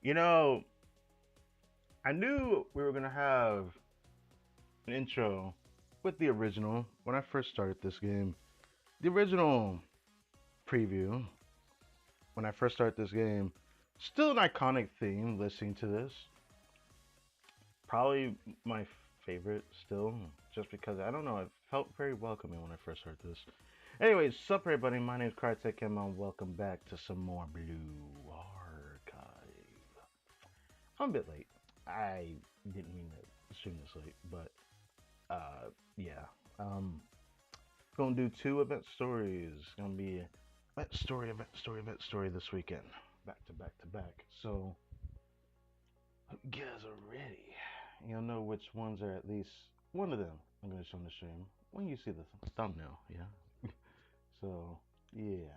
You know, I knew we were gonna have an intro with the original when I first started this game. The original preview when I first started this game, still an iconic theme. Listening to this, probably my favorite still, just because I don't know, it felt very welcoming when I first heard this. Anyways, sup everybody, my name is Kartek and welcome back to some more Blue Archive. I'm a bit late. I didn't mean to stream this late, but yeah. Um, gonna do two event stories. Gonna be event story this weekend, back to back to back. So, hope you guys are ready. You'll know which ones are at least one of them I'm gonna show on the stream when you see the thumbnail. Yeah. So, yeah.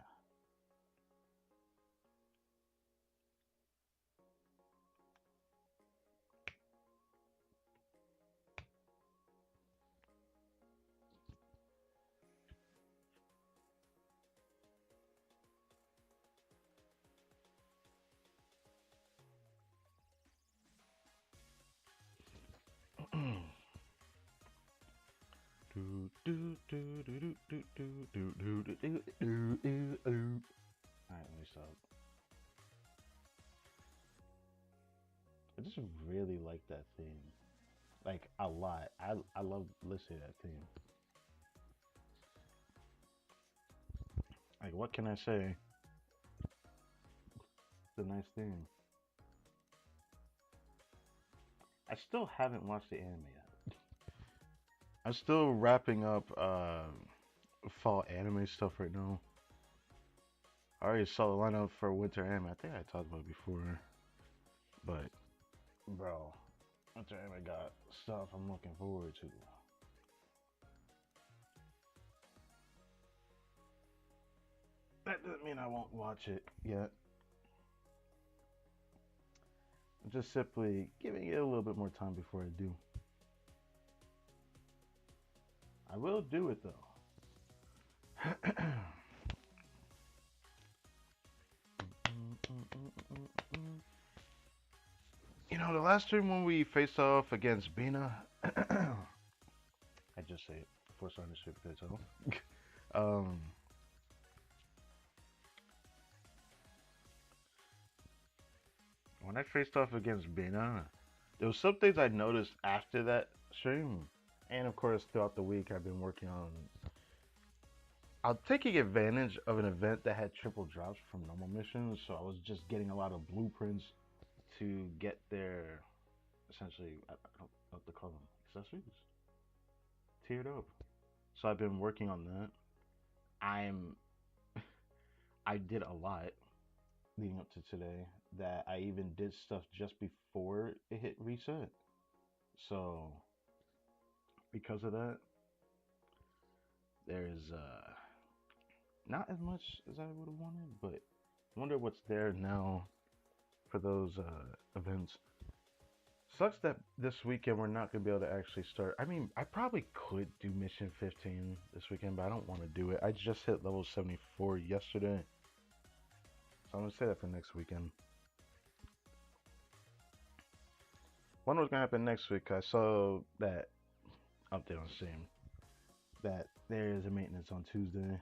Alright, let me stop. I just really like that theme. Like a lot. I love listening to that theme. Like what can I say? It's a nice theme. I still haven't watched the anime yet. I'm still wrapping up fall anime stuff right now. I already saw the lineup for winter anime. I think I talked about it before. But bro, winter anime got stuff I'm looking forward to. That doesn't mean I won't watch it yet. I'm just simply giving it a little bit more time before I do. I will do it though. You know, the last stream when we faced off against Bina, I just say it before starting the stream because um, when I faced off against Bina, there was some things I noticed after that stream, and of course throughout the week I've been working on. I'm taking advantage of an event that had triple drops from normal missions, so I was just getting a lot of blueprints to get their essentially I don't know what to call them accessories tiered up. So I've been working on that. I'm I did a lot leading up to today that I even did stuff just before it hit reset. So because of that, there's not as much as I would have wanted, but I wonder what's there now for those events. Sucks that this weekend we're not gonna be able to actually start. I mean, I probably could do mission 15 this weekend, but I don't want to do it. I just hit level 74 yesterday, so I'm gonna say that for next weekend. Wonder what's gonna happen next week. I saw that update on Steam that there is a maintenance on Tuesday,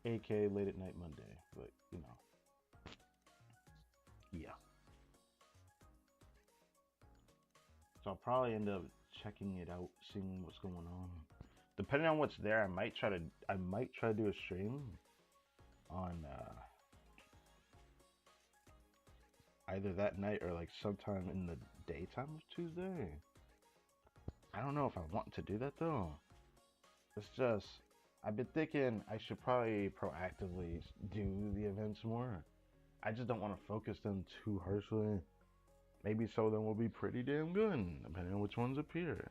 aka late at night Monday. But you know, yeah. So I'll probably end up checking it out, seeing what's going on. Depending on what's there, I might try to do a stream on either that night or like sometime in the daytime of Tuesday. I don't know if I want to do that though. It's just I've been thinking I should probably proactively do the events more. I just don't want to focus them too harshly. Maybe some of them will be pretty damn good, depending on which ones appear.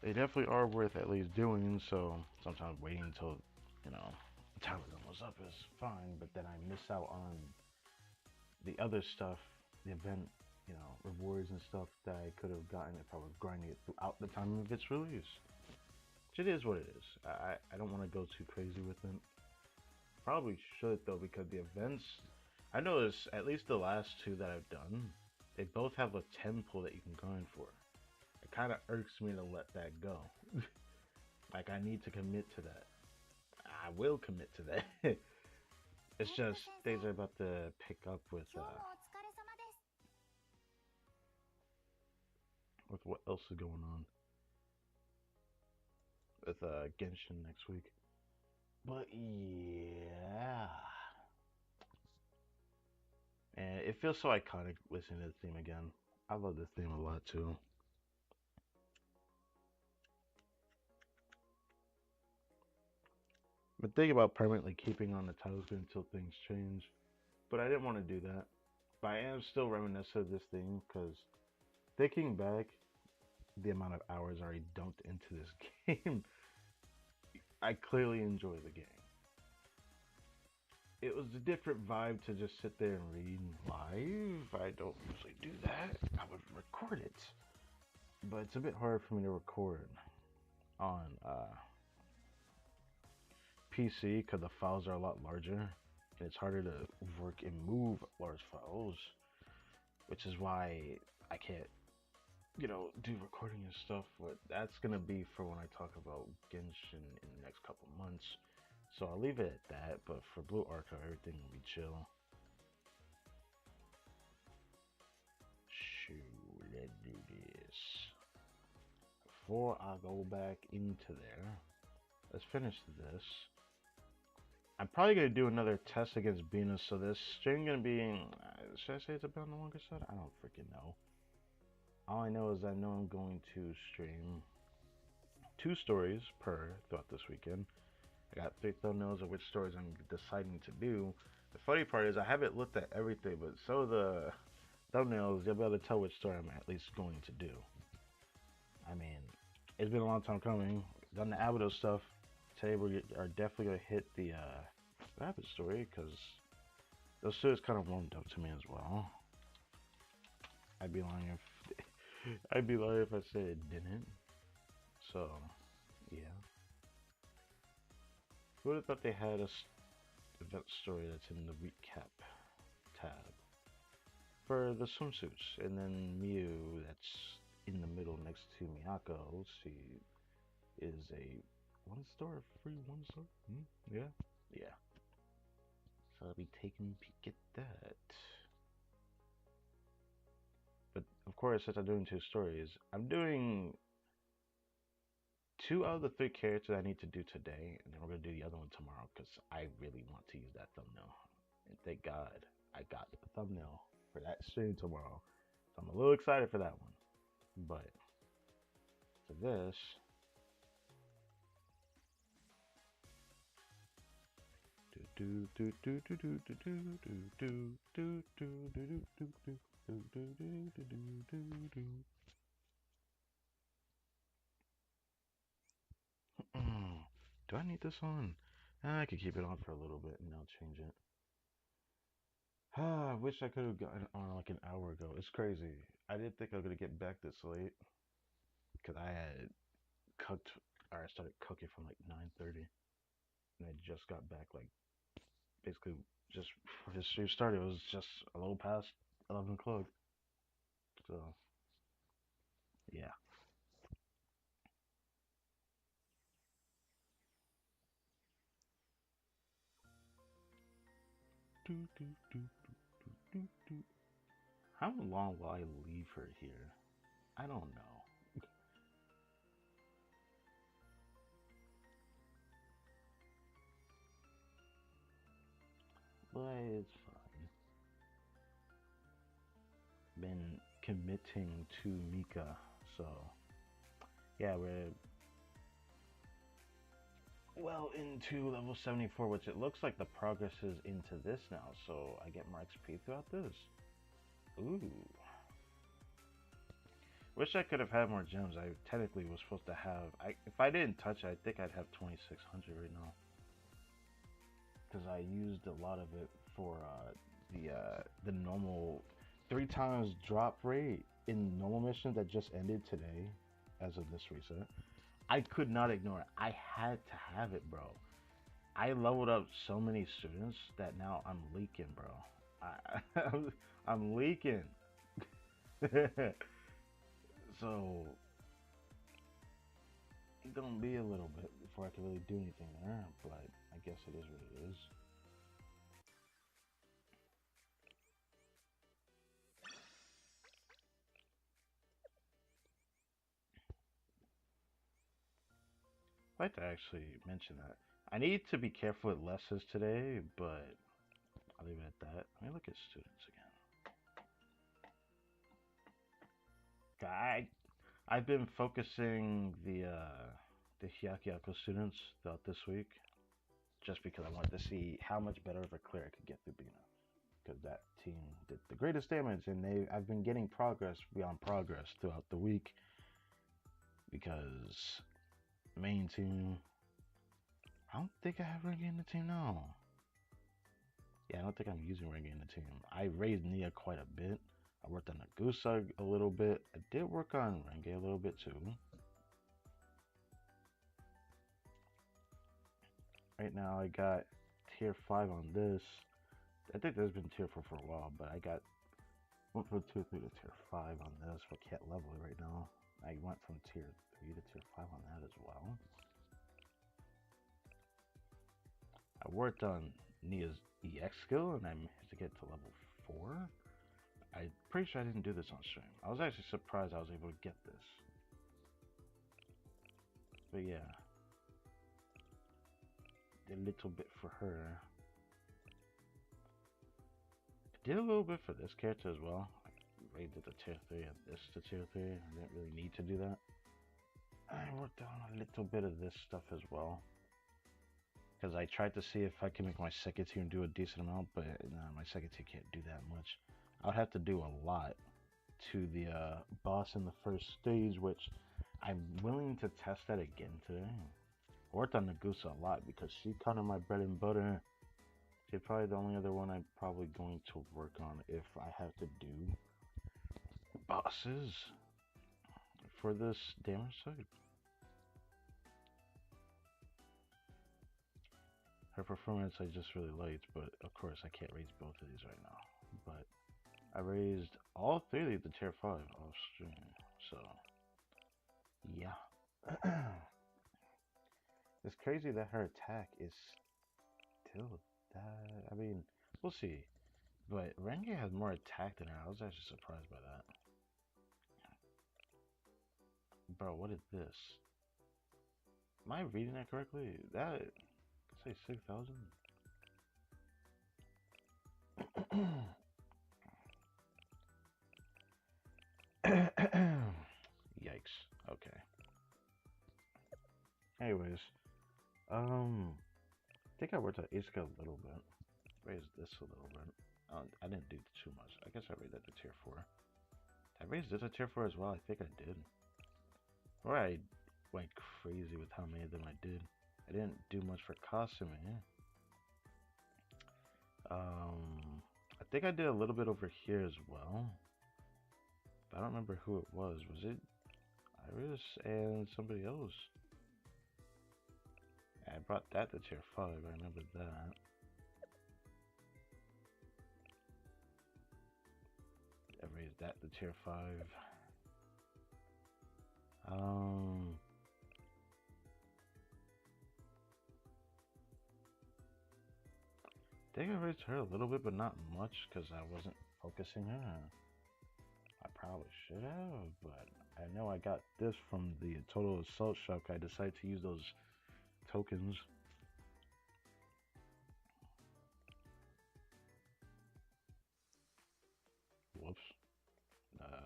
They definitely are worth at least doing, so sometimes waiting until, you know, the time is almost up is fine, but then I miss out on the other stuff, the event, you know, rewards and stuff that I could have gotten if I was grinding it throughout the time of its release. It is what it is. I don't want to go too crazy with it. Probably should though because the events I noticed at least the last two that I've done, they both have a 10 pull that you can go in for. It kind of irks me to let that go. Like, I need to commit to that. I will commit to that. It's just things are about to pick up with what else is going on with Genshin next week. But yeah, and it feels so iconic listening to the theme again. I love this theme a lot too. But think about permanently keeping on the title screen until things change. But I didn't want to do that. But I am still reminiscent of this theme because thinking back, the amount of hours I already dumped into this game, I clearly enjoy the game. It was a different vibe to just sit there and read live. I don't usually do that. I would record it. But it's a bit hard for me to record on PC because the files are a lot larger and it's harder to work and move large files, which is why I can't, do recording and stuff. But that's gonna be for when I talk about Genshin in the next couple months. So I'll leave it at that. But for Blue Archive, everything will be chill. Shoot, let's do this. Before I go back into there, let's finish this. I'm probably gonna do another test against Venus, so this stream gonna be. Should I say it's about on the longer side? I don't freaking know. All I know is I know I'm going to stream 2 stories per throughout this weekend. I got 3 thumbnails of which stories I'm deciding to do. The funny part is I haven't looked at everything, but some of the thumbnails you'll be able to tell which story I'm at least going to do. I mean, it's been a long time coming. Done the Abydo stuff. Today we are definitely gonna hit the Rapid story because those stories kind of warmed up to me as well. I'd be lying if I said it didn't. So, yeah. Who would have thought they had a event story that's in the recap tab for the swimsuits, and then Mew that's in the middle next to Miyako. She is a 1-star, free 1-star. Yeah, yeah. So I'll be taking a peek at that. But of course, since I'm doing 2 stories, I'm doing 2 out of the 3 characters I need to do today, and then we're gonna do the other one tomorrow because I really want to use that thumbnail. And thank God I got the thumbnail for that stream tomorrow. So I'm a little excited for that one. But for this, do I need this on? I could keep it on for a little bit and I'll change it. I wish I could have gotten on like an hour ago. It's crazy. I didn't think I was gonna get back this late because I had cooked or I started cooking from like 9:30, and I just got back like basically just before this stream started. It was just a little past 11 o'clock. So yeah. How long will I leave her here? I don't know. But it's fine. Been committing to Mika, so yeah, we're well into level 74, which it looks like the progress is into this now, so I get more XP throughout this. Ooh. Wish I could have had more gems. I technically was supposed to have. If I didn't touch it, I think I'd have 2,600 right now. Because I used a lot of it for the normal 3 times drop rate in normal missions that just ended today, as of this reset. I could not ignore it. I had to have it, bro. I leveled up so many students that now I'm leaking, bro. I'm leaking. So it's gonna be a little bit before I can really do anything there, but I guess it is what it is. I'd like to actually mention that. I need to be careful with lessons today, but I'll leave it at that. Let me look at students again. I've been focusing the Hyakuyaku students throughout this week, just because I wanted to see how much better of a clear I could get through Bina. Because that team did the greatest damage, and I've been getting progress beyond progress throughout the week. Because main team, I don't think I have Rengi in the team now. Yeah, I don't think I'm using Rengi in the team. I raised Nia quite a bit. I worked on the Gusug a little bit. I did work on Rengi a little bit too. Right now I got tier 5 on this. I think there's been tier 4 for a while, but I went from tier 3 to tier 5 on this, but can't level it right now. I went from tier 3 to tier 5 on that as well. I worked on Nia's EX skill and I managed to get to level 4. I'm pretty sure I didn't do this on stream. I was actually surprised I was able to get this. But yeah. Did a little bit for her. I did a little bit for this character as well. I raised it to tier 3 and this to tier 3. I didn't really need to do that. I worked on a little bit of this stuff as well. Because I tried to see if I can make my second team do a decent amount, but my second team can't do that much. I would have to do a lot to the boss in the first stage, which I'm willing to test that again today. I worked on Nagusa a lot because she's kind of my bread and butter. She's probably the only other one I'm probably going to work on if I have to do bosses for this damage side. Her performance I just really liked, but of course I can't raise both of these right now. But I raised all 3 of these to tier 5 off stream, so yeah. It's crazy that her attack is still that. I mean, we'll see. But Rengi has more attack than her. I was actually surprised by that. Bro, what is this? Am I reading that correctly? That say 6,000? Yikes. Okay. Anyways, I think I worked on Asuka a little bit. Raised this a little bit. I didn't do too much. I guess I raised that to tier 4. I raised this to tier 4 as well. I think I did. Or I went crazy with how many of them I did. I didn't do much for Kasumi. I think I did a little bit over here as well. But I don't remember who it was. Was it Iris and somebody else? I brought that to tier 5. I remember that. I raised that to tier 5. I think I raised her a little bit, but not much because I wasn't focusing her. I probably should have, but I know I got this from the total assault shock. I decided to use those tokens. Whoops.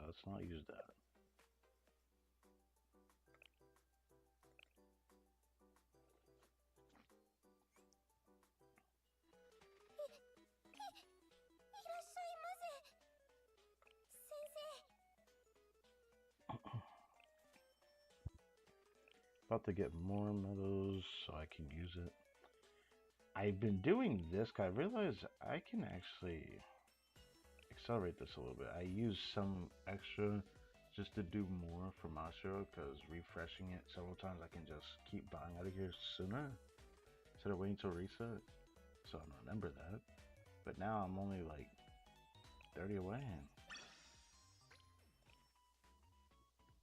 Let's not use that. About to get more medals so I can use it. I've been doing this because I realized I can actually accelerate this a little bit. I use some extra just to do more for Mashiro because refreshing it several times I can just keep buying out of here sooner instead of waiting till reset. So I remember that. But now I'm only like 30 away.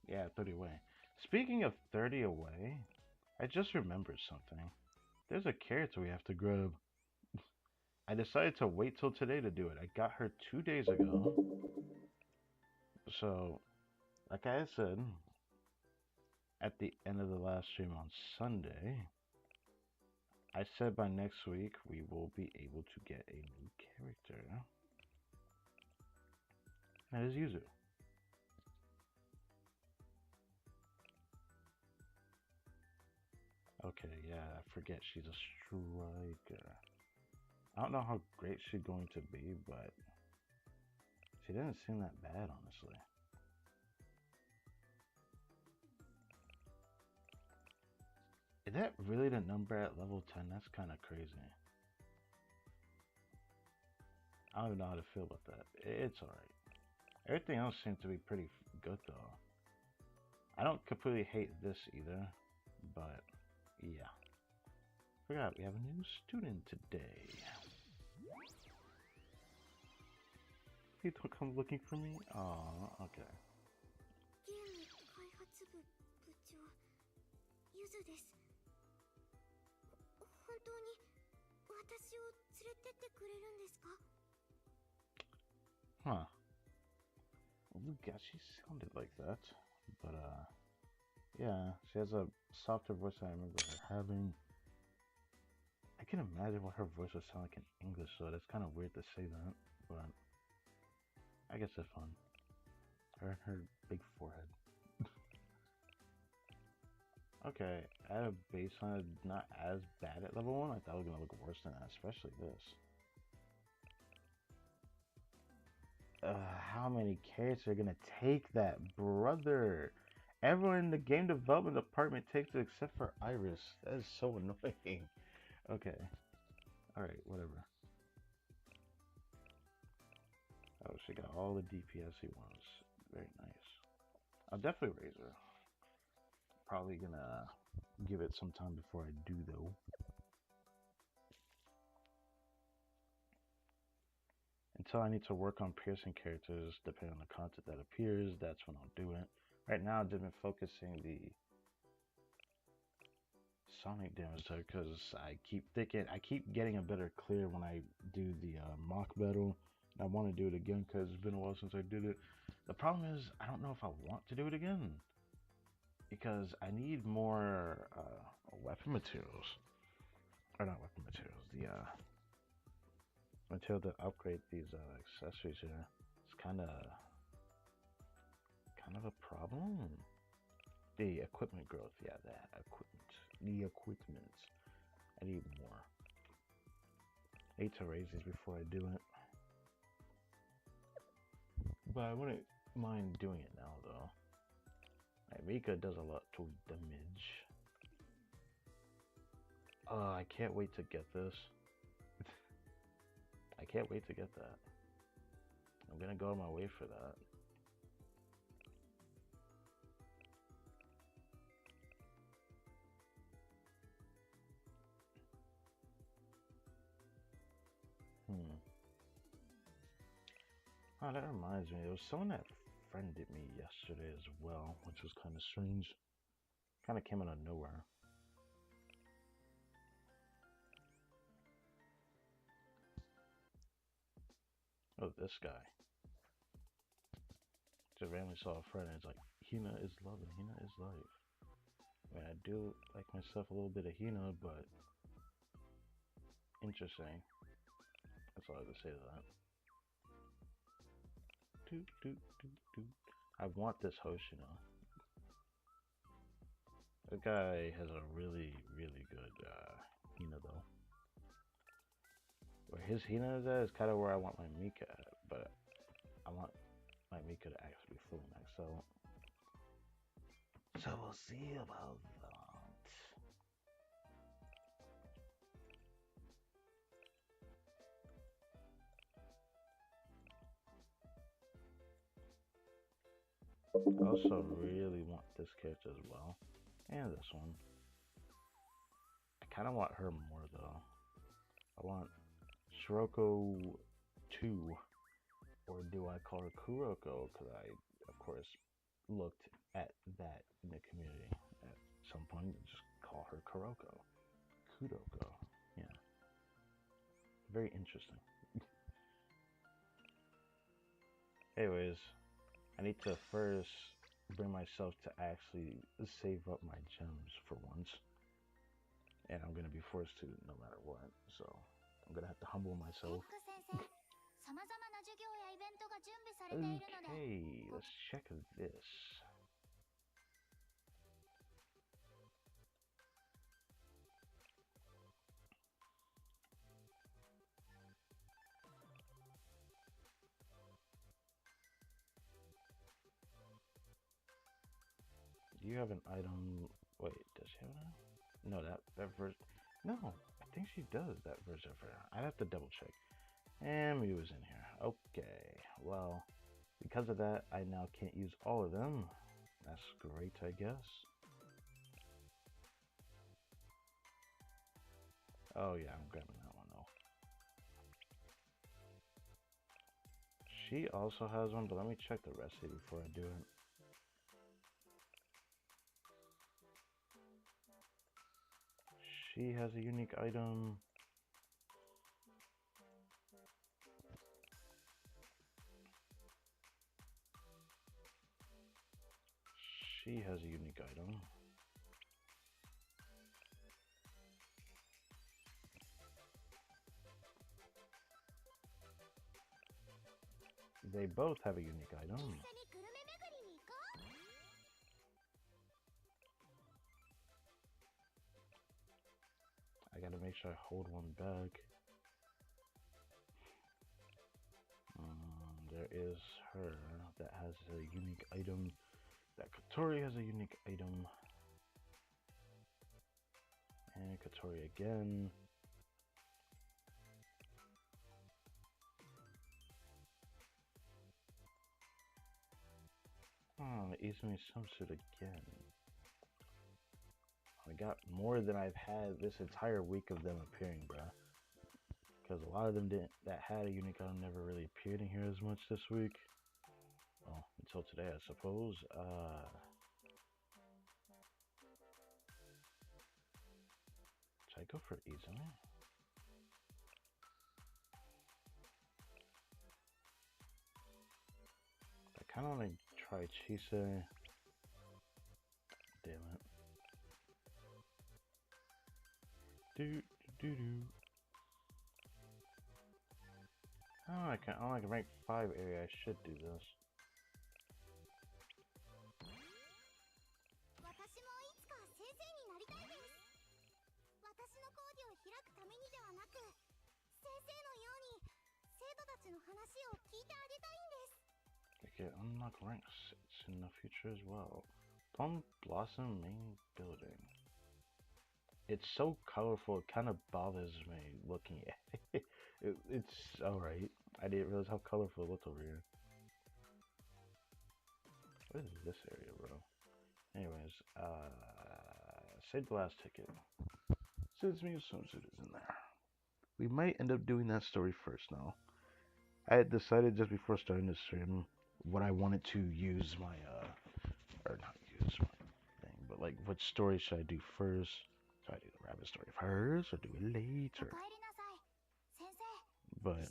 Yeah, 30 away. Speaking of 30 away, I just remembered something. There's a character we have to grab. I decided to wait till today to do it. I got her 2 days ago. So, like I said, at the end of the last stream on Sunday, I said by next week we will be able to get a new character. That is Yuzu. Okay, yeah, I forget she's a striker. I don't know how great she's going to be, but she didn't seem that bad, honestly. Is that really the number at level 10? That's kind of crazy. I don't even know how to feel about that. It's alright. Everything else seems to be pretty good, though. I don't completely hate this either, but yeah. Forgot we have a new student today. You don't come looking for me? Oh, okay. Huh. She sounded like that, but yeah, she has a softer voice than I remember her having. I can imagine what her voice would sound like in English, so that's kind of weird to say that, but I guess it's fun. Her and her big forehead. Okay, at a baseline, not as bad at level 1. I thought it was gonna look worse than that, especially this. How many characters are gonna take that, brother? Everyone in the game development department takes it except for Iris. That is so annoying. Okay. Alright, whatever. Oh, she got all the DPS he wants. Very nice. I'll definitely raise her. Probably gonna give it some time before I do, though. Until I need to work on piercing characters, depending on the content that appears, that's when I'll do it. Right now, I've just been focusing the sonic damage there because I keep getting a better clear when I do the mock battle. And I want to do it again because it's been a while since I did it. The problem is, I don't know if I want to do it again because I need more weapon materials. Or not weapon materials, the material to upgrade these accessories here. It's kind of a problem. The equipment growth, yeah, that equipment. The equipment. I need more. I need to raise these before I do it. But I wouldn't mind doing it now, though. Like, Mika does a lot to damage. I can't wait to get this. I can't wait to get that. I'm gonna go on my way for that. Oh, that reminds me. There was someone that friended me yesterday as well, which was kind of strange. Kind of came out of nowhere. Oh, this guy. Just randomly saw a friend and it's like, Hina is love and Hina is life. I mean, I do like myself a little bit of Hina, but interesting. That's all I have to say to that. I want this host, you know. The guy has a really, really good Hina, though. Where his Hina is at is kind of where I want my Mika at, but I want my Mika to actually be fully maxed out. So we'll see about that. I also really want this character as well, and this one. I kind of want her more though. I want Shiroko 2 Or do I call her Kuroko? Because I, of course, looked at that in the community at some point and just call her Kuroko. Kuroko. Yeah. Very interesting. Anyways, I need to first bring myself to actually save up my gems for once. And I'm going to be forced to no matter what. So I'm going to have to humble myself. Okay, let's check this. Do you have an item? Wait, does she have an item? No, that version. No, I think she does that version for her. I'd have to double check. And Mew is in here. Okay, well, because of that, I now can't use all of them. That's great, I guess. Oh yeah, I'm grabbing that one though. She also has one, but let me check the recipe before I do it. She has a unique item. She has a unique item. They both have a unique item. I gotta make sure I hold one back. There is her that has a unique item. That Katori has a unique item. And Katori again. Oh, Izumi swimsuit again. I got more than I've had this entire week of them appearing, bruh. Because a lot of them that had a unique item never really appeared in here as much this week. Well, until today, I suppose. Should I go for Izumi? I kind of want to try Chise. Damn it. Do. Oh, I can rank 5 area. I should do this. Okay, unlock rank 6 in the future as well. Plum Blossom main building. It's so colorful, it kind of bothers me looking at it. It's alright. I didn't realize how colorful it looked over here. What is this area, bro? Anyways, save the last ticket. Since me swimsuit is in there. We might end up doing that story first now. I had decided just before starting the stream what I wanted to use my, or not use my thing, but like what story should I do first? Should I do the rabbit story first or do it later? But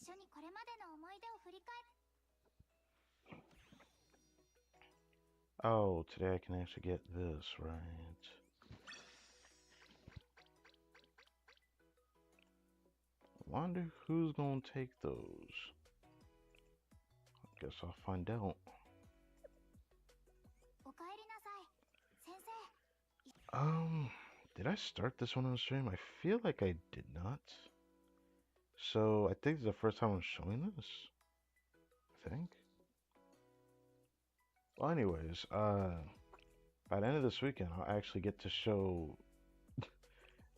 oh, today I can actually get this, right? Wonder who's gonna take those. I guess I'll find out. Did I start this one on stream? I feel like I did not. So I think this is the first time I'm showing this. I think. Well, anyways, by the end of this weekend, I'll actually get to show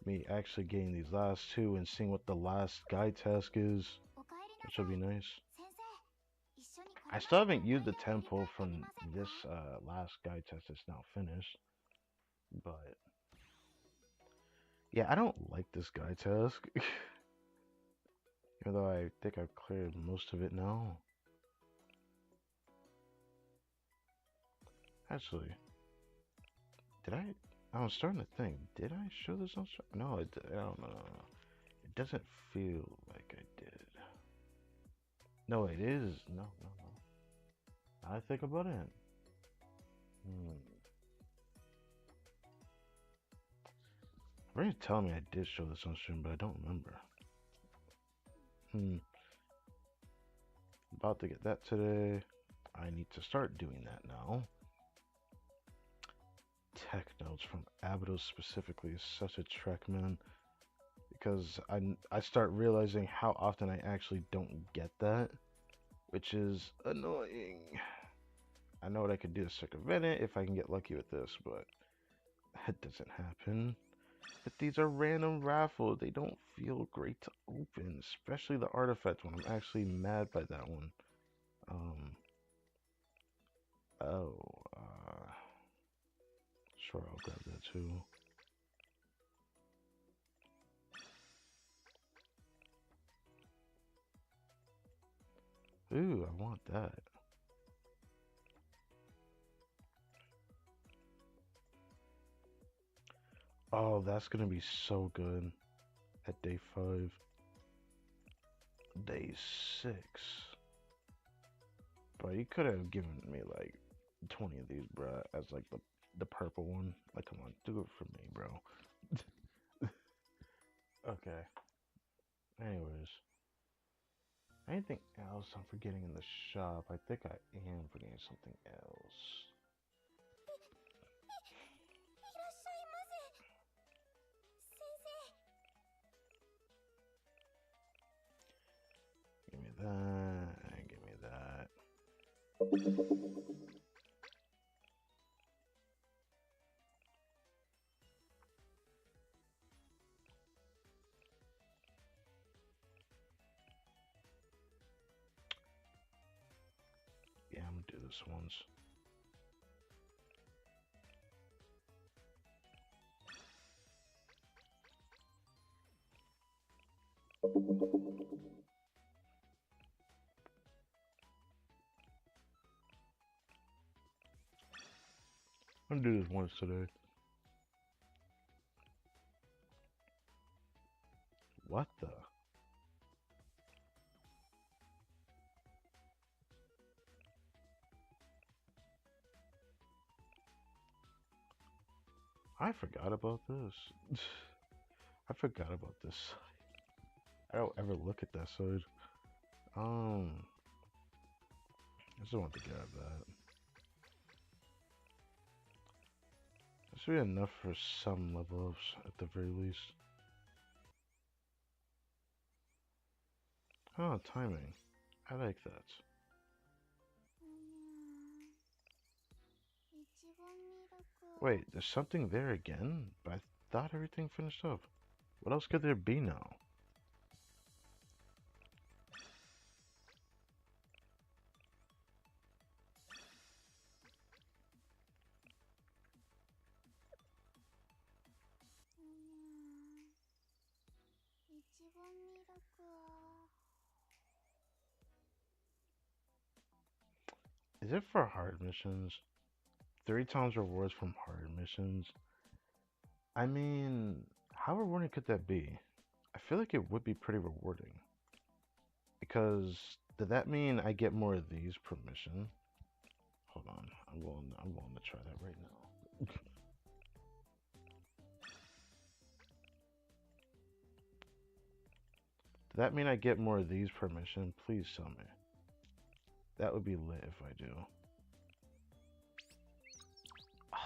me actually getting these last two and seeing what the last guide task is, which will be nice. I still haven't used the tempo from this last guide test that's now finished, but yeah, I don't like this guide task. Even though I think I've cleared most of it now. Actually, did I? I was starting to think. Did I show this on? No, I don't know. It doesn't feel like I did. No, it is. No, no, no. I think about it. Hmm. Ray telling me I did show this on stream, but I don't remember. Hmm. About to get that today. I need to start doing that now. Tech notes from Abydos specifically is such a trek, man. Because I start realizing how often I actually don't get that, which is annoying. I know what I could do to circumvent it if I can get lucky with this, but that doesn't happen. But these are random raffles. They don't feel great to open, especially the artifact one. I'm actually mad by that one. Um, oh, sure, I'll grab that too. Ooh, I want that. Oh, that's gonna be so good at day 5. Day 6. But you could have given me like 20 of these, bruh, as like the purple one. Like, come on, do it for me, bro. Okay. Anyways, anything else I'm forgetting in the shop? I think I am forgetting something else. Give me that. Give me that. Yeah, I'm gonna do this once. I'm gonna do this once today. What the? I forgot about this. I forgot about this side. I don't ever look at that side. I just want to grab that. This should be enough for some level ups at the very least. Oh, timing. I like that. Wait, there's something there again? But I thought everything finished up. What else could there be now? Is it for hard missions? 3 times rewards from hard missions? I mean, how rewarding could that be? I feel like it would be pretty rewarding. Because does that mean I get more of these per mission? Hold on, I'm going to try that right now. Does that mean I get more of these per mission? Please tell me. That would be lit if I do. Oh,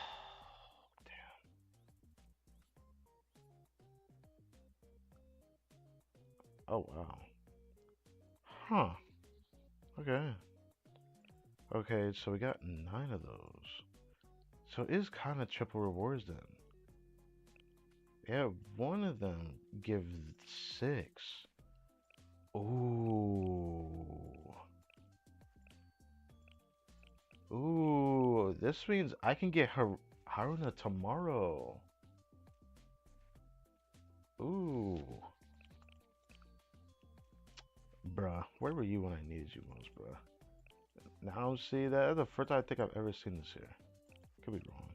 damn. Oh, wow. Huh. Okay. Okay, so we got 9 of those. So it is kind of triple rewards then. Yeah, one of them gives 6. Ooh. Ooh, this means I can get Haruna tomorrow. Ooh. Bruh, where were you when I needed you most, bruh? Now, see, that's the first time I think I've ever seen this here. could be wrong.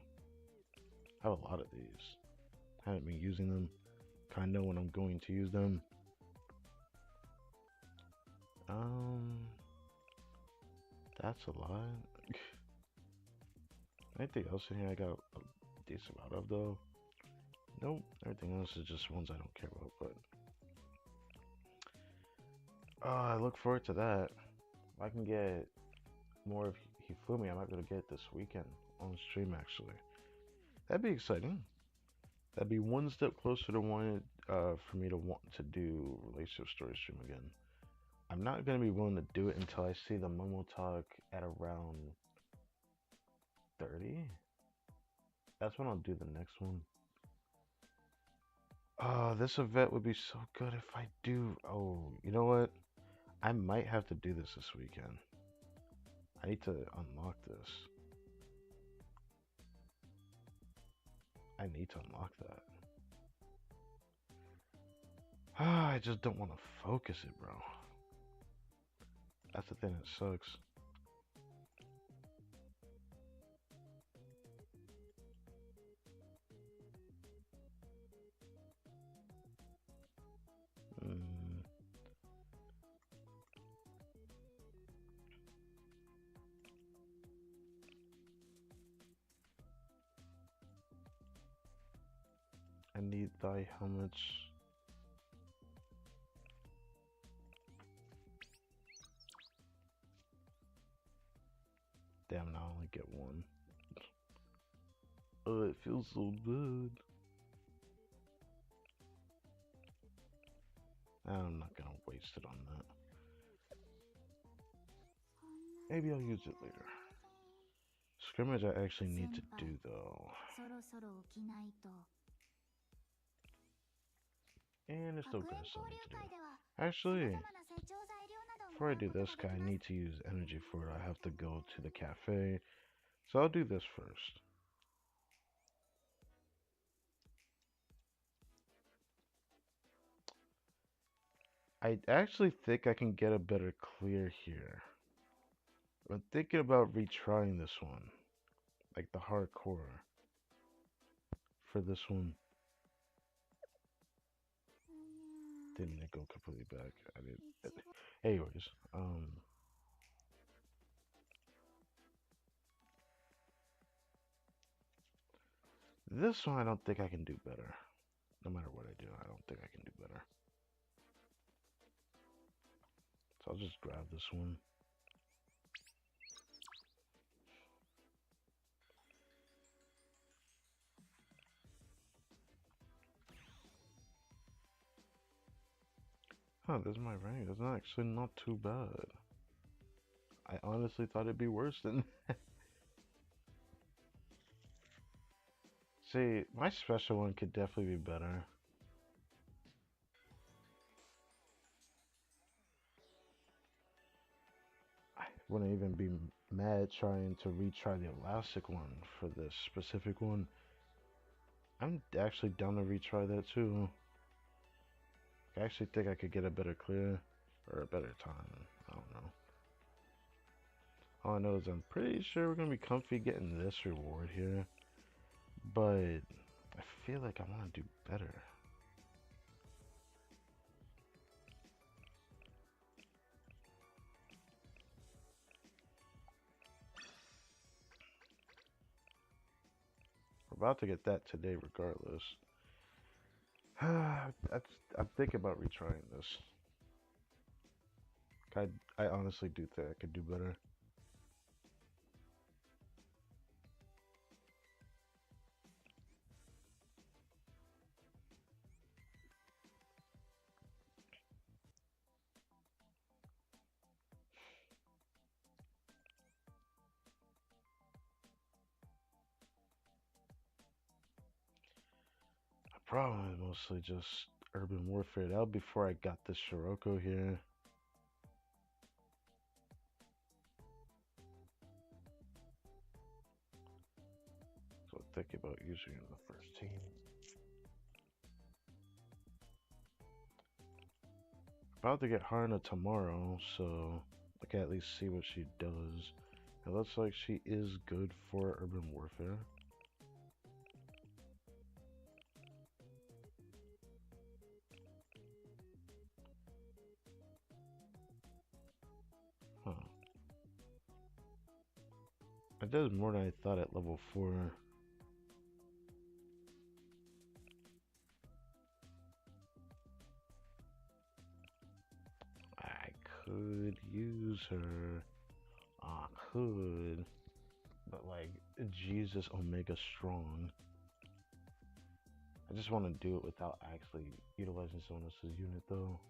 I have a lot of these. Haven't been using them. Kind of know when I'm going to use them. That's a lot. Anything else in here I got a decent amount of though? Nope. Everything else is just ones I don't care about. But I look forward to that. If I can get more of Hifumi, I might be able to get it this weekend on stream actually. That'd be exciting. That'd be one step closer to wanting for me to want to do relationship story stream again. I'm not gonna be willing to do it until I see the Momo talk at around 30. That's when I'll do the next one. This event would be so good if I do. Oh, you know what? I might have to do this weekend. I need to unlock this. I need to unlock that. I just don't want to focus it, bro. That's the thing that sucks. I need thy helmets. Damn, now I only get one. Oh, it feels so good. I'm not gonna waste it on that. Maybe I'll use it later. Scrimmage I actually need to do though. And there's still gonna still need to do. Actually, before I do this guy, I need to use energy for it. I have to go to the cafe. So I'll do this first. I actually think I can get a better clear here. I'm thinking about retrying this one. Like the hardcore. For this one. Didn't it go completely back? I did. Anyways, this one I don't think I can do better. No matter what I do, I don't think I can do better. So I'll just grab this one. Huh, this is my rank. That's actually not too bad. I honestly thought it'd be worse than that. See, my special one could definitely be better. I wouldn't even be mad trying to retry the elastic one for this specific one. I'm actually down to retry that too. I actually think I could get a better clear or a better time. I don't know. All I know is I'm pretty sure we're gonna be comfy getting this reward here, but I feel like I want to do better. We're about to get that today regardless. I'm thinking about retrying this. I honestly do think I could do better. The problem is mostly just urban warfare. That was before I got this Scirocco here. So think about using it in the first team. About to get Harna tomorrow, so I can at least see what she does. It looks like she is good for urban warfare. Huh. It does more than I thought at level 4. I could use her. I could. But like, Jesus Omega Strong. I just want to do it without actually utilizing someone else's unit though.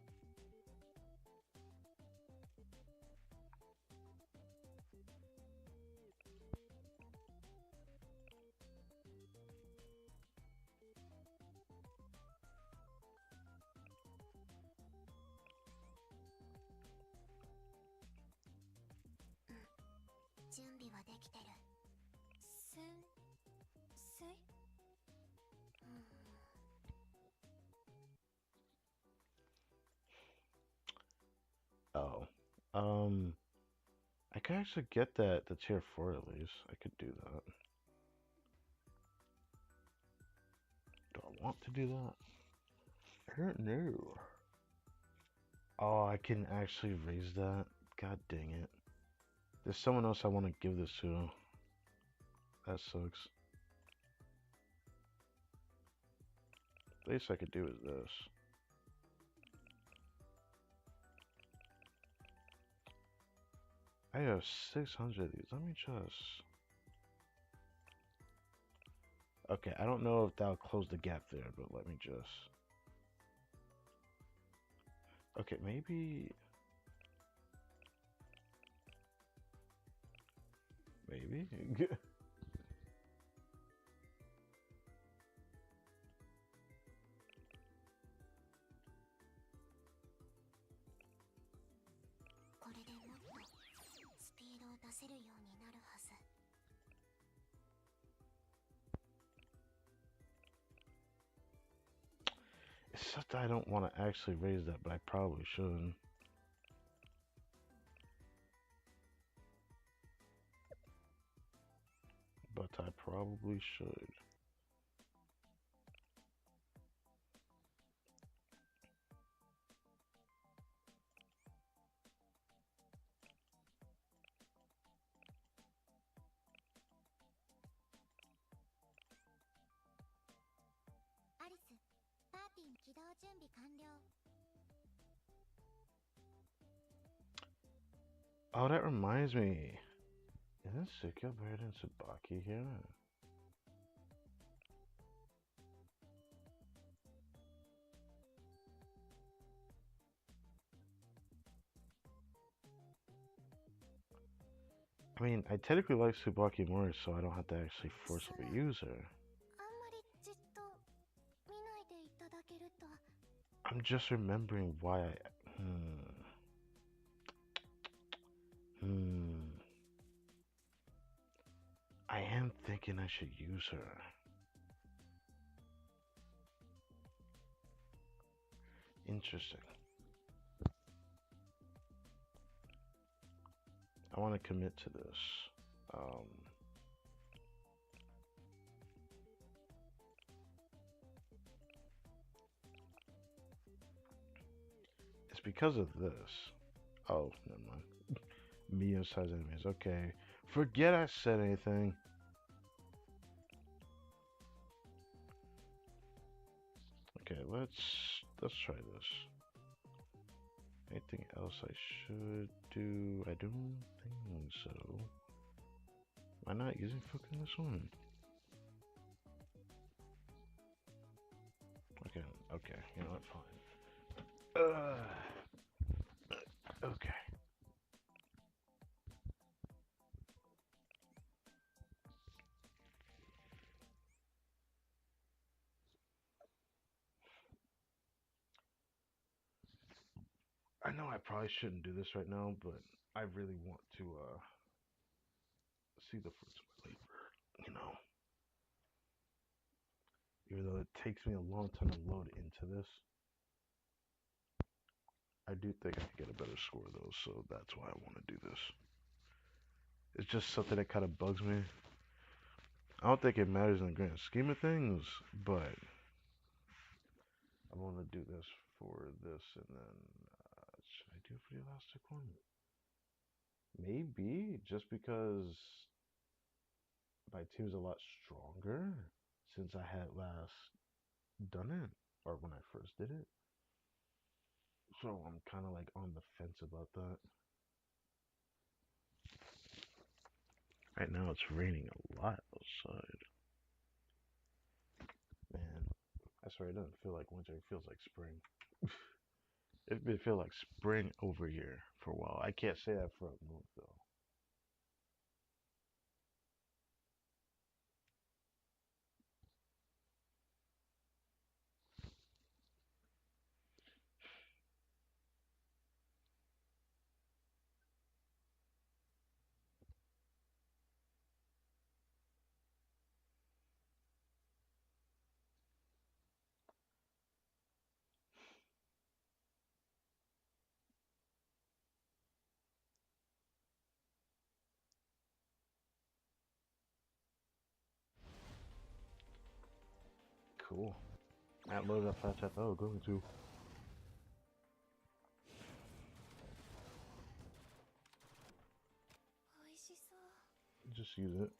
Oh. I could actually get that the tier 4 at least. I could do that. Do I want to do that? I don't know. Oh, I can actually raise that. God dang it. There's someone else I want to give this to. That sucks. The least I could do is this. I have 600 of these. Let me just... Okay, I don't know if that'll close the gap there, but let me just... Okay, maybe... Maybe? It's just that I don't want to actually raise that, but I probably should. But I probably should. Oh, that reminds me. Isn't Sukia better than Tsubaki here? I mean, I technically like Tsubaki more, so I don't have to actually forcibly use her. I'm just remembering why I... I am thinking I should use her. Interesting. I want to commit to this. It's because of this. Oh, never mind. Medium-sized enemies. Okay. Forget I said anything. Okay, let's try this. Anything else I should do? I don't think so. Am I not using focus on this one? Okay, okay, you know what, fine. Okay. I know I probably shouldn't do this right now, but I really want to see the fruits of my labor, you know. Even though it takes me a long time to load into this, I do think I can get a better score though, so that's why I want to do this. It's just something that kind of bugs me. I don't think it matters in the grand scheme of things, but I want to do this for this, and then should I do it for the elastic one? Maybe just because my team's a lot stronger since I had last done it, or when I first did it. So I'm kind of like on the fence about that. Right now it's raining a lot outside. Man, I swear it doesn't feel like winter, it feels like spring. It feel like spring over here for a while. I can't say that for up north though. Cool. Matt loaded up fast FO, going to. Just use it.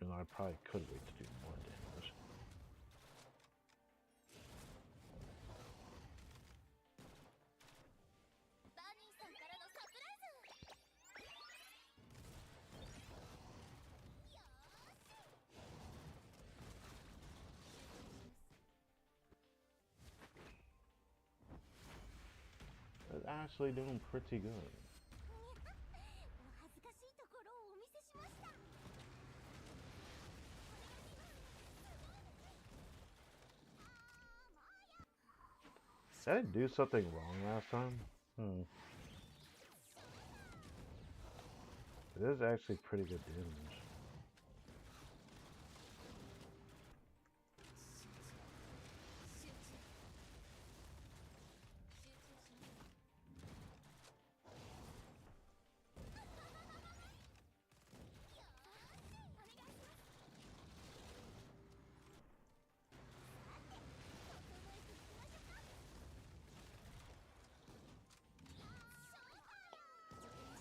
You know, I probably could wait to do more damage. It's actually doing pretty good. Did I do something wrong last time? It is actually pretty good damage.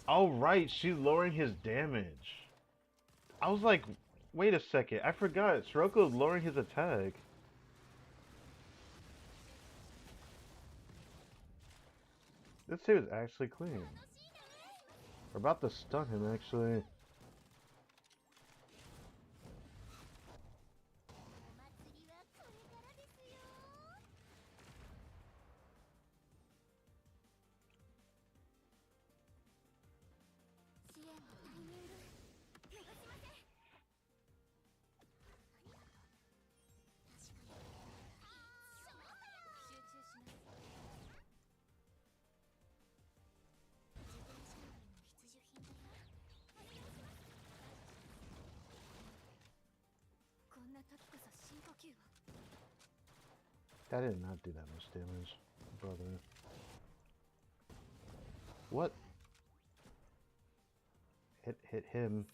Oh right, she's lowering his damage. I was like, wait a second, I forgot. Siroko's lowering his attack. This save is actually clean. We're about to stun him actually. That did not do that much damage, brother. What? Hit him.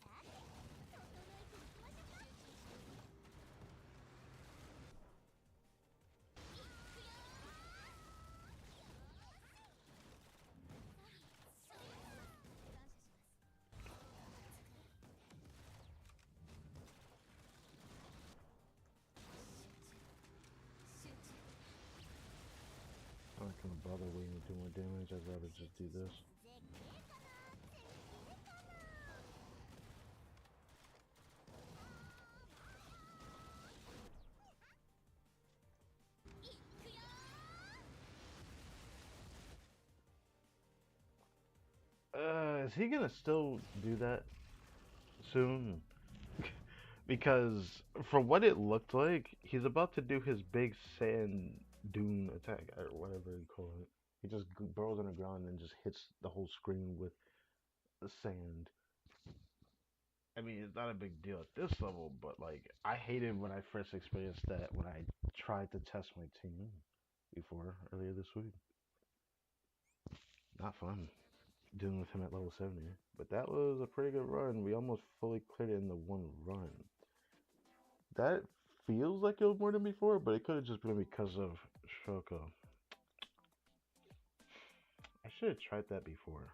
I'm not gonna bother waiting to do more damage. I'd rather just do this. Is he gonna still do that soon? Because from what it looked like, he's about to do his big sand dune attack or whatever you call it. He just burrows on the ground and just hits the whole screen with the sand. I mean, it's not a big deal at this level, but like, I hated when I first experienced that when I tried to test my team before earlier this week. Not fun. dealing with him at level 70. But that was a pretty good run. We almost fully cleared it in the one run. That feels like it was more than before, but it could have just been because of Shoko. I should have tried that before.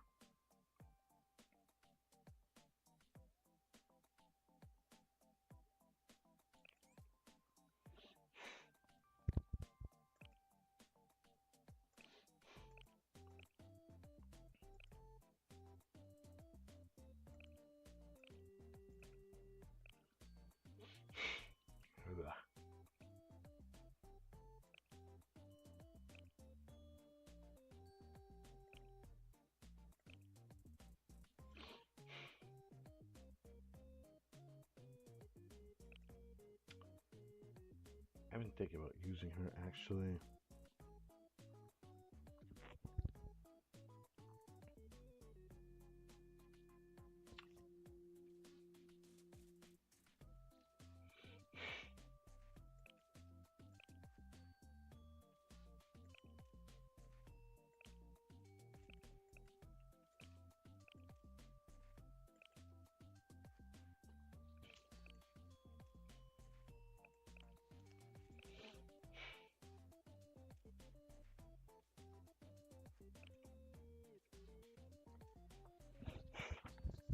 I've been thinking about using her actually.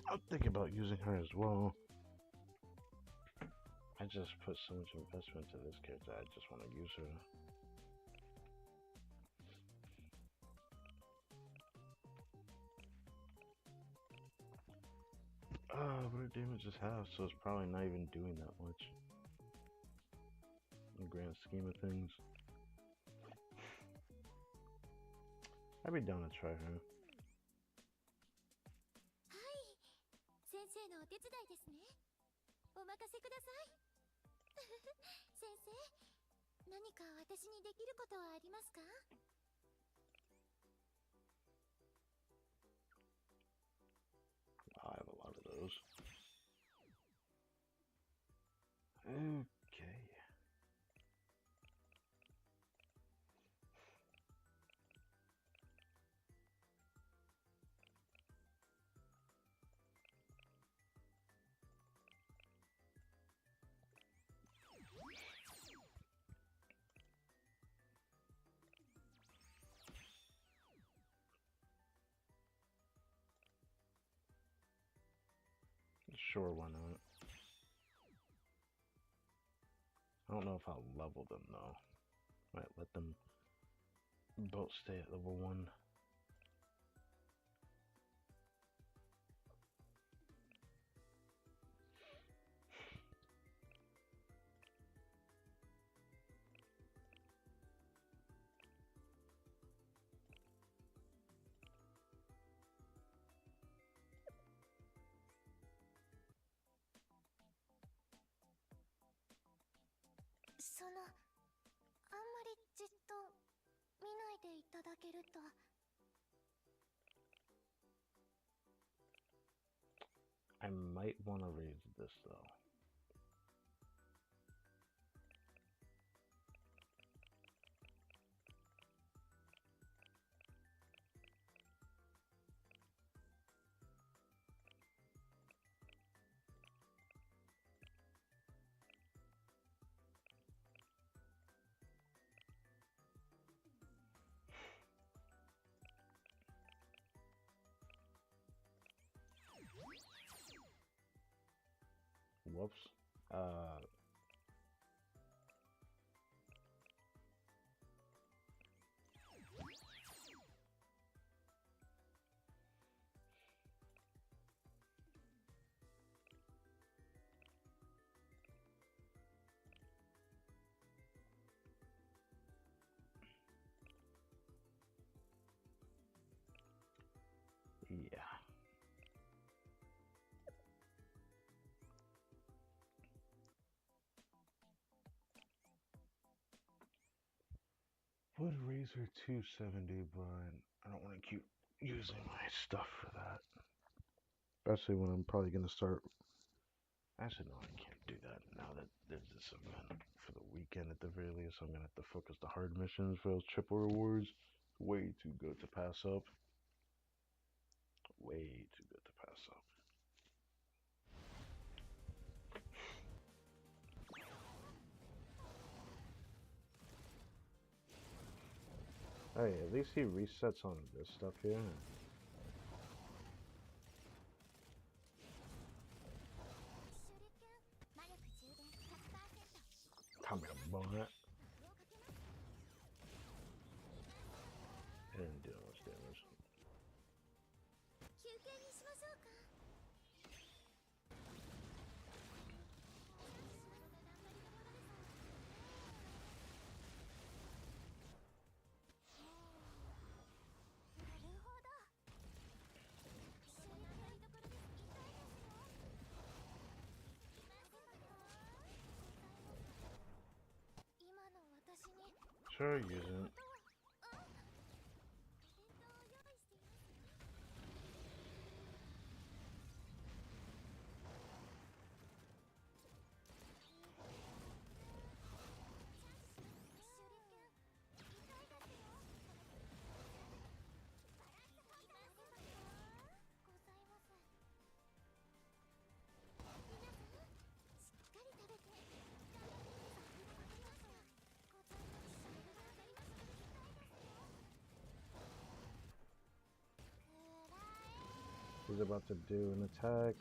I'm thinking about using her as well. I just put so much investment into this character, I just want to use her. But her damage is half, so it's probably not even doing that much. In the grand scheme of things. I'd be down to try her. 先生のお手伝いですね。お任せください。先生、何か私にできることはありますか? I have a lot of those. Okay. Sure, why not? I don't know if I'll level them though. Might let them both stay at level 1. I might want to raise this though. Whoops. Yeah. Would raise her 270, but I don't want to keep using my stuff for that. Especially when I'm probably going to start. Actually, no, I can't do that now that there's this event for the weekend at the very least. I'm going to have to focus the hard missions for those triple rewards. Way too good to pass up. way too good to pass up. Hey, at least he resets on this stuff here. Come here, bonnet. It didn't do much damage. Sure, use it. He's about to do an attack.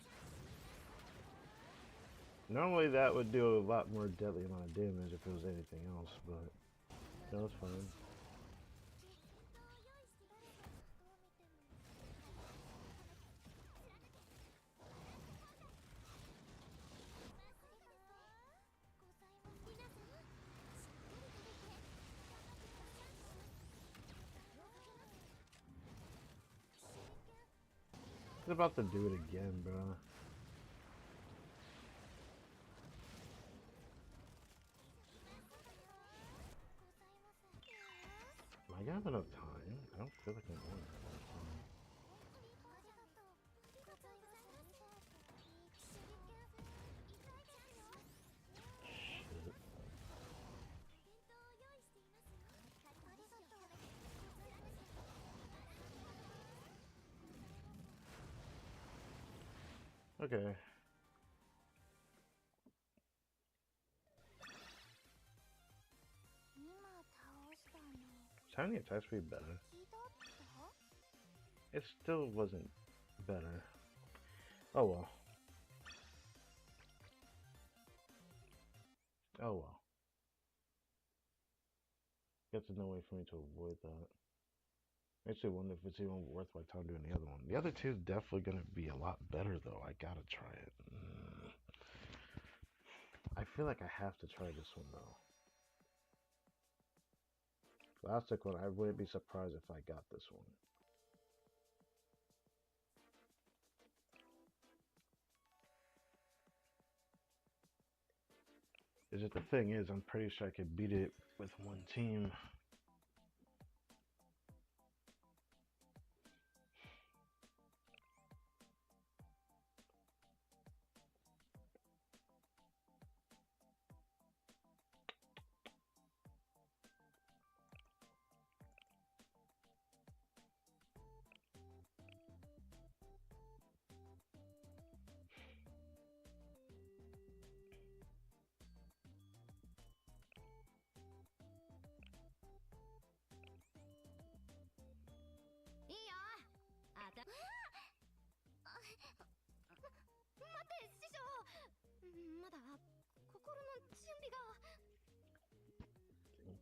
Normally that would do a lot more deadly amount of damage if it was anything else, but no, it's fine. He's about to do it again, bro. Am I gonna have enough time? I don't feel like I'm going to have enough time. Shit. Okay. Tiny attack speed better. It still wasn't better. Oh well. Oh well. Guess there's no way for me to avoid that. Actually, I wonder if it's even worth my time doing the other one. The other two is definitely gonna be a lot better though. I gotta try it. I feel like I have to try this one though. Classic one, I wouldn't be surprised if I got this one. Is it the thing is, I'm pretty sure I could beat it with one team.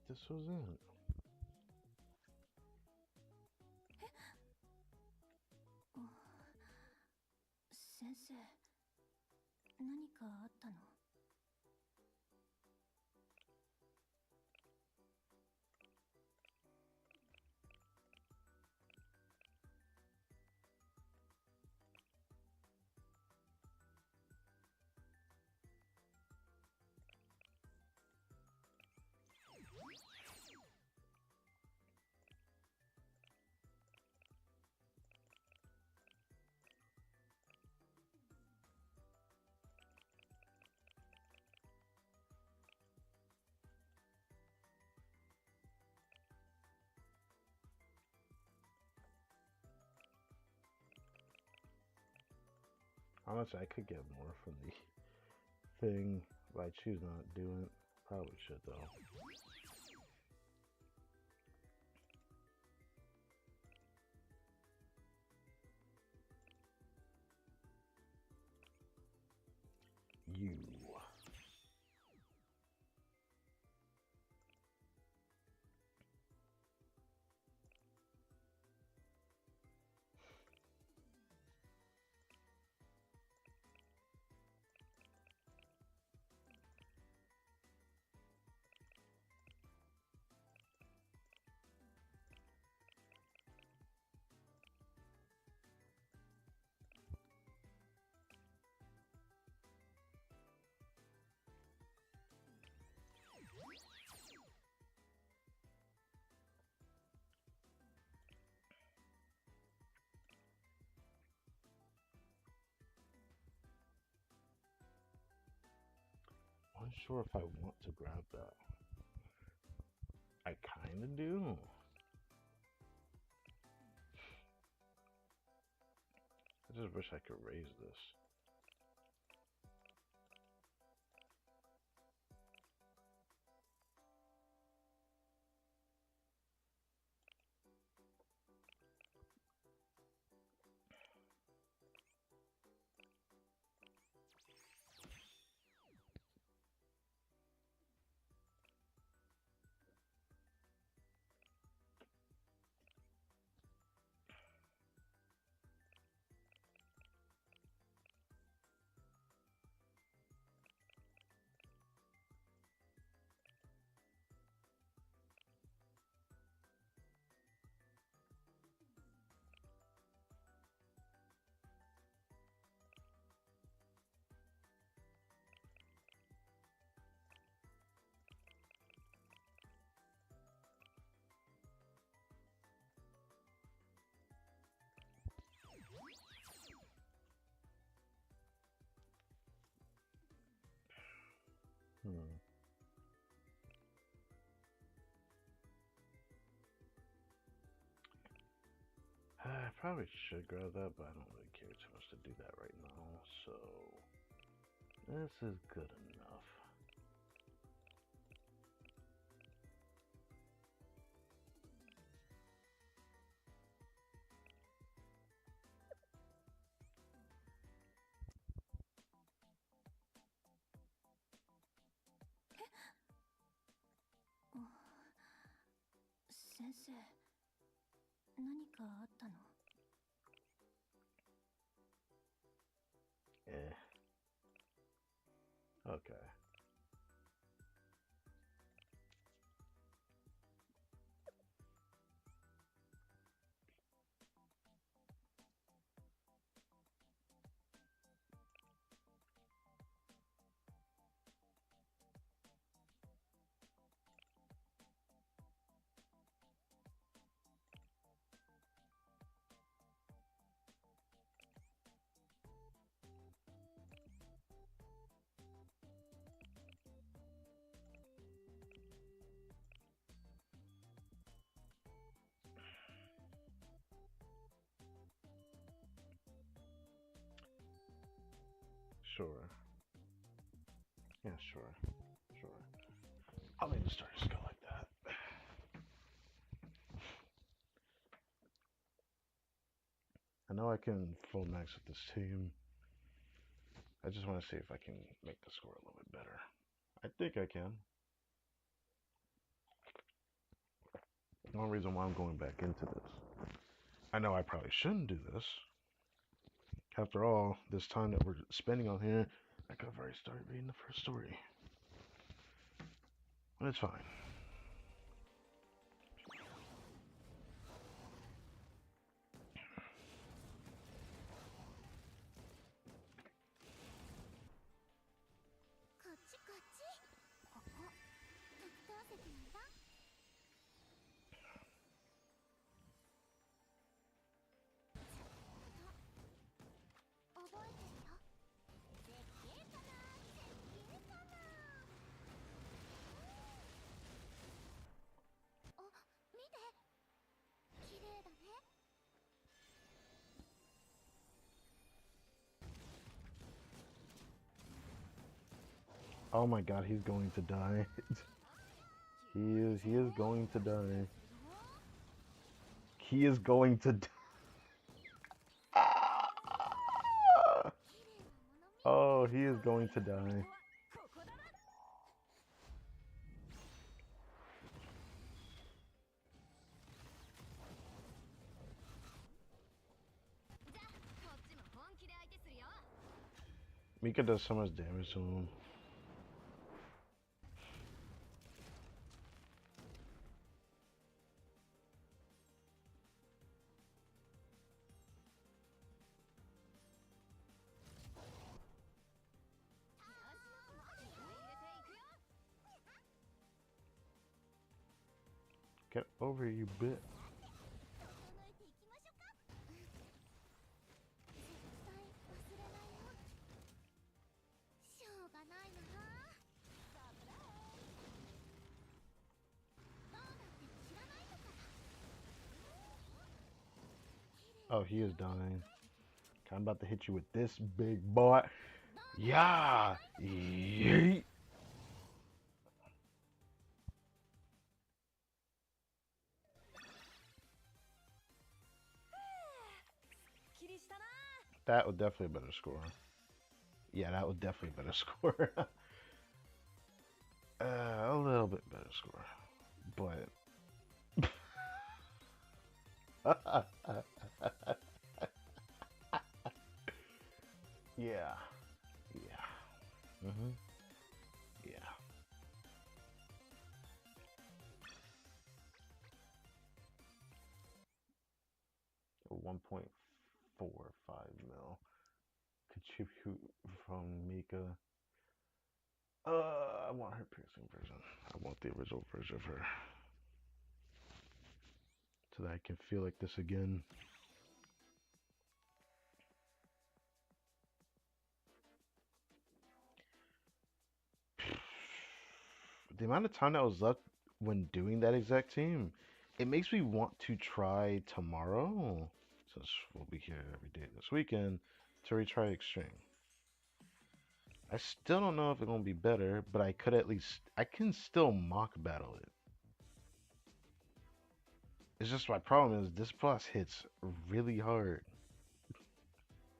This was it. 先生、何かあったの？ Honestly, I could get more from the thing, but I choose not to do it. Probably should though. You. Unsure if I want to grab that. I kinda do. I just wish I could raise this. I probably should grab that, but I don't really care too much to do that right now, so this is good enough. Sensei, 何かあったの? Okay. Sure. Yeah, sure. Sure. I'll maybe start to go like that. I know I can full max with this team. I just want to see if I can make the score a little bit better. I think I can. One reason why I'm going back into this. I know I probably shouldn't do this. After all, this time that we're spending on here, I could have already started reading the first story. But it's fine. Oh my god, he's going to die. He is going to die. He is going to die. Oh, he is going to die. Mika does so much damage to him. Get over here, you bitch. Oh, he is dying. I'm about to hit you with this big boy. Yeah! Yeet! That was definitely a better score. Yeah, that was definitely a better score. A little bit better score. But... yeah. Yeah. Yeah. 1.45 mil. Contribute from Mika. I want her piercing version. I want the original version of her. So that I can feel like this again. The amount of time that was left when doing that exact team, it makes me want to try tomorrow, since we'll be here every day this weekend, to retry Extreme. I still don't know if it's gonna be better, but I could at least, I can still mock battle it. It's just my problem is this boss hits really hard.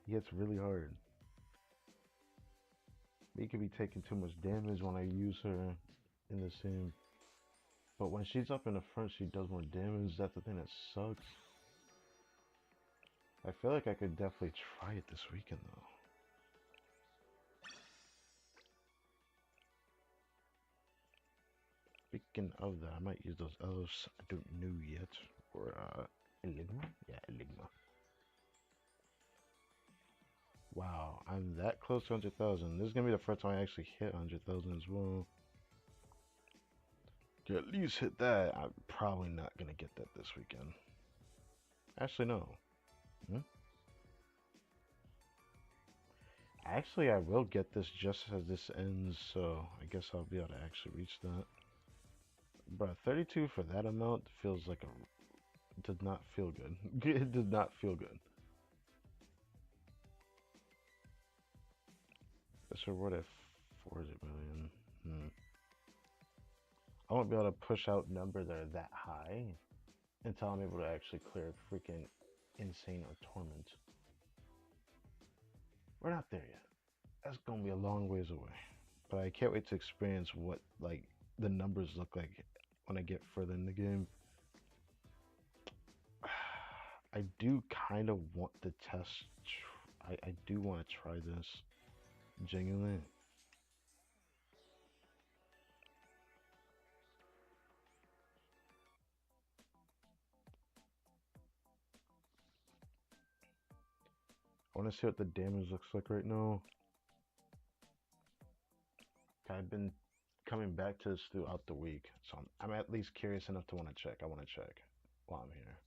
He hits really hard. He could be taking too much damage when I use her in the sim. But when she's up in the front, she does more damage. That's the thing that sucks. I feel like I could definitely try it this weekend, though. Speaking of that, I might use those elves. I don't know yet. Or, Enigma? Yeah, Enigma. Wow, I'm that close to 100,000. This is gonna be the first time I actually hit 100,000 as well. To at least hit that, I'm probably not gonna get that this weekend. Actually, no. Hmm? Actually, I will get this just as this ends, so I guess I'll be able to actually reach that. But 32 for that amount feels like a... did not feel good. It did not feel good. This reward at 40 million. I won't be able to push out numbers that are that high until I'm able to actually clear freaking insane or torment. We're not there yet. That's gonna be a long ways away. But I can't wait to experience what like the numbers look like when I get further in the game. I do kind of want to test. I do want to try this genuinely. I want to see what the damage looks like right now. I've been coming back to this throughout the week, so I'm at least curious enough to want to check. I want to check while I'm here.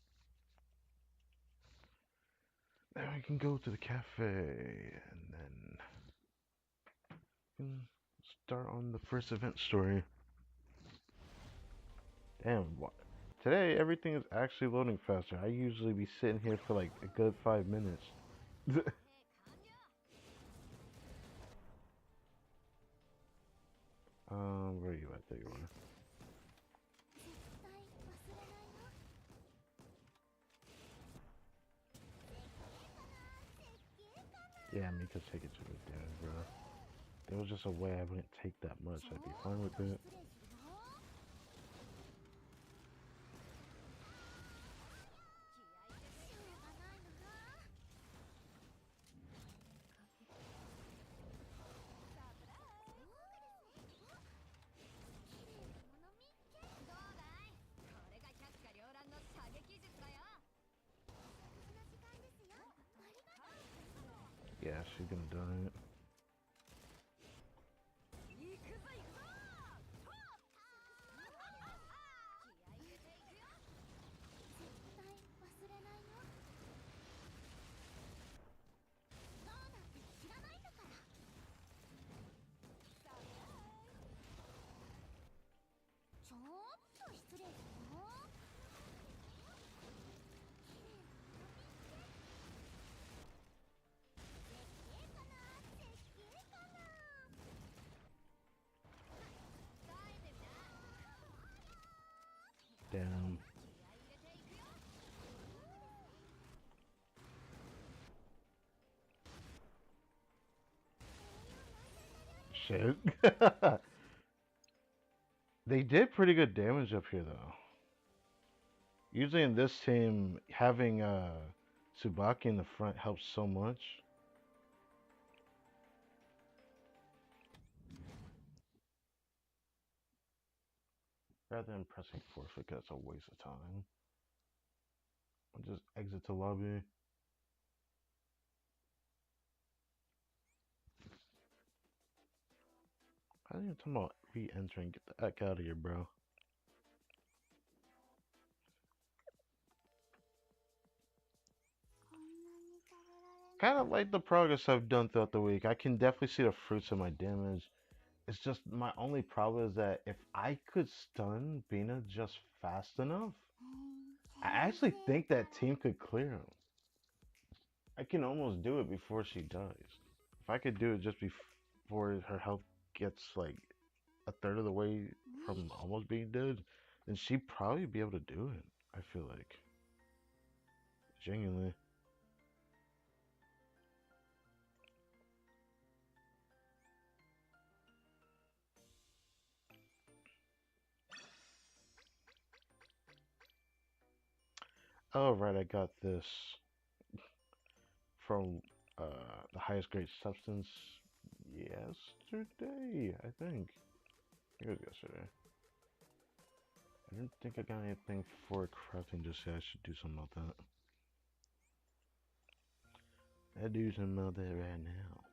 Then we can go to the cafe and then start on the first event story. Damn, what? Today everything is actually loading faster. I usually be sitting here for like a good 5 minutes. Where are you at? There you are. 絶対忘れないよ。 Yeah, me could take it to the dad, bro. There was just a way I wouldn't take that much. I'd be fine with it. Yeah, she's gonna do it. Damn. Shit. They did pretty good damage up here, though. Usually in this team, having Tsubaki in the front helps so much. Rather than pressing forfeit, that's a waste of time. I'll just exit the lobby. I didn't talk about re-entering. Get the heck out of here, bro. Kind of like the progress I've done throughout the week. I can definitely see the fruits of my damage. It's just my only problem is that if I could stun Bina just fast enough, I actually think that team could clear him. I can almost do it before she dies. If I could do it just before her health gets like a third of the way from almost being dead, then she'd probably be able to do it. I feel like. Genuinely. Oh, right, I got this from the highest grade substance yesterday, I think. It was yesterday. I didn't think I got anything for crafting just yet. I should do something about that. I'll do something about that right now.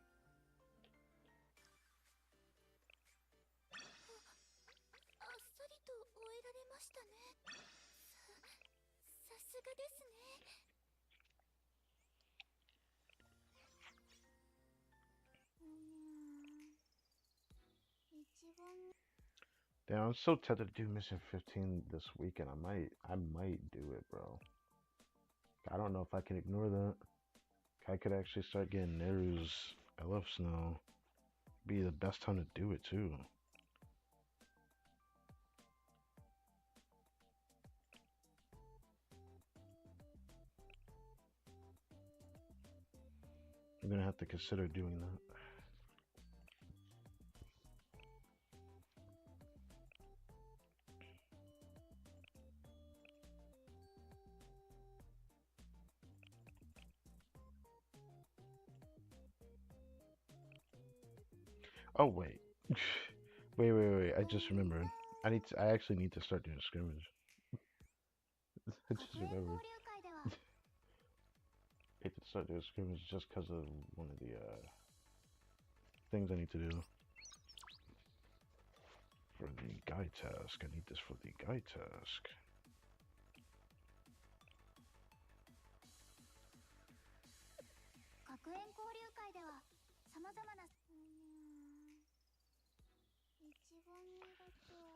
あっさりと終えられましたね。さすがですね。一番 Damn, I'm so tempted to do mission 15 this weekend. I might do it, bro. I don't know if I can ignore that. I could actually start getting Neru's LFs now. Be the best time to do it too. I'm gonna have to consider doing that. Oh wait. wait. I just remembered. I actually need to start doing a scrimmage. I just remembered. I need to start doing a scrimmage just because of one of the things I need to do. For the guide task. I need this for the guide task.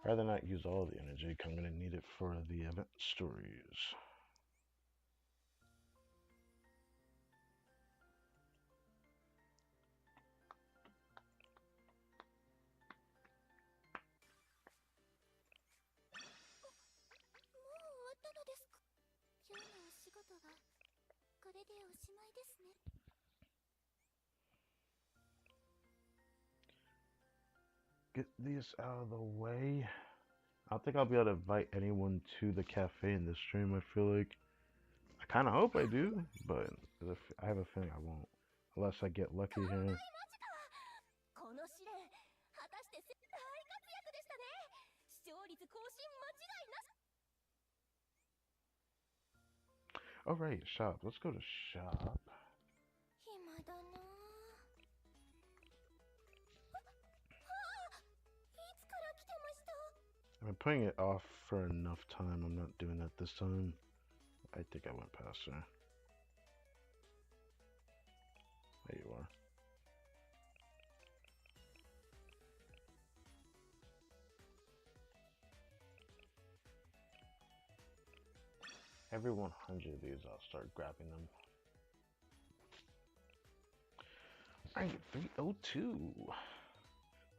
Rather not use all the energy, I'm gonna need it for the event stories. これでおしまいですね。 Get this out of the way. I don't think I'll be able to invite anyone to the cafe in this stream. I feel like I kind of hope I do, but I have a feeling I won't, unless I get lucky here. この試練、果たして大活躍でしたね。視聴率更新間違いなし。 Alright, shop. Let's go to shop. 暇だな。いつから来てました？ I've been putting it off for enough time. I'm not doing that this time. I think I went past her. There you are. Every 100 of these, I'll start grabbing them. Alright, 302.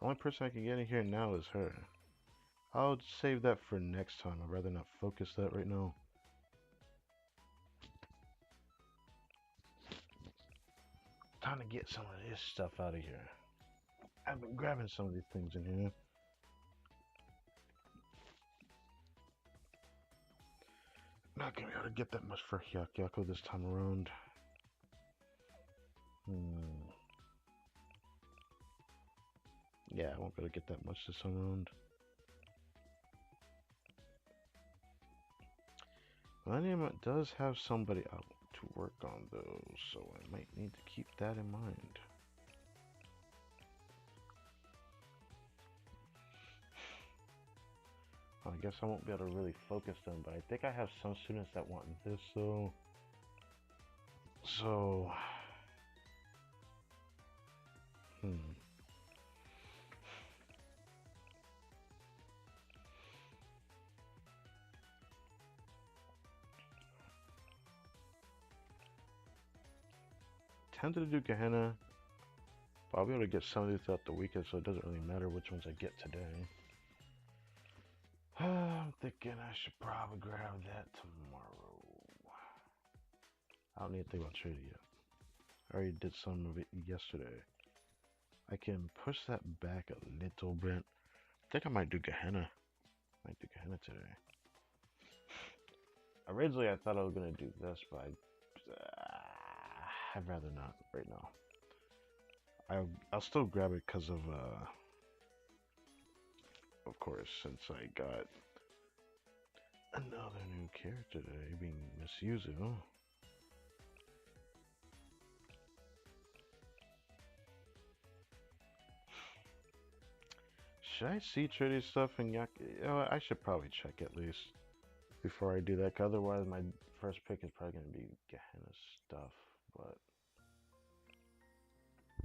The only person I can get in here now is her. I'll save that for next time. I'd rather not focus that right now. Time to get some of this stuff out of here. I've been grabbing some of these things in here. Not gonna be able to get that much for Hyakyako this time around. Yeah, I won't be able to get that much this time around. Millennium does have somebody out to work on though, so I might need to keep that in mind. I guess I won't be able to really focus them, but I think I have some students that want this though. So, Tempted to do Gehenna, but I'll be able to get some of these throughout the weekend, so it doesn't really matter which ones I get today. I'm thinking I should probably grab that tomorrow. I don't need to think about trading yet. I already did some of it yesterday. I can push that back a little bit. I think I might do Gehenna. Might do Gehenna today. Originally, I thought I was gonna do this, but I'd rather not right now. I'll still grab it because of course, since I got another new character today, being Miss Yuzu. Should I see trading stuff in Yak? You know, I should probably check at least before I do that, cause otherwise my first pick is probably gonna be Gehenna stuff. But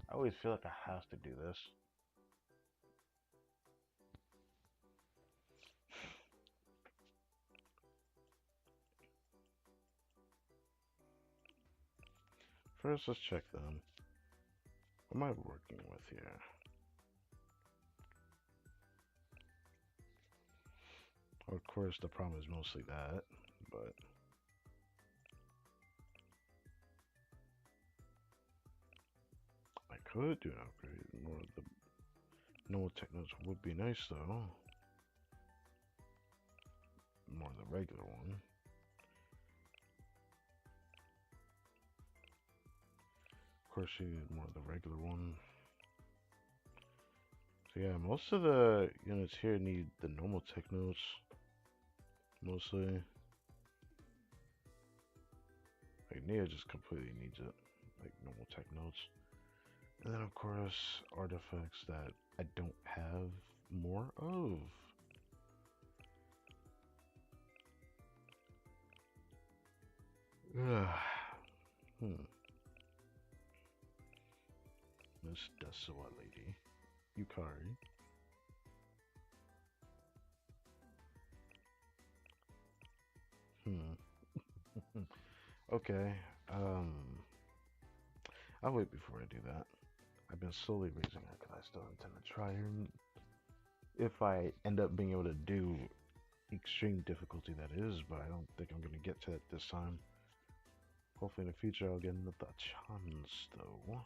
I always feel like I have to do this. First, let's check them. What am I working with here? Of course, the problem is mostly that, but I could do an upgrade. More of the normal technos would be nice, though. More of the regular one. Of course, you need more of the regular one. So yeah, most of the units here need the normal technos. Mostly. Like Nia just completely needs it. Like normal technos. And then of course, artifacts that I don't have more of. Miss Desawa lady. Yukari. Okay. I'll wait before I do that. I've been slowly raising her because I still intend to try her. If I end up being able to do extreme difficulty, that is, but I don't think I'm going to get to it this time. Hopefully in the future I'll get another chance though.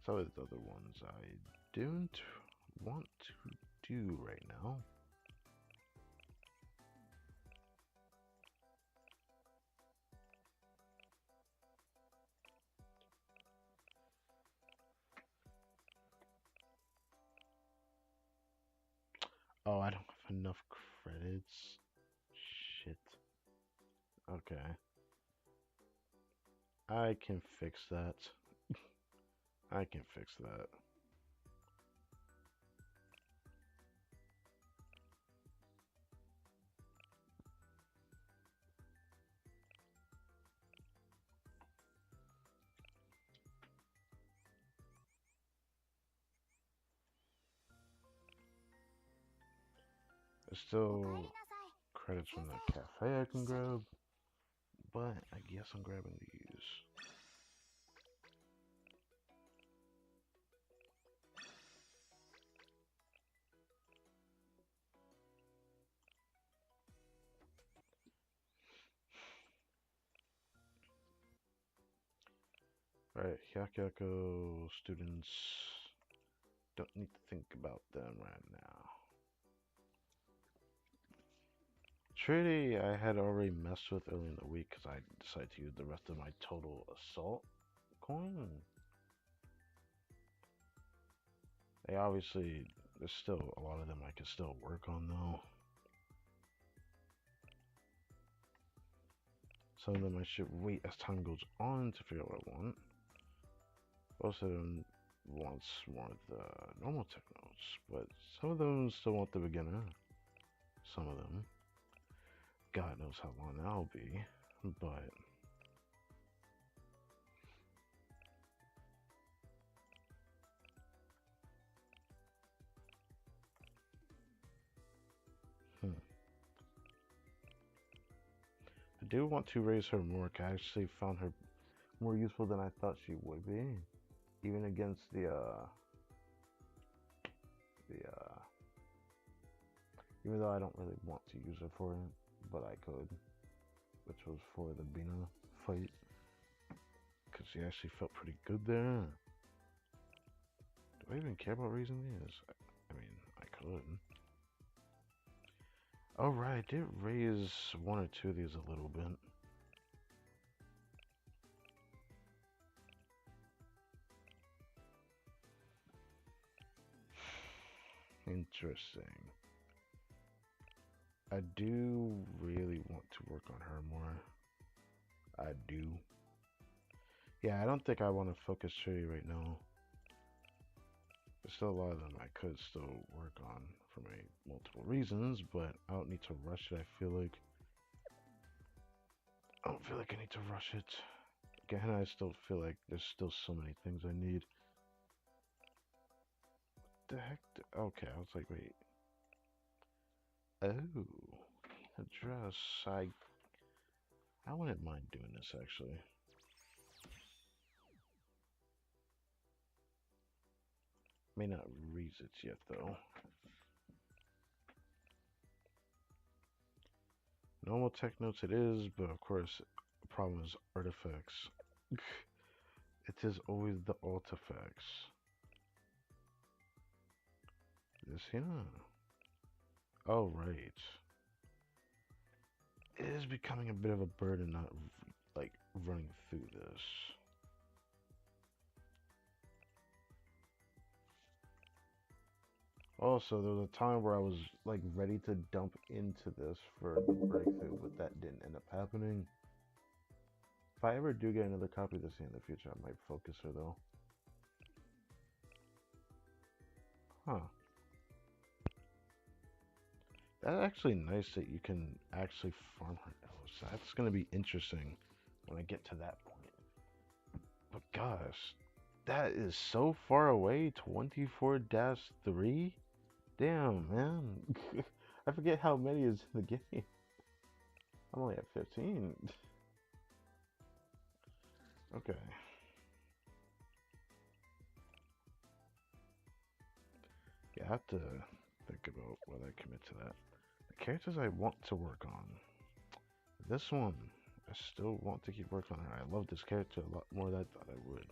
So the other ones I don't want to do right now. Oh, I don't have enough credits. Shit. Okay. I can fix that. I can fix that. There's still credits from the cafe I can grab, but I guess I'm grabbing these. Alright, Hyakyako students. Don't need to think about them right now. Treaty I had already messed with early in the week because I decided to use the rest of my total assault coin. They obviously, there's still a lot of them I can still work on though. Some of them I should wait as time goes on to figure out what I want. Most of them wants more of the normal technos, but some of them still want the beginner. Some of them. God knows how long that'll be, but I do want to raise her more. I actually found her more useful than I thought she would be, even against even though I don't really want to use her for it, but I could, which was for the Bina fight, because she actually felt pretty good there. Do I even care about raising these? I mean, I could. Oh right, I did raise one or two of these a little bit. Interesting. I do really want to work on her more. I do. Yeah, I don't think I want to focus Cherry right now. There's still a lot of them I could still work on for multiple reasons, but I don't need to rush it. I don't feel like I need to rush it. Again, I still feel like there's still so many things I need. What the heck? Okay, I was like, wait. Oh, address. I wouldn't mind doing this actually. May not read it yet though. Normal tech notes it is, but of course, the problem is artifacts. It is always the artifacts. This here. Oh, right. It is becoming a bit of a burden not, like, running through this. Also, there was a time where I was, like, ready to dump into this for the breakthrough, but that didn't end up happening. If I ever do get another copy of this in the future, I might focus her, though. Huh. That's actually nice that you can actually farm her elves. That's going to be interesting when I get to that point. But gosh, that is so far away, 24-3? Damn, man. I forget how many is in the game. I'm only at 15. Okay. Yeah, I have to Think about whether I commit to that. The characters I want to work on. This one, I still want to keep working on her. I love this character a lot more than I thought I would.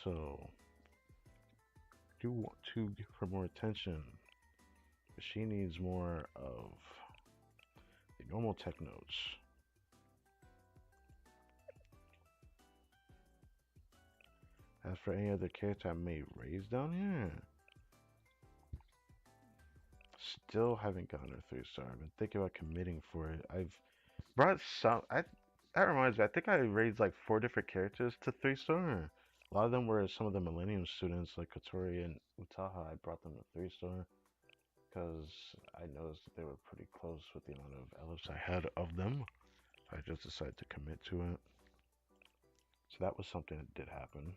So, I do want to give her more attention. But she needs more of the normal tech notes. As for any other character I may raise down here, still haven't gotten her 3-star. I've been thinking about committing for it. I've brought some. That reminds me. I think I raised like 4 different characters to 3-star. A lot of them were some of the Millennium students, like Kotori and Utaha. I brought them to 3-star because I noticed that they were pretty close with the amount of ellipses I had of them. So I just decided to commit to it. So that was something that did happen.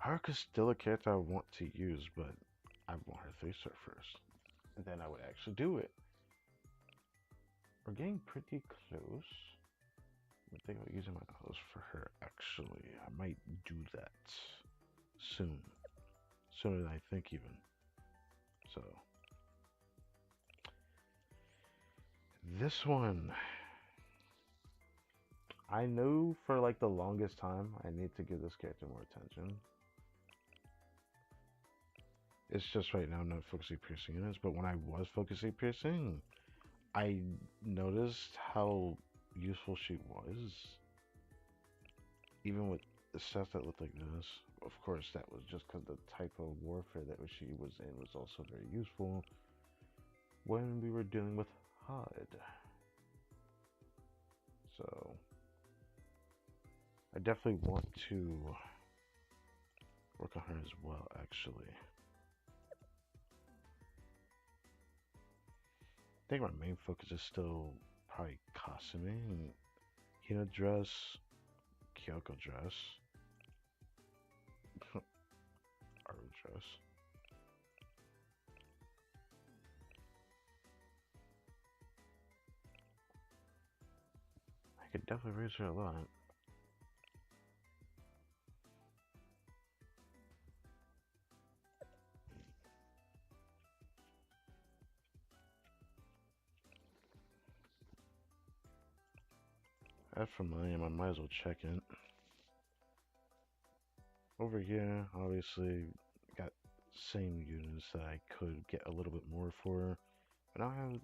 Haruka's still a character I want to use, but I want her 3-star first. And then I would actually do it. We're getting pretty close. I'm thinking about using my host for her, actually. I might do that soon. Sooner than I think, even. So. This one. I knew for like the longest time I need to give this character more attention. It's just right now I'm not focusing piercing in this, but when I was focusing piercing, I noticed how useful she was. Even with the stuff that looked like this. Of course, that was just because the type of warfare that she was in was also very useful when we were dealing with HUD. So, I definitely want to work on her as well, actually. I think my main focus is still probably Kasumi, Hina dress, Kyoko dress, Aru dress. I could definitely raise her a lot. As for mine, I might as well check it. Over here, obviously, got same units that I could get a little bit more for. But now I have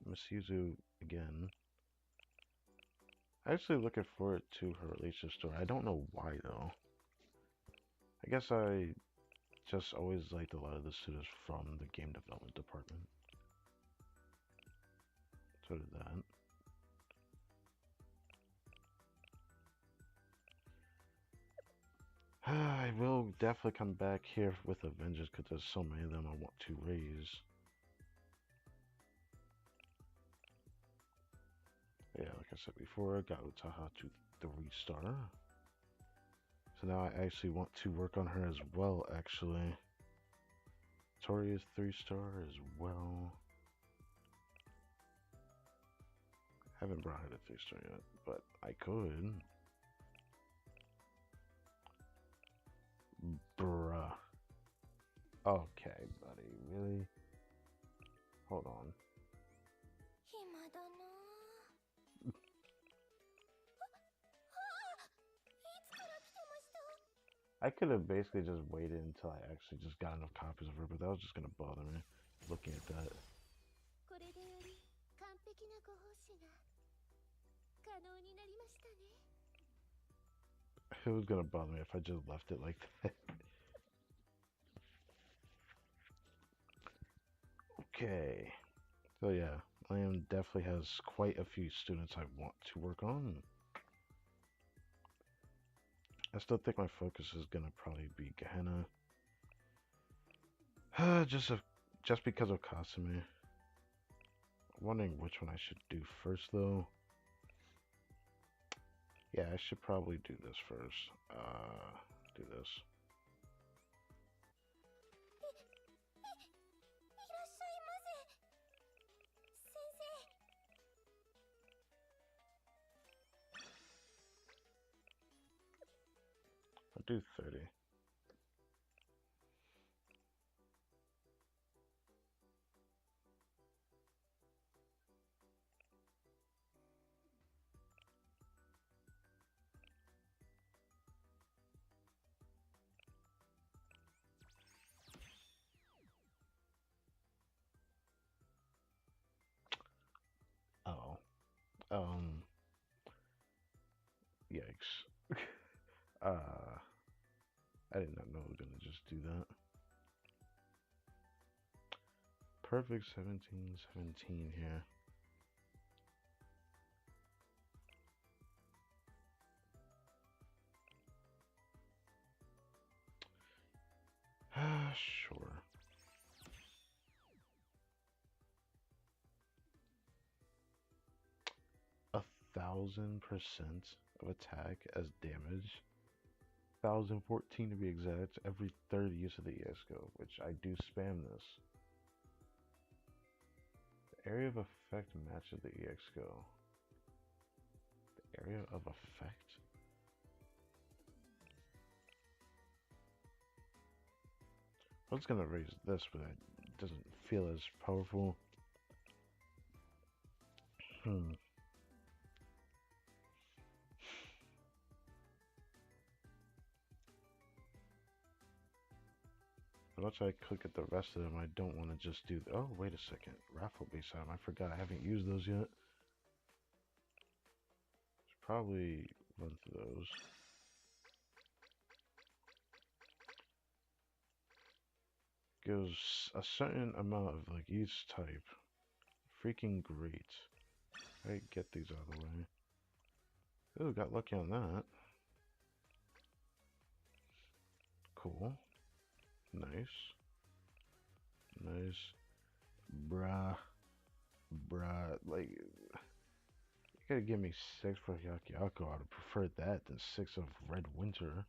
Miss Yuzu again. I'm actually looking forward to her relationship story. I don't know why though. I guess I just always liked a lot of the students from the game development department. So did that. I will definitely come back here with Avengers because there's so many of them I want to raise. Yeah, like I said before, I got Utaha to 3-star. So now I actually want to work on her as well, actually. Tori is 3-star as well. Haven't brought her to 3-star yet, but I could. Bruh. Okay, buddy, really? Hold on. I could have basically just waited until I actually just got enough copies of her, but that was just gonna bother me looking at that. It was gonna bother me if I just left it like that. Okay. So yeah, Liam definitely has quite a few students I want to work on. I still think my focus is gonna probably be Gehenna. Just because of Kasumi. Wondering which one I should do first though. Yeah, I should probably do this first. Do this. do 30. Oh. Yikes. I did not know I was gonna just do that. Perfect 17-17 here. Sure. 1,000% of attack as damage. 1,014 to be exact, every third use of the EXO, which I do spam this. The area of effect matches the EXO. The area of effect? I was gonna raise this, but it doesn't feel as powerful. Once I click at the rest of them, I don't want to just do. Oh, wait a second. Raffle base item. I forgot. I haven't used those yet. Should probably run through those. Gives a certain amount of like each type. Freaking great. I get these out of the way. Oh, got lucky on that. Cool. Nice. Nice. Bruh. Like, you gotta give me 6 for Yakiako. I would prefer that than 6 of Red Winter.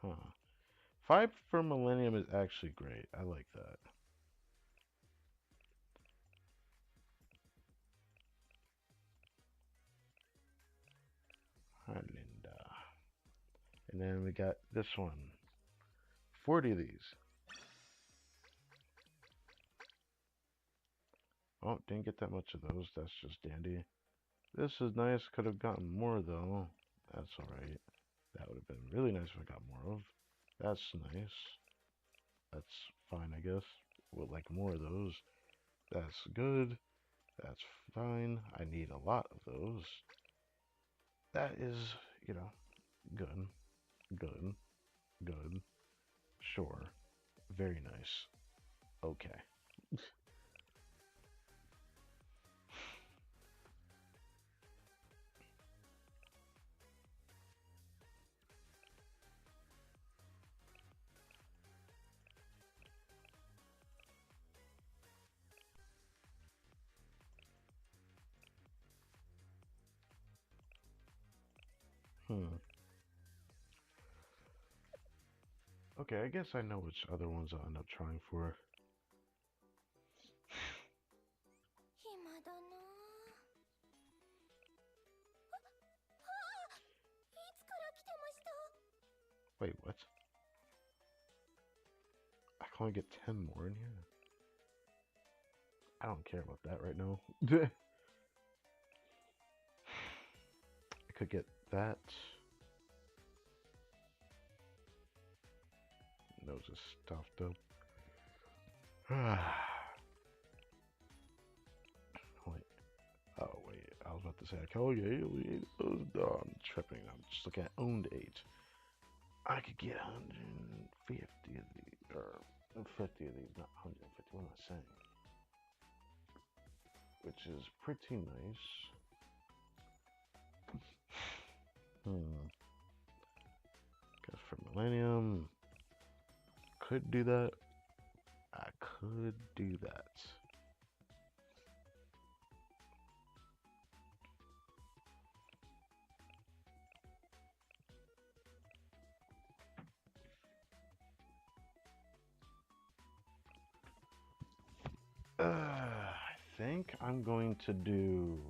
Huh. 5 for Millennium is actually great. I like that. Hi, Linda. And then we got this one. 40 of these. Oh, didn't get that much of those. That's just dandy. This is nice. Could have gotten more, though. That's alright. That would have been really nice if I got more of. That's nice. That's fine, I guess. Would like more of those. That's good. That's fine. I need a lot of those. That is, you know, good. Good. Good. Sure. Very nice. Okay. Okay, I guess I know which other ones I'll end up trying for. 暇だなあ、いつから来てました？ Wait, what? I can only get 10 more in here? I don't care about that right now. I could get that. Those are stuffed up. Wait. Oh, wait. I was about to say, I can only get those. Oh, I'm tripping. I'm just looking at owned 8. I could get 150 of these. Or 50 of these, not 150. What am I saying? Which is pretty nice. Guess for Millennium. Could do that. I could do that. I think I'm going to do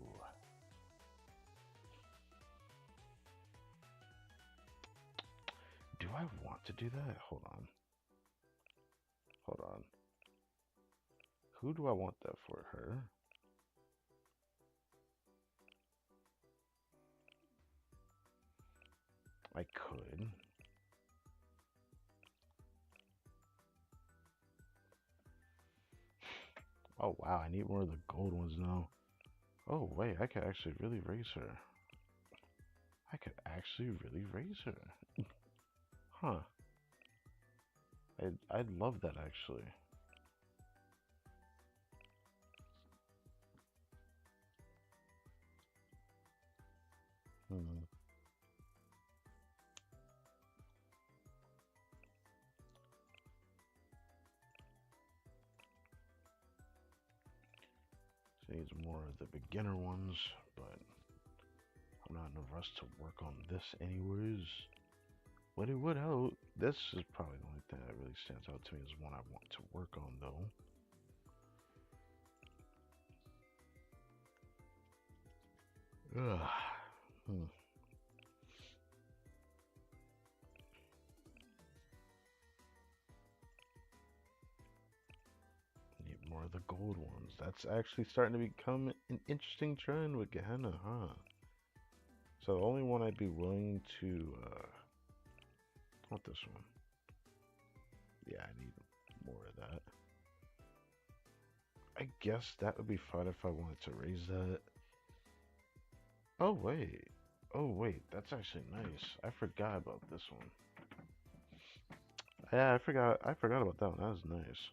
to do that? Hold on. Hold on. Who do I want that for? Her? I could. Oh wow, I need more of the gold ones now. Oh wait, I could actually really raise her. I could actually really raise her. Huh. I'd love that actually. Hmm. She needs more of the beginner ones, but I'm not in a rush to work on this anyways. But it would help. This is probably the only thing that really stands out to me as one I want to work on though. Ugh. Hmm. Need more of the gold ones. That's actually starting to become an interesting trend with Gehenna, huh? So the only one I'd be willing to, not this one. Yeah, I need more of that. I guess that would be fun if I wanted to raise that. Oh wait. Oh wait, that's actually nice. I forgot about this one. Yeah, I forgot about that one. That was nice.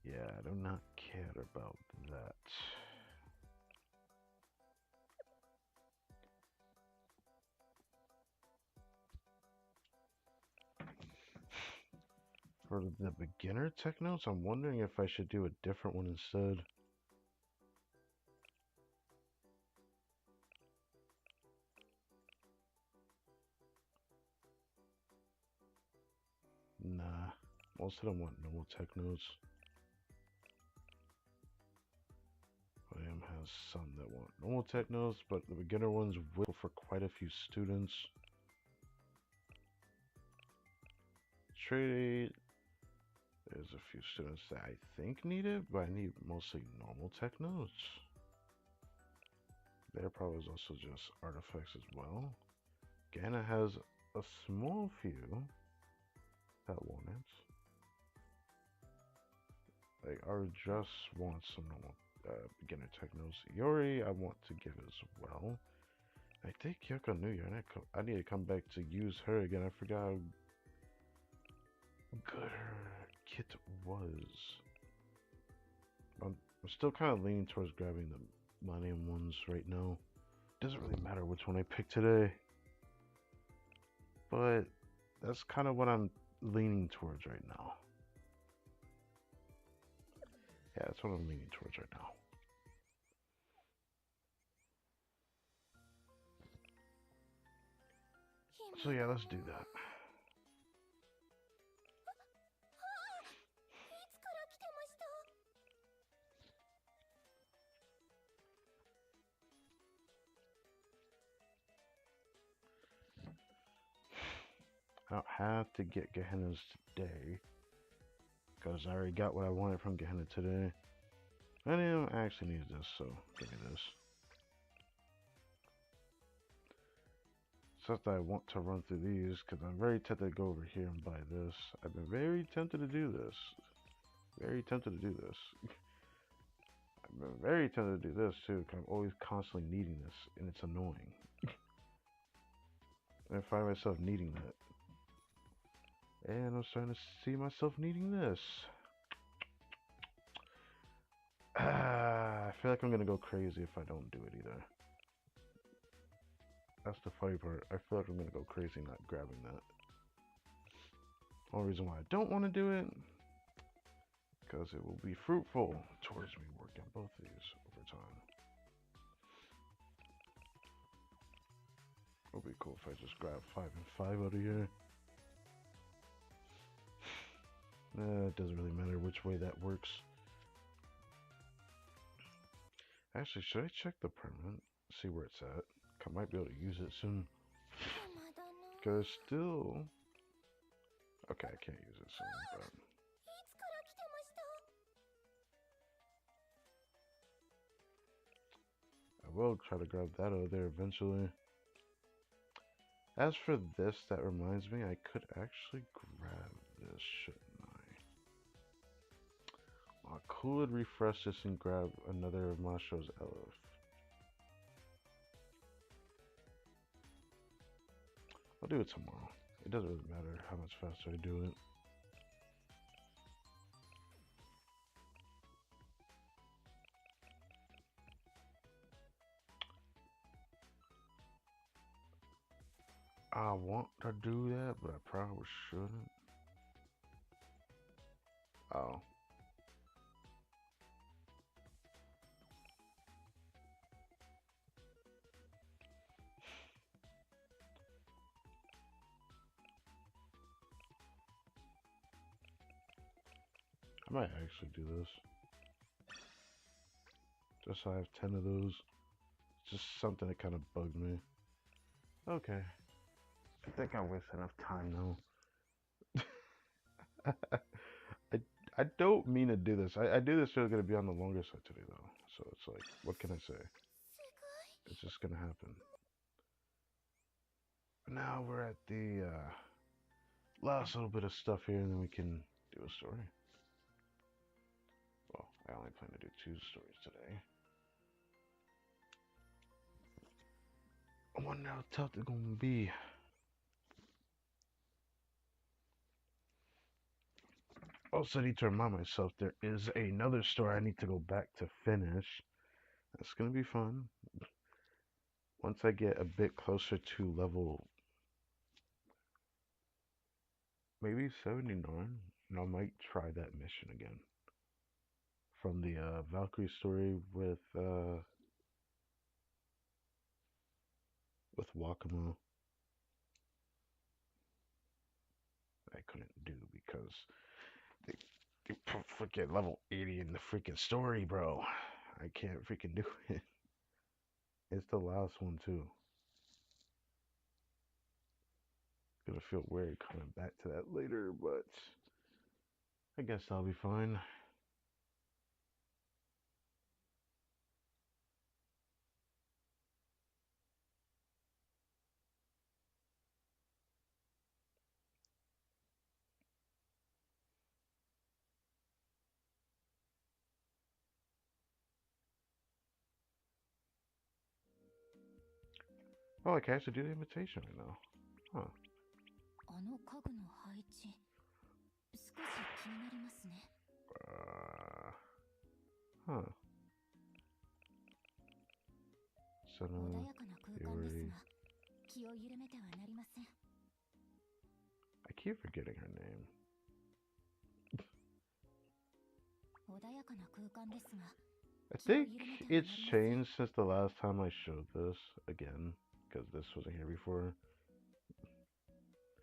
Yeah, I do not care about that. For the beginner tech notes, I'm wondering if I should do a different one instead. Nah, most of them want normal tech notes. William has some that want normal tech notes, but the beginner ones will for quite a few students. Trade, there's a few students that I think need it, but I need mostly normal tech notes. There probably is also just artifacts as well. Ghana has a small few that want it. Like, I just want some normal beginner tech notes. Yori, I want to give as well. I think Yoko New Year. I need to come back to use her again. I forgot how good her kit was. I'm still kind of leaning towards grabbing the Millennium ones right now. Doesn't really matter which one I pick today, but that's kind of what I'm leaning towards right now. Yeah, that's what I'm leaning towards right now. So yeah, let's do that. I don't have to get Gehenna's today, because I already got what I wanted from Gehenna today. I actually need this, so give me this. It's just that I want to run through these, because I'm very tempted to go over here and buy this. I've been very tempted to do this. Very tempted to do this. I've been very tempted to do this too, because I'm always constantly needing this, and it's annoying. And I find myself needing that. And I'm starting to see myself needing this. I feel like I'm gonna go crazy if I don't do it either. That's the funny part. I feel like I'm gonna go crazy not grabbing that. Only reason why I don't want to do it, because it will be fruitful towards me working both of these over time. It would be cool if I just grab 5 and 5 out of here. It doesn't really matter which way that works. Actually, should I check the permanent? see where it's at. I might be able to use it soon. 邪魔だな。 Cause still, okay, I can't use it soon, but いつから来てました？ I will try to grab that over there eventually. As for this, that reminds me, I could actually grab this, shouldn't I? I could refresh this and grab another of Masho's Elf. I'll do it tomorrow. It doesn't really matter how much faster I do it. I want to do that, but I probably shouldn't. Oh. I might actually do this. Just so I have 10 of those. It's just something that kind of bugged me. Okay. I think I wasted enough time though. I don't mean to do this. I do this so it's gonna be on the longer side today though. So it's like, what can I say? It's just gonna happen. Now we're at the last little bit of stuff here, and then we can do a story. Well, I only plan to do 2 stories today. I wonder how tough they're gonna be. Also, I need to remind myself there is another story I need to go back to finish. That's gonna be fun. Once I get a bit closer to level maybe 79, and I might try that mission again. From the Valkyrie story with Wakamo. I couldn't do because they freaking level 80 in the freaking story, bro. I can't freaking do it. It's the last one too. Gonna feel weird coming back to that later, but I guess I'll be fine. Oh, I can actually do the invitation right now. Huh. あの家具の配置、少し気になりますね。Huh. 穏やかな空間ですが、気を緩めてはなりません。I keep forgetting her name. 穏やかな空間ですが、 I think it's changed since the last time I showed this again, because this wasn't here before.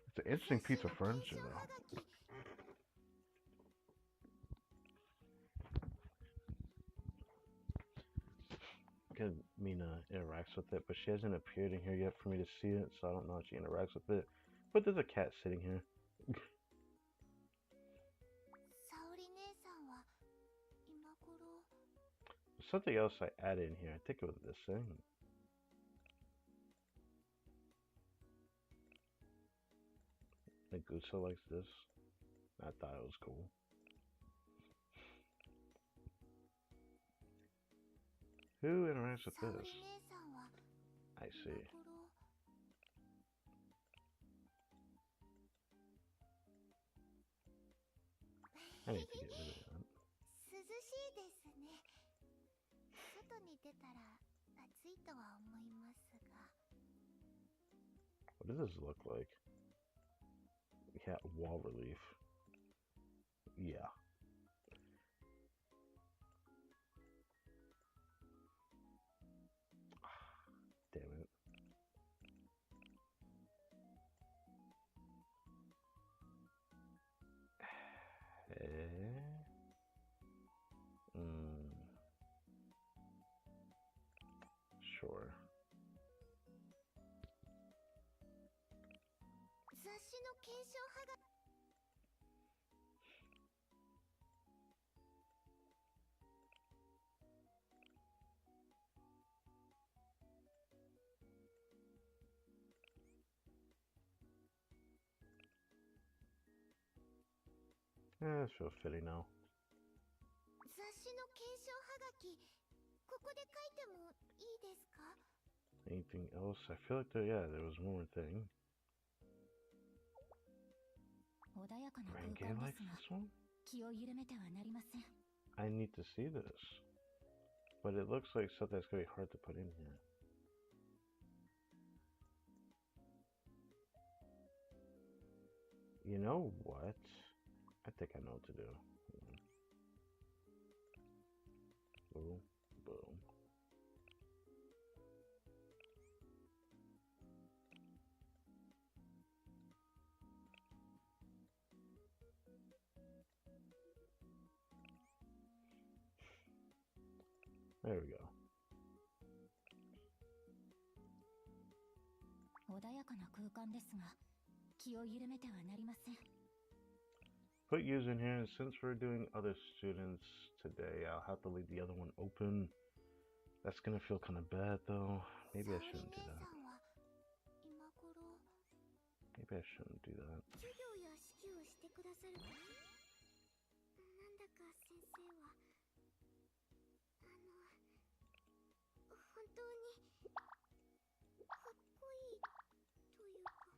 It's an interesting piece of furniture, though. Because Mina interacts with it, but she hasn't appeared in here yet for me to see it, so I don't know if she interacts with it. But there's a cat sitting here. Something else I added in here. I think it was this thing. Nagusa likes this. I thought it was cool. Who interacts with this? I see. I need to get rid of that. What does this look like? Yeah, wall relief. Yeah. Damn it. Sure. 継承はが Yeah, it feels fitting now. 雑誌の継承はがき、ここで書いてもいいですか？ Anything else? I feel like there was one more thing. 穏やかな空 Renge 間で likes すが、 this one? 気を緩めてはなりません。 I need to see this. But it looks like something that's gonna be hard to put in here. You know what? I think I know what to do. Boom, boom. There we go. 穏やかな空間ですが、気を緩めてはなりません。 Put use in here, and since we're doing other students today, I'll have to leave the other one open. That's gonna feel kind of bad though. Maybe I shouldn't do that. Maybe I shouldn't do that. 授業や指揮をしてくださるとき、なんだか先生は本当にかっこいいというか。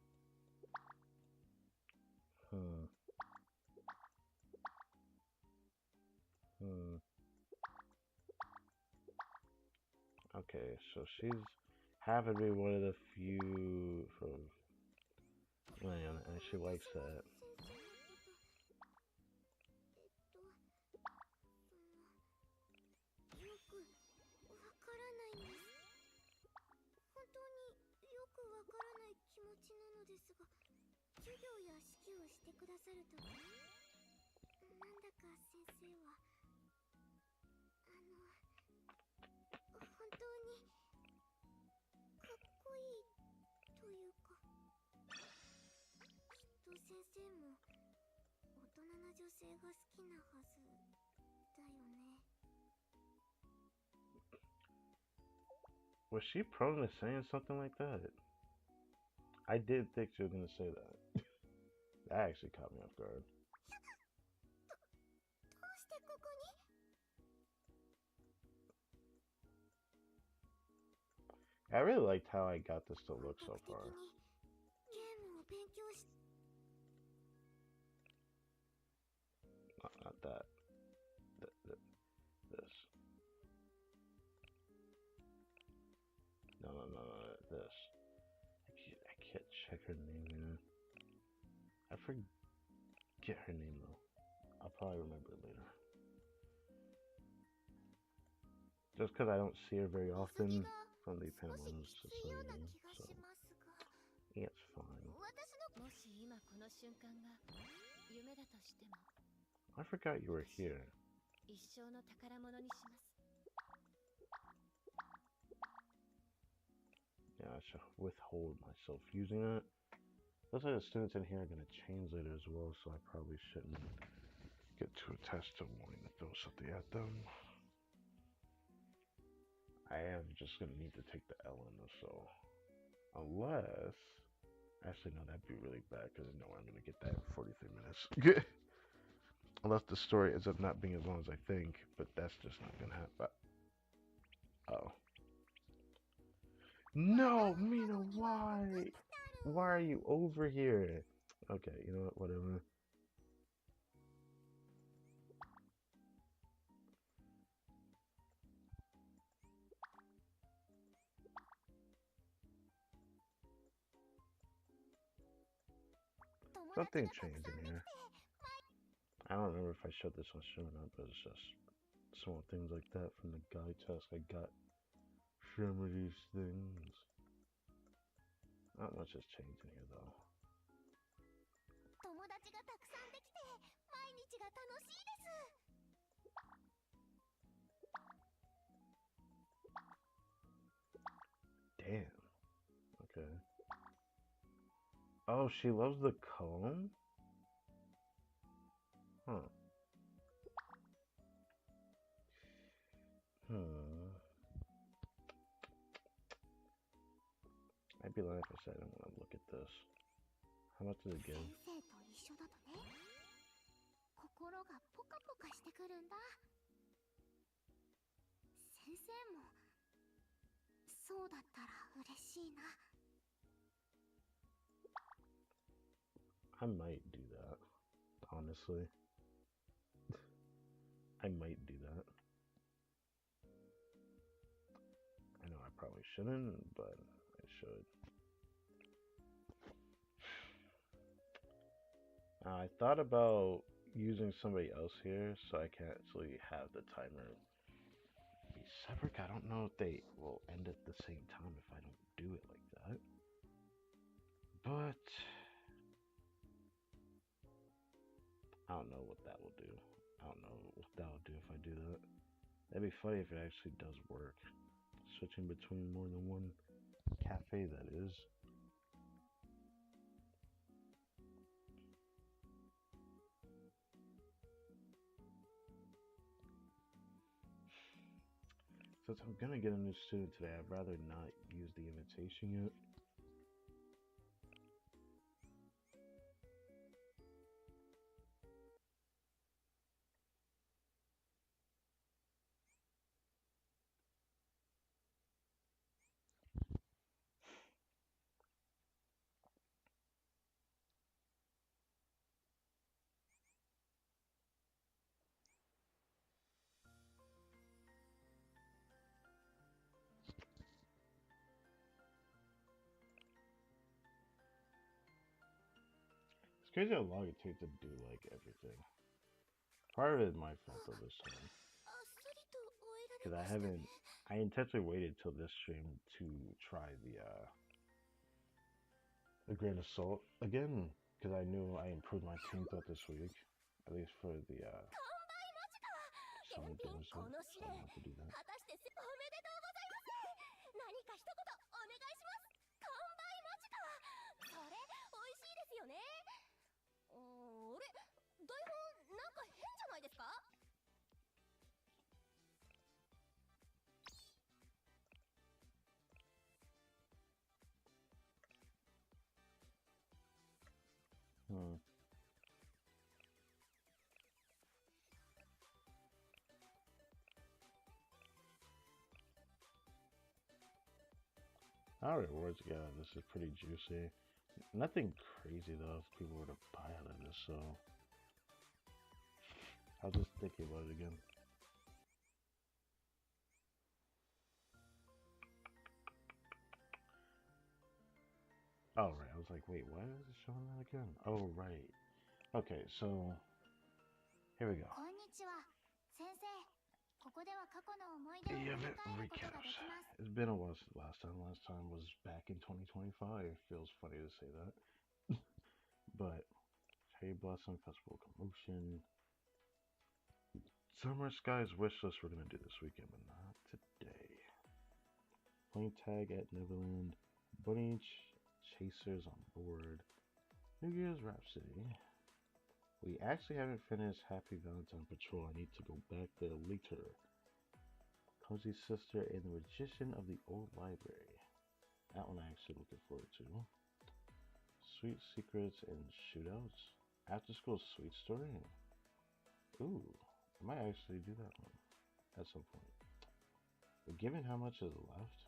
Okay, so she's having me one of the few from Land, and she likes that. よくわからないんです。本当によくわからない気持ちなのですが、授業や指揮をしてくださるとき、なんだか先生は本当にかっこいいというか、きっと先生も大人な女性が好きなはずだよね。 Was she prone to saying something like that? I did think she was gonna say that. That actually caught me off guard. どうしてここに？ I really liked how I got this to look so far. ゲームを勉強し Not that. This. No, this. I can't check her name here. I forget her name though. I'll probably remember it later. Just because I don't see her very often from the Panamas Society, so yeah, it's fine. I forgot you were here. Yeah, I should withhold myself using it. Looks like the students in here are gonna change later as well, so I probably shouldn't get too attached to wanting to throw something at them. I am just gonna need to take the L in this, so unless actually no, that'd be really bad because I know I'm gonna get that in 43 minutes. Unless the story ends up not being as long as I think, but that's just not gonna happen. Oh. No, Mina, why? Why are you over here? Okay, you know what, whatever. Something changed in here. I don't remember if I showed this on stream or not, but it's just small things like that from the guide test I got. Some of these things. Not much has changed in here though. Damn. Okay. Oh, she loves the comb? Huh. Hmm. I'd be lying if I said I don't want to look at this. How much does it give? 先生と一緒だとね、心がポカポカしてくるんだ。先生もそうだったら嬉しいな。I might do that, honestly. I might do that. I know I probably shouldn't, but I should. I thought about using somebody else here so I can actually have the timer be separate. I don't know if they will end at the same time if I don't do it like that. But I don't know what that will do. I don't know what that will do if I do that. That'd be funny if it actually does work. Switching between more than one cafe, that is. Since I'm gonna get a new student today, I'd rather not use the invitation yet. It's crazy how long it takes to do like everything. Part of it is my fault though this time. Because I intentionally waited till this stream to try the grain of salt again. Because I knew I improved my team throughout this week. At least for the summer games, so I wanted to do that. ですか？ Hmm. Our rewards, yeah, this is pretty juicy. Nothing crazy though if people were to buy out of this, so I was just thinking about it again. Oh right, I was like, wait, why is it showing that again? Oh right. Okay, so here we go. Yeah, recaps. It's been a while since last time. Last time was back in 2025. Feels funny to say that. But Cherry Blossom Festival Commotion. Summer Skies Wishlist we're gonna do this weekend, but not today. Playing tag at Neverland. Bunny Chasers on board. New Year's Rhapsody. We actually haven't finished Happy Valentine Patrol. I need to go back there later. Cozy Sister and the Magician of the Old Library. That one I'm actually looking forward to. Sweet Secrets and Shootouts. After School Sweet Story. Ooh, I might actually do that one at some point. But given how much is left,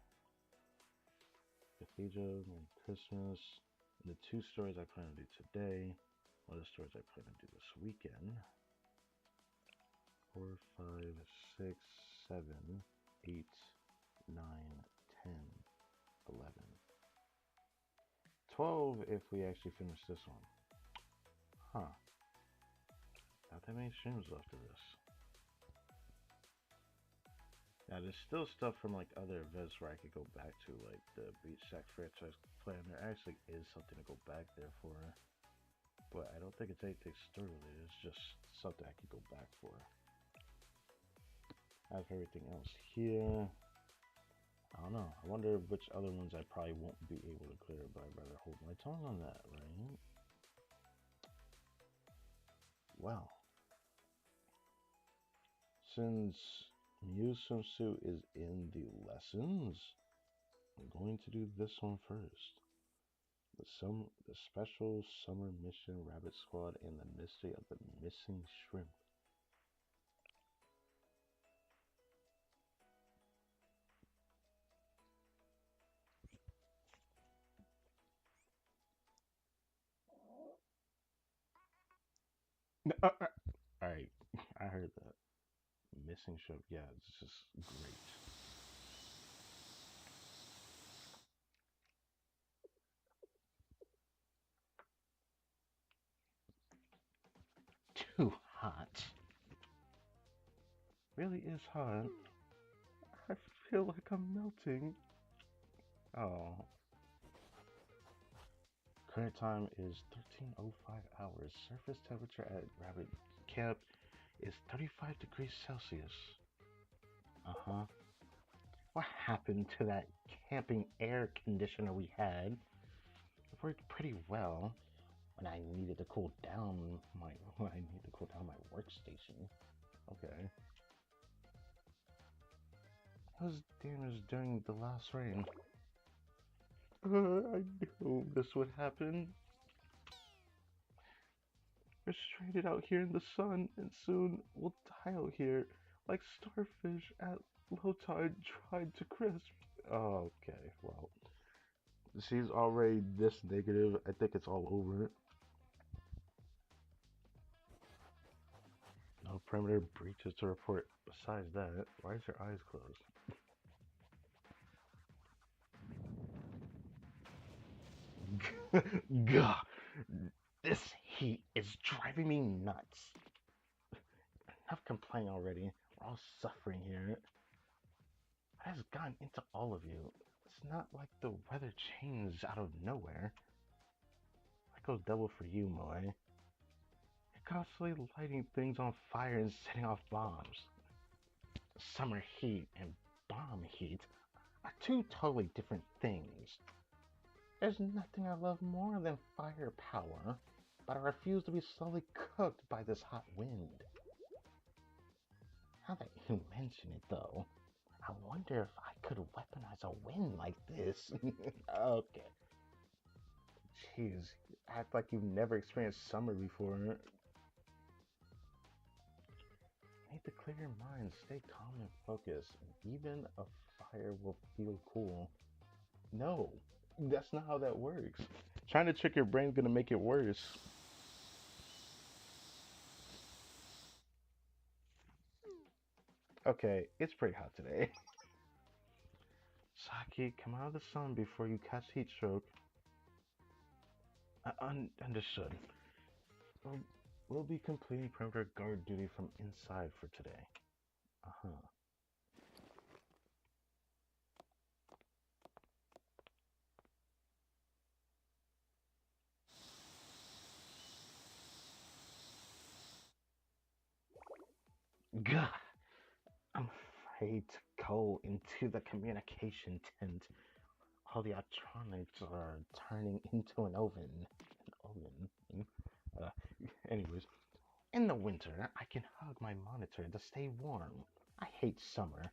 Cathedral and Christmas, and the 2 stories I plan to do today, other stories I plan to do this weekend. 4, 5, 6, 7, 8, 9, 10, 11. 12 if we actually finish this one. Huh. Not that many streams left of this. Now there's still stuff from like other events where I could go back to, like the Beach Sack franchise plan. There actually is something to go back there for. But I don't think it's anything story related, it's just something I could go back for. I have everything else here. I don't know. I wonder which other ones I probably won't be able to clear, but I'd rather hold my tongue on that, right? Well, since Mew's swimsuit is in the lessons, I'm going to do this one first. The special summer mission Rabbit Squad and the mystery of the missing shrimp. Alright, I heard that. Missing shrimp, yeah, it's just great. Too hot. Really is hot. I feel like I'm melting. Oh. Current time is 13:05 hours. Surface temperature at Rabbit Camp is 35 degrees Celsius. Uh-huh. What happened to that camping air conditioner we had? It worked pretty well when I needed to cool down my workstation. Okay. It was damaged during the last rain. I knew this would happen. We're stranded out here in the sun, and soon we'll die out here like starfish at low tide dried to crisp. Okay, well, she's already this negative. I think it's all over. No perimeter breaches to report. Besides that, why is your eyes closed? Gah! This heat is driving me nuts. Enough complaining already. We're all suffering here. What has gotten into all of you? It's not like the weather changed out of nowhere. That goes double for you, Moe. You're constantly lighting things on fire and setting off bombs. Summer heat and bomb heat are two totally different things. There's nothing I love more than firepower, but I refuse to be slowly cooked by this hot wind. Now that you mention it, though, I wonder if I could weaponize a wind like this. Okay. Jeez, act like you've never experienced summer before. You need to clear your mind, stay calm and focused, and even a fire will feel cool. No, that's not how that works. Trying to trick your brain's gonna make it worse. Okay, it's pretty hot today. Saki, come out of the sun before you catch heat stroke. Understood. We'll, we'll be completing perimeter guard duty from inside for today. Uh-huh. Gah! I'm afraid to go into the communication tent. All the electronics are turning into an oven. An oven. Uh, anyways, in the winter, I can hug my monitor to stay warm. I hate summer.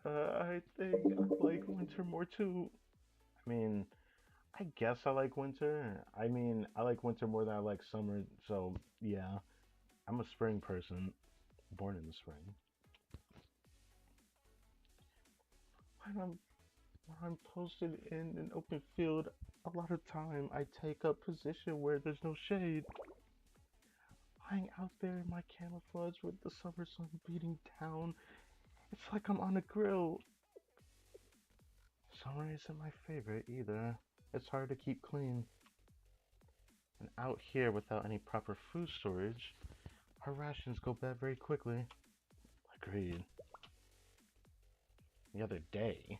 I think I like winter more too. I mean, I guess I like winter. I mean, I like winter more than I like summer. So, yeah, I'm a spring person, born in the spring. When I'm, when I'm posted in an open field, a lot of time I take a position where there's no shade. Lying out there in my camouflage with the summer sun beating down, it's like I'm on a grill. Summer isn't my favorite either. It's hard to keep clean. And out here without any proper food storage, our rations go bad very quickly. Agreed. The other day,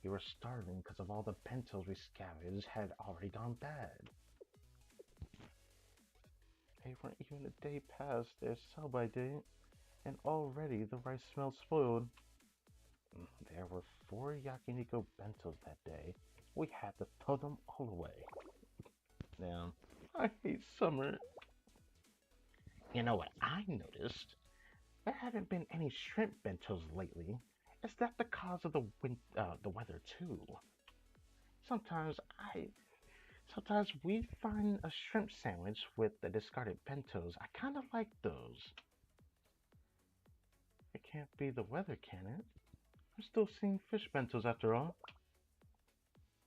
we were starving because of all the bentos we scavenged had already gone bad. They weren't even a day past their sell-by date, and already the rice smelled spoiled. There were 4 yakiniku bentos that day. We had to throw them all away. Now, I hate summer. You know what I noticed? There haven't been any shrimp bentos lately. Is that the cause of the weather too? Sometimes I Sometimes we find a shrimp sandwich with the discarded bentos. I kind of like those. It can't be the weather, can it? I'm still seeing fish bentos after all.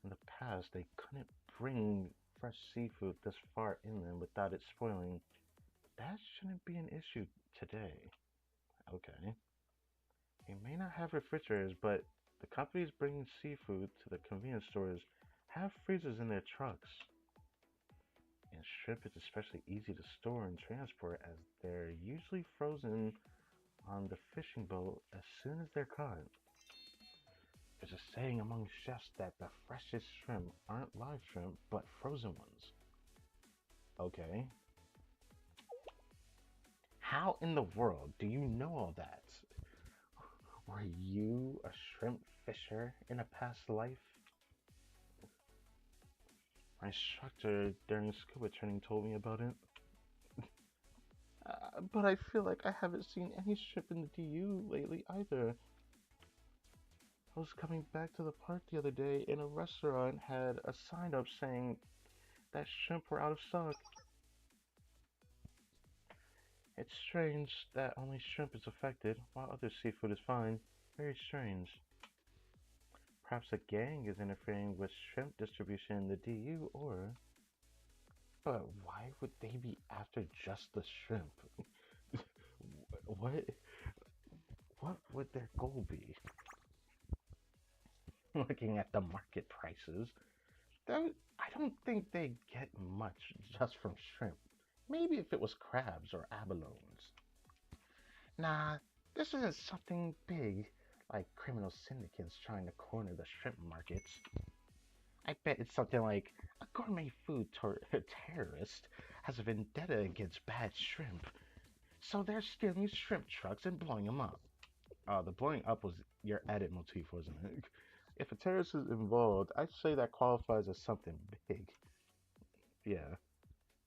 In the past, they couldn't bring fresh seafood this far inland without it spoiling. That shouldn't be an issue today. Okay. They may not have refrigerators, but the companies bringing seafood to the convenience stores have freezers in their trucks. And shrimp is especially easy to store and transport as they're usually frozen on the fishing boat as soon as they're caught. There's a saying among chefs that the freshest shrimp aren't live shrimp, but frozen ones. Okay. How in the world do you know all that? Were you a shrimp fisher in a past life? My instructor during scuba training told me about it. But I feel like I haven't seen any shrimp in the DU lately either. I was coming back to the park the other day and a restaurant had a sign up saying that shrimp were out of stock. It's strange that only shrimp is affected while other seafood is fine. Very strange. Perhaps a gang is interfering with shrimp distribution in the DU or. But why would they be after just the shrimp? what? What would their goal be? Looking at the market prices, I don't think they get much just from shrimp. Maybe if it was crabs or abalones. Nah, this isn't something big like criminal syndicates trying to corner the shrimp markets. I bet it's something like a gourmet food terrorist has a vendetta against bad shrimp, so they're stealing shrimp trucks and blowing them up. The blowing up was your edit motif, wasn't it? If a terrorist is involved, I'd say that qualifies as something big. Yeah.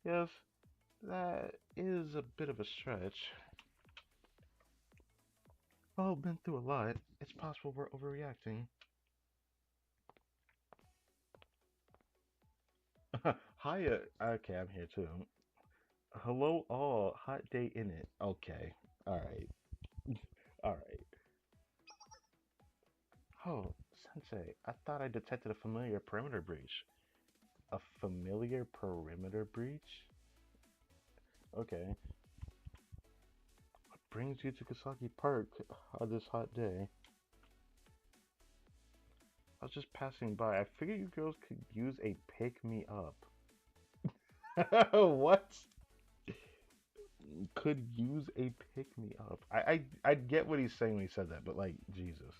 Yes, that is a bit of a stretch. Well, been through a lot. It's possible we're overreacting. Hiya. Okay, I'm here too. Hello, all. Hot day in it. Okay. All right. All right. Oh, Sensei, I thought I detected a familiar perimeter breach. A familiar perimeter breach? Okay. What brings you to Kasaki Park on this hot day? I was just passing by. I figured you girls could use a pick me up. What? Could use a pick me up. I get what he's saying when he said that, but like Jesus.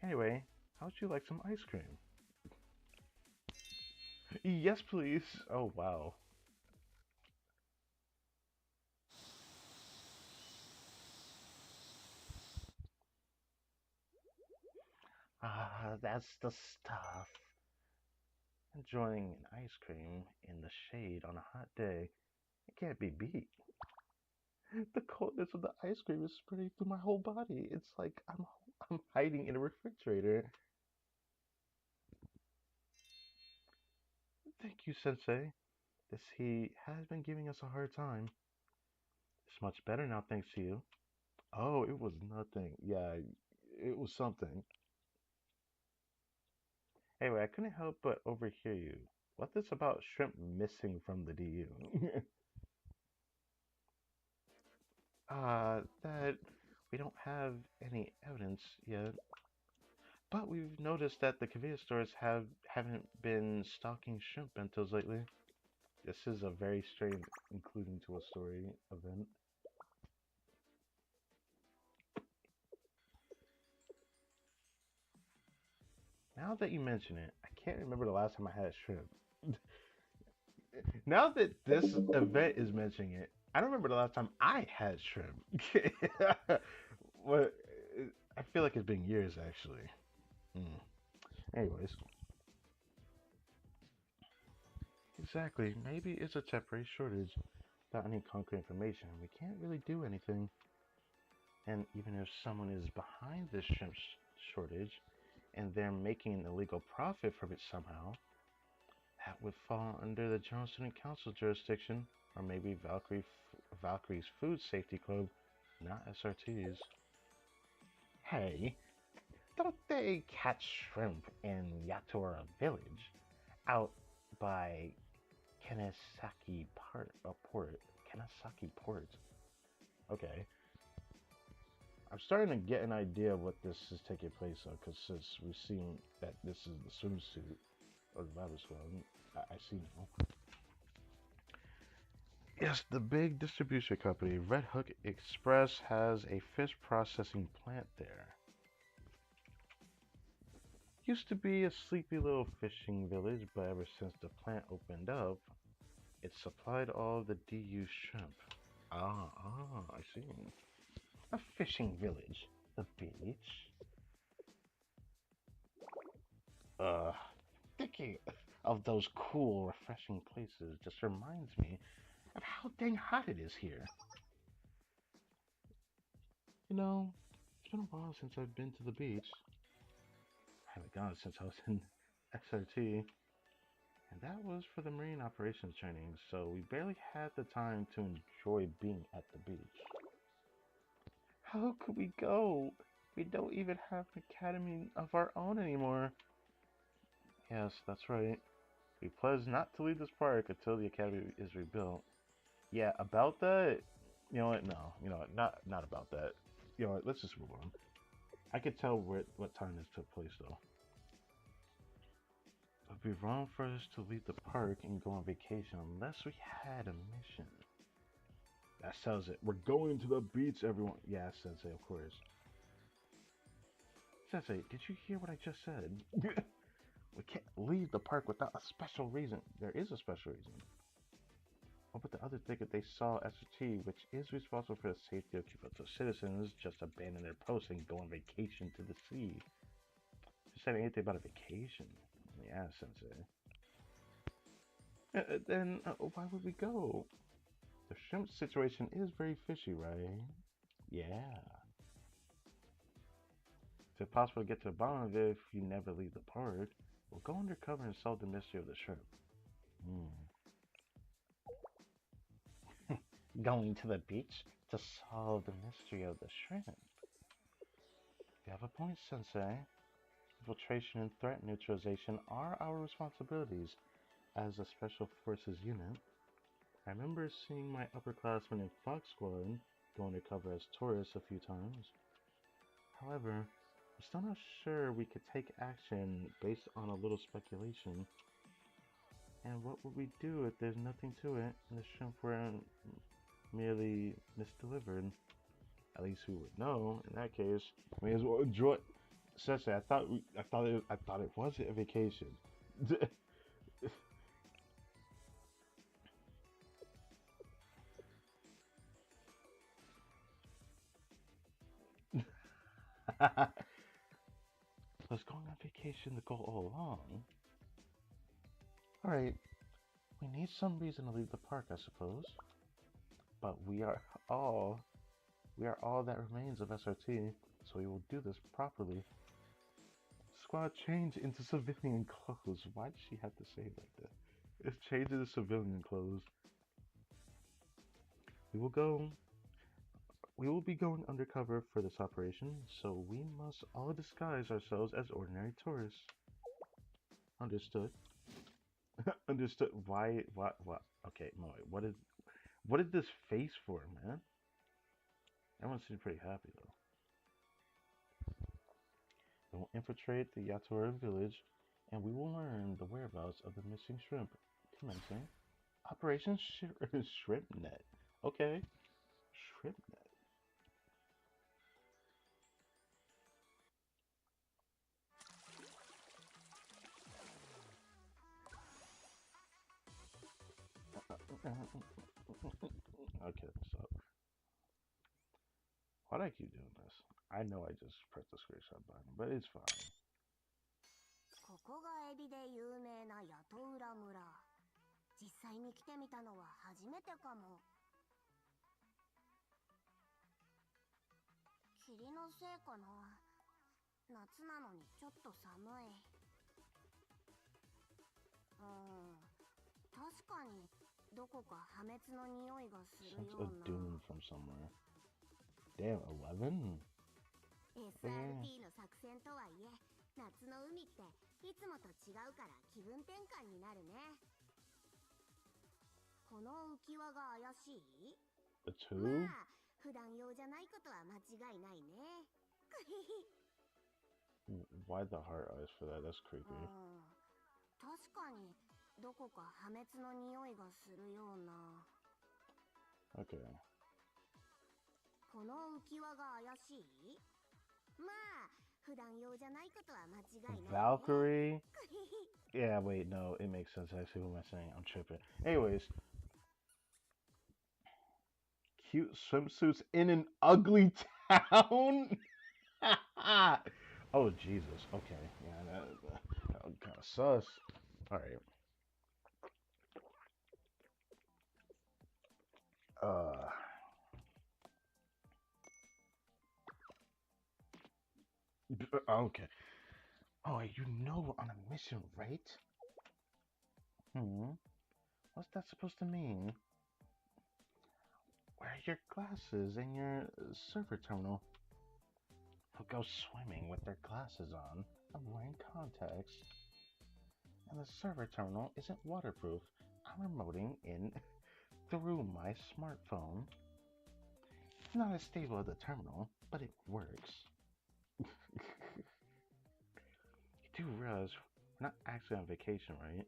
Anyway, how would you like some ice cream? Yes, please. Oh wow. Ah, that's the stuff. Enjoying an ice cream in the shade on a hot day. It can't be beat. The coldness of the ice cream is spreading through my whole body. It's like I'm hiding in a refrigerator. Thank you, Sensei. This heat has been giving us a hard time. It's much better now, thanks to you. Oh, it was nothing. Yeah, it was something. Anyway, I couldn't help but overhear you. What's this about shrimp missing from the DU? That we don't have any evidence yet. But we've noticed that the convenience stores haven't been stocking shrimp bentos lately. This is a very strange including to a story event. Now that you mention it, I can't remember the last time I had shrimp. Now that this event is mentioning it, I don't remember the last time I had shrimp. What? I feel like it's been years actually. Mm. Anyways, exactly. Maybe it's a temporary shortage without any concrete information. We can't really do anything. And even if someone is behind this shrimp shortage and they're making an illegal profit from it somehow, that would fall under the General Student Council jurisdiction, or maybe Valkyrie's Food Safety Club, not SRT's. Hey, don't they catch shrimp in Yatora Village out by Kanesaki Port? Kanesaki Port. Okay. I'm starting to get an idea of what this is taking place on, because since we've seen that this is the swimsuit or the Bible Squad, I see now. Yes, the big distribution company, Red Hook Express, has a fish processing plant there. Used to be a sleepy little fishing village, but ever since the plant opened up, it supplied all the DU shrimp. I see. A fishing village. The beach. Uh, thinking of those cool, refreshing places just reminds me of how dang hot it is here. You know, it's been a while since I've been to the beach. I haven't gone since I was in XRT, and that was for the Marine Operations training, so we barely had the time to enjoy being at the beach. How could we go? We don't even have an academy of our own anymore. Yes, that's right. We pledged not to leave this park until the academy is rebuilt. Yeah, about that, you know what? No, you know what? Not about that. You know what? Let's just move on. I could tell what time this took place though. It would be wrong for us to leave the park and go on vacation unless we had a mission. That sells it. We're going to the beach, everyone. Yeah, Sensei, of course. Sensei, did you hear what I just said? We can't leave the park without a special reason. There is a special reason. What would the other think if they saw SRT, which is responsible for the safety of Kyoto citizens, just abandon their posts and go on vacation to the sea? Just said anything about a vacation. Yeah, Sensei. Then why would we go? The shrimp situation is very fishy, right? Yeah. Is it possible to get to the bottom of it if you never leave the park? We'll go undercover and solve the mystery of the shrimp. Going to the beach to solve the mystery of the shrimp. You have a point, Sensei. Infiltration and threat neutralization are our responsibilities as a Special Forces unit. I remember seeing my upperclassmen in Fox Squad go undercover as tourists a few times. However, I'm still not sure we could take action based on a little speculation. And what would we do if there's nothing to it and the shrimp were merely misdelivered? At least we would know. In that case, we may as well enjoy. Sensei, I thought it was a vacation. Was going on vacation the goal all along? Alright, we need some reason to leave the park, I suppose. But all we are all that remains of SRT, so we will do this properly. Squad change into civilian clothes. Why did she have to say it like that? It's change into civilian clothes. We will go. We will be going undercover for this operation, so we must all disguise ourselves as ordinary tourists. Understood. Understood. Why? What? Okay, Moe. What is this face for, man? Everyone seems pretty happy though. We will infiltrate the Yatora village, and we will learn the whereabouts of the missing shrimp. Commencing Operation Shrimp Net. Okay, Shrimp Net. Okay. Why do I keep doing this? I know I just pressed the screenshot button, but it's fine. ここがエビで有名な八戸浦村。実際に来てみたのは初めてかも。霧のせいかな。夏なのにちょっと寒い。確かにどこか破滅の匂いがする Sense よ of うな。 doom from somewhere. Damn, 11? SRT の作戦とはいえ、夏の海っていつもと違うから気分転換になるね。この浮き輪が怪しい？ The ま two? あ、普段用じゃないことは間違いないね。Why the heart eyes for that? That's creepy. 確かにどこか破滅の匂いがするような。 Okay. この浮き輪が怪しい？まあ、普段用じゃないことは間違いないね。 Valkyrie? Yeah, wait, no, it makes sense. Actually, who am I saying? I'm tripping. Anyways, cute swimsuits in an ugly town? Oh, Jesus. Okay. Yeah, that kind of sus. All right. Okay. Oh, you know we're on a mission, right? What's that supposed to mean? Where are your glasses and your server terminal? They'll go swimming with their glasses on. I'm wearing contacts. And the server terminal isn't waterproof. I'm remoting in through my smartphone. It's not as stable as the terminal, but it works. You do realize we're not actually on vacation, right?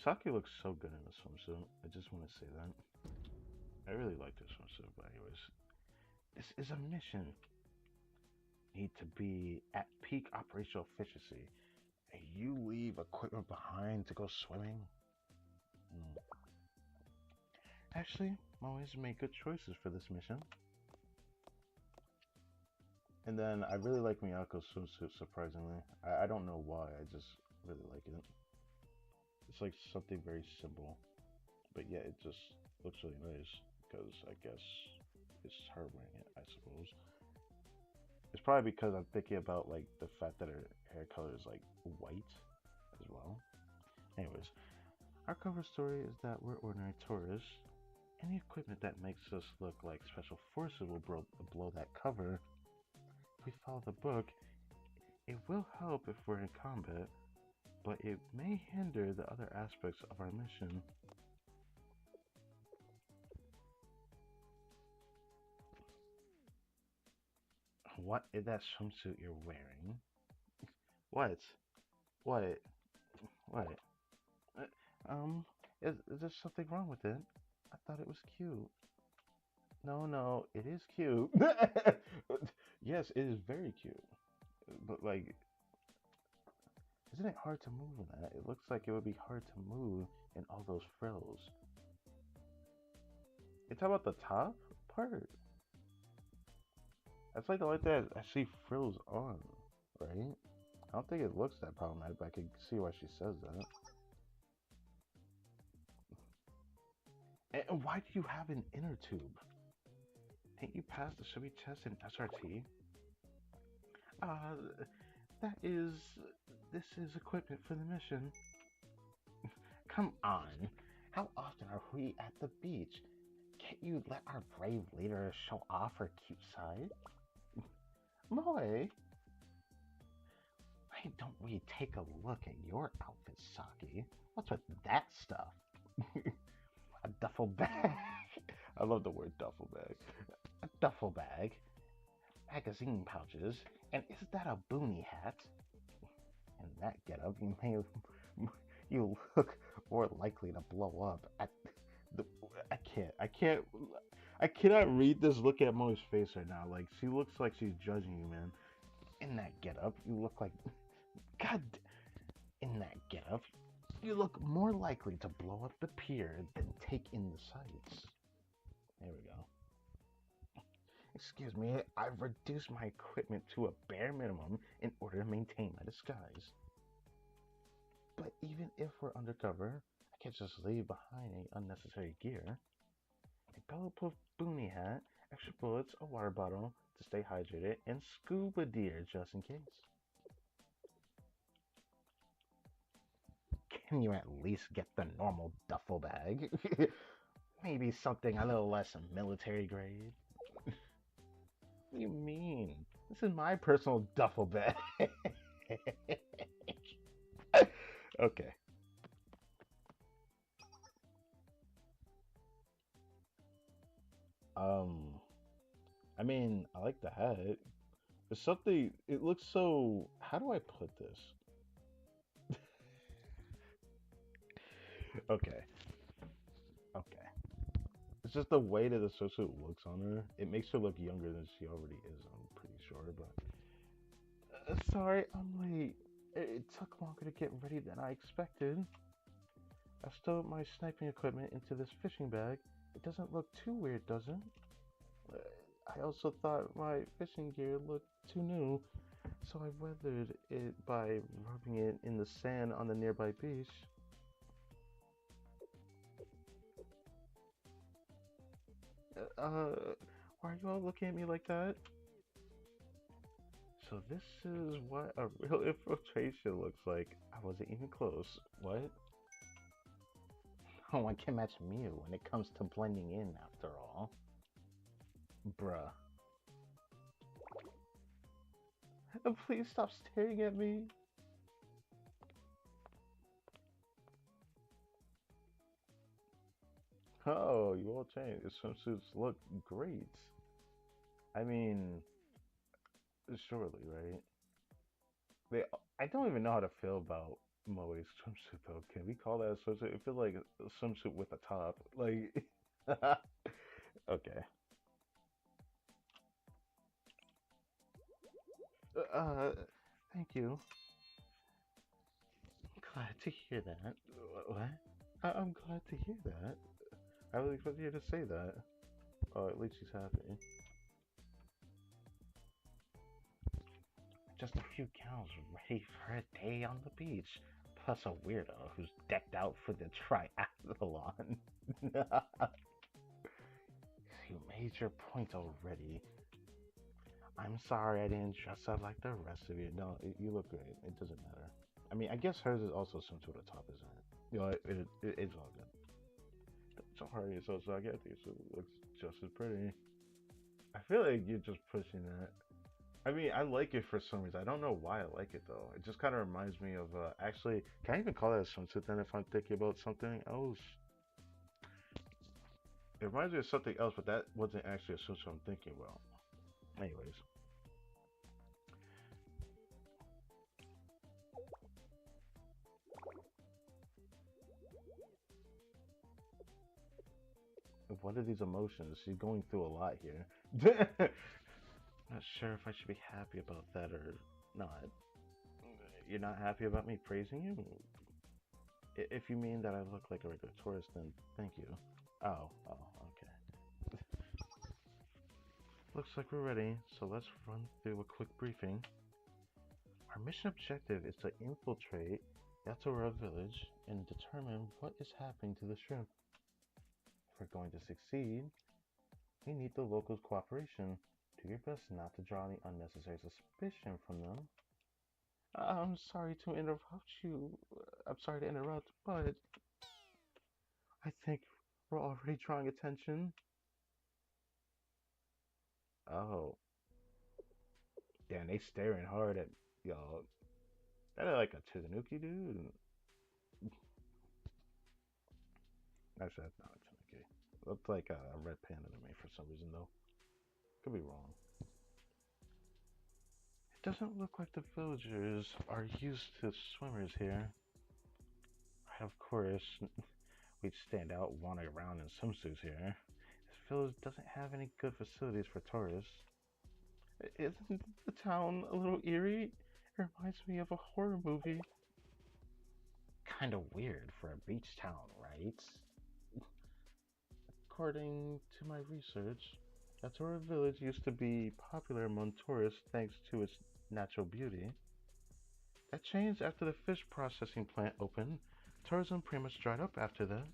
Saki looks so good in the swimsuit. I just want to say that. I really like this swimsuit, but anyways. This is a mission. Need to be at peak operational efficiency. And you leave equipment behind to go swimming? Actually, I always make good choices for this mission. And then I really like Miyako's swimsuit, surprisingly. I don't know why, I just really like it. It's like something very simple. But yeah, it just looks really nice. Because I guess it's her wearing it, I suppose. It's probably because I'm thinking about like the fact that her hair color is like white as well. Anyways, our cover story is that we're ordinary tourists. Any equipment that makes us look like special forces will blow that cover. If we follow the book, it will help if we're in combat, but it may hinder the other aspects of our mission. What is that swimsuit you're wearing? What? What? What? Is there something wrong with it? I thought it was cute. No, it is cute. Yes, it is very cute. But like, isn't it hard to move in that? It looks like it would be hard to move in all those frills. You talking about the top part? That's like the only thing I see frills on, right? I don't think it looks that problematic, but I can see why she says that. And why do you have an inner tube? Didn't you pass the Chevy test in SRT? This is equipment for the mission. Come on, how often are we at the beach? Can't you let our brave leader show off her cute side? Moe, why don't we take a look at your outfit, Saki? What's with that stuff? A duffel bag. I love the word duffel bag. A duffel bag, magazine pouches, and is that a boonie hat? In that getup, you look more likely to blow up at the. I cannot read this look at Moe's face right now. Like, she looks like she's judging you, man. In that getup, you look like. God. In that getup, you look more likely to blow up the pier than take in the sights. There we go. Excuse me, I've reduced my equipment to a bare minimum in order to maintain my disguise. But even if we're undercover, I can't just leave behind any unnecessary gear. A bulletproof boonie hat, extra bullets, a water bottle to stay hydrated, and scuba gear just in case. Can you at least get the normal duffel bag? Maybe something a little less military grade? What do you mean? This is my personal duffel bag. Okay. Um, I mean, I like the hat. There's something, it looks so, how do I put this? Okay, okay. It's just the way that the swimsuit looks on her. It makes her look younger than she already is, I'm pretty sure, but... sorry, I'm late. It took longer to get ready than I expected. I stowed my sniping equipment into this fishing bag. It doesn't look too weird, does it? Uh, I also thought my fishing gear looked too new, so I weathered it by rubbing it in the sand on the nearby beach. Why are you all looking at me like that? So this is what a real infiltration looks like. I wasn't even close. What? No one can match Mew when it comes to blending in, after all. Bruh. Please stop staring at me. Oh, you all changed. Your swimsuits look great. I mean, surely, right? They, I don't even know how to feel about Moe's swimsuit though. Can we call that a swimsuit? It feels like a swimsuit with a top. Like, okay. Uh, thank you. Glad to hear that. What? I'm glad to hear that. I was expecting you to say that. Oh, at least she's happy. Just a few gals ready for a day on the beach. Plus a weirdo who's decked out for the triathlon. You made your point already. I'm sorry I didn't dress up like the rest of you. No, you look great. It doesn't matter. I mean, I guess hers is also some sort of top, isn't it? You know, it's all good. Don't hurry yourself, so I get this. It looks just as pretty. I feel like you're just pushing that. I mean, I like it for some reason. I don't know why I like it though. It just kind of reminds me of actually. Can I even call that a swimsuit then if I'm thinking about something else? It reminds me of something else, but that wasn't actually a swimsuit I'm thinking about. Anyways, what are these emotions? She's going through a lot here. Not sure if I should be happy about that or not. You're not happy about me praising you? If you mean that I look like a regular tourist, then thank you. Oh, okay. Looks like we're ready, so let's run through a quick briefing. Our mission objective is to infiltrate Yatora village and determine what is happening to the shrimp. If we're going to succeed, we need the locals' cooperation. Do your best not to draw any unnecessary suspicion from them. I'm sorry to interrupt you. I'm sorry to interrupt, but I think we're already drawing attention. Oh, yeah, and they staring hard at y'all. That is like a Tanuki dude. Actually, that's not a Tanuki. Looks like a red panda to me for some reason, though. Could be wrong. It doesn't look like the villagers are used to swimmers here. Of course, we'd stand out wandering around in swimsuits here. This village doesn't have any good facilities for tourists. Isn't the town a little eerie? It reminds me of a horror movie. Kind of weird for a beach town, right? According to my research, Yatora Village used to be popular among tourists thanks to its natural beauty. That changed after the fish processing plant opened. Tourism pretty much dried up after that.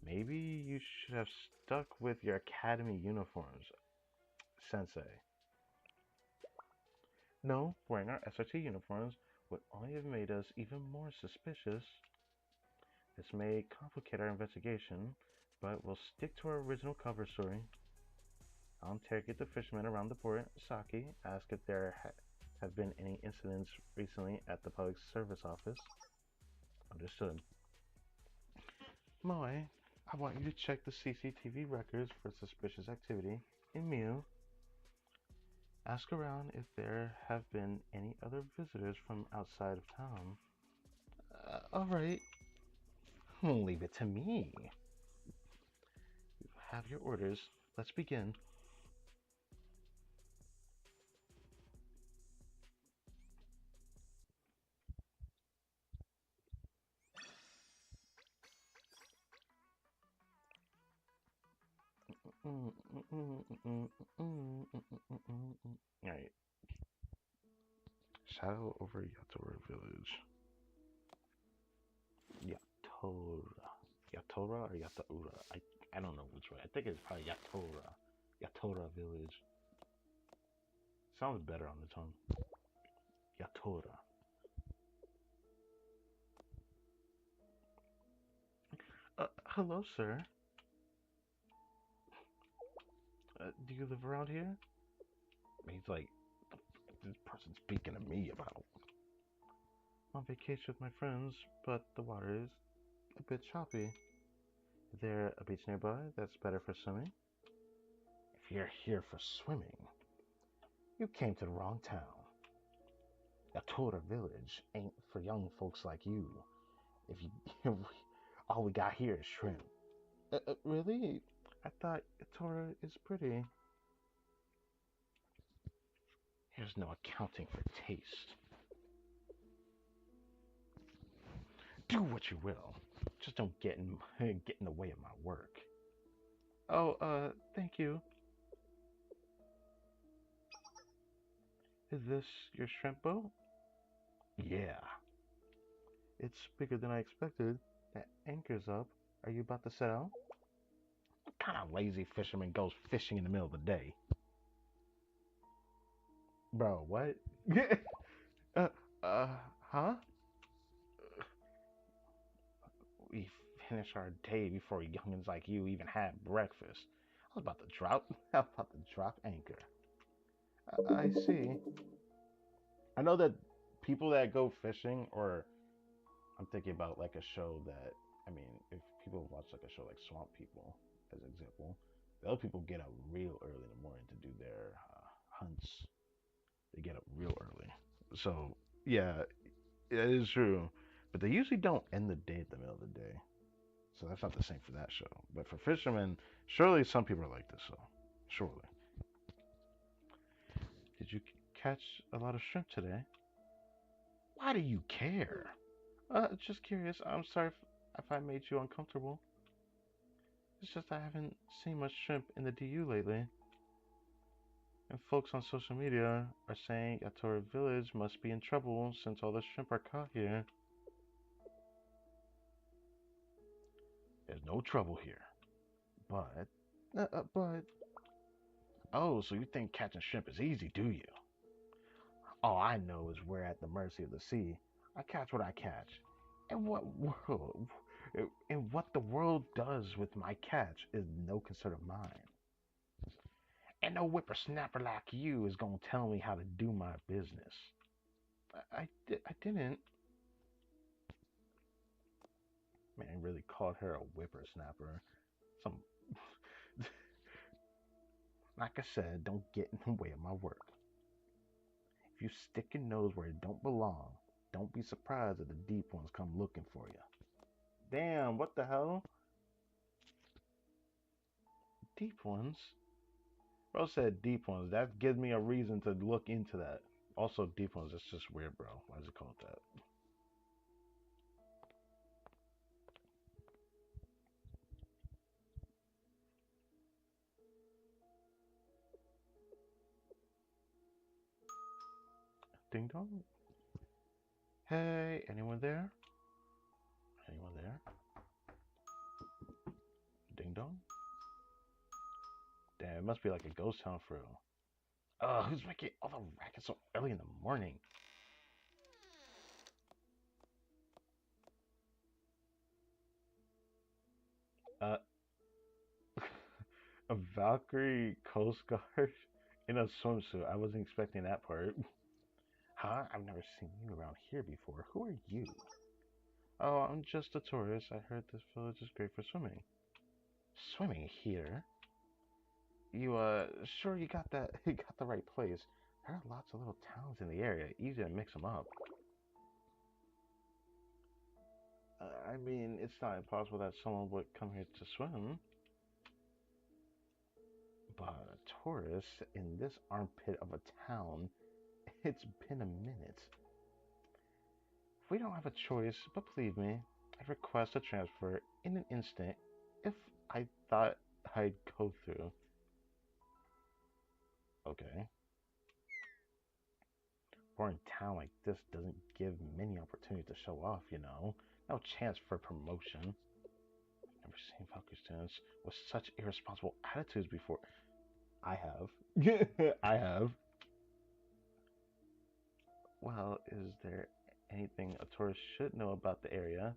Maybe you should have stuck with your academy uniforms, Sensei. No, wearing our SRT uniforms would only have made us even more suspicious. This may complicate our investigation, but we'll stick to our original cover story. I'll interrogate the fishermen around the port. Saki, ask if there have been any incidents recently at the public service office. Understood. Moe, I want you to check the CCTV records for suspicious activity in Mew. Ask around if there have been any other visitors from outside of town. Alright. Leave it to me. You have your orders. Let's begin. Alright. Shadow over Yatora Village. Yatora. Yatora or Yataura? I don't know which way. I think it's probably Yatora. Yatora Village. Sounds better on the tongue. Yatora. Hello, sir. Do you live around here? He's like, this person speaking to me about. I'm on vacation with my friends, but the water is a bit choppy. Is there a beach nearby that's better for swimming? If you're here for swimming, you came to the wrong town. Yatora Village ain't for young folks like you. If you, all we got here is shrimp. Really? I thought Yatora is pretty. There's no accounting for taste. Do what you will. Just don't get in the way of my work. Oh, thank you. Is this your shrimp boat? Yeah. It's bigger than I expected. That anchor's up. Are you about to set out? What kind of lazy fisherman goes fishing in the middle of the day? Bro, what? uh, uh, huh? We finish our day before youngins like you even had breakfast. I was about to drop. I was about to drop anchor. I see. I know that people that go fishing, or I'm thinking about like a show that, I mean, if people watch like a show like Swamp People, as an example, those people get up real early in the morning to do their hunts. They get up real early. So, yeah, it is true. But they usually don't end the day at the middle of the day. So that's not the same for that show. But for fishermen, surely some people are like this, so surely. Did you catch a lot of shrimp today? Why do you care? Just curious. I'm sorry if I made you uncomfortable. It's just I haven't seen much shrimp in the DU lately. And folks on social media are saying Yatora Village must be in trouble since all the shrimp are caught here. There's no trouble here. But. Oh, so you think catching shrimp is easy, do you? All I know is we're at the mercy of the sea. I catch what I catch. And what the world does with my catch is no concern of mine. And no whippersnapper like you is gonna tell me how to do my business. I didn't. Man, really called her a whippersnapper. Some, like I said, don't get in the way of my work. If you stick your nose where it don't belong, don't be surprised if the deep ones come looking for you. Damn, what the hell? Deep ones? Bro said deep ones. That gives me a reason to look into that. Also, deep ones, that's just weird, bro. Why is it called that? Ding dong. Hey, anyone there? Anyone there? Ding dong. Damn, it must be like a ghost town for real. Who's making all the racket so early in the morning? Uh, a Valkyrie Coast Guard in a swimsuit. I wasn't expecting that part. Huh? I've never seen you around here before. Who are you? Oh, I'm just a tourist. I heard this village is great for swimming. Swimming here? You, sure you got that? You got the right place. There are lots of little towns in the area. Easy to mix them up. I mean, it's not impossible that someone would come here to swim, but a tourist in this armpit of a town, it's been a minute. We don't have a choice, but believe me, I'd request a transfer in an instant if I thought I'd go through. Okay. Born in town like this doesn't give many opportunities to show off, you know. No chance for promotion. I've never seen Valkyrie students with such irresponsible attitudes before. I have. I have. Well, is there anything a tourist should know about the area?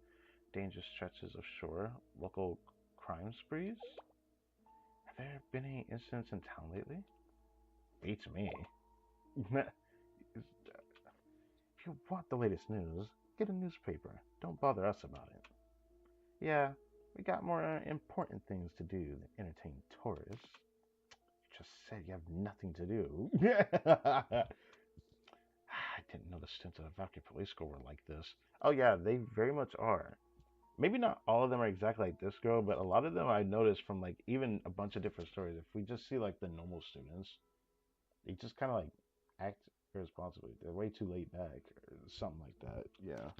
Dangerous stretches of shore, local crime sprees? Have there been any incidents in town lately? Beats me. If you want the latest news, get a newspaper. Don't bother us about it. Yeah, we got more important things to do than entertain tourists. You just said you have nothing to do. I didn't know the students at the Valkyrie Police School were like this. Oh yeah, they very much are. Maybe not all of them are exactly like this girl, but a lot of them I noticed from like even a bunch of different stories. If we just see like the normal students, they just kind of like act irresponsibly. They're way too laid back or something like that. Yeah.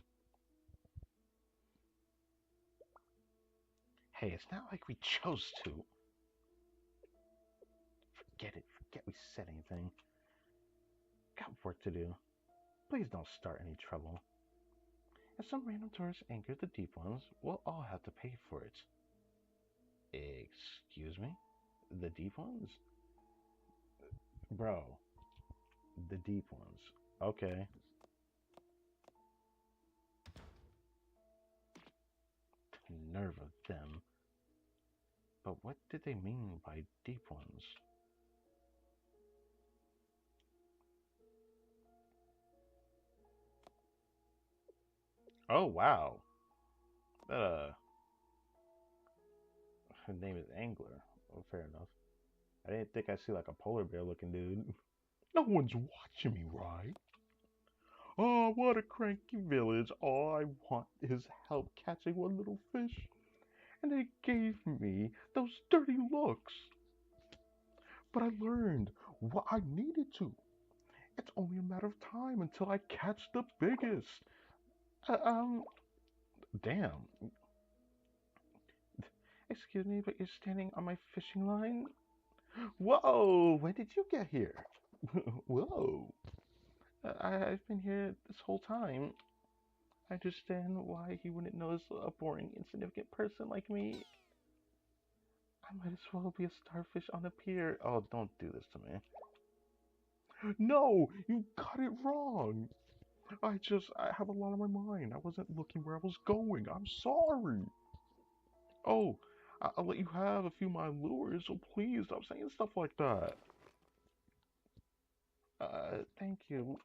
Hey, it's not like we chose to. Forget it. Forget we said anything. Got work to do. Please don't start any trouble. If some random tourist angered the deep ones, we'll all have to pay for it. Excuse me? The deep ones? Bro, the deep ones. Okay. The nerve of them. But what did they mean by deep ones? Oh, wow. That, her name is Angler. Oh, fair enough. I didn't think I'd see like a polar bear looking dude. No one's watching me, right? Oh, what a cranky village. All I want is help catching one little fish. And they gave me those dirty looks. But I learned what I needed to. It's only a matter of time until I catch the biggest. Uh, um, damn. Excuse me, but you're standing on my fishing line? Whoa, when did you get here? Whoa. I've been here this whole time. I understand why he wouldn't notice a boring, insignificant person like me. I might as well be a starfish on a pier. Oh, don't do this to me. No, you got it wrong. I have a lot on my mind. I wasn't looking where I was going. I'm sorry. Oh, I'll let you have a few of my lures, so please stop saying stuff like that. Thank you.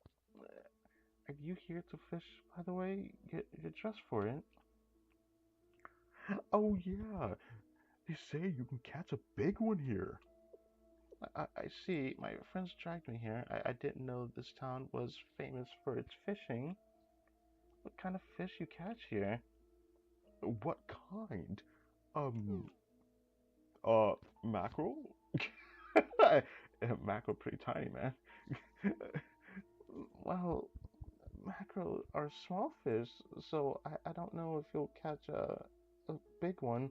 Are you here to fish, by the way? You're dressed for it. Oh, yeah. They say you can catch a big one here. I see. My friends dragged me here. I didn't know this town was famous for its fishing. What kind of fish you catch here? What kind? Um, Mackerel? Mackerel pretty tiny, man. Well, mackerel are small fish, so I don't know if you'll catch a big one.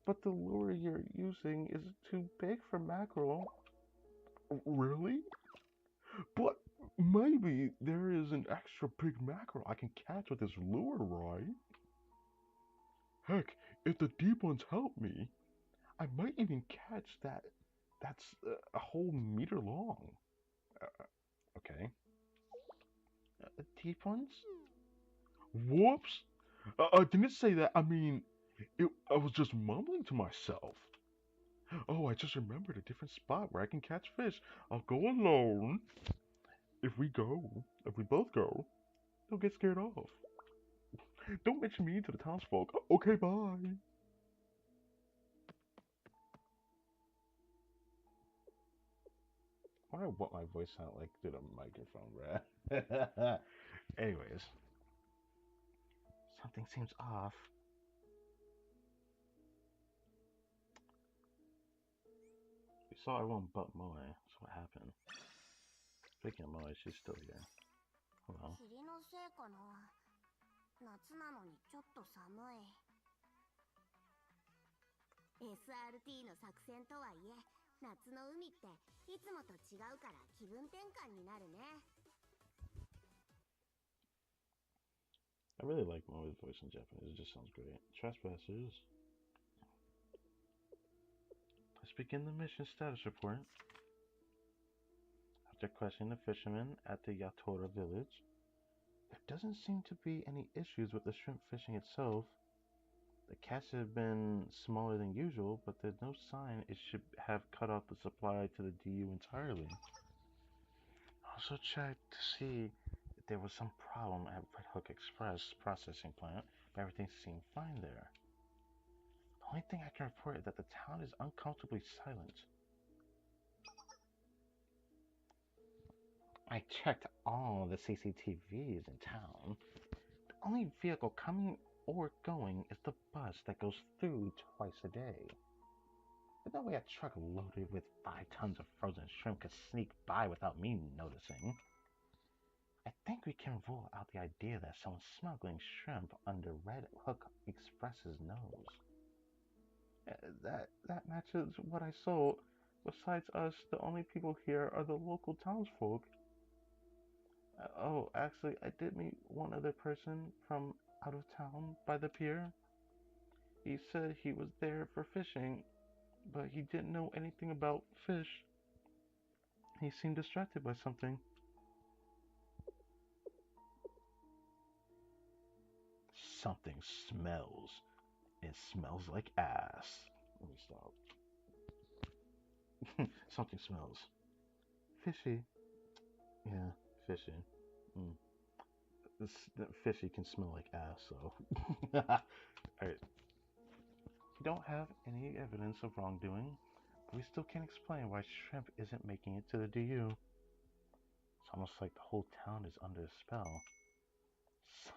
But the lure you're using is too big for mackerel. Really? But Maybe there is an extra big mackerel I can catch with this lure, right? Heck, if the deep ones help me, I might even catch that's a whole meter long. Okay. Deep ones? Whoops! I didn't say that. I mean, I was just mumbling to myself. Oh, I just remembered a different spot where I can catch fish. I'll go alone. If we both go, they'll get scared off. Don't mention me to the townsfolk. Okay, bye. I wonder what my voice sounded like through the microphone, bruh. Anyways, something seems off. We saw everyone but Moe, so what happened? Speaking of Moe, she's still here. Hello. 霧のせいかな。夏なのにちょっと寒い。SRT の作戦とはいえ、夏の海っていつもと違うから気分転換になるね。I really like Moe's voice in Japanese. It just sounds great. Trespassers. Let's begin the mission status report. After questioning the fishermen at the Yatora village, there doesn't seem to be any issues with the shrimp fishing itself. The catch have been smaller than usual, but there's no sign it should have cut off the supply to the DU entirely. Also checked to see if there was some problem at Red Hook Express processing plant, but everything seemed fine there. The only thing I can report is that the town is uncomfortably silent. I checked all the CCTVs in town. The only vehicle coming or going is the bus that goes through twice a day. There's no way a truck loaded with 5 tons of frozen shrimp could sneak by without me noticing. I think we can rule out the idea that someone's smuggling shrimp under Red Hook Express's nose. That matches what I saw. Besides us, the only people here are the local townsfolk. Oh, actually, I did meet one other person from out of town by the pier. He said he was there for fishing, but he didn't know anything about fish. He seemed distracted by something. Something smells. It smells like ass. Let me stop. Something smells. Fishy. Yeah, fishy. Mm. Fishy can smell like ass, so. Alright. We don't have any evidence of wrongdoing, but we still can't explain why shrimp isn't making it to the DU. It's almost like the whole town is under a spell.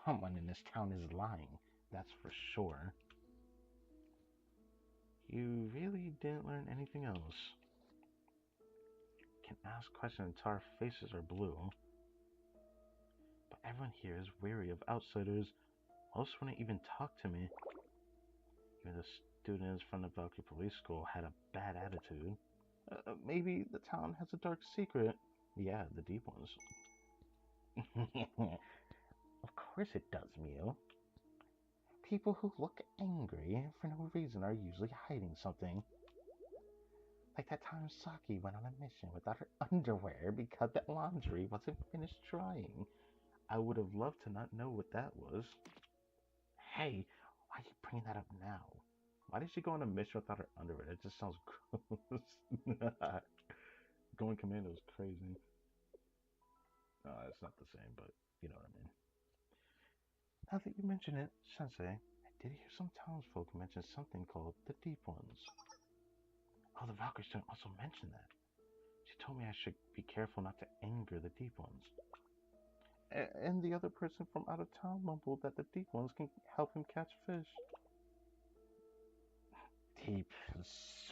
Someone in this town is lying, that's for sure. You really didn't learn anything else. Can ask questions until our faces are blue. But everyone here is wary of outsiders. Most wouldn't even talk to me. Even the students from the Valkyrie Police School had a bad attitude. Maybe the town has a dark secret. Yeah, the deep ones. Of course it does, Mew. People who look angry for no reason are usually hiding something. Like that time Saki went on a mission without her underwear because the laundry wasn't finished drying. I would have loved to not know what that was. Hey, why are you bringing that up now? Why did she go on a mission without her underwear? It just sounds gross. Going commando is crazy. No, it's not the same, but you know what I mean. Now that you mention it, Sensei, I did hear some townsfolk mention something called the Deep Ones. Oh, the Valkyrie student also mentioned that. She told me I should be careful not to anger the Deep Ones. And the other person from out of town mumbled that the Deep Ones can help him catch fish. Deep,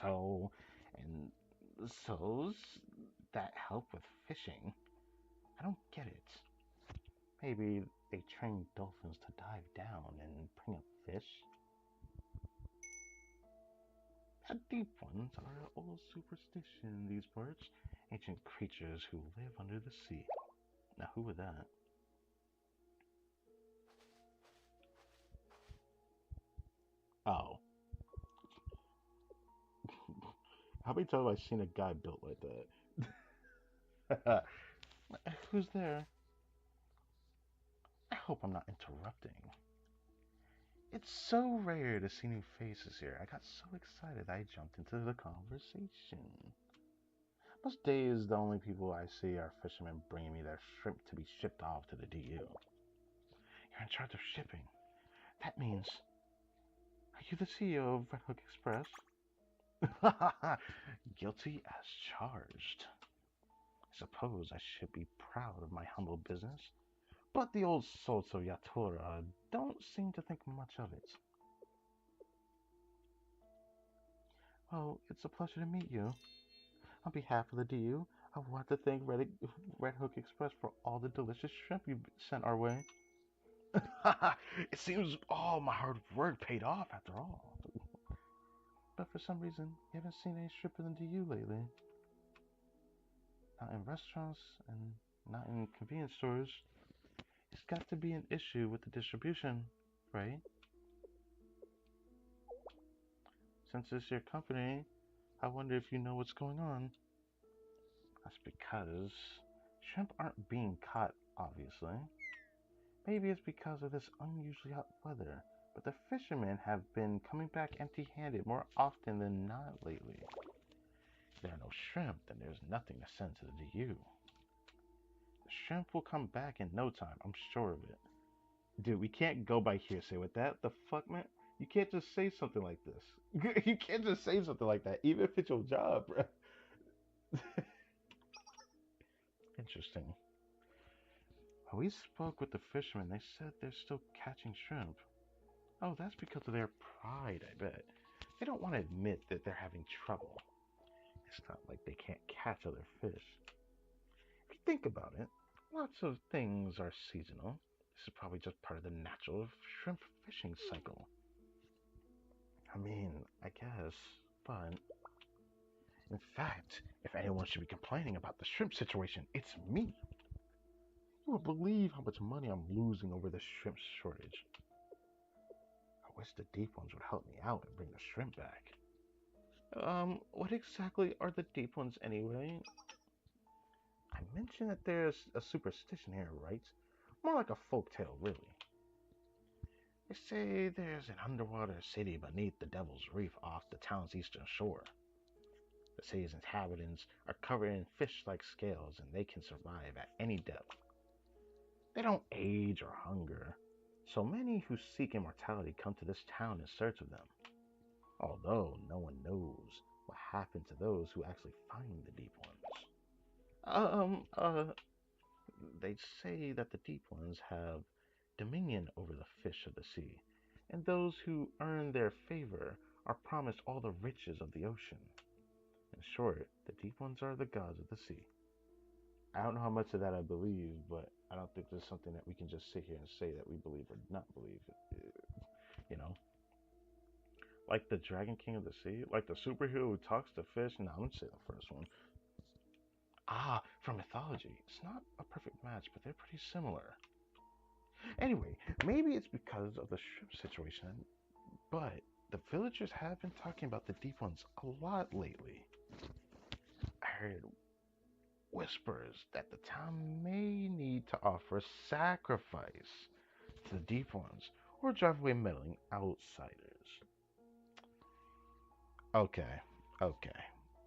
so, and so's that help with fishing? I don't get it. Maybe they train dolphins to dive down and bring up fish? The deep ones are an old superstition in these parts, ancient creatures who live under the sea. Now, who was that? Oh. How many times have I seen a guy built like that? Who's there? I hope I'm not interrupting. It's so rare to see new faces here. I got so excited I jumped into the conversation. Most days, the only people I see are fishermen bringing me their shrimp to be shipped off to the DU. You're in charge of shipping. That means, are you the CEO of Red Hook Express? Guilty as charged. I suppose I should be proud of my humble business, but the old salts of Yatura don't seem to think much of it. Well, it's a pleasure to meet you. On behalf of the DU, I want to thank Red Hook Express for all the delicious shrimp you sent our way. It seems all my hard work paid off after all. But for some reason, you haven't seen any shrimp in the DU lately. Not in restaurants and not in convenience stores. It's got to be an issue with the distribution, right? Since it's your company, I wonder if you know what's going on. That's because shrimp aren't being caught, obviously. Maybe it's because of this unusually hot weather, but the fishermen have been coming back empty handed more often than not lately. If there are no shrimp, then there's nothing to send to the DU. The shrimp will come back in no time, I'm sure of it. Dude, we can't go by hearsay with that. The fuck, man? You can't just say something like this. You can't just say something like that, even if it's your job, bro. Interesting. When we spoke with the fishermen, they said they're still catching shrimp. Oh, that's because of their pride, I bet. They don't want to admit that they're having trouble. It's not like they can't catch other fish. If you think about it, lots of things are seasonal. This is probably just part of the natural shrimp fishing cycle. I mean, I guess, but in fact, if anyone should be complaining about the shrimp situation, it's me. You would believe how much money I'm losing over the shrimp shortage. I wish the deep ones would help me out and bring the shrimp back. What exactly are the deep ones anyway? I mentioned that there's a superstition here, right? More like a folk tale, really. They say there's an underwater city beneath the Devil's Reef off the town's eastern shore. The city's inhabitants are covered in fish-like scales and they can survive at any depth. They don't age or hunger, so many who seek immortality come to this town in search of them. Although no one knows what happened to those who actually find the deep ones. Um, uh, they say that the deep ones have dominion over the fish of the sea, and those who earn their favor are promised all the riches of the ocean. In short, the deep ones are the gods of the sea. I don't know how much of that I believe, but I don't think there's something that we can just sit here and say that we believe or not believe. You know, like the Dragon King of the Sea, like the superhero who talks to fish. No, I'm gonna say the first one. Ah, from mythology. It's not a perfect match, but they're pretty similar. Anyway, maybe it's because of the shrimp situation, but the villagers have been talking about the deep ones a lot lately. I heard whispers that the town may need to offer sacrifice to the deep ones or drive away meddling outsiders. Okay, okay,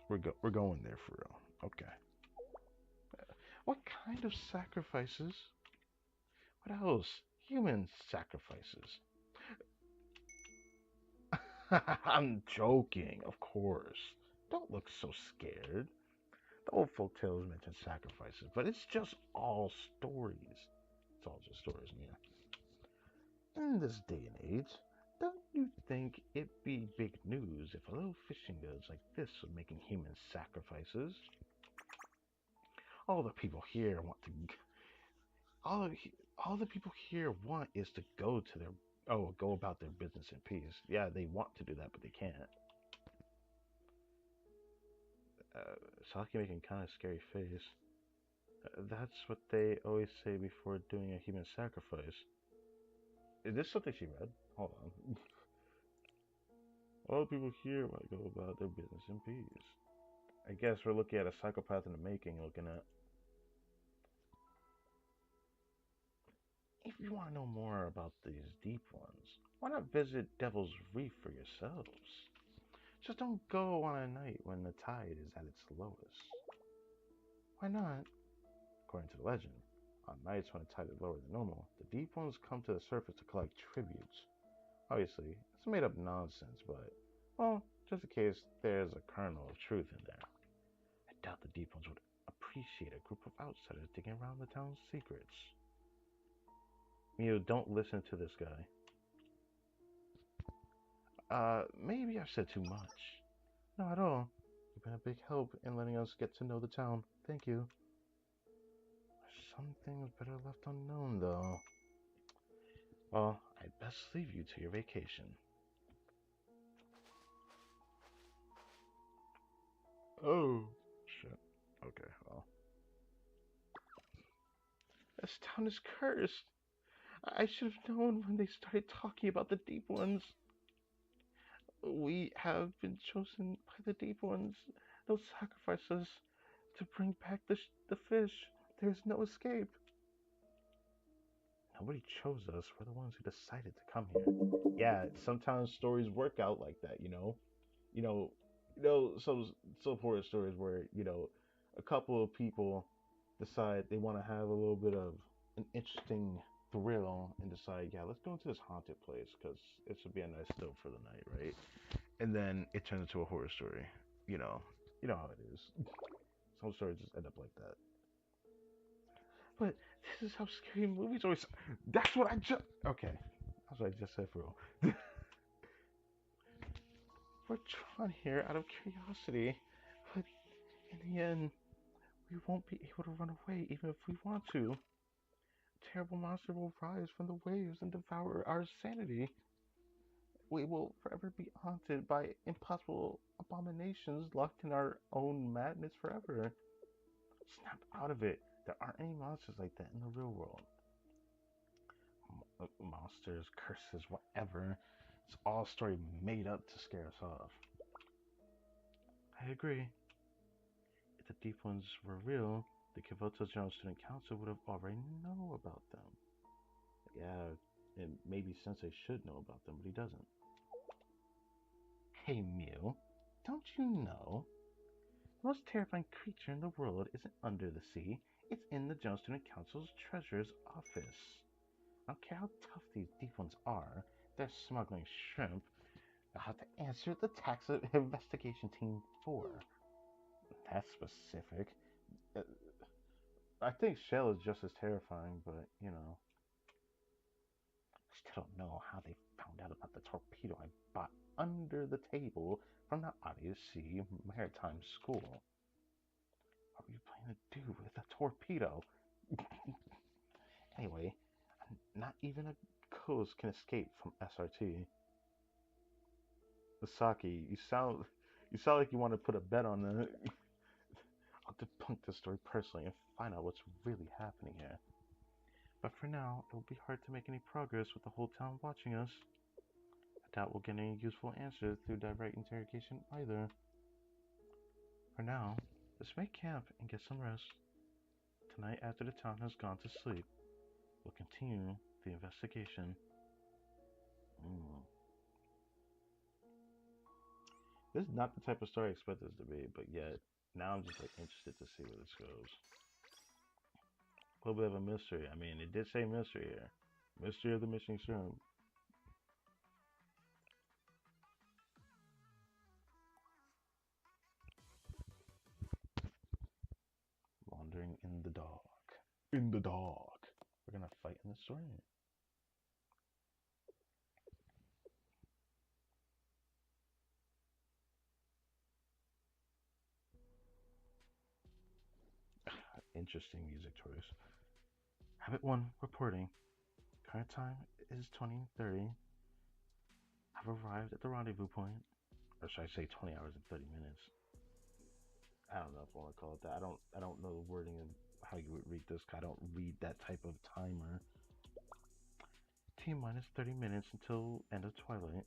we're going there for real. Okay, what kind of sacrifices? What else? Human sacrifices. I'm joking, of course. Don't look so scared. The old folk tales mention sacrifices, but it's just all stories. It's all just stories, yeah. In this day and age, don't you think it'd be big news if a little fishing village like this was making human sacrifices? All the people here want to. All of, all the people here want is to go about their business in peace. Yeah, they want to do that, but they can't. Uh, Saki making kind of scary face. That's what they always say before doing a human sacrifice. Is this something she read? Hold on. All people here want to go about their business in peace. I guess we're looking at a psychopath in the making, looking at. If you want to know more about these deep ones, why not visit Devil's Reef for yourselves? Just don't go on a night when the tide is at its lowest. Why not? According to the legend, on nights when the tide is lower than normal, the deep ones come to the surface to collect tributes. Obviously, it's made up nonsense, but, well, just in case there's a kernel of truth in there. I doubt the deep ones would appreciate a group of outsiders digging around the town's secrets. Mew, don't listen to this guy. Maybe I've said too much. No, at all. You've been a big help in letting us get to know the town. Thank you. Some things better left unknown, though. Well, I'd best leave you to your vacation. Oh, shit. Okay, well. This town is cursed. I should have known when they started talking about the deep ones. We have been chosen by the deep ones. They'll sacrifice us to bring back the fish. There's no escape. Nobody chose us. We're the ones who decided to come here. Yeah, sometimes stories work out like that, you know. You know, some horror stories where a couple of people decide they want to have a little bit of an interesting thrill and decide, yeah, let's go into this haunted place because it should be a nice still for the night, right? And then it turns into a horror story. You know, you know how it is. Some stories just end up like that. But this is how scary movies always. That's what I just. Okay, that's what I just said, for real. We're drawn here out of curiosity, but in the end, we won't be able to run away even if we want to. A terrible monster will rise from the waves and devour our sanity. We will forever be haunted by impossible abominations locked in our own madness forever. Snap out of it. There aren't any monsters like that in the real world. Monsters, curses, whatever. It's all a story made up to scare us off. I agree. If the deep ones were real, the Kyoto General Student Council would have already know about them. Yeah, and maybe Sensei should know about them, but he doesn't. Hey Mew, don't you know? The most terrifying creature in the world isn't under the sea, it's in the General Student Council's treasurer's office. I don't care how tough these deep ones are, they're smuggling shrimp. I'll have to answer the tax investigation team for. That's specific. Uh, I think Shell is just as terrifying, but I still don't know how they found out about the torpedo I bought under the table from the Odyssey Maritime School. What were you planning to do with a torpedo? Anyway, not even a ghost can escape from SRT. Misaki, you sound like you want to put a bet on that. I'll debunk this story personally and find out what's really happening here. But for now, it will be hard to make any progress with the whole town watching us. I doubt we'll get any useful answers through direct interrogation either. For now, let's make camp and get some rest. Tonight, after the town has gone to sleep, we'll continue the investigation. Mm. This is not the type of story I expected this to be, but yet, now I'm just interested to see where this goes. A little bit of a mystery. I mean, it did say mystery here. Mystery of the missing shrimp. Wandering in the dark. In the dark. We're gonna fight in the storm. Interesting music choice. Habit 1 reporting. Current time is 20:30. I've arrived at the rendezvous point. Or should I say 20 hours and 30 minutes? I don't know if I want to call it that. I don't know the wording how you would read this. I don't read that type of timer. T minus 30 minutes until end of twilight.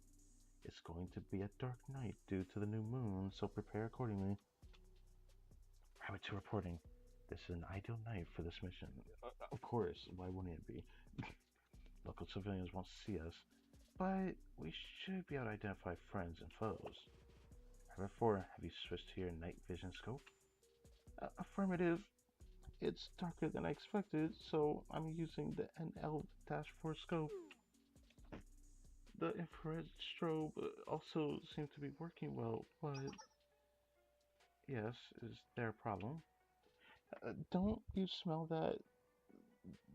It's going to be a dark night due to the new moon, so prepare accordingly. Rabbit 2 reporting. This is an ideal night for this mission. Of course, why wouldn't it be? Local civilians won't see us, but we should be able to identify friends and foes. Rabbit 4, have you switched to your night vision scope? Affirmative. It's darker than I expected, so I'm using the NL-4 scope. The infrared strobe also seems to be working well, but yes, is there a problem? Don't you smell that?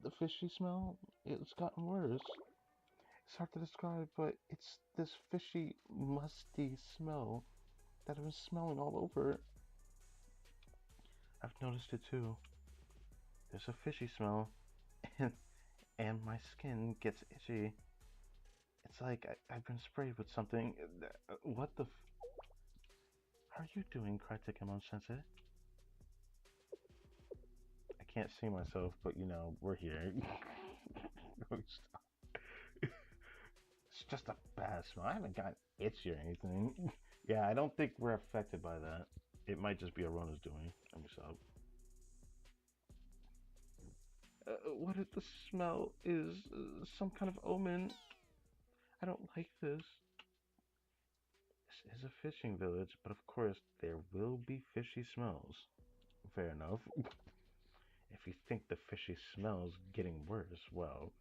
The fishy smell? It's gotten worse. It's hard to describe, but it's this fishy, musty smell that I've been smelling all over. I've noticed it too. There's a fishy smell, and, and my skin gets itchy. It's like I've been sprayed with something. What the are you doing, cried Tikemon Sensei? I can't see myself, but you know, we're here. It's just a bad smell. I haven't gotten itchy or anything. Yeah, I don't think we're affected by that. It might just be Arona's doing. Let me stop. What if the smell is some kind of omen? I don't like this. This is a fishing village, but of course there will be fishy smells. Fair enough. If you think the fishy smell's getting worse, well,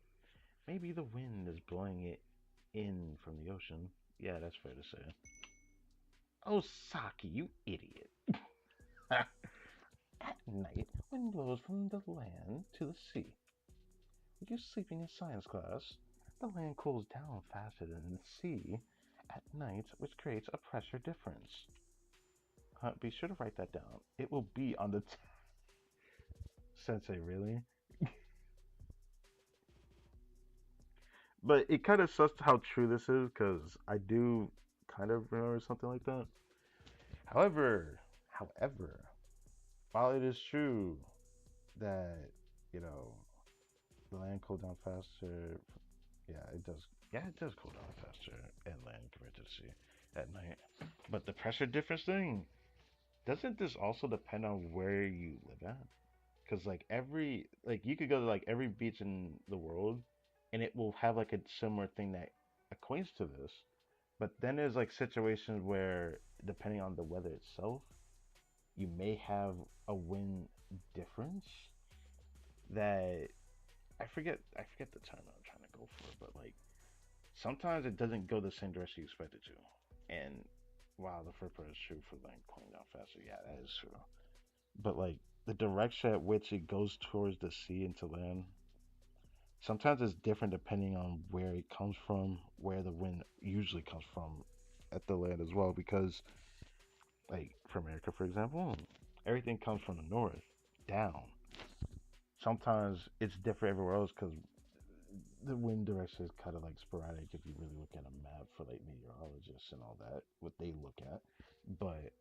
maybe the wind is blowing it in from the ocean. Yeah, that's fair to say. Oh, Saki, you idiot. At night, wind blows from the land to the sea. Were you sleeping in science class? The land cools down faster than the sea at night, which creates a pressure difference. Be sure to write that down. It will be on the Sensei, really? But it kind of sucks how true this is because I do kind of remember something like that. However, while it is true that you know the land cooled down faster, yeah, it does. Yeah, it does cool down faster at land compared to the sea at night. But the pressure difference thing, doesn't this also depend on where you live at? Because like you could go to like every beach in the world, and it will have like a similar thing that equates to this. But then there's like situations where depending on the weather itself, you may have a wind difference that I forget the term I'm trying to go for, but like sometimes it doesn't go the same direction you expect it to. And wow, the first part is true for like cooling down faster. Yeah, that is true. But like the direction at which it goes towards the sea and to land, sometimes it's different depending on where it comes from, where the wind usually comes from at the land as well. Because like for America, for example, everything comes from the north down. Sometimes it's different everywhere else because the wind direction is kind of like sporadic if you really look at a map for like meteorologists and all that, what they look at. But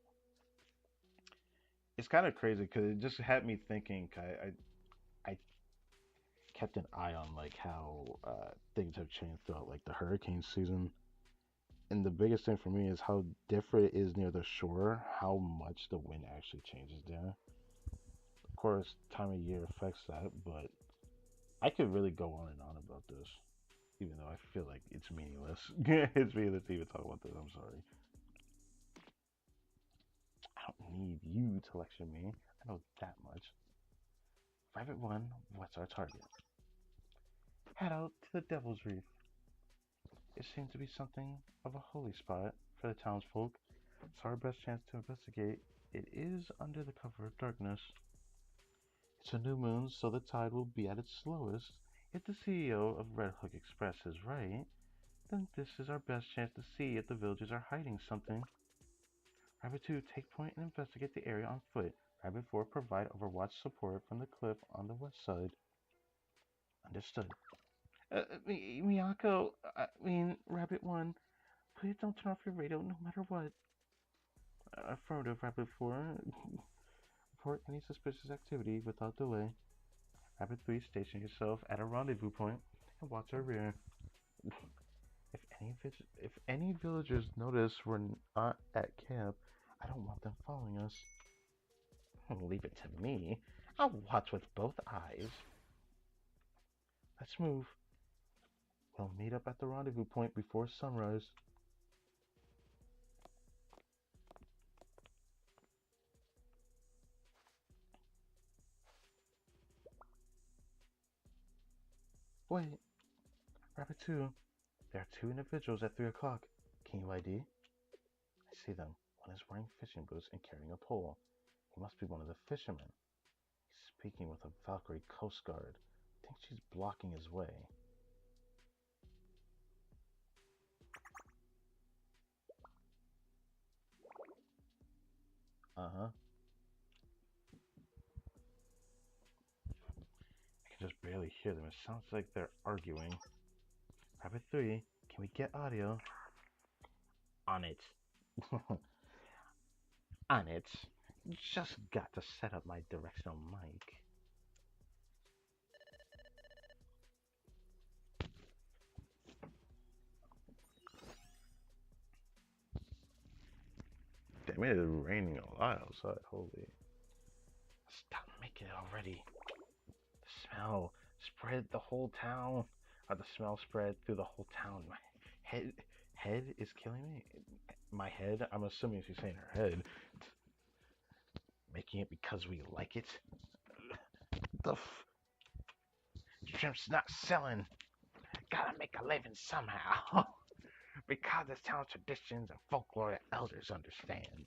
it's kind of crazy because it just had me thinking. I kept an eye on like how things have changed throughout like the hurricane season, and the biggest thing for me is how different it is near the shore, how much the wind actually changes there. Of course, time of year affects that, but I could really go on and on about this, even though I feel like it's meaningless. It's meaningless to even talk about this. I'm sorry. I don't need you to lecture me. I know that much. Private 1, what's our target? Head out to the Devil's Reef. It seems to be something of a holy spot for the townsfolk. It's our best chance to investigate. It is under the cover of darkness. It's a new moon, so the tide will be at its slowest. If the CEO of Red Hook Express is right, then this is our best chance to see if the villagers are hiding something. Rabbit 2, take point and investigate the area on foot. Rabbit 4, provide overwatch support from the cliff on the west side. Understood. Miyako, Rabbit 1, please don't turn off your radio no matter what. Affirmative, Rabbit 4. report any suspicious activity without delay. Rabbit 3, station yourself at a rendezvous point and watch our rear. If any villagers notice we're not at camp, I don't want them following us. Leave it to me. I'll watch with both eyes. Let's move. We'll meet up at the rendezvous point before sunrise. Wait, Rabbit 2. There are two individuals at 3 o'clock. Can you ID? I see them. One is wearing fishing boots and carrying a pole. He must be one of the fishermen. He's speaking with a Valkyrie Coast Guard. I think she's blocking his way. Uh-huh. I can just barely hear them. It sounds like they're arguing. Rabbit 3, can we get audio? On it. On it. Just got to set up my directional mic. Damn, it is raining a lot outside. Holy. Stop making it already. The smell spread the whole town. Or the smell spread through the whole town. My head is killing me. My head? I'm assuming she's saying her head. Making it because we like it? Shrimp's not selling. Gotta make a living somehow. Because it's town traditions and folklore that elders understand.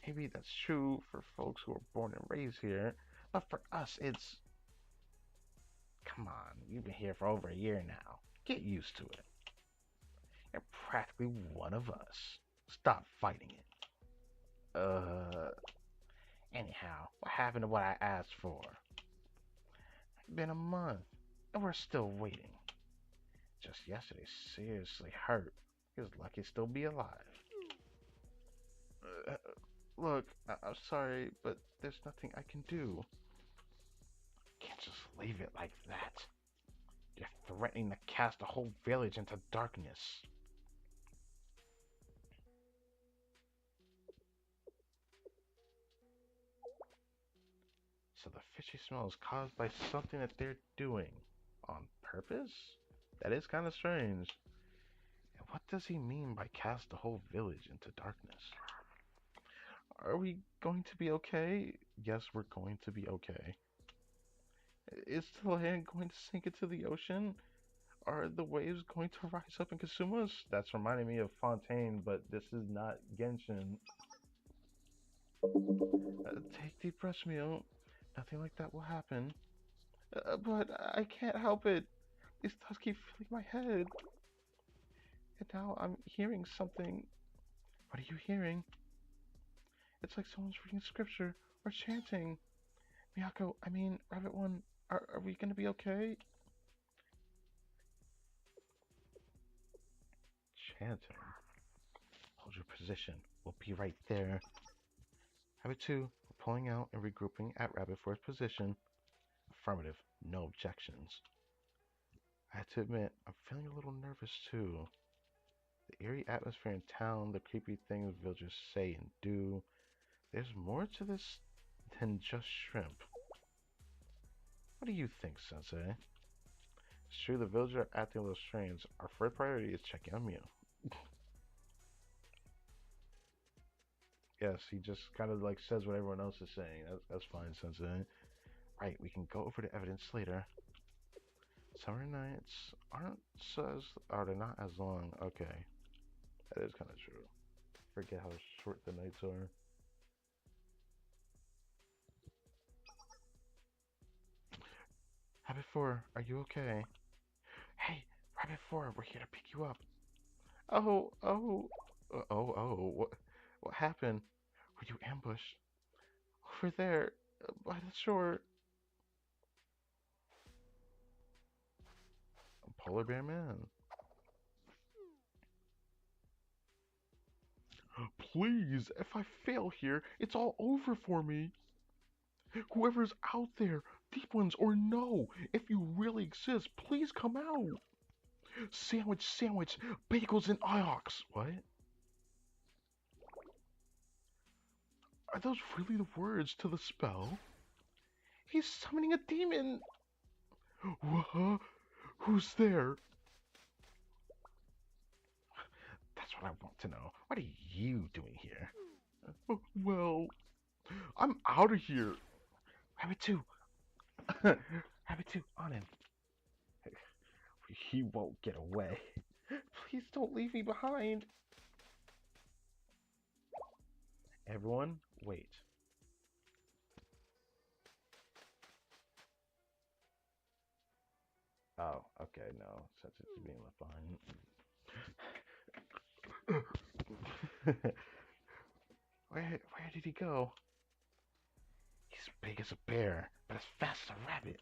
Maybe that's true for folks who are born and raised here, but for us, it's. Come on, you've been here for over a year now. Get used to it. You're practically one of us. Stop fighting it. Anyhow, what happened to what I asked for? It's been a month, and we're still waiting. Just yesterday, seriously hurt. He was lucky to still be alive. Uh, Look, I'm sorry, but there's nothing I can do. Can't just leave it like that. You're threatening to cast the whole village into darkness. So the fishy smell is caused by something that they're doing. On purpose? That is kind of strange. And what does he mean by cast the whole village into darkness? Are we going to be okay? Yes, we're going to be okay. Is the land going to sink into the ocean? Are the waves going to rise up and consume us? That's reminding me of Fontaine, but this is not Genshin. Take deep breaths, Mio. Nothing like that will happen. But I can't help it. These thoughts keep filling my head. And now I'm hearing something. What are you hearing? It's like someone's reading scripture or chanting. Miyako, I mean, Rabbit One, are we gonna be okay? Chanting. Hold your position. We'll be right there. Rabbit 2, we're pulling out and regrouping at Rabbit 4's position. Affirmative. No objections. I have to admit, I'm feeling a little nervous too. The eerie atmosphere in town, the creepy things villagers say and do. There's more to this than just shrimp. What do you think, Sensei? It's true the villagers are acting a little strange. Our first priority is checking on Mew. Yes, he just kind of like says what everyone else is saying. That's fine, Sensei. Right, we can go over the evidence later. Summer nights aren't they're not as long. Okay, that is kind of true. Forget how short the nights are. Rabbit 4, are you okay? Hey, Rabbit 4, we're here to pick you up. What happened? Were you ambushed? Over there, by the shore. Polar Bear Man. Please, if I fail here, it's all over for me. Whoever's out there, deep ones or no, if you really exist, please come out. Sandwich, sandwich, bagels and iox. What? Are those really the words to the spell? He's summoning a demon. What? Who's there? That's what I want to know. What are you doing here? Well, I'm out of here. Rabbit 2. Rabbit 2, on him. He won't get away. Please don't leave me behind. Everyone, wait. Oh, okay, no, since it's being left behind. Where did he go? He's big as a bear, but as fast as a rabbit.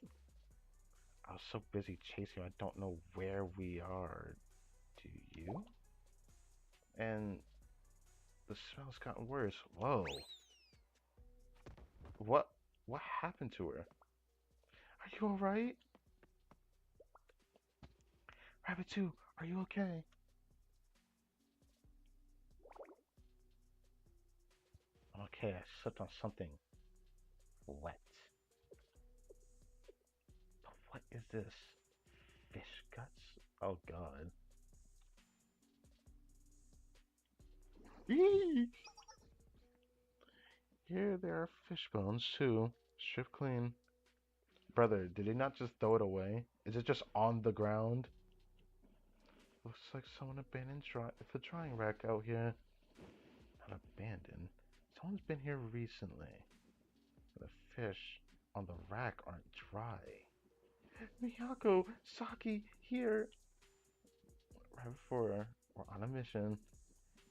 I was so busy chasing him, I don't know where we are. Do you? And the smell's gotten worse. Whoa. What? What happened to her? Are you alright? Rabbit 2, are you okay? Okay, I slipped on something wet. But what is this? Fish guts? Oh god. Eee! Here there are fish bones too. Strip clean. Brother, did he not just throw it away? Is it just on the ground? Looks like someone abandoned the drying rack out here. Not abandoned. Someone's been here recently. The fish on the rack aren't dry. Miyako, Saki, here. Right before we're on a mission.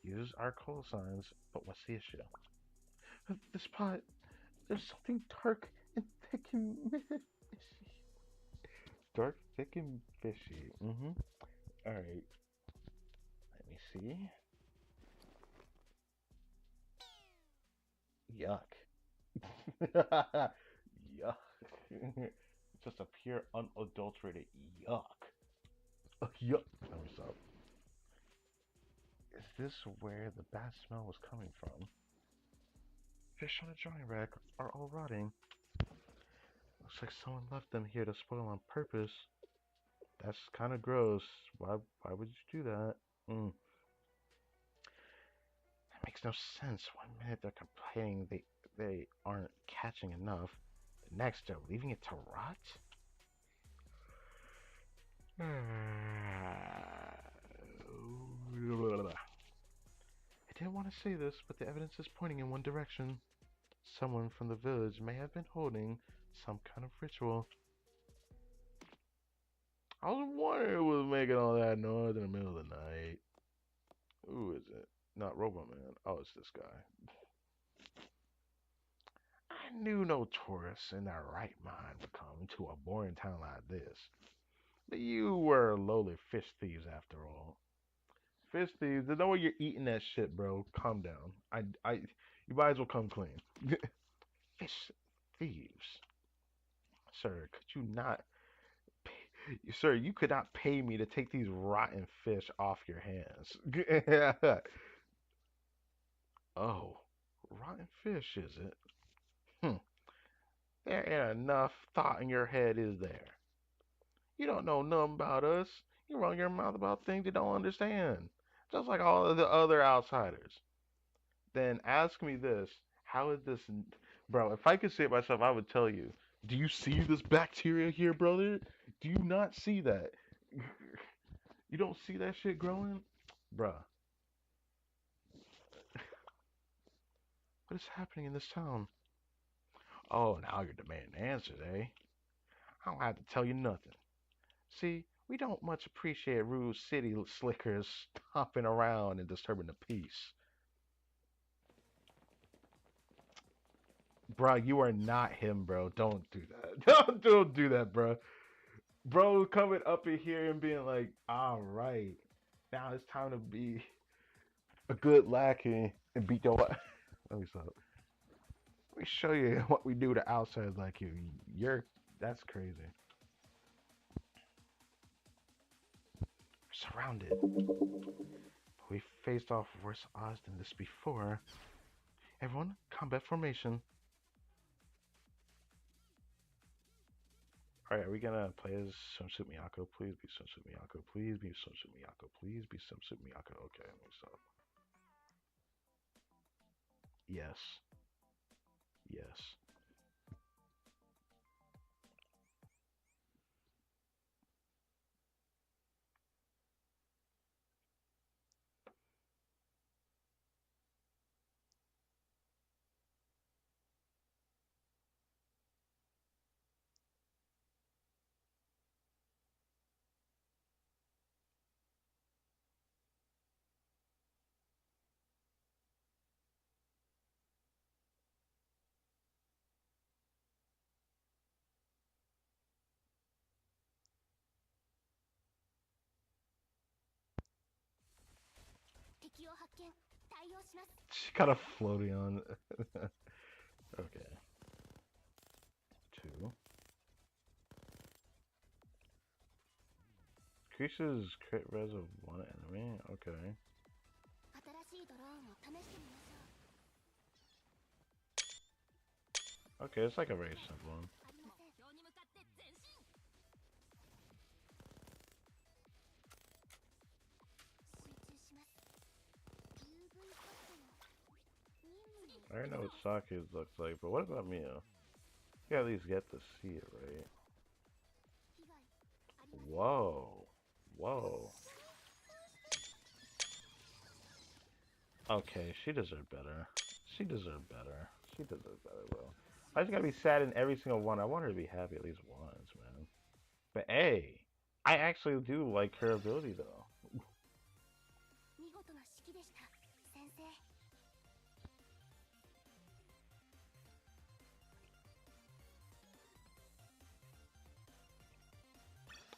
Use our call signs, but what's the issue? This pot, there's something dark and thick and fishy. Dark, thick, and fishy. Alright. Let me see. Yuck. Yuck. Just a pure unadulterated yuck. Yuck. Let me stop. Is this where the bad smell was coming from? Fish on a drying rack are all rotting. Looks like someone left them here to spoil on purpose. That's kind of gross. Why would you do that? That makes no sense. One minute they're complaining they aren't catching enough. The next they're leaving it to rot? I didn't want to say this, but the evidence is pointing in one direction. Someone from the village may have been holding some kind of ritual. I was wondering who was making all that noise in the middle of the night. Who is it? Not Robot Man. Oh, it's this guy. I knew no tourists in their right mind would come to a boring town like this. But you were lowly fish thieves after all. Fish thieves, there's no way you're eating that shit, bro. Calm down. You might as well come clean. Fish thieves. Sir, could you not Sir, you could not pay me to take these rotten fish off your hands. Oh, rotten fish, is it? Hmm. There ain't enough thought in your head, is there? You don't know nothing about us. You run your mouth about things you don't understand, just like all of the other outsiders. Then ask me this: how is this, bro? If I could say it myself, I would tell you. Do you see this bacteria here, brother? Do you not see that? You don't see that shit growing, bruh? What is happening in this town? Oh, now you're demanding answers, eh? I don't have to tell you nothing. See, we don't much appreciate rude city slickers stomping around and disturbing the peace. Bro, you are not him, bro. Don't do that. Don't do that, bro. Bro coming up in here and being like, all right, now it's time to be a good lackey and beat your ass. Let me stop. me show you what we do to outsiders like you. That's crazy. Surrounded. We faced off worse odds than this before. Everyone, combat formation. Alright, are we gonna play as Swimsuit Miyako? Please be Swimsuit Miyako. Please be Swimsuit Miyako. Please be Swimsuit Miyako. Okay, let me stop. Yes. Yes. She kind of floating on. Okay. 2. Increases crit res of one enemy. Okay. Okay, it's like a very simple one. I already know what Saki's looks like, but what about Mia? You at least get to see it, right? Whoa. Whoa. Okay, she deserved better. She deserved better. She deserved better, bro. I just gotta be sad in every single one. I want her to be happy at least once, man. But hey, I actually do like her ability, though.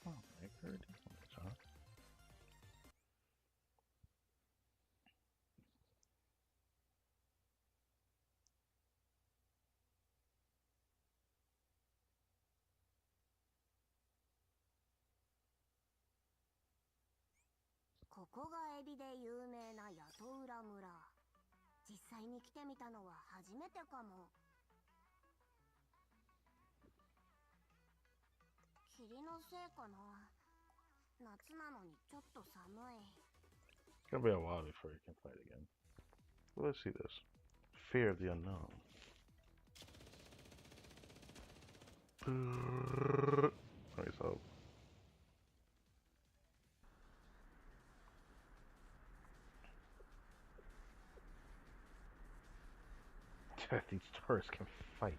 Oh, make her different, huh? ここがエビで有名な八戸浦村。実際に来てみたのは初めてかも。霧のせいかな。夏なのにちょっと寒い。 It's gonna be a while before you can fight again. Well, let's see this. Fear of the unknown. Alright, so. These tourists can fight.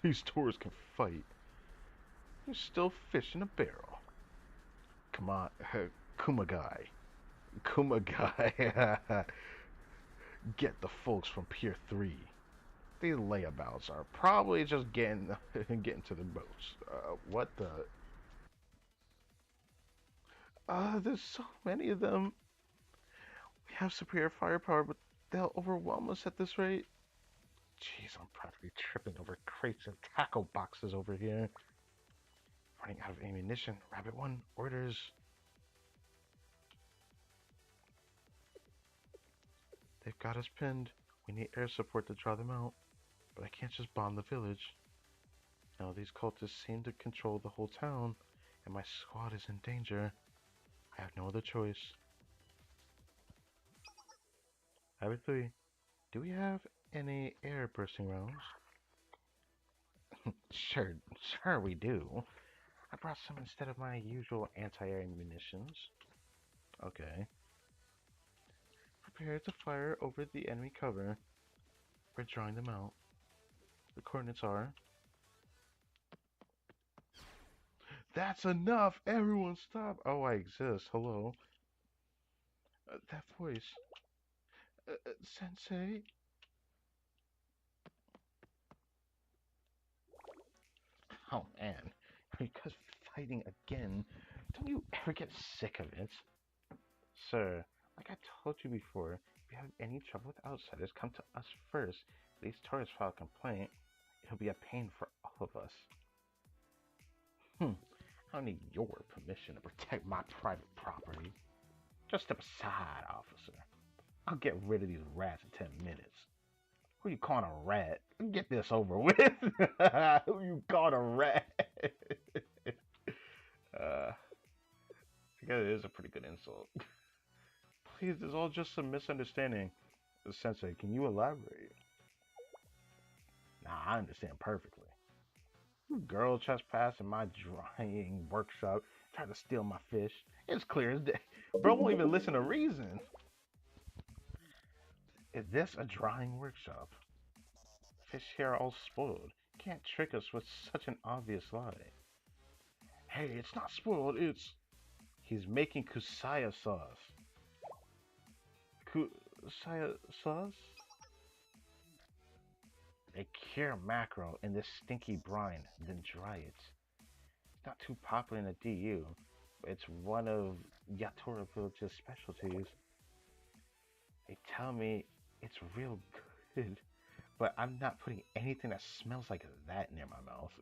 These tourists can fight. There's still fish in a barrel. Come on, Kumagai. Kumagai. Get the folks from Pier 3. These layabouts are probably just getting to the boats. What the? There's so many of them. We have superior firepower, but they'll overwhelm us at this rate. Jeez, I'm practically tripping over crates and tackle boxes over here. Running out of ammunition. Rabbit 1 orders. They've got us pinned. We need air support to draw them out. But I can't just bomb the village. Now these cultists seem to control the whole town, and my squad is in danger. I have no other choice. Rabbit 3, do we have any air bursting rounds? Sure we do. I brought some instead of my usual anti-air munitions. Okay. Prepare to fire over the enemy cover. We're drawing them out. The coordinates are... That's enough! Everyone stop! Oh, I exist. Hello. That voice. Sensei? Oh man, because fighting again. Don't you ever get sick of it? Sir, like I told you before, if you have any trouble with outsiders, come to us first. these tourists file a complaint, it'll be a pain for all of us. I don't need your permission to protect my private property. Just step aside, officer. I'll get rid of these rats in 10 minutes. Who you calling a rat? Get this over with. Who you calling a rat? I guess it is a pretty good insult. Please, it's all just a misunderstanding. Sensei, can you elaborate? Nah, I understand perfectly. Girl trespassed in my drying workshop, tried to steal my fish. It's clear as day. Bro won't even listen to reason. Is this a drying workshop? Fish here are all spoiled. You can't trick us with such an obvious lie. Hey, it's not spoiled, it's... He's making kusaya sauce. Kusaya sauce? They cure mackerel in this stinky brine, then dry it. It's not too popular in the DU, but it's one of Yatora Village's specialties. They tell me it's real good, but I'm not putting anything that smells like that near my mouth.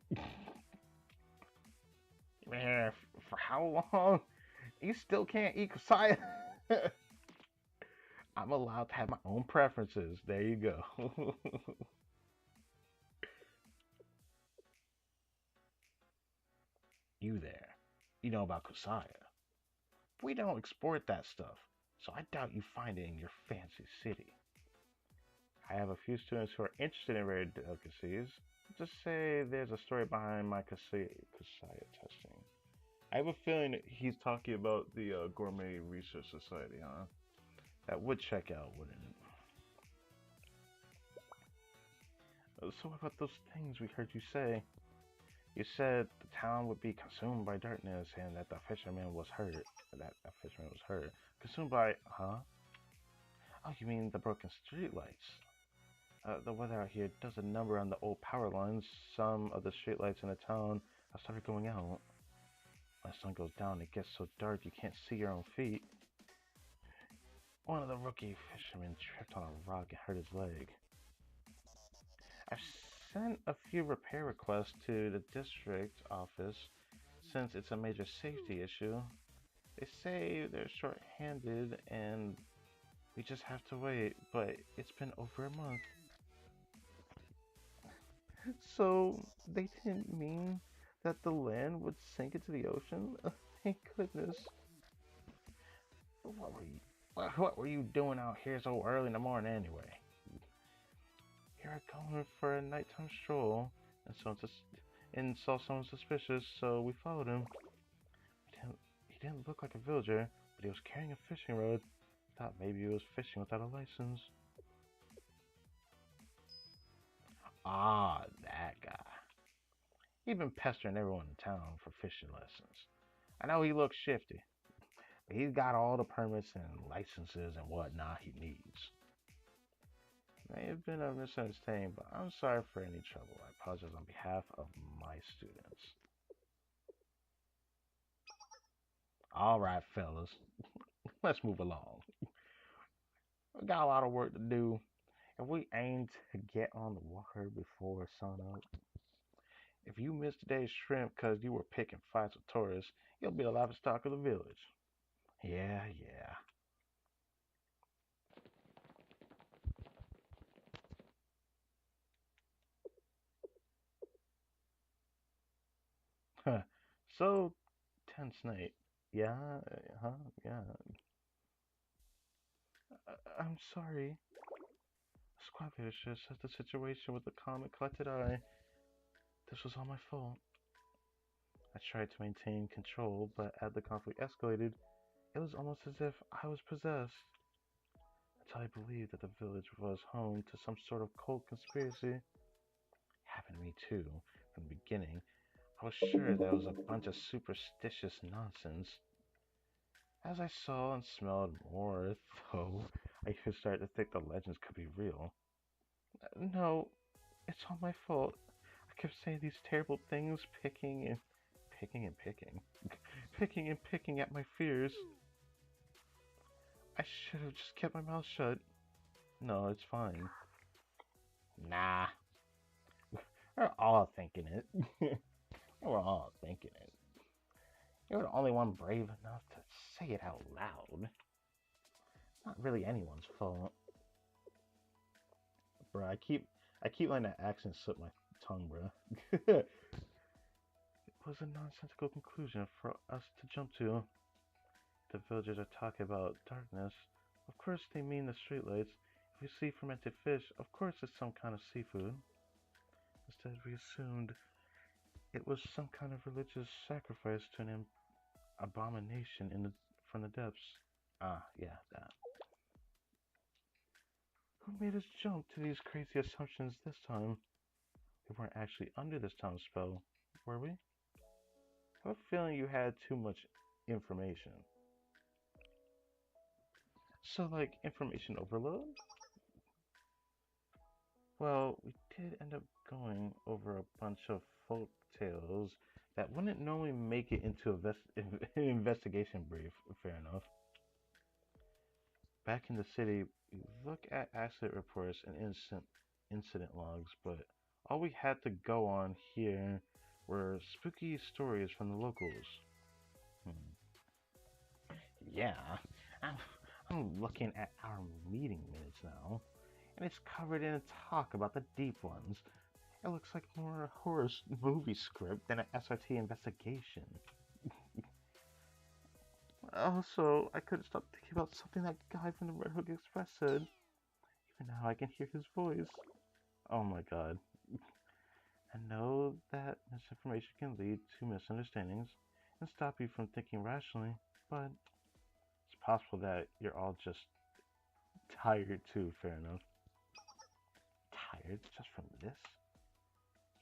Man, for how long? You still can't eat kusaya? I'm allowed to have my own preferences. There you go. You there. You know about kusaya. We don't export that stuff, so I doubt you find it in your fancy city. I have a few students who are interested in rare delicacies. Just say there's a story behind my kusaya testing. I have a feeling he's talking about the Gourmet Research Society, huh? That would check out, wouldn't it? So what about those things we heard you say? You said the town would be consumed by darkness and that the fisherman was hurt. Consumed by, huh? Oh, you mean the broken streetlights? The weather out here does a number on the old power lines. Some of the streetlights in the town have started going out. When the sun goes down, it gets so dark you can't see your own feet. One of the rookie fishermen tripped on a rock and hurt his leg. I've sent a few repair requests to the district office since it's a major safety issue. They say they're short-handed and we just have to wait, but it's been over a month. So they didn't mean that the land would sink into the ocean? Thank goodness. What were you doing out here so early in the morning anyway? Here I going for a nighttime stroll and saw someone suspicious, so we followed him. He didn't look like a villager, but he was carrying a fishing rod. Thought maybe he was fishing without a license. Ah, that guy. He'd been pestering everyone in town for fishing lessons. I know he looks shifty, but he's got all the permits and licenses and whatnot he needs. May have been a misunderstanding, but I'm sorry for any trouble. I apologize on behalf of my students. Alright, fellas. Let's move along. We got a lot of work to do, and we aim to get on the water before sunup. If you miss today's shrimp because you were picking fights with tourists, you'll be the laughingstock of the village. Yeah. So, tense night. Yeah, yeah. I'm sorry. Squad leader should assess the situation with a calm and collected eye. This was all my fault. I tried to maintain control, but as the conflict escalated, it was almost as if I was possessed. Until I believed that the village was home to some sort of cult conspiracy. Happened to me too, from the beginning. I was sure that it was a bunch of superstitious nonsense. As I saw and smelled more, though, I could start to think the legends could be real. No, it's all my fault. I kept saying these terrible things, picking and picking and picking. Picking and picking at my fears. I should have just kept my mouth shut. No, it's fine. Nah, we're all thinking it. We're all thinking it. You're the only one brave enough to say it out loud. Not really anyone's fault. Bruh, I keep letting that accent slip my tongue, bruh. It was a nonsensical conclusion for us to jump to. The villagers are talking about darkness. Of course they mean the streetlights. If we see fermented fish, of course it's some kind of seafood. Instead we assumed it was some kind of religious sacrifice to an abomination from the depths. Ah, yeah, that. Who made us jump to these crazy assumptions this time? We weren't actually under this town spell, were we? I have a feeling you had too much information. So, like, information overload? Well, we did end up going over a bunch of folk tales that wouldn't normally make it into an investigation brief, fair enough. Back in the city, we look at accident reports and incident logs, but all we had to go on here were spooky stories from the locals. Hmm. Yeah, I'm, I'm looking at our meeting minutes now, and it's covered in talk about the deep ones. It looks like more a horror movie script than an SRT investigation. Also, I couldn't stop thinking about something that guy from the Red Hook Express said. Even now I can hear his voice. Oh my god. I know that misinformation can lead to misunderstandings and stop you from thinking rationally, but it's possible that you're all just tired too, fair enough. Tired just from this?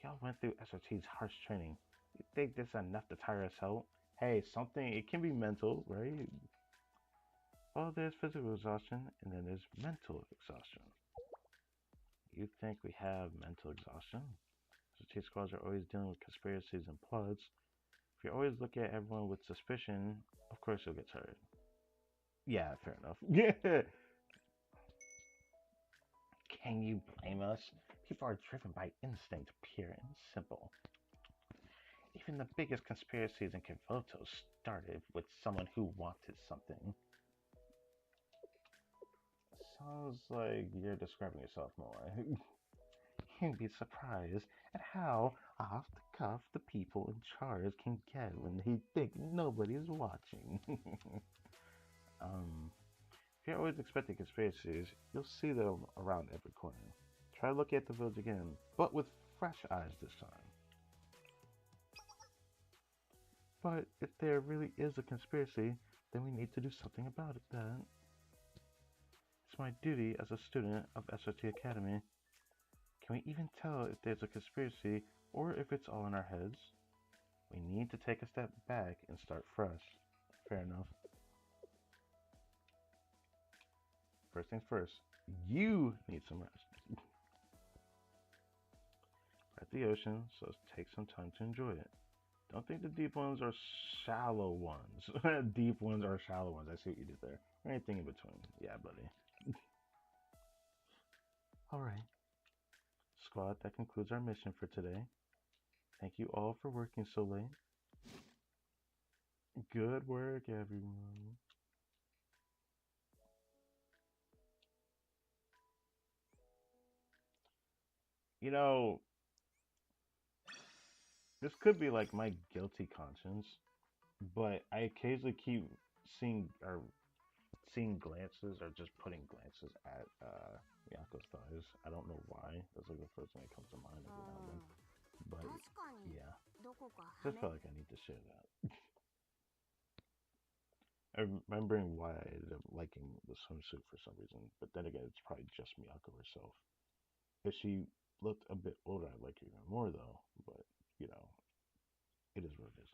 Y'all went through SRT's harsh training. You think this is enough to tire us out? Hey, something, it can be mental, right? Well, there's physical exhaustion, and then there's mental exhaustion. You think we have mental exhaustion? SRT squads are always dealing with conspiracies and plots. If you're always looking at everyone with suspicion, of course you'll get tired. Yeah, fair enough. Yeah. Can you blame us? People are driven by instinct, pure and simple. Even the biggest conspiracies in Kivoto started with someone who wanted something. Sounds like you're describing yourself more. You'd be surprised at how off the cuff the people in charge can get when they think nobody's watching. um, if you're always expecting conspiracies, you'll see them around every corner. Try looking at the village again, but with fresh eyes this time. But if there really is a conspiracy, then we need to do something about it then. It's my duty as a student of SRT Academy. Can we even tell if there's a conspiracy or if it's all in our heads? We need to take a step back and start fresh. Fair enough. First things first, you need some rest. We're at the ocean, so let's take some time to enjoy it. Don't think the deep ones are shallow ones. Deep ones are shallow ones. I see what you did there. Anything in between. Yeah, buddy. Alright. Squad, that concludes our mission for today. Thank you all for working so late. Good work, everyone. You know, this could be like my guilty conscience, but I occasionally keep seeing glances or just putting glances at Miyako's thighs. I don't know why. That's like the first thing that comes to mind every now and then. But yeah, just felt like I need to share that. I'm remembering why I ended up liking the swimsuit for some reason, but then again, it's probably just Miyako herself. If she looked a bit older, I'd like her even more though. But you know, it is what it is.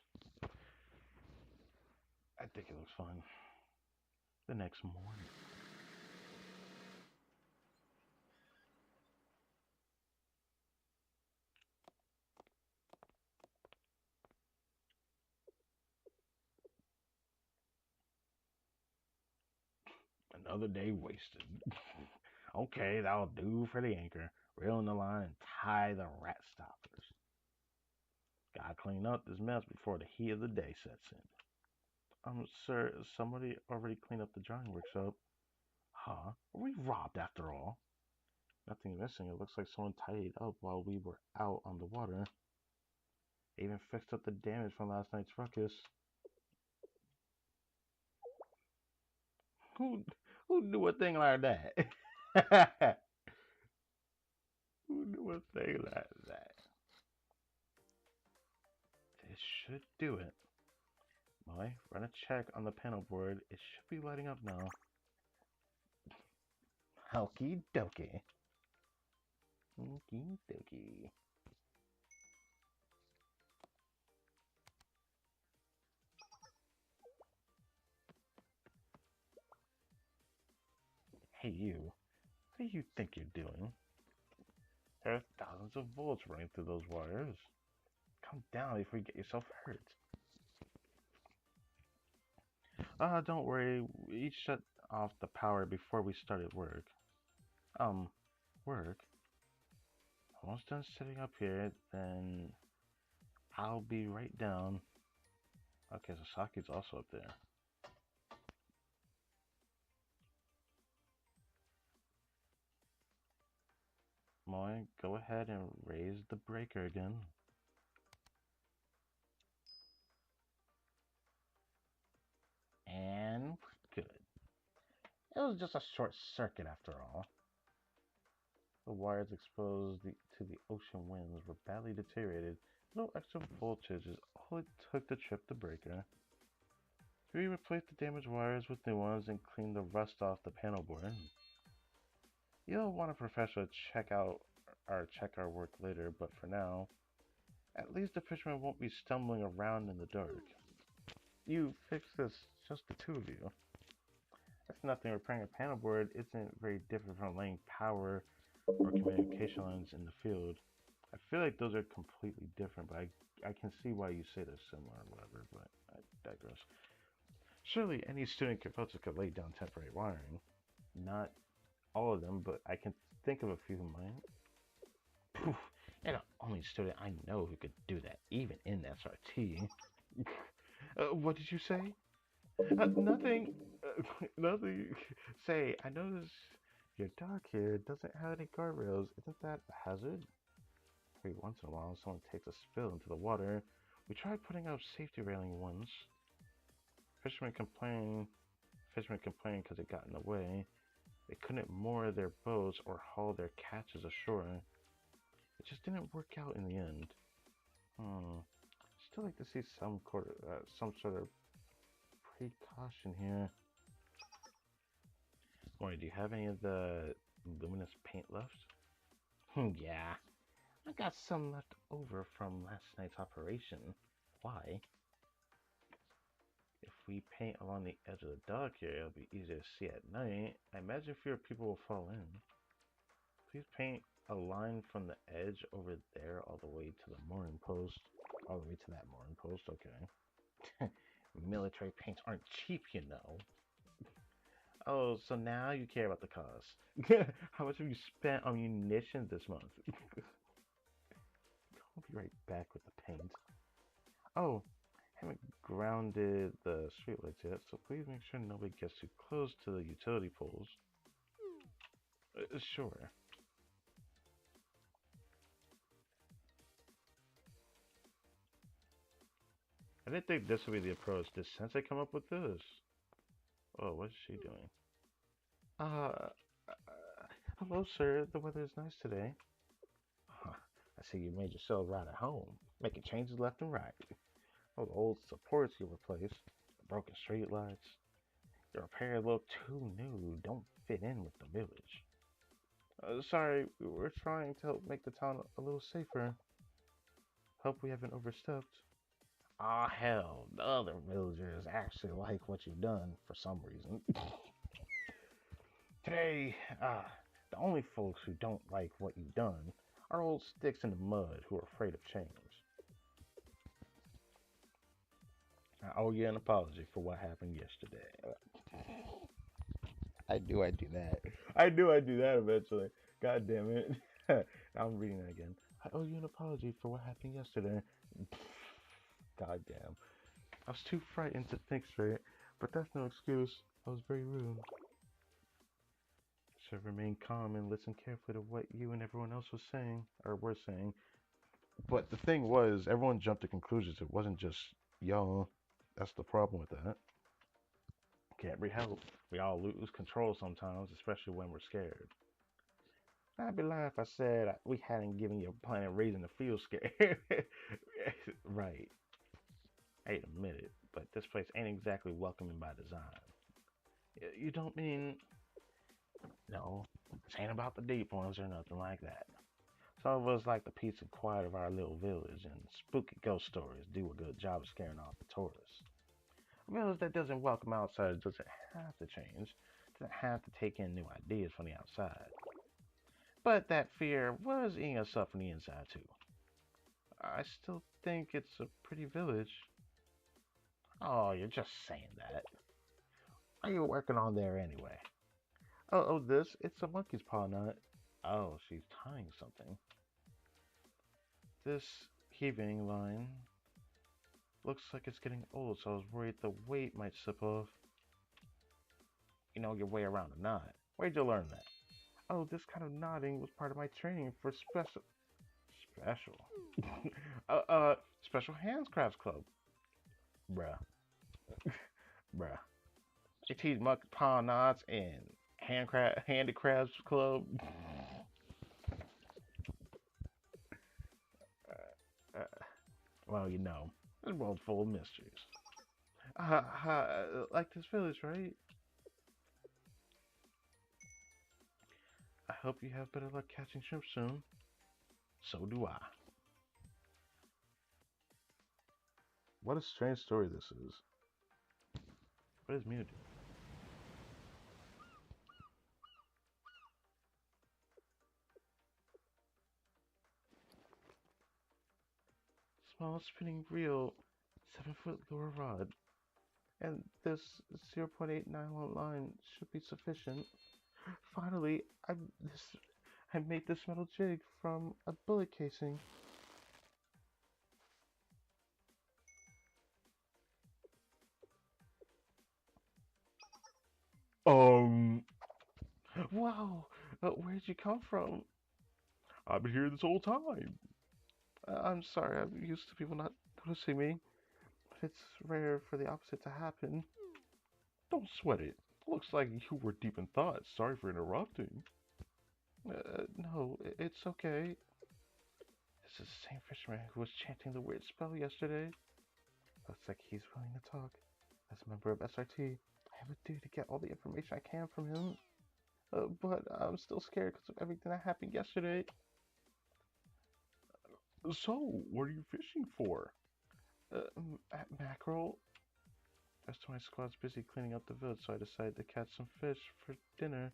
I think it looks fun. The next morning, another day wasted. Okay, that'll do for the anchor. Reel in the line and tie the rat stoppers. Gotta clean up this mess before the heat of the day sets in. Sir, somebody already cleaned up the drying workshop. Huh? Were we robbed after all? Nothing missing. It looks like someone tidied up while we were out on the water. They even fixed up the damage from last night's ruckus. Who who knew a thing like that? Who knew a thing like that? This should do it. Molly, run a check on the panel board. It should be lighting up now. Okie dokie. Okie dokie. Hey you, what do you think you're doing? There are thousands of volts running through those wires. Calm down before you get yourself hurt. Don't worry. We shut off the power before we started work. Work? Almost done setting up here, then I'll be right down. Okay, so Saki's also up there. Moy, go ahead and raise the breaker again. And we're good. It was just a short circuit after all. The wires exposed to the ocean winds were badly deteriorated. No extra voltage is all it took to trip the breaker. We replaced the damaged wires with new ones and cleaned the rust off the panel board. You'll want a professional check our work later, but for now, at least the fishermen won't be stumbling around in the dark. You fixed this, just the two of you. That's nothing. Repairing a panel board isn't very different from laying power or communication lines in the field. I feel like those are completely different, but I can see why you say they're similar or whatever, but I digress. Surely any student consultant could lay down temporary wiring. Not all of them, but I can think of a few who might. Poof, you're the only student I know who could do that, even in SRT. What did you say? Nothing. Nothing. Say, I noticed your dock here doesn't have any guardrails. Isn't that a hazard? Every once in a while, someone takes a spill into the water. We tried putting up safety railing once. Fishermen complained because it got in the way. They couldn't moor their boats or haul their catches ashore. It just didn't work out in the end. Still like to see some sort of precaution here. Boy, do you have any of the luminous paint left? Yeah, I got some left over from last night's operation. Why? If we paint along the edge of the dock here, it'll be easier to see at night. I imagine fewer people will fall in. Please paint a line from the edge over there all the way to the mooring post. All the way to that mooring post, okay. Military paints aren't cheap, you know. Oh, so now you care about the cost. How much have you spent on munitions this month? I'll be right back with the paint. Oh, haven't grounded the streetlights yet, so please make sure nobody gets too close to the utility poles. Sure. I didn't think this would be the approach. Did Sensei come up with this? Oh, what's she doing? Uh, hello, sir. The weather is nice today. Huh. I see you made yourself right at home, making changes left and right. Those old supports you replaced, the broken street lights. The repairs look too new, don't fit in with the village. Sorry, we're trying to help make the town a little safer. Hope we haven't overstepped. Ah, hell, the other villagers actually like what you've done for some reason. Today, the only folks who don't like what you've done are old sticks in the mud who are afraid of change. I owe you an apology for what happened yesterday. I do that. I do that eventually. God damn it. I'm reading it again. I owe you an apology for what happened yesterday. God damn. I was too frightened to think straight, but that's no excuse. I was very rude. Should remain calm and listen carefully to what you and everyone else was saying, or were saying. But the thing was, everyone jumped to conclusions. It wasn't just, yo, that's the problem with that. Can't be helped. We all lose control sometimes, especially when we're scared. I'd be lying if I said we hadn't given your planet reason to feel scared. Right. I hate to admit it, but this place ain't exactly welcoming by design. You don't mean... No, this ain't about the deep ones or nothing like that. Some of us like the peace and quiet of our little village, and spooky ghost stories do a good job of scaring off the tourists. A village that doesn't welcome outsiders doesn't have to change, doesn't have to take in new ideas from the outside. But that fear was eating us up from the inside too. I still think it's a pretty village. Oh, you're just saying that. What are you working on there anyway? Oh, this? It's a monkey's paw nut. Oh, she's tying something. This heaving line looks like it's getting old, so I was worried the weight might slip off. You know your way around a knot. Where'd you learn that? Oh, this kind of knotting was part of my training for special, uh, uh, special handcrafts club. Bruh, bruh. They teach monkey paw knots and handicrafts club. uh, well, you know, this world full of mysteries. Like this village, right? I hope you have better luck catching shrimp soon. So do I. What a strange story this is. What is Mina doing? Small spinning reel, 7-foot lure rod, and this 0.8 nylon line should be sufficient. Finally, I made this metal jig from a bullet casing. Um, wow, where'd you come from? I've been here this whole time. I'm sorry, I'm used to people not noticing me, but it's rare for the opposite to happen. Don't sweat it. Looks like you were deep in thought. Sorry for interrupting. No, it's okay. This is the same fisherman who was chanting the weird spell yesterday. Looks like he's willing to talk. As a member of SRT, I have a duty to get all the information I can from him. But I'm still scared because of everything that happened yesterday. So, what are you fishing for? Mackerel. The rest of my squad's busy cleaning up the village, so I decided to catch some fish for dinner.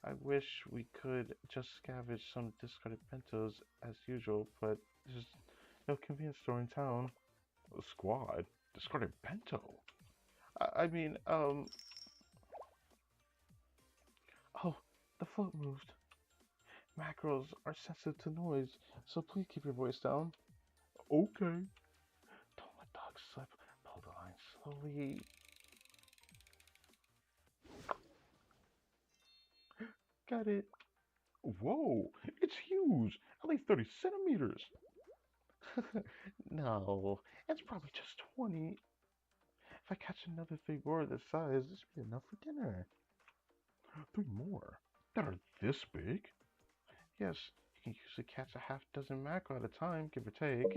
I wish we could just scavenge some discarded bentos as usual, but there's no convenience store in town. A squad? Discarded bento? I mean, Oh, the float moved. Mackerels are sensitive to noise, so please keep your voice down. Okay. Don't let dogs slip. Pull the line slowly. Got it. Whoa, it's huge. At least 30 centimeters. No, it's probably just 20. If I catch another 3 more this size, this should be enough for dinner. 3 more? That are this big? Yes, you can usually catch a half dozen mackerel at a time, give or take.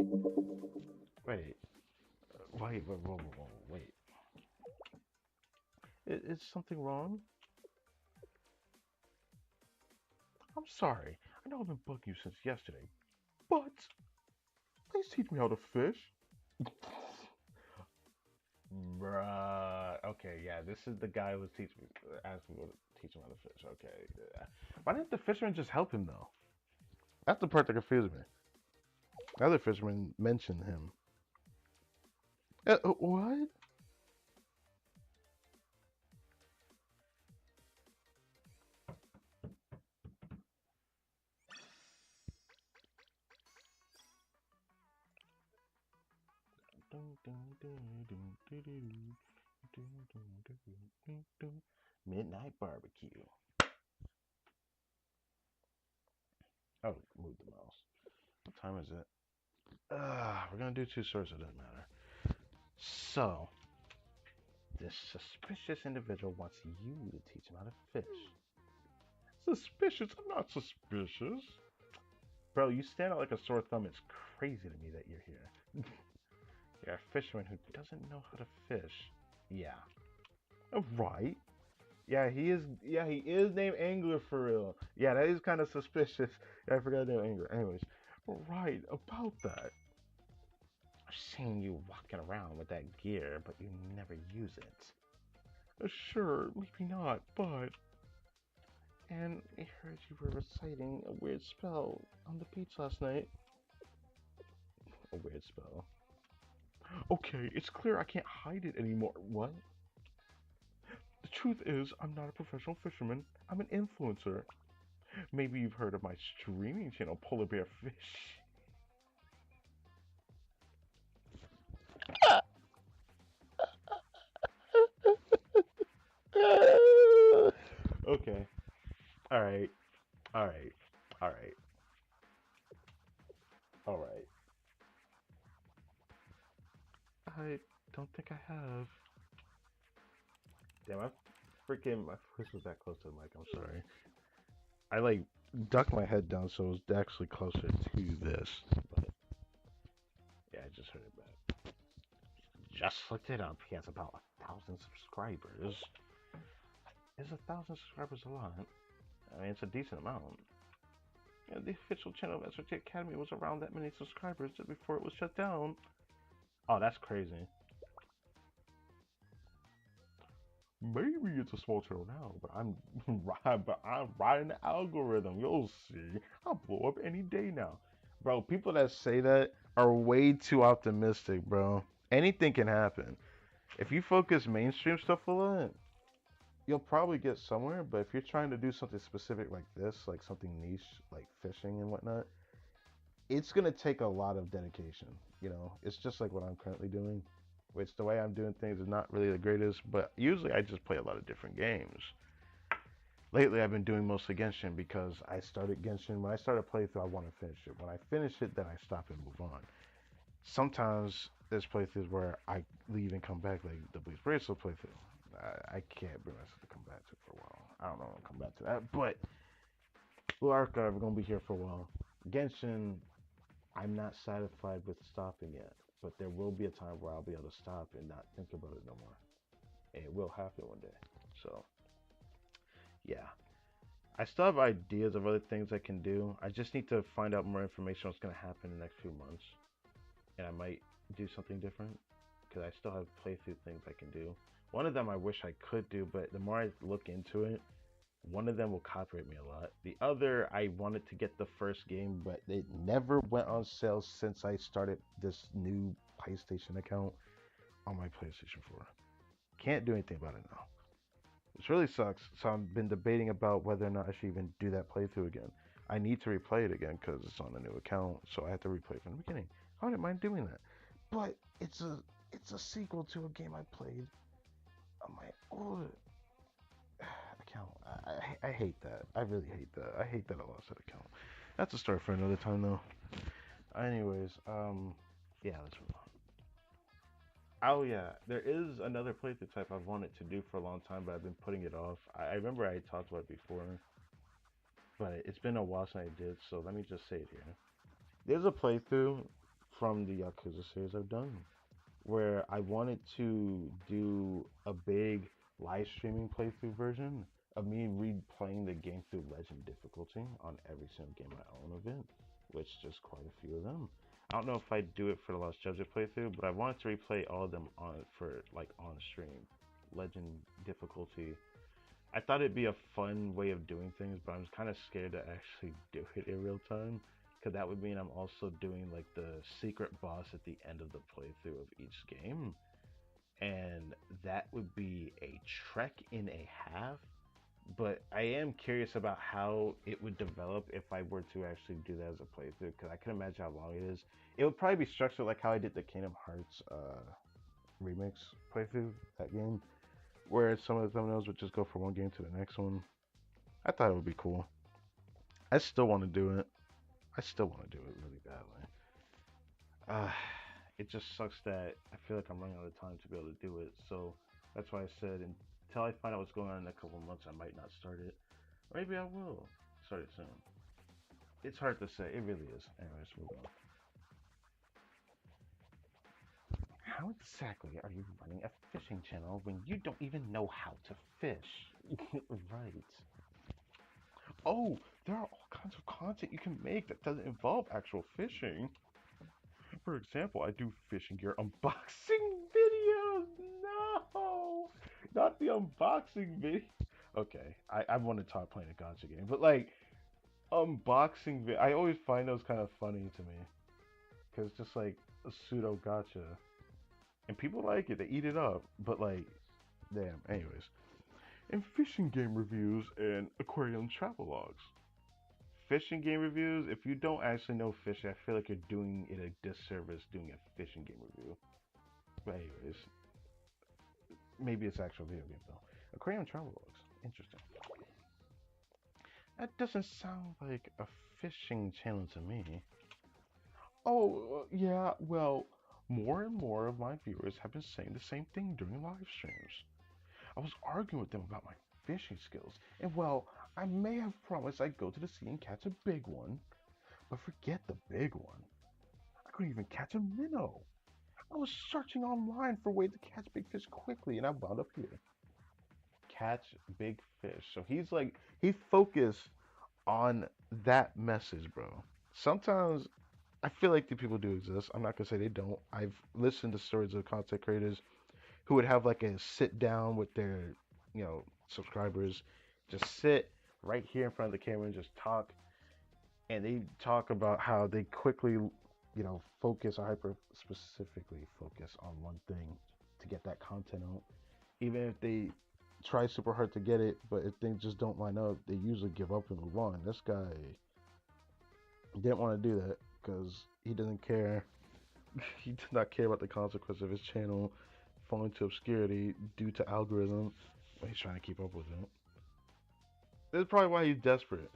Wait, wait. Is something wrong? I'm sorry. I know I've been bugging you since yesterday, but please teach me how to fish. Bruh. Okay, yeah, this is the guy who was teaching me, asking me to teach him how to fish. Okay. Yeah. Why didn't the fisherman just help him though? That's the part that confused me. The other fisherman mentioned him. What? Midnight barbecue. Oh, move the mouse. What time is it? We're gonna do two stories, so it doesn't matter. So, this suspicious individual wants you to teach him how to fish. Suspicious? I'm not suspicious. Bro, you stand out like a sore thumb. It's crazy to me that you're here. You're a fisherman who doesn't know how to fish. Yeah. Right. Yeah, he is. Yeah, he is named Angler for real. Yeah, that is kind of suspicious. Yeah, I forgot to name Angler. Anyways, right about that. I've seen you walking around with that gear, but you never use it. Sure, maybe not, but. And I heard you were reciting a weird spell on the beach last night. A weird spell. Okay, it's clear I can't hide it anymore. What? The truth is, I'm not a professional fisherman. I'm an influencer. Maybe you've heard of my streaming channel, Polar Bear Fish. Okay. All right. All right. All right. All right. I don't think I have. Damn, my voice was that close to the mic. I'm sorry. I like ducked my head down so it was actually closer to this. But yeah, I just heard it back. Just looked it up. He has about 1,000 subscribers. Is 1,000 subscribers a lot? I mean, it's a decent amount. Yeah, the official channel of SRT Academy was around that many subscribers just before it was shut down. Oh, that's crazy. Maybe it's a small channel now, but I'm riding the algorithm. You'll see. I'll blow up any day now. Bro, people that say that are way too optimistic, bro. Anything can happen. If you focus mainstream stuff a lot, you'll probably get somewhere, but if you're trying to do something specific like this, like something niche, like fishing and whatnot, it's gonna take a lot of dedication. It's just like what I'm currently doing, which the way I'm doing things is not really the greatest, but usually I just play a lot of different games. Lately, I've been doing mostly Genshin because I started Genshin. When I start a playthrough, I want to finish it. When I finish it, then I stop and move on. Sometimes there's playthroughs where I leave and come back, like the Bleach Bracelet playthrough. I can't bring myself to come back to it for a while. I don't know when I'll come back to that, but Blue Archive, we're gonna be here for a while. Genshin, I'm not satisfied with stopping yet, but there will be a time where I'll be able to stop and not think about it no more. And it will happen one day. So, yeah. I still have ideas of other things I can do. I just need to find out more information on what's going to happen in the next few months. And I might do something different because I still have playthrough things I can do. One of them I wish I could do, but the more I look into it, one of them will copyright me a lot. The other, I wanted to get the first game, but it never went on sale since I started this new PlayStation account on my PlayStation 4. Can't do anything about it now. Which really sucks. So I've been debating about whether or not I should even do that playthrough again. I need to replay it again because it's on a new account, so I have to replay from the beginning. I wouldn't mind doing that, but it's a sequel to a game I played on my old account. I hate that. I really hate that. I hate that I lost that account. That's a story for another time though. Anyways, yeah, let's move on. Oh yeah, there is another playthrough type I've wanted to do for a long time, but I've been putting it off. I remember I talked about it before, but it's been a while since I did, so let me just say it here. There's a playthrough from the Yakuza series I've done where I wanted to do a big live streaming playthrough version of me replaying the game through legend difficulty on every single game I own of it, which just quite a few of them. I don't know if I'd do it for the Lost Judges playthrough, but I wanted to replay all of them on stream, legend difficulty. I thought it'd be a fun way of doing things, but I'm kind of scared to actually do it in real time, because that would mean I'm also doing like the secret boss at the end of the playthrough of each game, and that would be a trek in a half. But I am curious about how it would develop if I were to actually do that as a playthrough, because I can imagine how long it is. It would probably be structured like how I did the Kingdom Hearts remix playthrough that game, where some of the thumbnails would just go from one game to the next one. I thought it would be cool. I still want to do it. I still want to do it really badly. Uh, it just sucks that I feel like I'm running out of time to be able to do it. So that's why I said until I find out what's going on in a couple months, I might not start it. Or maybe I will start it soon. It's hard to say. It really is. Anyways, move on. How exactly are you running a fishing channel when you don't even know how to fish? Right. Oh, there are all kinds of content you can make that doesn't involve actual fishing. For example, I do fishing gear unboxing videos. No, not the unboxing video. Okay, I want to talk playing a gotcha game, but like unboxing. I always find those kind of funny to me because just like a pseudo gotcha, and people like it. They eat it up, but like, damn. Anyways, and fishing game reviews and aquarium travel logs. Fishing game reviews, if you don't actually know fishing, I feel like you're doing it a disservice doing a fishing game review. But anyways, maybe it's actual video game though. Aquarium travel logs. Interesting. That doesn't sound like a fishing channel to me. Oh, yeah, well, more and more of my viewers have been saying the same thing during live streams. I was arguing with them about my fishing skills, and well, I may have promised I'd go to the sea and catch a big one, but forget the big one. I couldn't even catch a minnow. I was searching online for ways to catch big fish quickly, and I wound up here. Catch big fish. So he focused on that message, bro. Sometimes I feel like the people do exist. I'm not gonna say they don't. I've listened to stories of content creators who would have like a sit down with their, subscribers, just sit right here in front of the camera and just talk. And they talk about how they quickly, focus or hyper specifically focus on one thing to get that content out. Even if they try super hard to get it, but if things just don't line up, they usually give up and move on. This guy didn't want to do that because he doesn't care. He did not care about the consequence of his channel falling to obscurity due to algorithm. But he's trying to keep up with it. This is probably why he's desperate.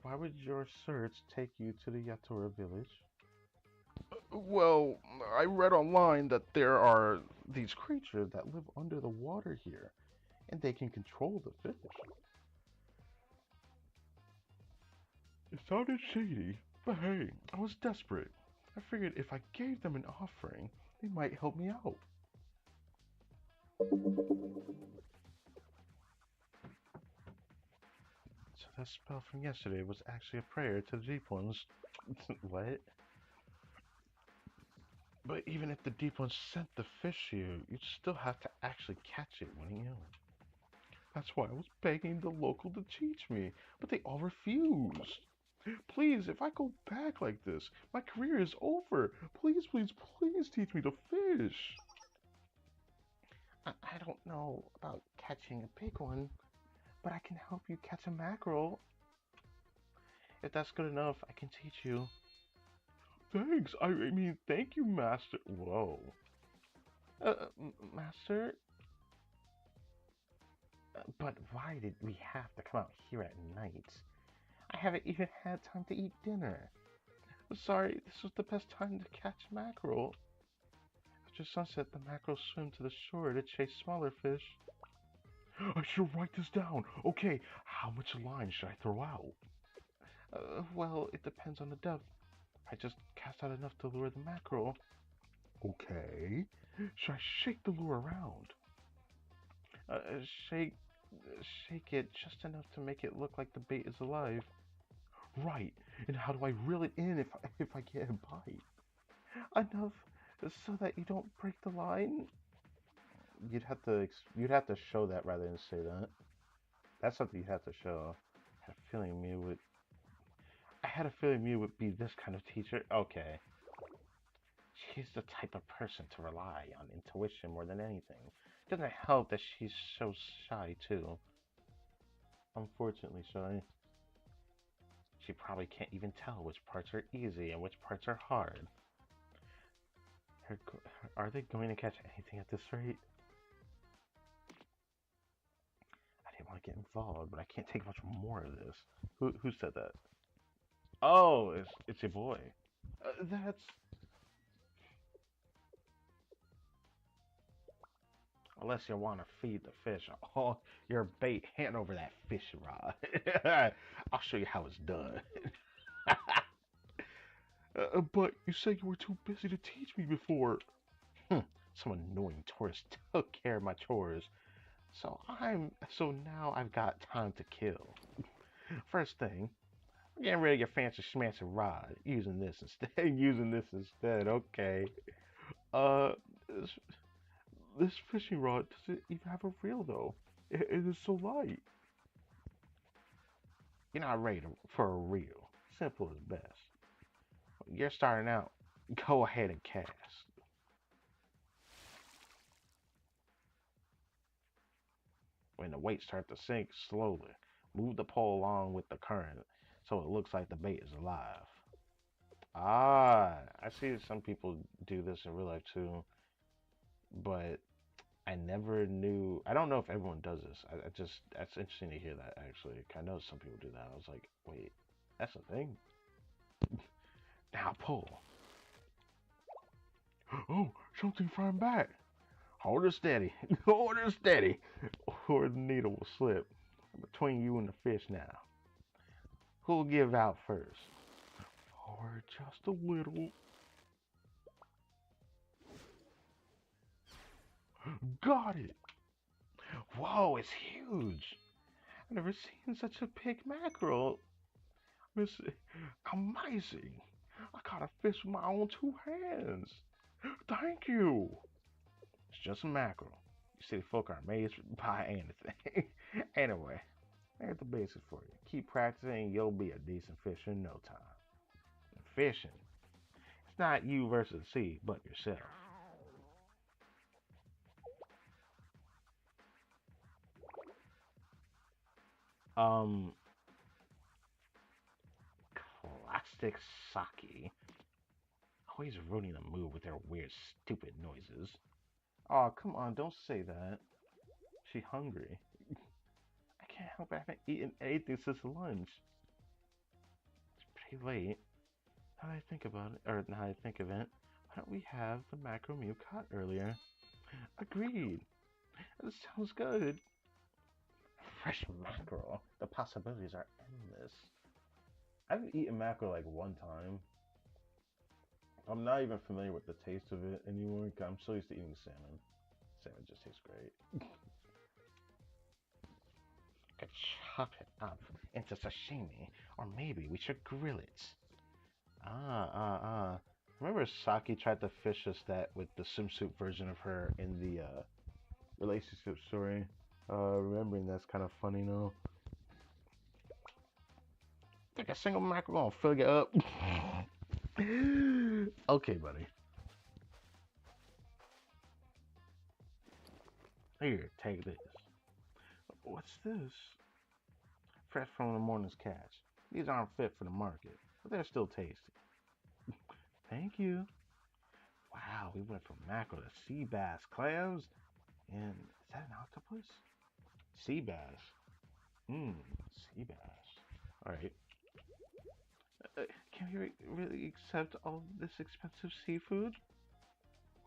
Why would your search take you to the Yatora village? Well, I read online that there are these creatures that live under the water here, and they can control the fish. It sounded shady, but hey, I was desperate. I figured if I gave them an offering, they might help me out. So that spell from yesterday was actually a prayer to the deep ones. What? But even if the deep ones sent the fish to you, you'd still have to actually catch it, wouldn't you? That's why I was begging the local to teach me, but they all refused. Please, if I go back like this, my career is over. Please, please, please teach me to fish. I don't know about catching a big one, but I can help you catch a mackerel. If that's good enough, I can teach you. Thanks. I mean, thank you, Master. Whoa. Master? But why did we have to come out here at night? I haven't even had time to eat dinner. I'm sorry, this was the best time to catch mackerel. After sunset, the mackerel swim to the shore to chase smaller fish. I should write this down. Okay, how much line should I throw out? Well, it depends on the depth. I just cast out enough to lure the mackerel. Okay. Should I shake the lure around? Uh, shake, shake it just enough to make it look like the bait is alive. Right. And how do I reel it in if I get a bite? Enough so that you don't break the line. You'd have to show that rather than say that. That's something you have to show. I had a feeling Mew would be this kind of teacher. Okay. She's the type of person to rely on intuition more than anything. Doesn't help that she's so shy too. Unfortunately shy. She probably can't even tell which parts are easy and which parts are hard. Are they going to catch anything at this rate? I didn't want to get involved, but I can't take much more of this. Who said that? Oh, it's your boy. That's unless you want to feed the fish. Oh, your bait. Hand over that fishing rod. I'll show you how it's done. But you said you were too busy to teach me before. Some annoying tourist took care of my chores. So now I've got time to kill. First thing, I'm getting rid of your fancy schmancy rod. Using this instead. Using this instead. Okay. Uh, this, this fishing rod doesn't even have a reel though. It is so light. You're not ready for a reel. Simple as best. You're starting out. Go ahead and cast. When the weight starts to sink slowly, move the pole along with the current so it looks like the bait is alive. Ah, I see some people do this in real life too, but I never knew. I don't know if everyone does this. I just, that's interesting to hear that actually. I know some people do that. I was like, wait, that's a thing? Now pull. Oh, something from back. Hold her steady. Hold her steady. Or the needle will slip. Between you and the fish now. Who'll give out first? Forward just a little. Got it. Whoa, it's huge. I've never seen such a big mackerel. It's amazing. I caught a fish with my own two hands. Thank you. It's just a mackerel. You city folk are amazed by anything. Anyway, there's the basics for you. Keep practicing, you'll be a decent fisher in no time. And fishing, it's not you versus the sea, but yourself. Um, Classic Saki. Always ruining the mood with their weird, stupid noises. Oh, come on, don't say that. She hungry. I can't help it. I haven't eaten anything since lunch. It's pretty late. Now that I think about it, or now that I think of it, why don't we have the mackerel you caught earlier? Agreed. That sounds good. Fresh mackerel. The possibilities are endless. I've eaten mackerel like one time. I'm not even familiar with the taste of it anymore. I'm so used to eating salmon. Salmon just tastes great. Could chop it up into sashimi, or maybe we should grill it. Ah. Remember Saki tried to fish us that with the swimsuit version of her in the relationship story? Remembering that's kind of funny, no? Think a single mackerel gonna fill you up? Okay, buddy. Here, take this. What's this? Fresh from the morning's catch. These aren't fit for the market, but they're still tasty. Thank you. Wow, we went from mackerel to sea bass, clams, and is that an octopus? Sea bass. Mmm, sea bass. All right. Uh, can we really accept all this expensive seafood?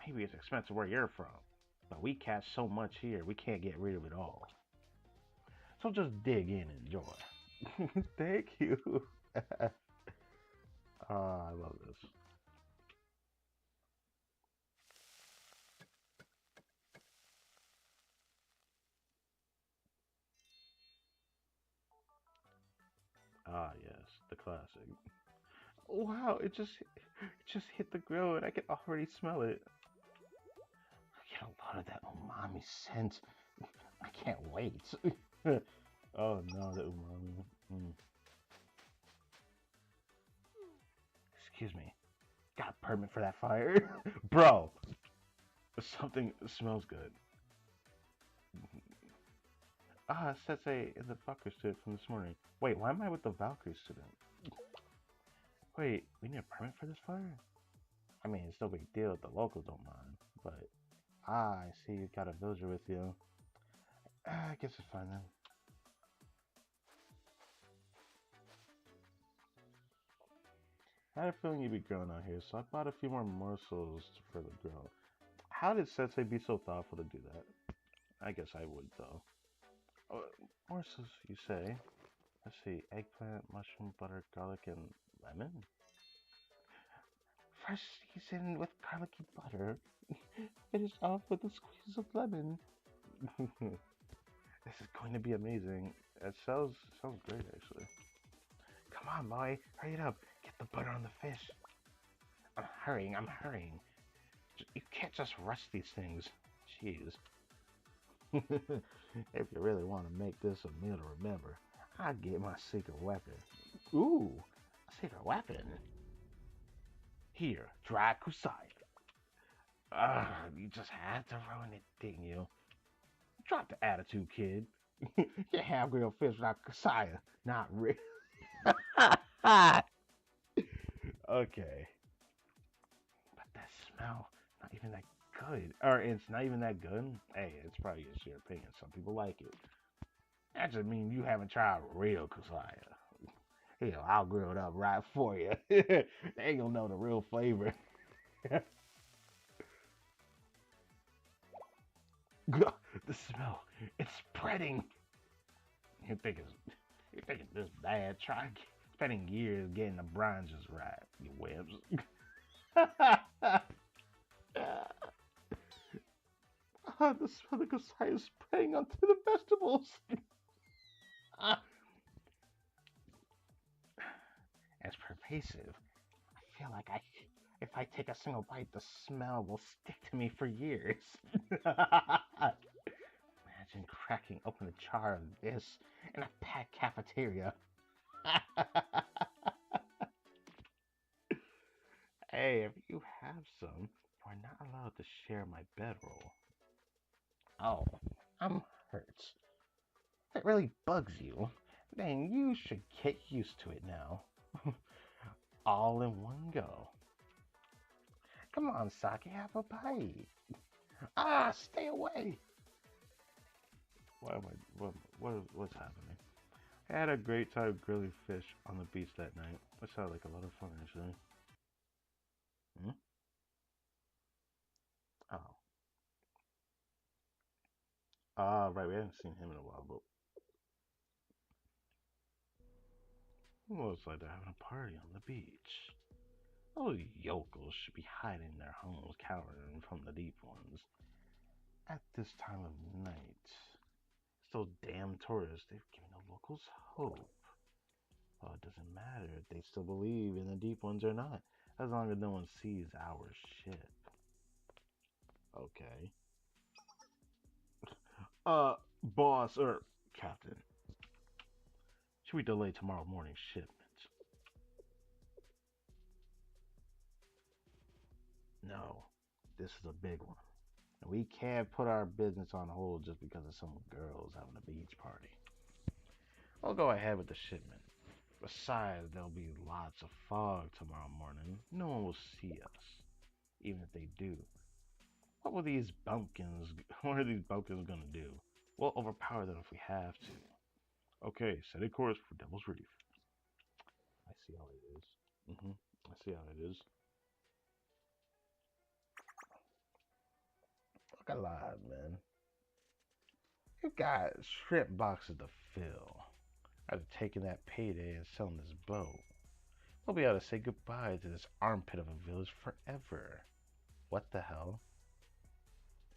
Maybe it's expensive where you're from, but we catch so much here we can't get rid of it all. So just dig in and enjoy. Thank you. I love this. Ah, yes, the classic. Wow, it just hit the grill and I can already smell it. I get a lot of that umami scent. I can't wait. Oh no, the umami. Mm. Excuse me. Got a permit for that fire? Bro, something smells good. Ah, Sensei in the Valkyrie student from this morning. Wait, why am I with the Valkyrie student? Wait, we need a permit for this fire? I mean, it's no big deal if the locals don't mind, but I see you got a villager with you. I guess it's fine then. I had a feeling you'd be growing out here, so I bought a few more morsels for the girl. How did Sensei be so thoughtful to do that? I guess I would, though. Oh, morsels, you say? Let's see, eggplant, mushroom, butter, garlic, and lemon? Fresh seasoned with garlicky butter, finished off with a squeeze of lemon. This is going to be amazing. It sounds great, actually. Come on, boy, hurry it up. Get the butter on the fish. I'm hurrying. You can't just rush these things. Jeez. If you really want to make this a meal to remember, I'll get my secret weapon. Ooh, a secret weapon. Here, try Kusai. You just had to ruin it, didn't you? Drop the attitude, kid. You have grilled fish without Kusaya. Not really. Okay. But that smell, not even that good. Or it's not even that good. Hey, it's probably just your opinion. Some people like it. That just means you haven't tried real Kusaya. Hell, I'll grill it up right for you. They ain't gonna know the real flavor. The smell, it's spreading. You think it's this bad? Try spending years getting the brine just right, you webs. The smell of Kusai is spraying onto the vegetables. It's pervasive. I feel like if I take a single bite, the smell will stick to me for years. Imagine cracking open a jar of this in a packed cafeteria. Hey, if you have some, you are not allowed to share my bedroll. Oh, I'm hurt. If it really bugs you, then you should get used to it now. All in one go. Come on, Saki, have a bite. Stay away. Why am I? What's happening? I had a great time grilling fish on the beach that night. That sounded like a lot of fun, actually. Hmm? Oh. Right, we haven't seen him in a while, but well, it's like they're having a party on the beach. Those yokels should be hiding in their homes, cowering from the deep ones. At this time of night, it's those damn tourists. They've given the locals hope. Well, it doesn't matter if they still believe in the deep ones or not, as long as no one sees our ship. Okay. Boss or captain, should we delay tomorrow morning's shipment? No, this is a big one. And we can't put our business on hold just because of some girls having a beach party. I'll go ahead with the shipment. Besides, there'll be lots of fog tomorrow morning. No one will see us. Even if they do, what will these bumpkins? What are these bumpkins gonna do? We'll overpower them if we have to. Okay, set a course for Devil's Reef. I see how it is. I see how it is. Look alive, man. You got shrimp boxes to fill. After taking that payday and selling this boat, we'll be able to say goodbye to this armpit of a village forever. What the hell?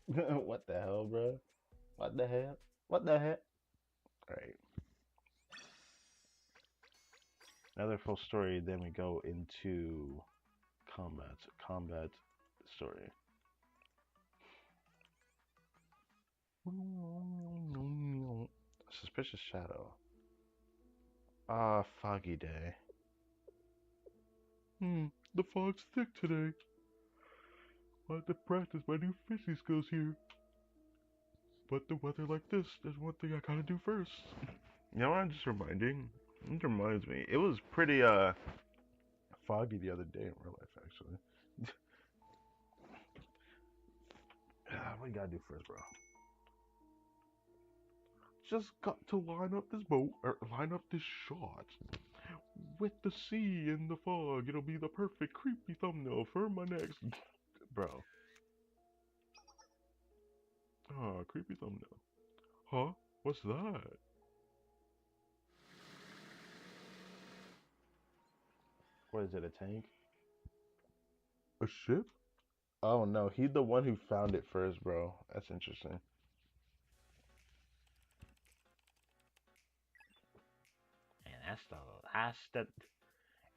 What the hell, bro? What the hell? What the hell? Alright. Another full story, then we go into combat. Combat story. Suspicious shadow. Foggy day. The fog's thick today. I have to practice my new fishing skills here. But the weather like this, there's one thing I gotta do first. You know what I'm just reminding? It reminds me. It was pretty foggy the other day in real life, actually. What you gotta do first, bro? Just got to line up this boat, or line up this shot with the sea and the fog. It'll be the perfect creepy thumbnail for my next. Bro. Ah, creepy thumbnail. Huh? What's that? What is it, a tank? A ship? Oh no, he's the one who found it first, bro. That's interesting. And that's the last step.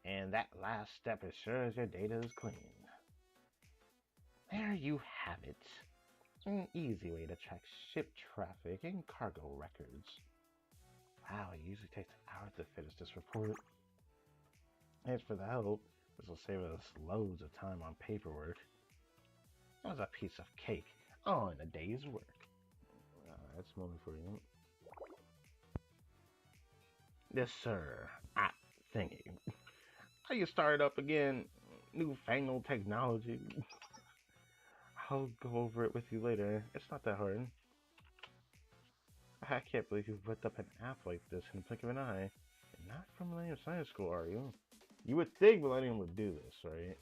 And that last step ensures your data is clean. There you have it. An easy way to track ship traffic and cargo records. Wow, it usually takes hours to finish this report. Thanks for the help. This will save us loads of time on paperwork. It was a piece of cake on a day's work. That's money for you. Yes, sir. Thingy. How you start up again? Newfangled technology. I'll go over it with you later. It's not that hard. I can't believe you whipped up an app like this in the blink of an eye. You're not from Millennium Science School, are you? You would think Millennium would do this, right?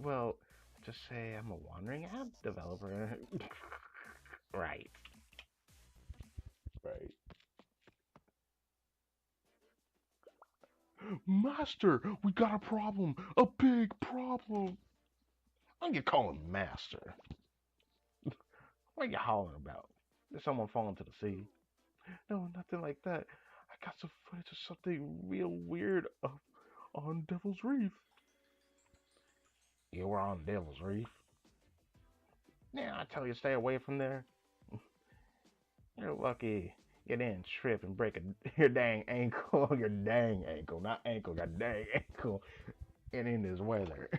Well, just say I'm a wandering app developer. Right. Right. Master, we got a problem. A big problem. Why you call him Master? What are you hollering about? Did someone fall into the sea? No, nothing like that. I got some footage of something real weird on Devil's Reef. You were on Devil's Reef? Yeah, I tell you, stay away from there. You're lucky you didn't trip and break your dang ankle. Your dang ankle, not ankle, your dang ankle. And in this weather.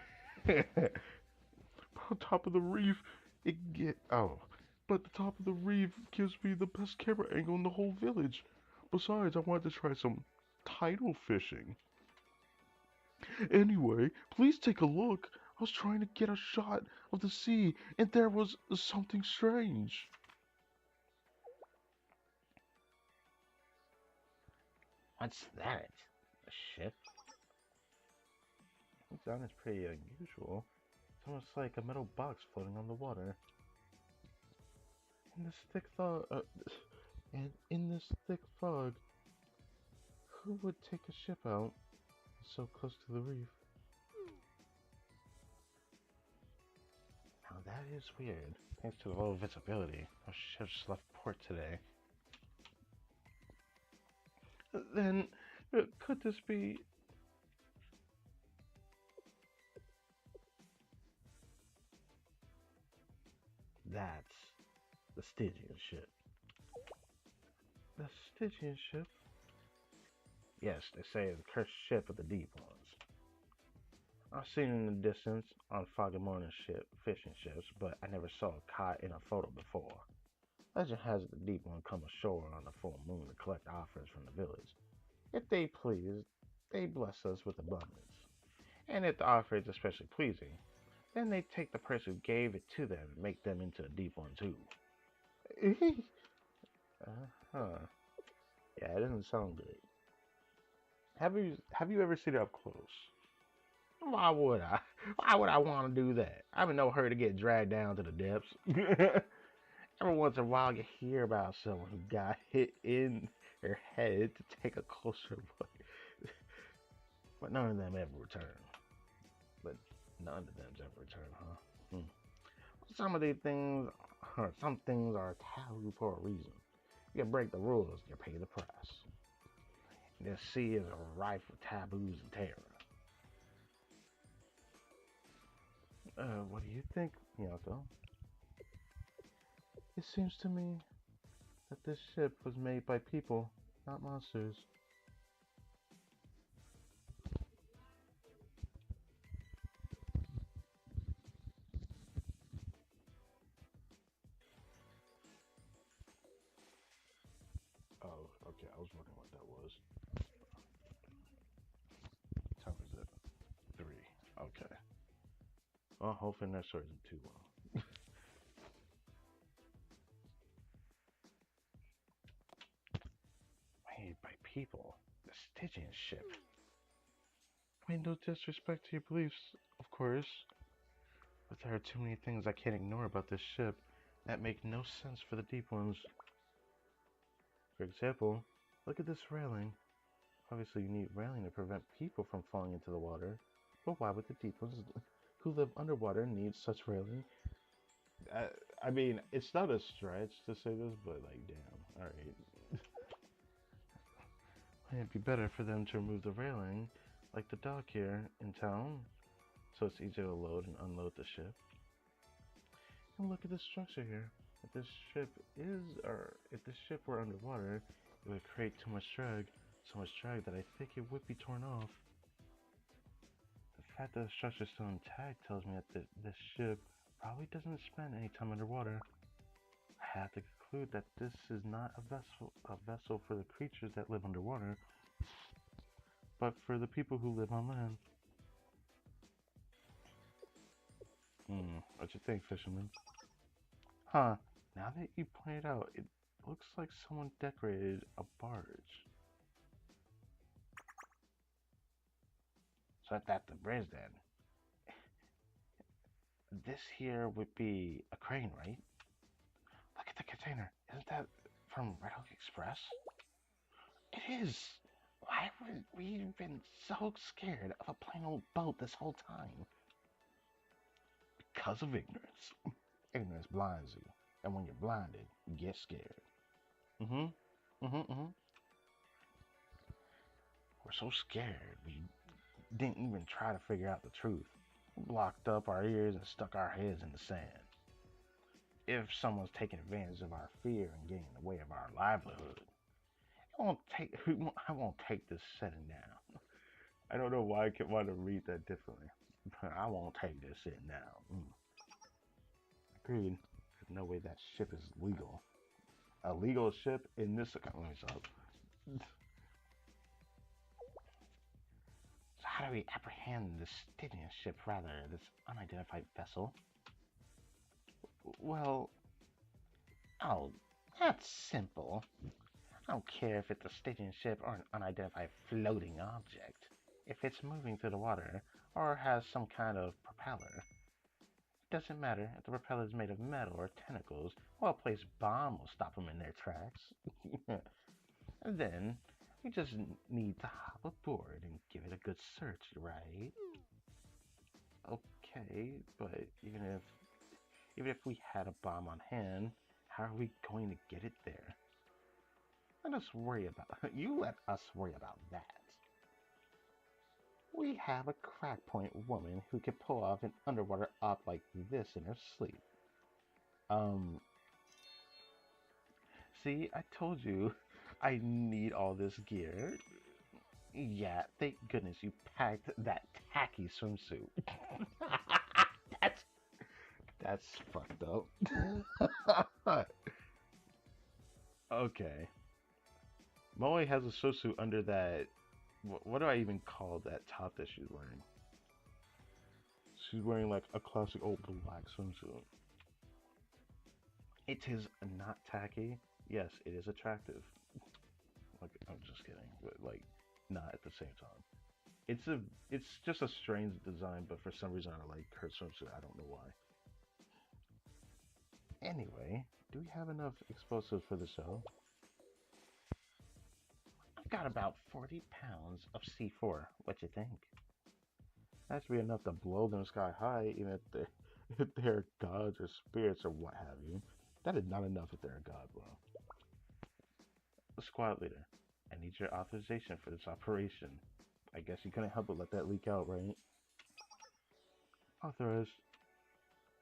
On top of the reef, but the top of the reef gives me the best camera angle in the whole village. Besides, I wanted to try some tidal fishing. Anyway, please take a look. I was trying to get a shot of the sea, and there was something strange. What's that? A ship? This sound is pretty unusual. It's almost like a metal box floating on the water. In this thick fog, who would take a ship out so close to the reef? Now that is weird. Thanks to the low visibility, our ships left port today. Then, could this be... That's the Stygian ship. The Stygian ship? Yes, they say the cursed ship of the deep ones. I've seen it in the distance on foggy morning fishing ships, but I never saw it caught in a photo before. Legend has the deep one come ashore on the full moon to collect offers from the village. If they please, they bless us with abundance. And if the offer is especially pleasing, then they take the person who gave it to them and make them into a deep one too. Uh-huh. Yeah, it doesn't sound good. Have you ever seen it up close? Why would I? Why would I want to do that? I'm in no hurry to get dragged down to the depths. Every once in a while, you hear about someone who got hit in their head to take a closer look, but none of them ever returned. But none of them's ever returned, huh? Some of these things, some things are taboo for a reason. You break the rules, you pay the price. This sea is rife with taboos and terror. What do you think, Miyako? It seems to me that this ship was made by people, not monsters. Oh, okay, I was wondering what that was. What time is it? Okay. Well, hopefully that story isn't too long. Made by people. The Stygian ship. I mean, no disrespect to your beliefs, of course, but there are too many things I can't ignore about this ship that make no sense for the deep ones. For example, look at this railing. Obviously, you need railing to prevent people from falling into the water, but why would the deep ones who live underwater need such railing? I, I mean, it's not a stretch to say this, but like, damn, alright. It'd be better for them to remove the railing, like the dock here in town, so it's easier to load and unload the ship. And look at the structure here. If this ship if this ship were underwater, it would create too much drag, so much drag that I think it would be torn off. The fact that the structure is still intact tells me that this ship probably doesn't spend any time underwater. I have to conclude that this is not a vessel for the creatures that live underwater, but for the people who live on land. What you think, fisherman? Huh, now that you point it out, it looks like someone decorated a barge. So that's the bridge then. This here would be a crane, right? Look at the container. Isn't that from Red Hook Express? It is! Why would we been so scared of a plain old boat this whole time? Because of ignorance. Ignorance blinds you. And when you're blinded, you get scared. We're so scared we didn't even try to figure out the truth. We blocked up our ears and stuck our heads in the sand. If someone's taking advantage of our fear and getting in the way of our livelihood, I won't take this sitting down. I don't know why I could want to read that differently. But I won't take this sitting down. Agreed. There's no way that ship is legal. A legal ship in this account. Let me stop. So how do we apprehend this Stygian ship, rather, this unidentified vessel? Well, oh, that's simple. I don't care if it's a Stygian ship or an unidentified floating object. If it's moving through the water or has some kind of propeller, it doesn't matter if the propeller is made of metal or tentacles. A well-placed bomb will stop them in their tracks. And then we just need to hop aboard and give it a good search, right? Okay, but even if we had a bomb on hand, how are we going to get it there? Let us worry about that. We have a crackpoint woman who can pull off an underwater op like this in her sleep. See, I told you I need all this gear. Yeah, thank goodness you packed that tacky swimsuit. that's that's fucked up. Okay. Molly has a swimsuit under that. What do I even call that top that she's wearing? She's wearing like a classic old black swimsuit. It is not tacky. Yes, it is attractive. Like, I'm just kidding, but like, not at the same time. It's just a strange design, but for some reason I like her swimsuit. I don't know why. Anyway, do we have enough explosives for the show? I've got about 40 pounds of C4. What you think? That should be enough to blow them sky high, even if they're gods or spirits or what have you. That is not enough if they're a god, bro. The squad leader, I need your authorization for this operation. I guess you couldn't help but let that leak out, right? Authorized.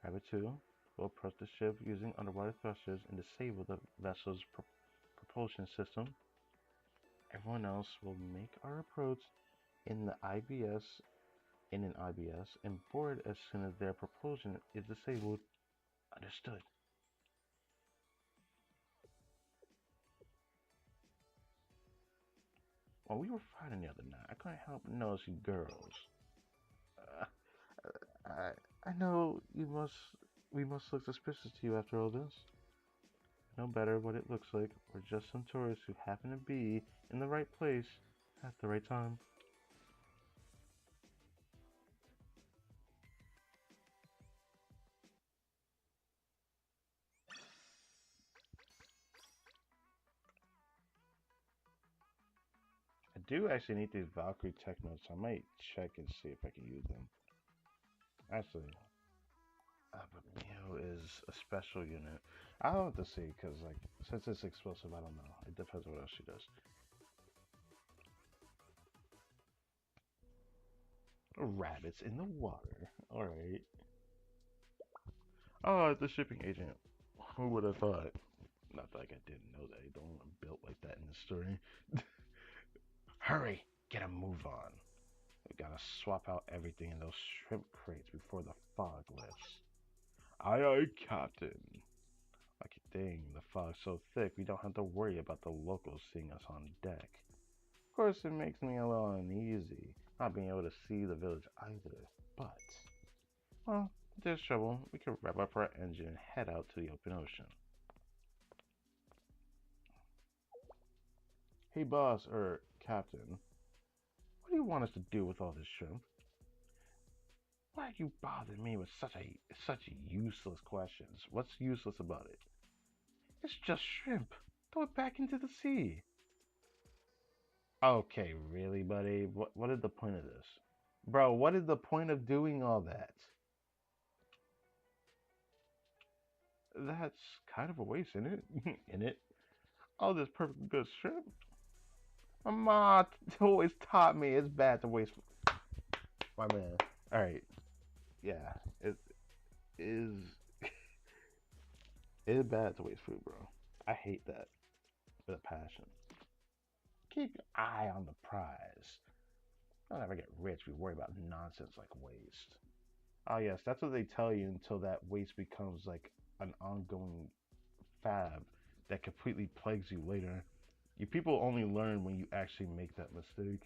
Rabbit 2 will approach the ship using underwater thrusters and disable the vessel's propulsion system. Everyone else will make our approach in the IBS in an IBS and board as soon as their propulsion is disabled. Understood. While we were fighting the other night, I couldn't help but notice you girls. I know we must look suspicious to you after all this. No better what it looks like. We're just some tourists who happen to be in the right place at the right time. I do actually need these Valkyrie tech notes. I might check and see if I can use them. Actually, but Mio is a special unit. I'll have to see, because, like, since it's explosive, I don't know. It depends on what else she does. Rabbits in the water. Alright. Oh, the shipping agent. Who would have thought? Not like I didn't know that. He don't want built like that in the story. Hurry! Get a move on. We gotta swap out everything in those shrimp crates before the fog lifts. Aye aye, Captain. Lucky thing, the fog's so thick we don't have to worry about the locals seeing us on deck. Of course, it makes me a little uneasy, not being able to see the village either, but... Well, if there's trouble, we can rev up our engine and head out to the open ocean. Hey boss, Captain, what do you want us to do with all this shrimp? Why do you bother me with such useless questions? What's useless about it? It's just shrimp. Throw it back into the sea. Okay, really, buddy? What is the point of this? Bro, what is the point of doing all that? That's kind of a waste, isn't it? In it? All this perfectly good shrimp? My mom always taught me it's bad to waste. My man. Alright, yeah. It is. It is bad to waste food, bro. I hate that with a passion. Keep your eye on the prize. Don't ever get rich. We worry about nonsense like waste. Oh yes, that's what they tell you until that waste becomes like an ongoing fab that completely plagues you later. You people only learn when you actually make that mistake.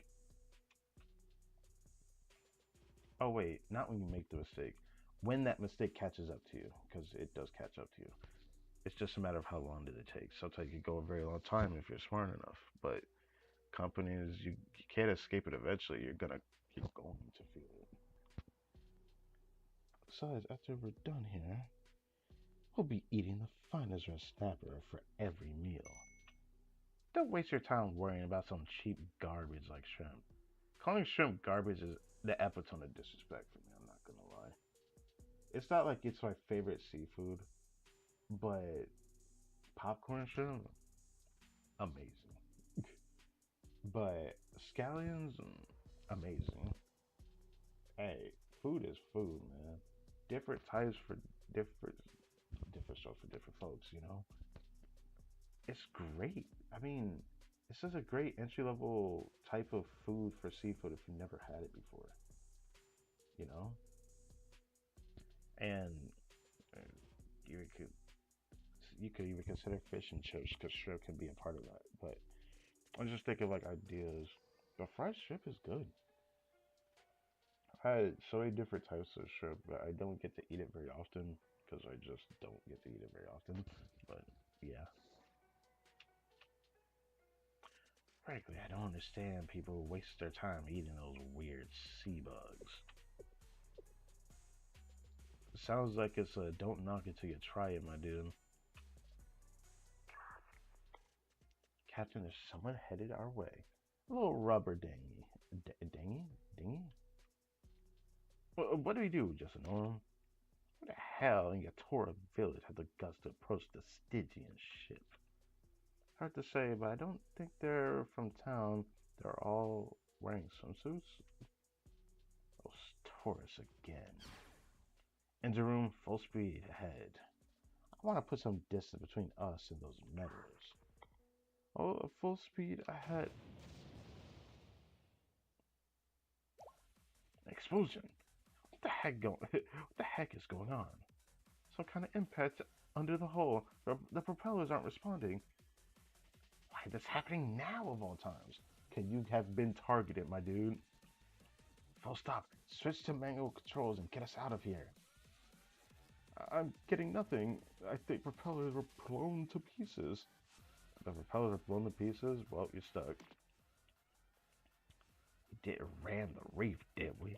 Oh wait, not when you make the mistake. When that mistake catches up to you, because it does catch up to you. It's just a matter of how long did it take. Sometimes it could go a very long time if you're smart enough. But companies, you can't escape it eventually. You're going to feel it. Besides, after we're done here, we'll be eating the finest red snapper for every meal. Don't waste your time worrying about some cheap garbage like shrimp. Calling shrimp garbage is the epitome of disrespect for me, I'm not gonna lie. It's not like it's my favorite seafood, but popcorn shrimp, amazing. But scallions, amazing. Hey, food is food, man. Different types for different different stuff for different folks, you know? It's great. I mean, it's just a great entry level type of food for seafood if you've never had it before, you know? And uh, you could you could even consider fish and chips because shrimp can be a part of that. But I'm just thinking like ideas. The fried shrimp is good. I've had so many different types of shrimp, but I don't get to eat it very often because I just don't get to eat it very often. But yeah, frankly, I don't understand people who waste their time eating those weird sea bugs. Sounds like it's a don't knock it till you try it, my dude. Captain, there's someone headed our way. A little rubber dinghy. Dinghy? Dinghy? What do we do? Just ignore him? What the hell in Yatora village had the guts to approach the Stygian ship? Hard to say, but I don't think they're from town. They're all wearing swimsuits. Those tourists again. Engine room, full speed ahead. I want to put some distance between us and those meddlers. Oh, full speed ahead. Explosion! What the heck what the heck is going on? Some kind of impact under the hull. The propellers aren't responding. Why is this happening now of all times? Can you have been targeted, my dude? Full stop. Switch to manual controls and get us out of here. I'm getting nothing. I think propellers were blown to pieces. The propellers are blown to pieces? Well, you're stuck. We ran the reef, did we?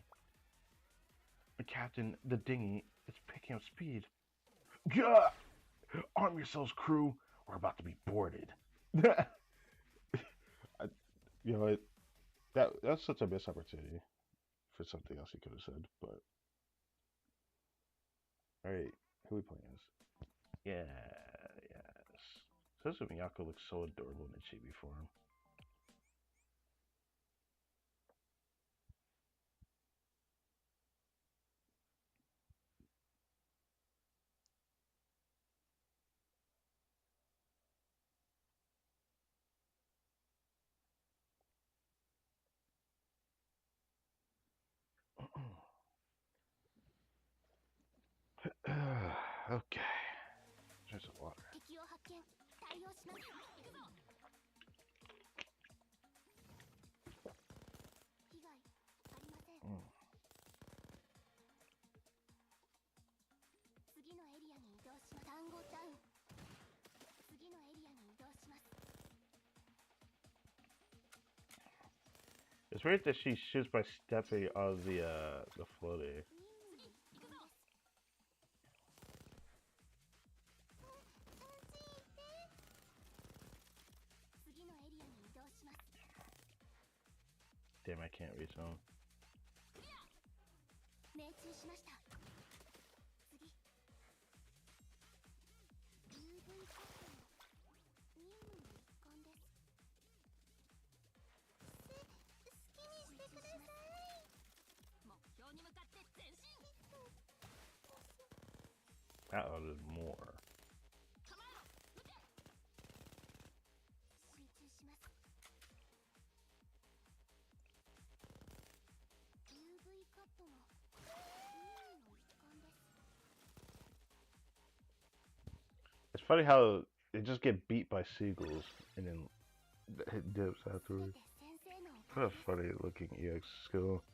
Captain, the dinghy is picking up speed. Gah! Arm yourselves, crew. We're about to be boarded. I, you know what? That's such a missed opportunity for something else he could have said. But all right, who we playing as? Yeah, yes. Especially Miyako looks so adorable in the chibi form. Okay. There's some water. 敵を発見。対応します。行くぞ。被害ありません。次のエリアに移動します。単語ダウン。次のエリアに移動します。It's weird that she shoots by stepping on the floaty. Damn, I can't reach him. 命中しました。次。UV カットの任務の一環です。好きにしてください。目標に向かって前進。Uh-oh, there's more. 集中します。UV カットの任務の一環です。 It's funny how they just get beat by seagulls and then hit dips afterwards. What a funny looking EX skill.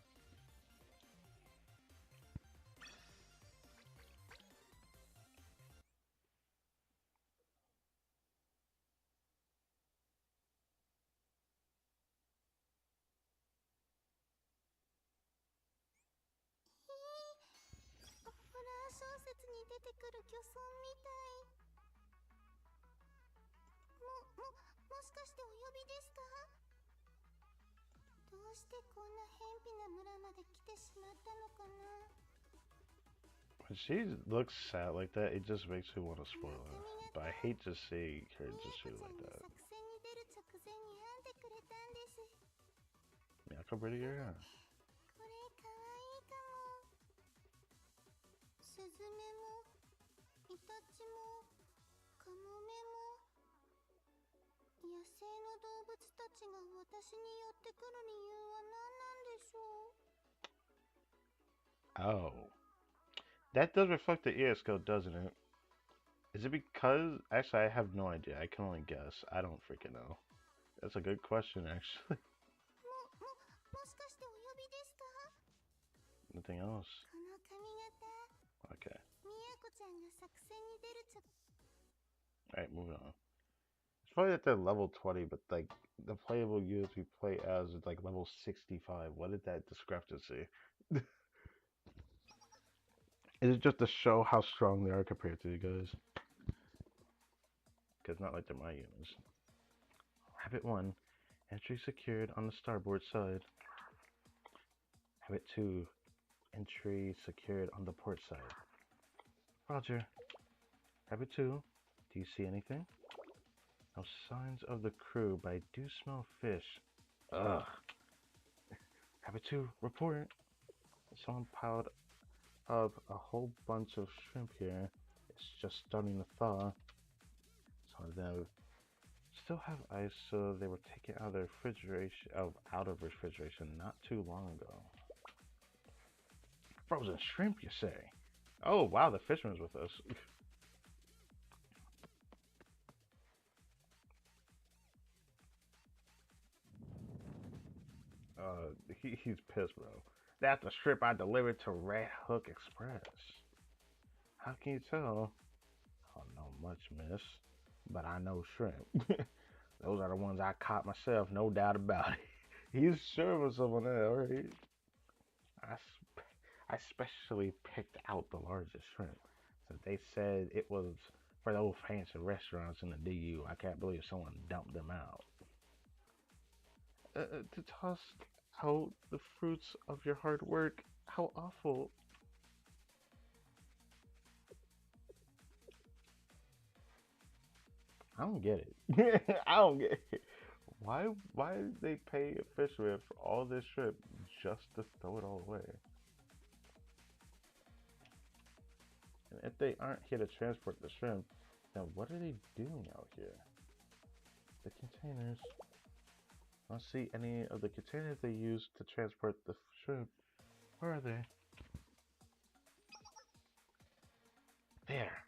When she looks sad like that, it just makes me want to spoil her. But I hate just seeing her just shoot like that. Yeah, come pretty girl. これかわいいかも。スズメもイタチもカモメも野生の動物たちが私に寄ってくる理由は何なんでしょう。 Oh. That does reflect the EX code, doesn't it? Is it because... Actually, I have no idea. I can only guess. I don't freaking know. That's a good question, actually. もしかしてお呼びですか？ Nothing else. この髪型。 Okay. みやこちゃんが作戦に出るAlright, moving on. It's funny that they're level 20, but like the playable units we play as is like level 65. What is that discrepancy? Is it just to show how strong they are compared to you guys? Because not like they're my units. Habit 1. Entry secured on the starboard side. Habit 2. Entry secured on the port side. Roger. Habit 2. Do you see anything? No signs of the crew, but I do smell fish. Ugh. Habit 2. Report. Someone piled up a whole bunch of shrimp here. It's just starting to thaw. Some of them still have ice, so they were taken out of refrigeration not too long ago. Frozen shrimp, you say? Oh wow, the fisherman's with us. He's pissed, bro. That's the strip I delivered to Red Hook Express. How can you tell? I don't know much, miss, but I know shrimp. Those are the ones I caught myself, no doubt about it. He's sure of himself on that, right? I, I specially picked out the largest shrimp since they said it was for those fancy restaurants in the DU. I can't believe someone dumped them out. To toss out the fruits of your hard work? How awful. I don't get it. I don't get it. Why did they pay a fisherman for all this shrimp just to throw it all away? And if they aren't here to transport the shrimp, then what are they doing out here? The containers. I don't see any of the containers they used to transport the shrimp. Where are they? There.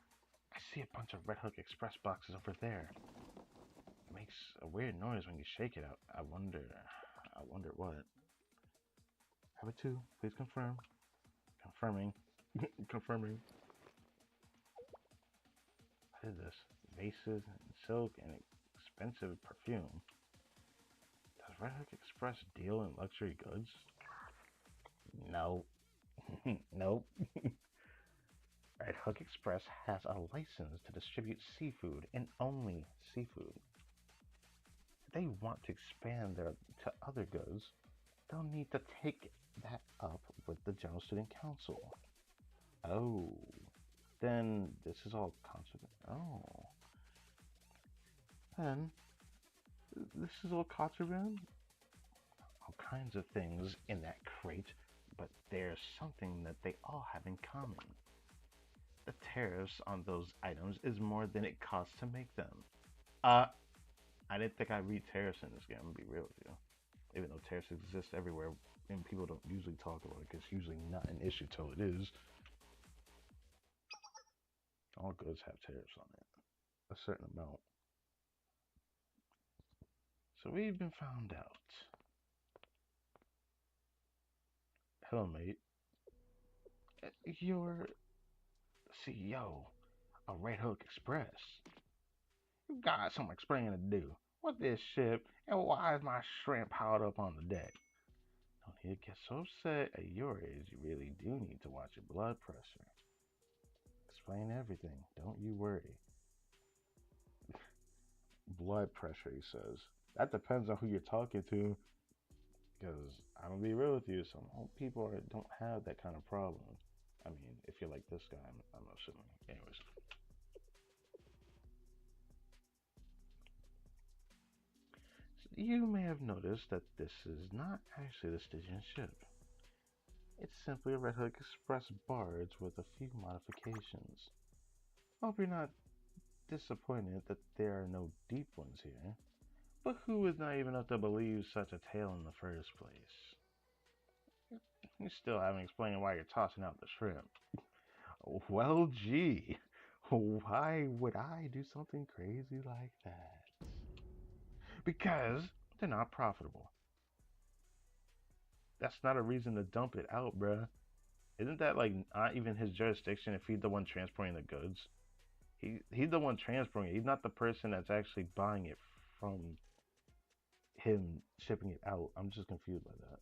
I see a bunch of Red Hook Express boxes over there. It makes a weird noise when you shake it out. I wonder what. Have it too. Please confirm. Confirming. Confirming. What is this? Vases and silk and expensive perfume. Does Red Hook Express deal in luxury goods? No. Nope. Red Hook Express has a license to distribute seafood and only seafood. If they want to expand to other goods, they'll need to take that up with the General Student Council. Oh, then this is all contraband. Oh, then this is all contraband. All kinds of things in that crate, but there's something that they all have in common. The tariffs on those items is more than it costs to make them. Uh, I didn't think I'd read tariffs in this game. I'm gonna be real with you. Even though tariffs exist everywhere and people don't usually talk about it, it's usually not an issue till it is. All goods have tariffs on it, a certain amount. So we've been found out. Hello, mate. You're CEO of Red Hook Express. You got some explaining to do. What's this ship, and why is my shrimp piled up on the deck? Don't need to get so upset at your age. You really do need to watch your blood pressure. Explain everything. Don't you worry. Blood pressure, he says. That depends on who you're talking to. Because I'm gonna be real with you, some people don't have that kind of problem. I mean, if you're like this guy, I'm assuming. Anyways, you may have noticed that this is not actually the Stygian ship. It's simply a Red Hook Express barge with a few modifications. Hope you're not disappointed that there are no deep ones here. But who is naive enough to believe such a tale in the first place? You still haven't explained why you're tossing out the shrimp. Well, gee, why would I do something crazy like that? Because they're not profitable. That's not a reason to dump it out, bruh. Isn't that like not even his jurisdiction if he's the one transporting the goods? He's the one transporting it. He's not the person that's actually buying it from him shipping it out. I'm just confused by that.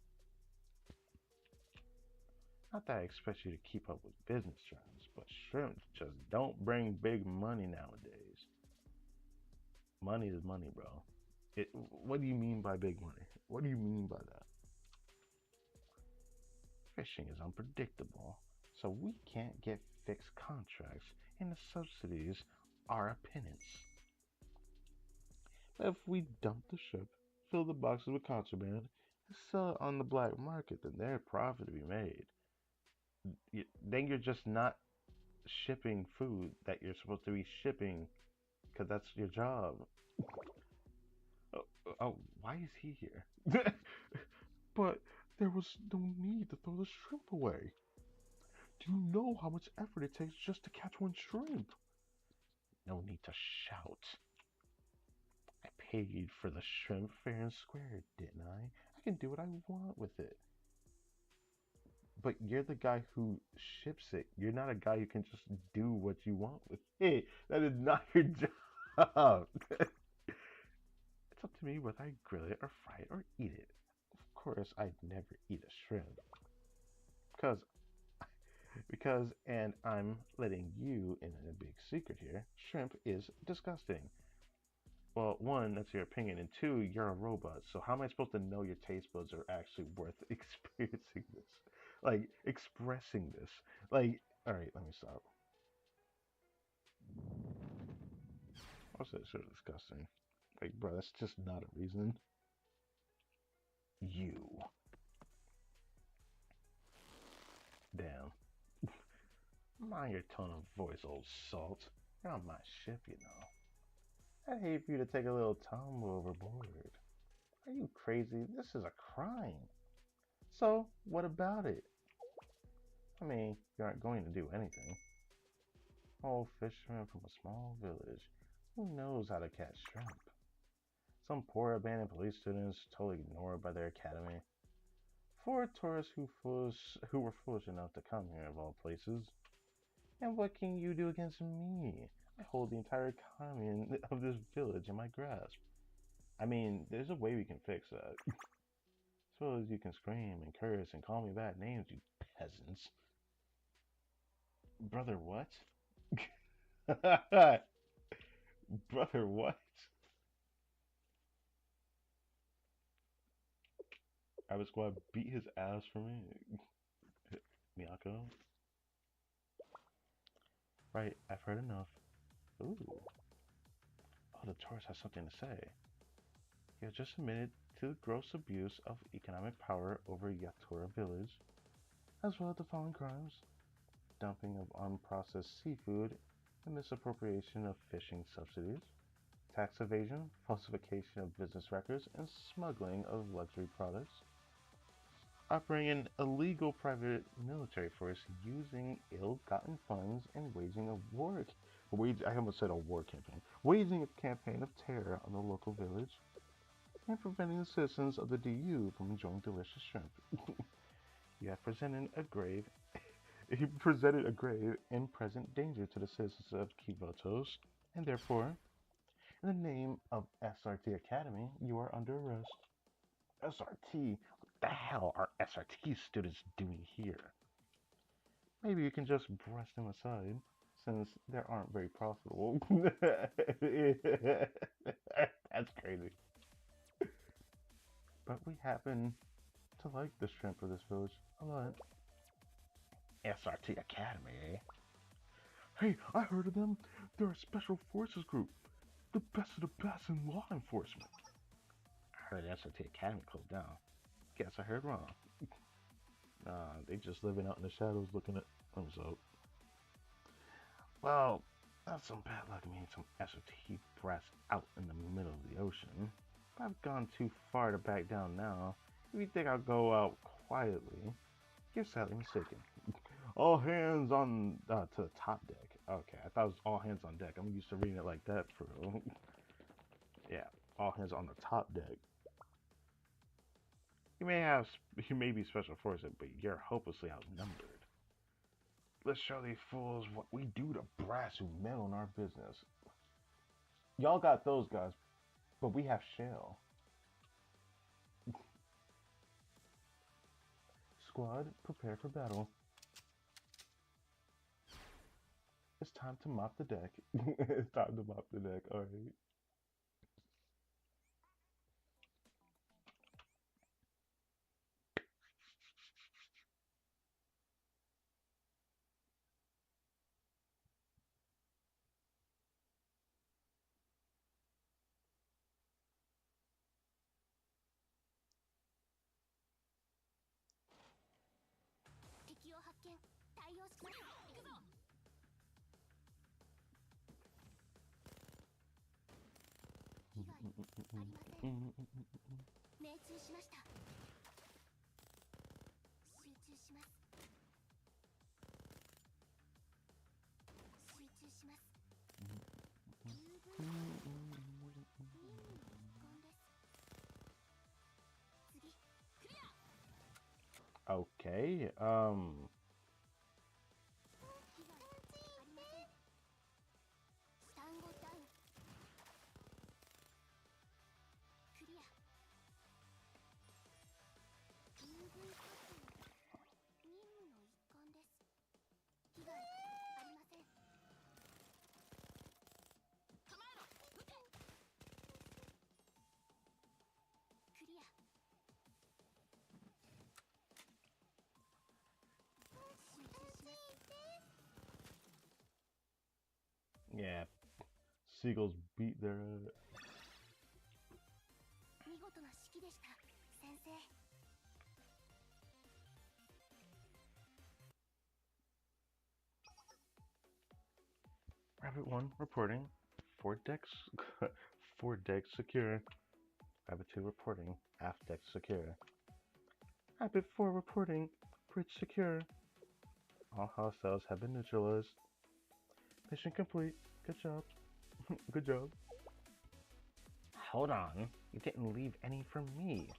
Not that I expect you to keep up with business terms, but shrimp just don't bring big money nowadays. Money is money, bro. What do you mean by big money? What do you mean by that? Fishing is unpredictable, so we can't get fixed contracts, and the subsidies are a pittance. If we dump the ship, fill the boxes with contraband, and sell it on the black market, then there's profit to be made. Then you're just not shipping food that you're supposed to be shipping because that's your job. Why is he here? But there was no need to throw the shrimp away. Do you know how much effort it takes just to catch one shrimp? No need to shout. I paid for the shrimp fair and square, didn't I? I can do what I want with it. but you're the guy who ships it. You're not a guy who can just do what you want with it. That is not your job. It's up to me whether I grill it or fry it or eat it. Of course, I'd never eat a shrimp. Because, and I'm letting you in a big secret here, shrimp is disgusting. Well, one, that's your opinion, and two, you're a robot. So how am I supposed to know your taste buds are actually worth experiencing this? Like, expressing this? Like, all right, let me stop. What's that so disgusting? Like, bro, that's just not a reason. You. Damn. Mind your tone of voice, old salt. You're on my ship, you know. I'd hate for you to take a little tumble overboard. Are you crazy? This is a crime. So, what about it? I mean, you aren't going to do anything. Oh, fisherman from a small village. Who knows how to catch shrimp? Some poor abandoned police students totally ignored by their academy. Four tourists who were foolish enough to come here of all places. And what can you do against me? I hold the entire economy of this village in my grasp. I mean, there's a way we can fix that. Suppose you can scream and curse and call me bad names, you peasants. Brother, what? Brother, what? Rabbit Squad beat his ass for me. Miyako? Right, I've heard enough. Ooh. Oh, the tourist has something to say. He has just admitted to the gross abuse of economic power over Yatura village, as well as the following crimes: dumping of unprocessed seafood and misappropriation of fishing subsidies, tax evasion, falsification of business records, and smuggling of luxury products, operating an illegal private military force using ill-gotten funds and waging a war. I almost said a war campaign. Waging a campaign of terror on the local village, and preventing the citizens of the DU from enjoying delicious shrimp. You have presented a grave and present danger to the citizens of Kivotos, and therefore, in the name of SRT Academy, you are under arrest. SRT? What the hell are SRT students doing here? Maybe you can just brush them aside, since they aren't very profitable. That's crazy. But we happen to like the shrimp of this village a lot. SRT Academy, eh? Hey, I heard of them. They're a special forces group. The best of the best in law enforcement. I heard SRT Academy closed down. Guess I heard wrong. They just living out in the shadows looking at themselves. Well, that's some bad luck meeting some SRT brass out in the middle of the ocean. But I've gone too far to back down now. If you think I'll go out quietly, you're sadly mistaken. All hands on to the top deck. Okay, I thought it was all hands on deck. I'm used to reading it like that for real. Yeah, all hands on the top deck. You may be special forces, but you're hopelessly outnumbered. Let's show these fools what we do to brass who meddle in our business. Y'all got those guys, but we have shell. Squad, prepare for battle. It's time to mop the deck. It's time to mop the deck, alright. Okay. 被害ありません。単語ダウン。クリア。UV カットの任務の一環です。被害ありません。構えろ、撃て。クリア。集中します。 Yeah. Seagulls beat their. 見事な指揮でした、先生。 Rabbit 1 reporting. 4 decks. 4 decks secure. Rabbit 2 reporting. Aft deck secure. Rabbit 4 reporting. Bridge secure. All hostiles have been neutralized. Mission complete. Good job. Good job. Hold on. You didn't leave any for me.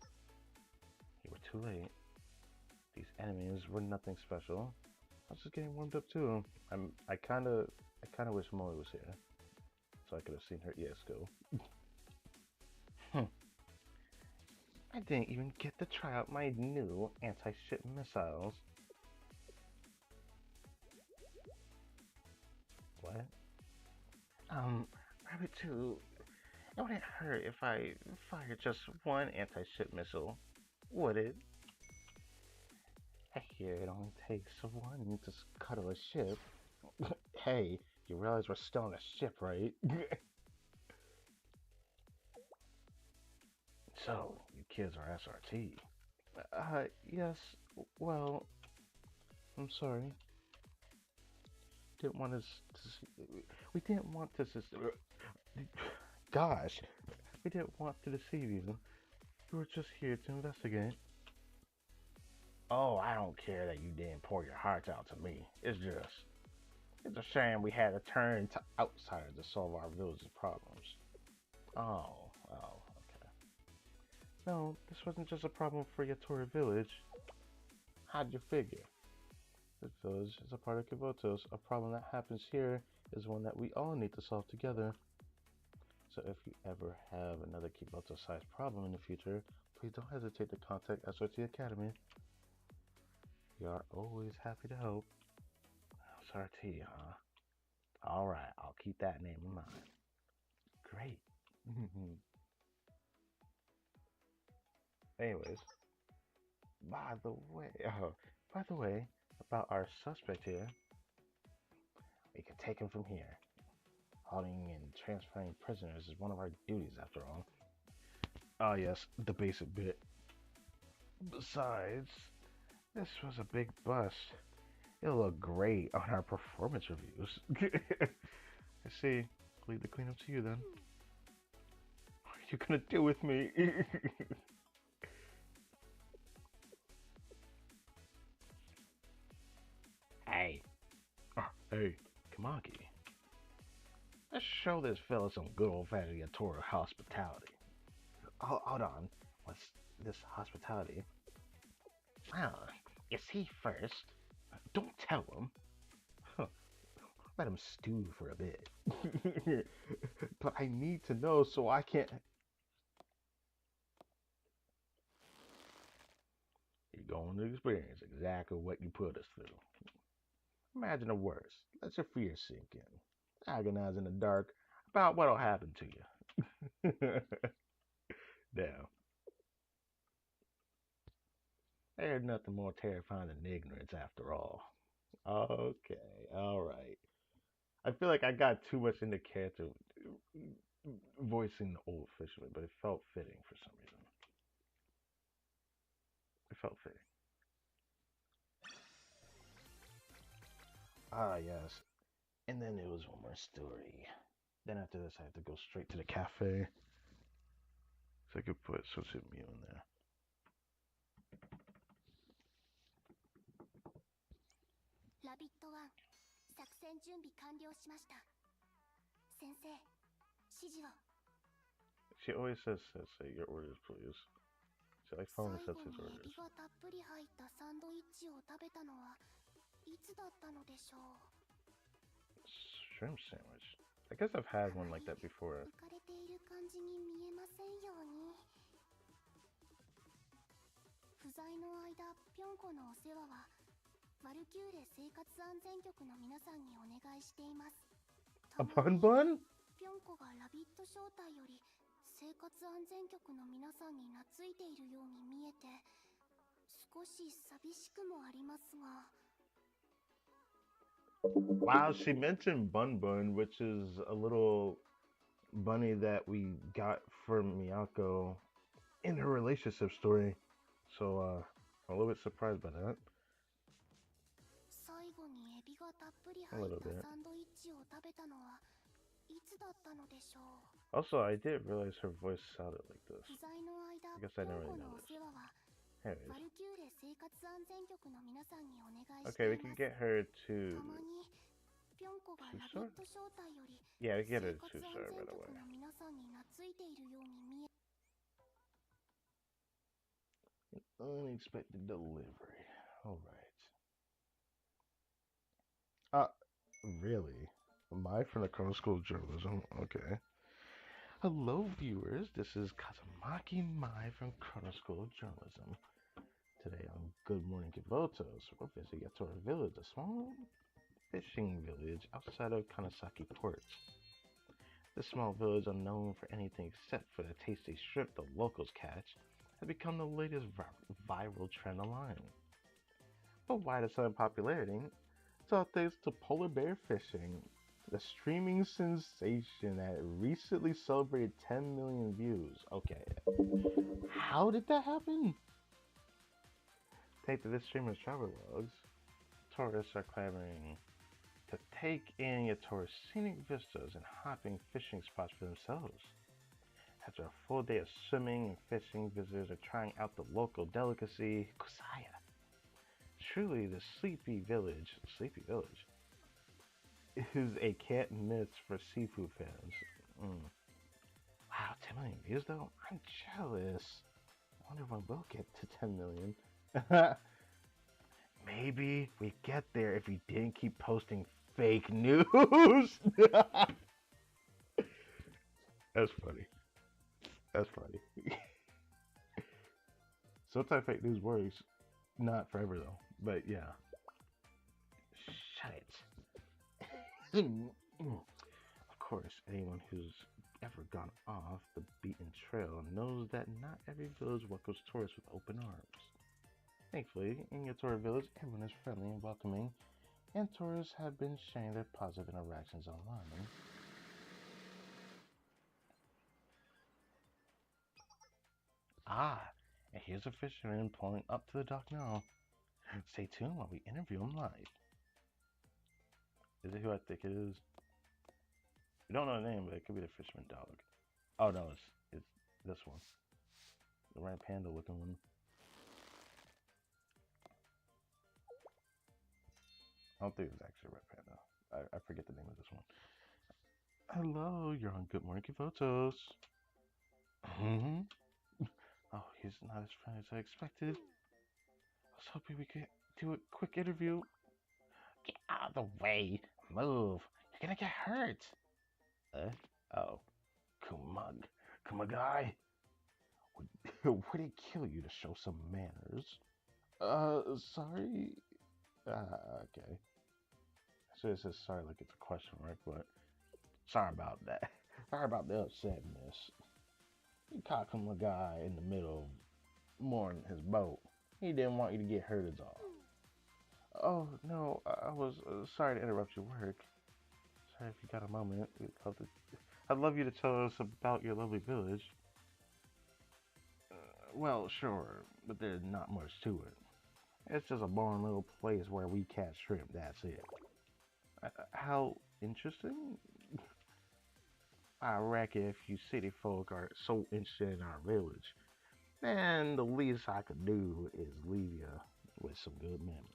You were too late. These enemies were nothing special. I was just getting warmed up too. I kinda wish Molly was here, so I could have seen her ES go. I didn't even get to try out my new anti-ship missiles. What? Rabbit 2, it wouldn't hurt if I fired just one anti-ship missile, would it? I hear it only takes one to scuttle a ship. Hey, you realize we're still on a ship, right? So, you kids are SRT. Yes, well, I'm sorry. Didn't want us to, we didn't want to, gosh, we didn't want to deceive you. We were just here to investigate. Oh, I don't care that you didn't pour your hearts out to me. It's a shame we had to turn to outsiders to solve our village's problems. Oh, okay. No, this wasn't just a problem for Yatori Village. How'd you figure? This village is a part of Kibotos. A problem that happens here is one that we all need to solve together. So if you ever have another Kiboto-sized problem in the future, please don't hesitate to contact SRT Academy. We are always happy to help. SRT, huh? Alright, I'll keep that name in mind. Great. Anyways, by the way, about our suspect here, we can take him from here. Holding and transferring prisoners is one of our duties, after all. Ah, yes, the basic bit. Besides, this was a big bust. It'll look great on our performance reviews. I see. Leave the cleanup to you then. What are you gonna do with me? Hey. Oh, hey, Kamaki. Let's show this fella some good old-fashioned Yatora hospitality. Hold on. What's this hospitality? Well, is he first? Don't tell him. Huh. Let him stew for a bit. But I need to know so I can't... You're going to experience exactly what you put us through. Imagine the worst. Let your fear sink in. Agonize in the dark about what'll happen to you. Now, there's nothing more terrifying than ignorance after all. Okay, alright. I feel like I got too much into character voicing the old fisherman, but it felt fitting for some reason. It felt fitting. Ah, yes. And then there was one more story. Then after this, I have to go straight to the cafe. So I could put Sunset Mew in there. ラビット1、作戦準備完了しました。先生、指示を。 She always says, "Say your orders, please." Is it like 最 following 後 Sensei's にエ orders? ビがたっぷり入ったサンドイッチを食べたのはいつだったのでしょう。 Shrimp sandwich. I guess I've had one like that before. 浮かれている感じに見えませんように。不在の間、ぴょんこのお世話はワルキューレ生活安全局の皆さんにお願いしています。 A bun bun? ぴょんこがラビット招待より生活安全局の皆さんに懐いているように見えて少し寂しくもありますが。 Wow, she mentioned Bun Bun, which is a little bunny that we got from Miyako in her relationship story. So, I'm a little bit surprised by that. 最後にエビがたっぷり A 入っ little た bit. サンドイッチを食べたのはいつだったのでしょう。 Also, I didn't realize her voice sounded like this. 不在の間、 I guess I ぴょ never ん really このお noticed. 世話は Anyways. ワルキューレ生活安全局の皆さんにお願いして Okay, い we ま can す。 get her た to まにぴょんこがラビ two-star? ット招待より Yeah, we can 生 get her 活 to 安 2-star 全 right 局 away. の皆さんに懐いているように見え。 Unexpected delivery. Alright. Really? Mai from the Chrono School of Journalism? Okay. Hello, viewers. This is Kazumaki Mai from Chrono School of Journalism. Today on Good Morning Kibotos, we're visiting Yatora Village, a small fishing village outside of Kanasaki Port. This small village, unknown for anything except for the tasty shrimp the locals catch, has become the latest viral trend online. But why the sudden popularity? It's all thanks to polar bear fishing, the streaming sensation that recently celebrated 10 million views. Okay, how did that happen? Thanks to this streamer's travel logs, tourists are clamoring to take in Yatora's scenic vistas and hopping fishing spots for themselves. After a full day of swimming and fishing, visitors are trying out the local delicacy, kusaya. Truly, the Sleepy Village is a can't miss for seafood fans. Wow, 10 million views though? I'm jealous. I wonder when we'll get to 10 million. Maybe we get there if we didn't keep posting fake news. That's funny. That's funny. Sometimes fake news works. Not forever though. But yeah. Shut it. Of course, anyone who's ever gone off the beaten trail knows that not every village welcomes tourists with open arms. Thankfully, in Yatora Village, everyone is friendly and welcoming, and tourists have been sharing their positive interactions online. And here's a fisherman pulling up to the dock now. Stay tuned while we interview him live. Is it who I think it is? We don't know the name, but it could be the fisherman dog. Oh no, it's this one. The red panda looking one. I don't think it's actually a red panda. I forget the name of this one. Hello, you're on Good Morning Photos. Oh, he's not as friendly as I expected. I was hoping we could do a quick interview. Get out of the way. Move. You're gonna get hurt. Oh. Kumagai. Would it kill you to show some manners? Sorry? Okay. So it says sorry like it's a question mark, but sorry about that. Sorry about the upsetness. You caught Kumagai in the middle of mooring his boat. He didn't want you to get hurt is all. Oh, no, I was sorry to interrupt your work. Sorry if you got a moment. I'd love you to tell us about your lovely village. Well, sure, but there's not much to it. It's just a boring little place where we catch shrimp, that's it. How interesting? I reckon if you city folk are so interested in our village, then the least I could do is leave you with some good memories.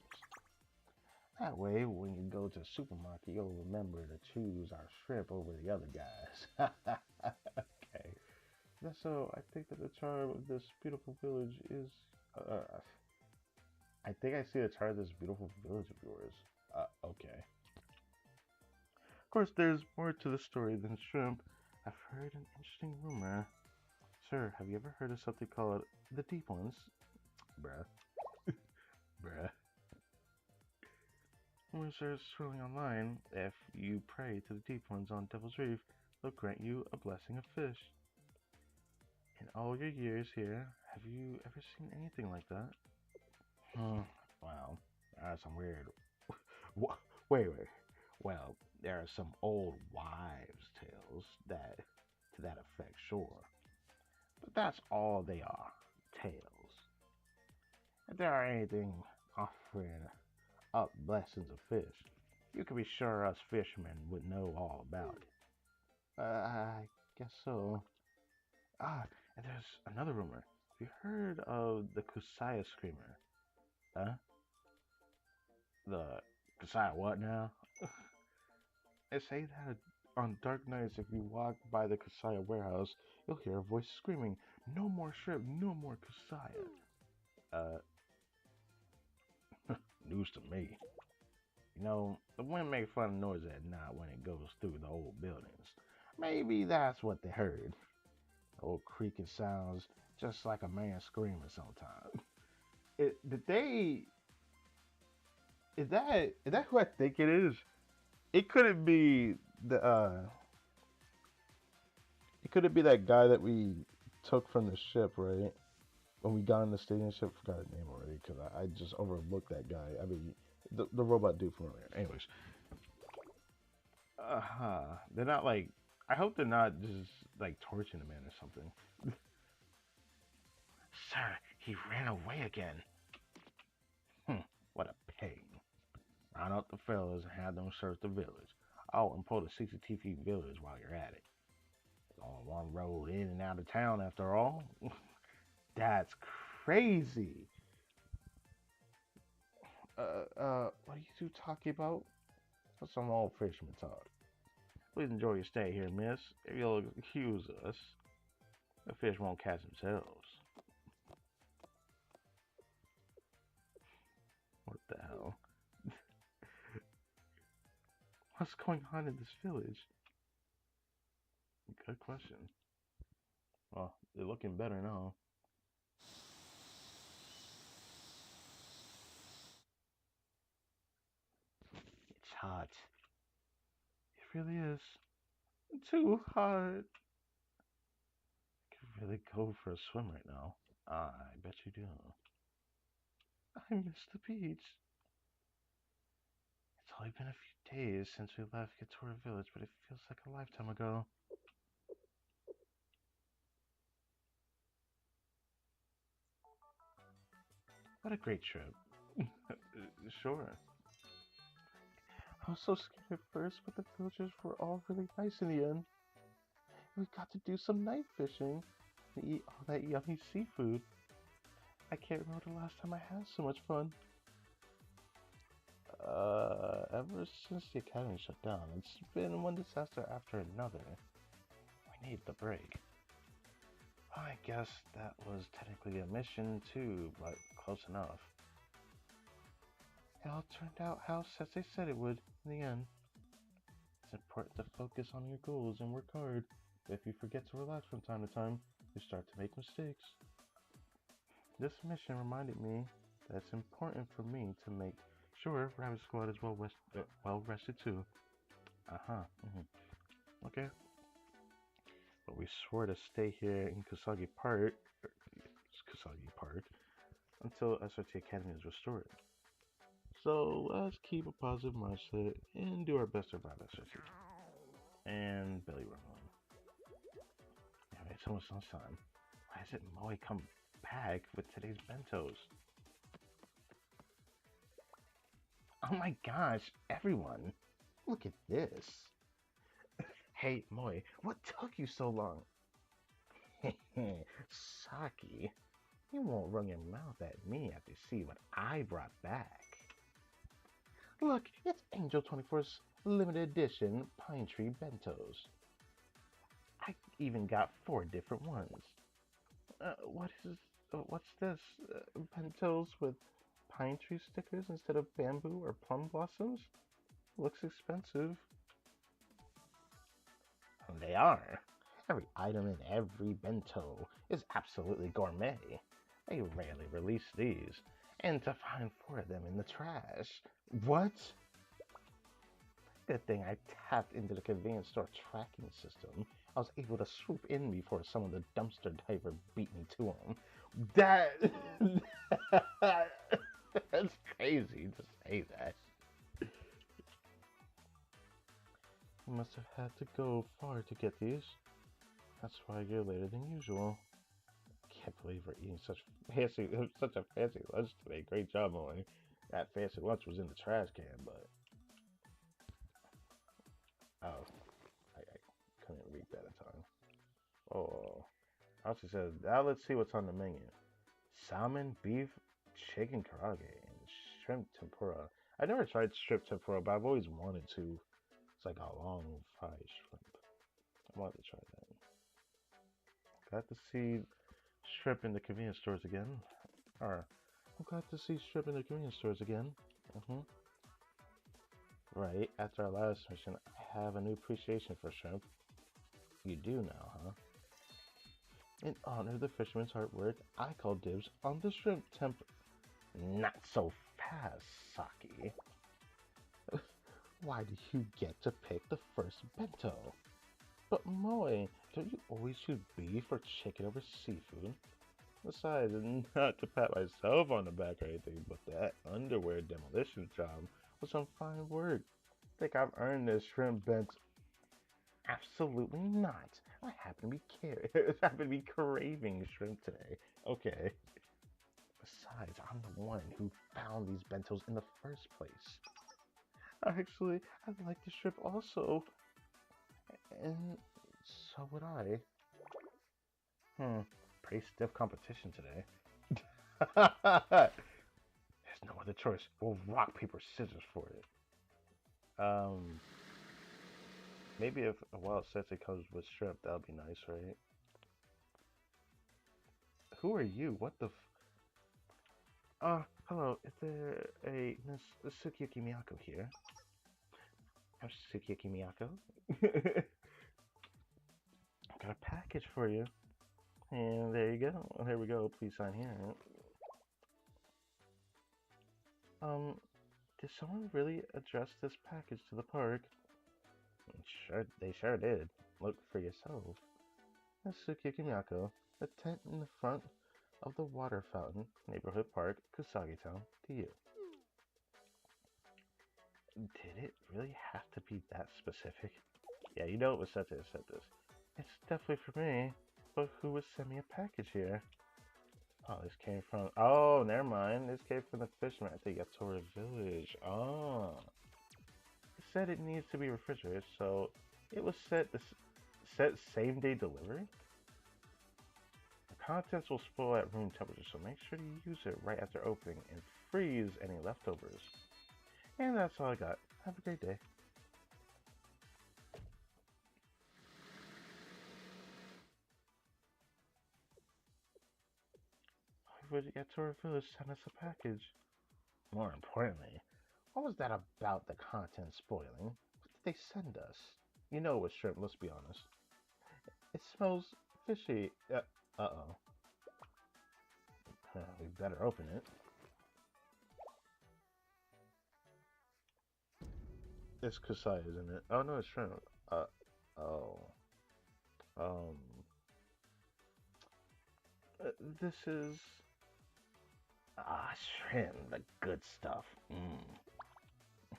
That way, when you go to the supermarket, you'll remember to choose our shrimp over the other guys. Okay. guess so. I think that the charm of this beautiful village is. I think I see the charm of this beautiful village of yours. Okay. Of course, there's more to the story than shrimp. I've heard an interesting rumor. Sir, have you ever heard of something called the Deep Ones? Bruh. Bruh. Rumors are swirling online. If you pray to the Deep Ones on Devil's Reef, they'll grant you a blessing of fish. In all your years here, have you ever seen anything like that? Wow, that's some weird. Wait. Well, there are some old wives' tales that to that effect, sure. But that's all they are, tales. If there are anything offering up blessings of fish, you can be sure us fishermen would know all about it. I guess so. And there's another rumor. Have you heard of the Kusaya Screamer? Huh? The Kusaya what now? They say that on dark nights, if you walk by the Kusaya warehouse, you'll hear a voice screaming, "No more shrimp, no more Kusaya." Uh, News to me. You know, the wind makes fun of noise at night when it goes through the old buildings. Maybe that's what they heard. The old creaking sounds just like a man screaming sometimes. Did they? Is that who I think it is? It couldn't be the. It couldn't be that guy that we took from the ship, right? When we got on the stadium ship, forgot his name already because I just overlooked that guy. I mean, the robot dude from earlier. Anyways, they're not like. I hope they're not just like torturing the man or something. Sir, he ran away again. What a pain. Round up the fellas and have them search the village. Oh, and pull the CCTV village while you're at it. It's on one road in and out of town after all. That's crazy. What are you two talking about? That's some old fisherman talk. Please enjoy your stay here, miss. If you'll accuse us, the fish won't catch themselves. What the hell? What's going on in this village? Good question. Well, they're looking better now. It's hot. It really is. Too hot. Could really go for a swim right now. I bet you do. I miss the beach. It's only been a few days since we left Gatora Village, but it feels like a lifetime ago. What a great trip. Sure. I was so scared at first, but the villagers were all really nice in the end. We got to do some night fishing and eat all that yummy seafood. I can't remember the last time I had so much fun. Ever since the academy shut down, it's been one disaster after another. We need the break. I guess that was technically a mission too, but close enough. It all turned out how as they said it would in the end. It's important to focus on your goals and work hard. If you forget to relax from time to time, you start to make mistakes. This mission reminded me that it's important for me to make sure Rabbit Squad is well rested too. Okay. But we swore to stay here in Kusagi Park, until SRT Academy is restored. So let's keep a positive mindset and do our best to revive SRT. And belly run. Yeah, it's almost lunchtime. Why hasn't Moe come back with today's bentos? Oh my gosh, everyone! Look at this! Hey, Moe, what took you so long? Saki, you won't run your mouth at me after you see what I brought back. Look, it's Angel 24's limited edition Pine Tree Bentos. I even got 4 different ones. What's this? Bentos with pine tree stickers instead of bamboo or plum blossoms? Looks expensive. They are. Every item in every bento is absolutely gourmet. They rarely release these, and to find 4 of them in the trash. What? Good thing I tapped into the convenience store tracking system. I was able to swoop in before some of the dumpster diver beat me to him. That that's crazy to say that. You must have had to go far to get these. That's why you're later than usual. I can't believe we're eating such a fancy lunch today. Great job, Molly. That fancy lunch was in the trash can, but oh, I couldn't read that in time. Oh, also says now let's see what's on the menu: salmon, beef, chicken karaage, and shrimp tempura. I never tried shrimp tempura, but I've always wanted to. It's like a long fried shrimp. I wanted to try that. Got to see shrimp in the convenience stores again. Or, I'm glad to see shrimp in the convenience stores again. Right, after our last mission, I have a new appreciation for shrimp. You do now, huh? In honor of the fisherman's hard work, I call dibs on the shrimp temp. Not so fast, Saki. Why do you get to pick the first bento? But Moe, don't you always choose beef or chicken over seafood? Besides, not to pat myself on the back or anything, but that underwear demolition job was some fine work. Think I've earned this shrimp bent? Absolutely not. I happen to be craving shrimp today. Okay. Besides, I'm the one who found these bentos in the first place. Actually, I like the shrimp also. And so would I. Pretty stiff competition today. There's no other choice. We'll rock, paper, scissors for it. Maybe if a wild sensei comes with shrimp, that would be nice, right? Who are you? What the hello. Is there a Miss Sukiyuki Miyako here? I'm Sukiyuki Miyako. Got a package for you. And there you go. Here we go. Please sign here. Did someone really address this package to the park? Sure, they sure did. Look for yourself. Sukiyuki Miyako, a tent in the front of the water fountain, neighborhood park, Kusagi Town, to you. Did it really have to be that specific? Yeah, you know it was set to set this. It's definitely for me, but who would send me a package here? Oh, this came from. Oh, never mind. This came from the fisherman at the Yatora village. Oh. It said it needs to be refrigerated, so it was set same day delivery. The contents will spoil at room temperature, so make sure to use it right after opening and freeze any leftovers. And that's all I got. Have a great day. Why would Yatora village send us a package? More importantly, what was that about the contents spoiling? What did they send us? You know it was shrimp, let's be honest. It smells fishy. Uh-oh. We better open it. It's Kusai, isn't it? Oh no, it's shrimp. Oh. Um. This is... shrimp, the good stuff.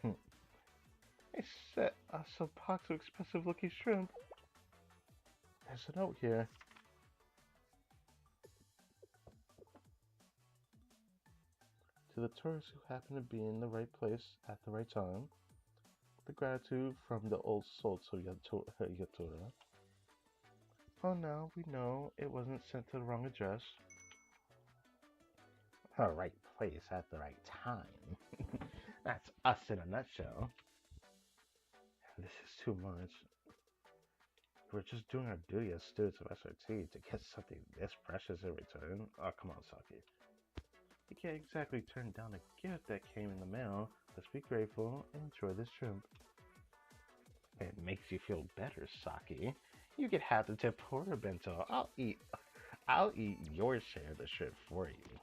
They set us a box of expensive looking shrimp. There's a note here. To the tourists who happen to be in the right place at the right time, the gratitude from the old soul to Yatora. Oh, now we know it wasn't sent to the wrong address. The right place at the right time. That's us in a nutshell. This is too much. We're just doing our duty as students of SRT to get something this precious in return. Oh, come on, Saki. You can't exactly turn down a gift that came in the mail. Let's be grateful and enjoy this shrimp. It makes you feel better, Saki. You get half the tempura bento. I'll eat your share of the shrimp for you.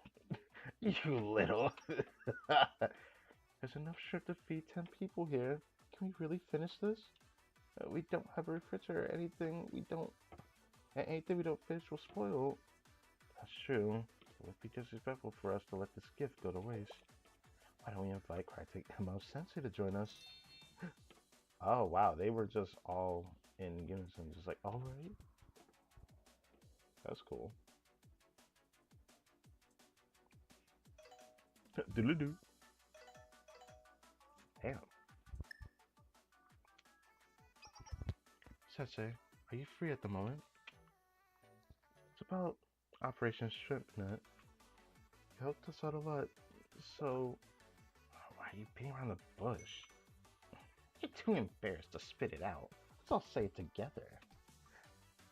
You little. There's enough shrimp to feed 10 people here. Can we really finish this? We don't have a refrigerator. Anything we don't finish will spoil. That's true. It would be disrespectful for us to let this gift go to waste. Why don't we invite Crytek Emo Sensei to join us? Oh wow, they were just all in unison, just like, alright. That's cool. Doodle-doo. Damn. Sensei, are you free at the moment? It's about Operation Shrimp Net. You helped us out a lot, so why are you beating around the bush? You're too embarrassed to spit it out. Let's all say it together.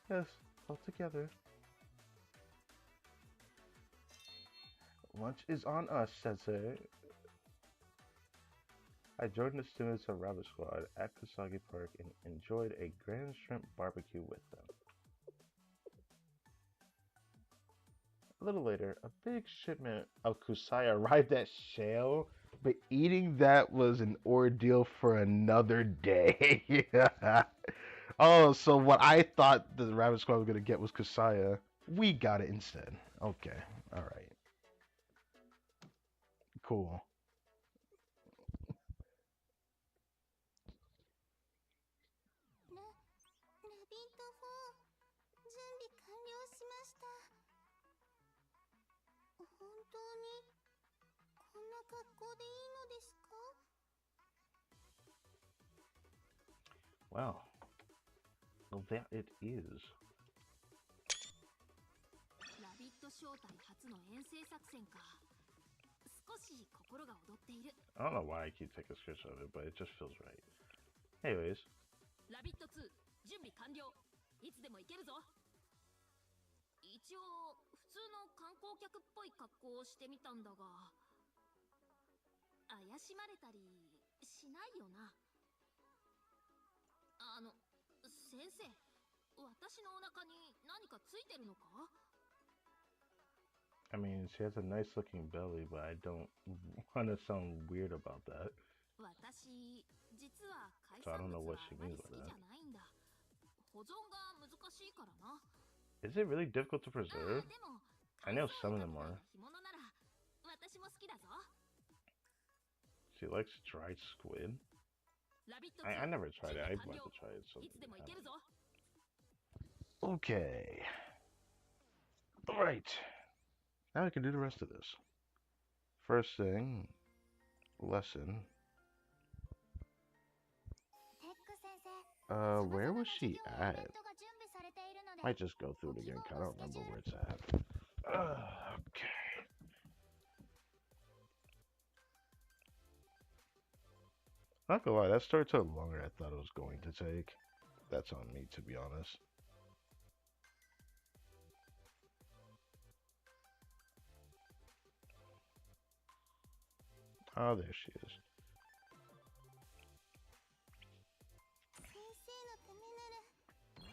Yes, all together. Lunch is on us, Sensei. I joined the students of Rabbit Squad at Kusagi Park and enjoyed a grand shrimp barbecue with them. A little later, a big shipment of kusai arrived at Shale, but eating that was an ordeal for another day. Yeah. Oh, so what I thought the Rabbit Squad was gonna get was kusaya. We got it instead. Okay, all right, cool. ラビット4準備完了しました。本当にこんな格好でいいのですか？ Well, that it is. ラビット招待初の遠征作戦か。少し心が躍っている。I don't know why I keep taking screenshots of it, but it just feels right. Anyways, ラビット2準備完了。いつでも行けるぞ。一応普通の観光客っぽい格好をしてみたんだが、怪しまれたりしないよな。先生、私のお腹に何かついてるのか？ I mean, she has a nice looking belly, but I don't want to sound weird about that. 私、実は海 So I 産 don't 物 know は what あ she まり means 好 by きじ that. ゃないんだ。保存が難しいからな。Is it really difficult to preserve? ああ、でも、I 海 know 藻 some イ of カ them みたい are. な干物なら、私も好きだぞ。She likes dried squid. ラビット2 I never tried it. 準備 I 完 wanted 了。 to try it. So いつでも行けるぞ。 okay. All right. Now we can do the rest of this. First thing, lesson. テック先生、 Where was 様々な she 授業やイベ at? ントが準備されているので、 Might just go through ご it 希 again. 'Cause 望 I の don't スケ remember ジュー where ル。 it's at. Okay. Not gonna lie, that story took longer than I thought it was going to take. That's on me, to be honest. Oh, there she is. 先生のためなら何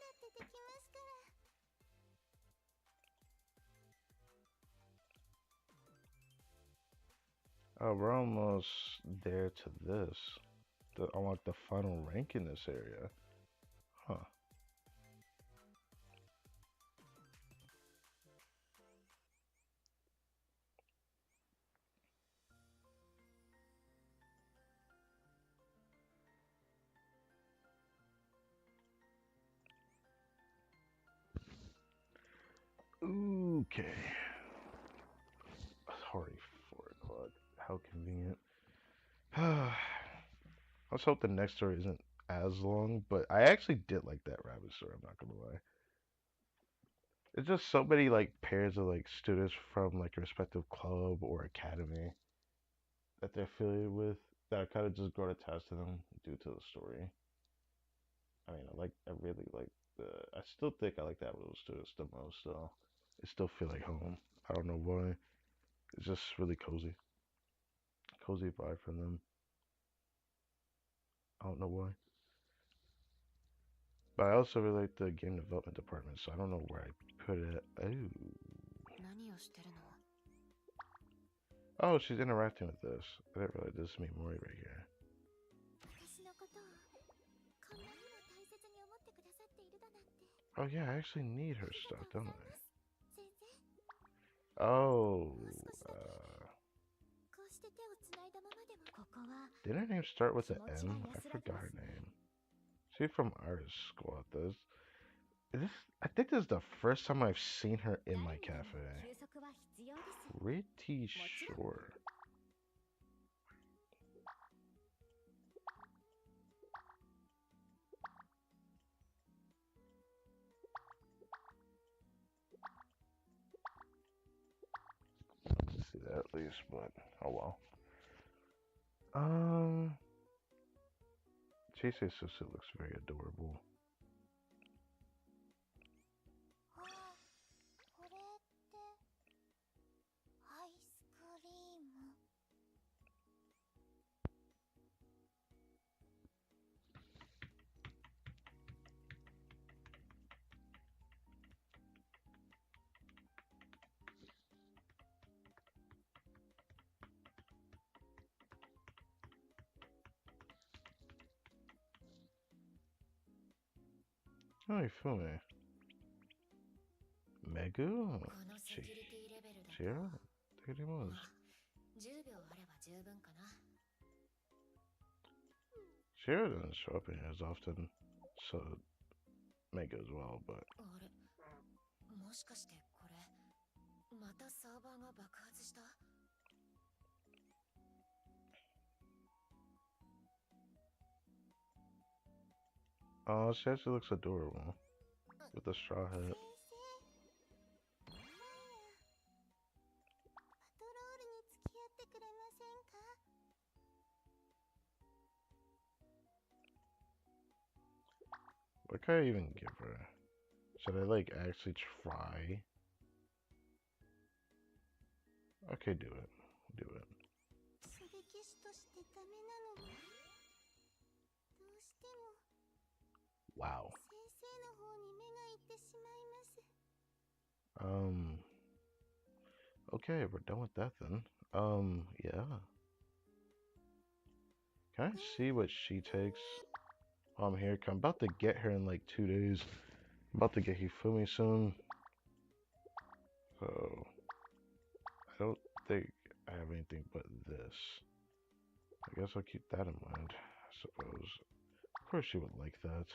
だってできますから。 Oh, we're almost there to this. I want the final rank in this area. Huh. Okay. Sorry, 4 o'clock. How convenient. Let's hope the next story isn't as long, but I actually did like that rabbit story, I'm not gonna lie. It's just so many like pairs of like students from like a respective club or academy that they're affiliated with that I kind of just grown attached to them due to the story. I mean, I really like the. I still think I like that little students the most, though. It still feel like home. I don't know why. It's just really cozy vibe from them. I don't know why. But I also really like the game development department, so I don't know where I put it. Oh, she's interacting with this. I didn't realize this is Mimori right here. Oh yeah, I actually need her stuff, don't I? Oh, uh, did her name start with an M? I forgot her name. She's from art school. This, I think this is the first time I've seen her in my cafe. Pretty sure. See that at least, but oh well. Um, Chase Susu looks very adorable. Oh, you feel me? Megu? Chira? Chira doesn't show up in here as often, so Megu as well, but. Oh, she actually looks adorable with the straw hat. What can I even give her? Should I like actually try? Okay, do it. Do it. Wow. Um. Okay, we're done with that then. Yeah. Can I see what she takes? I'm here. I'm about to get her in like 2 days. I'm about to get Hifumi soon. So I don't think I have anything but this. I guess I'll keep that in mind, I suppose. Of course she would like that.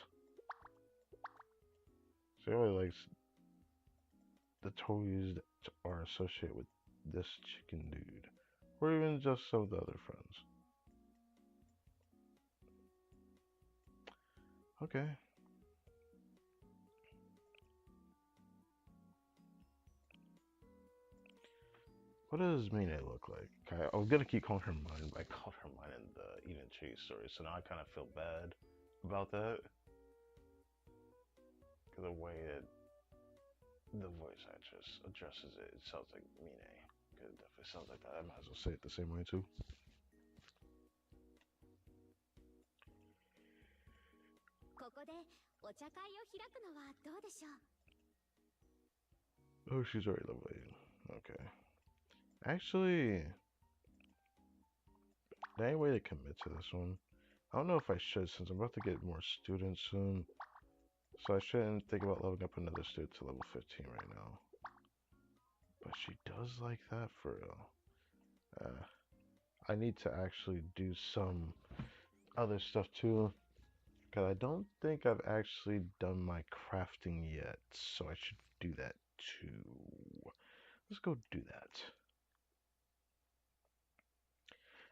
She really likes the toys that are associated with this chicken dude. Or even just some of the other friends. Okay. What does Mine look like? I was gonna keep calling her mine, but I called her mine in the Eat and Cheese story, so now I kind of feel bad about that. Because the way the voice actress addresses it, it sounds like Mine. Because it definitely sounds like that. I might as well say it the same way too. Oh, she's already level 8. Okay. Actually, any way to commit to this one? I don't know if I should since I'm about to get more students soon. So I shouldn't think about leveling up another student to level 15 right now. But she does like that for real. I need to actually do some other stuff too. Because I don't think I've actually done my crafting yet. So I should do that too. Let's go do that.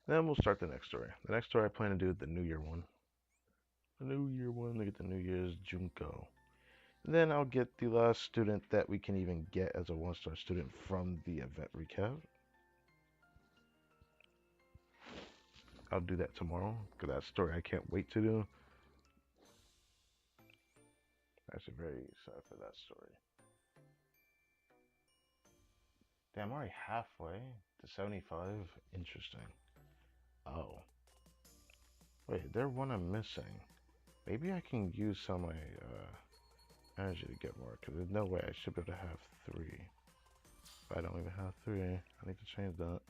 Then we'll start the next story. The next story I plan to do is the New Year one. The New Year one, look at the New Year's Junko. Then I'll get the last student that we can even get as a 1-star student from the event recap. I'll do that tomorrow because that story I can't wait to do. Actually, very sad for that story. Damn, I'm already halfway to 75. Interesting. Oh. Wait, there's one I'm missing. Maybe I can use some of my energy to get more, because there's no way I should be able to have 3. But I don't even have 3. I need to change that.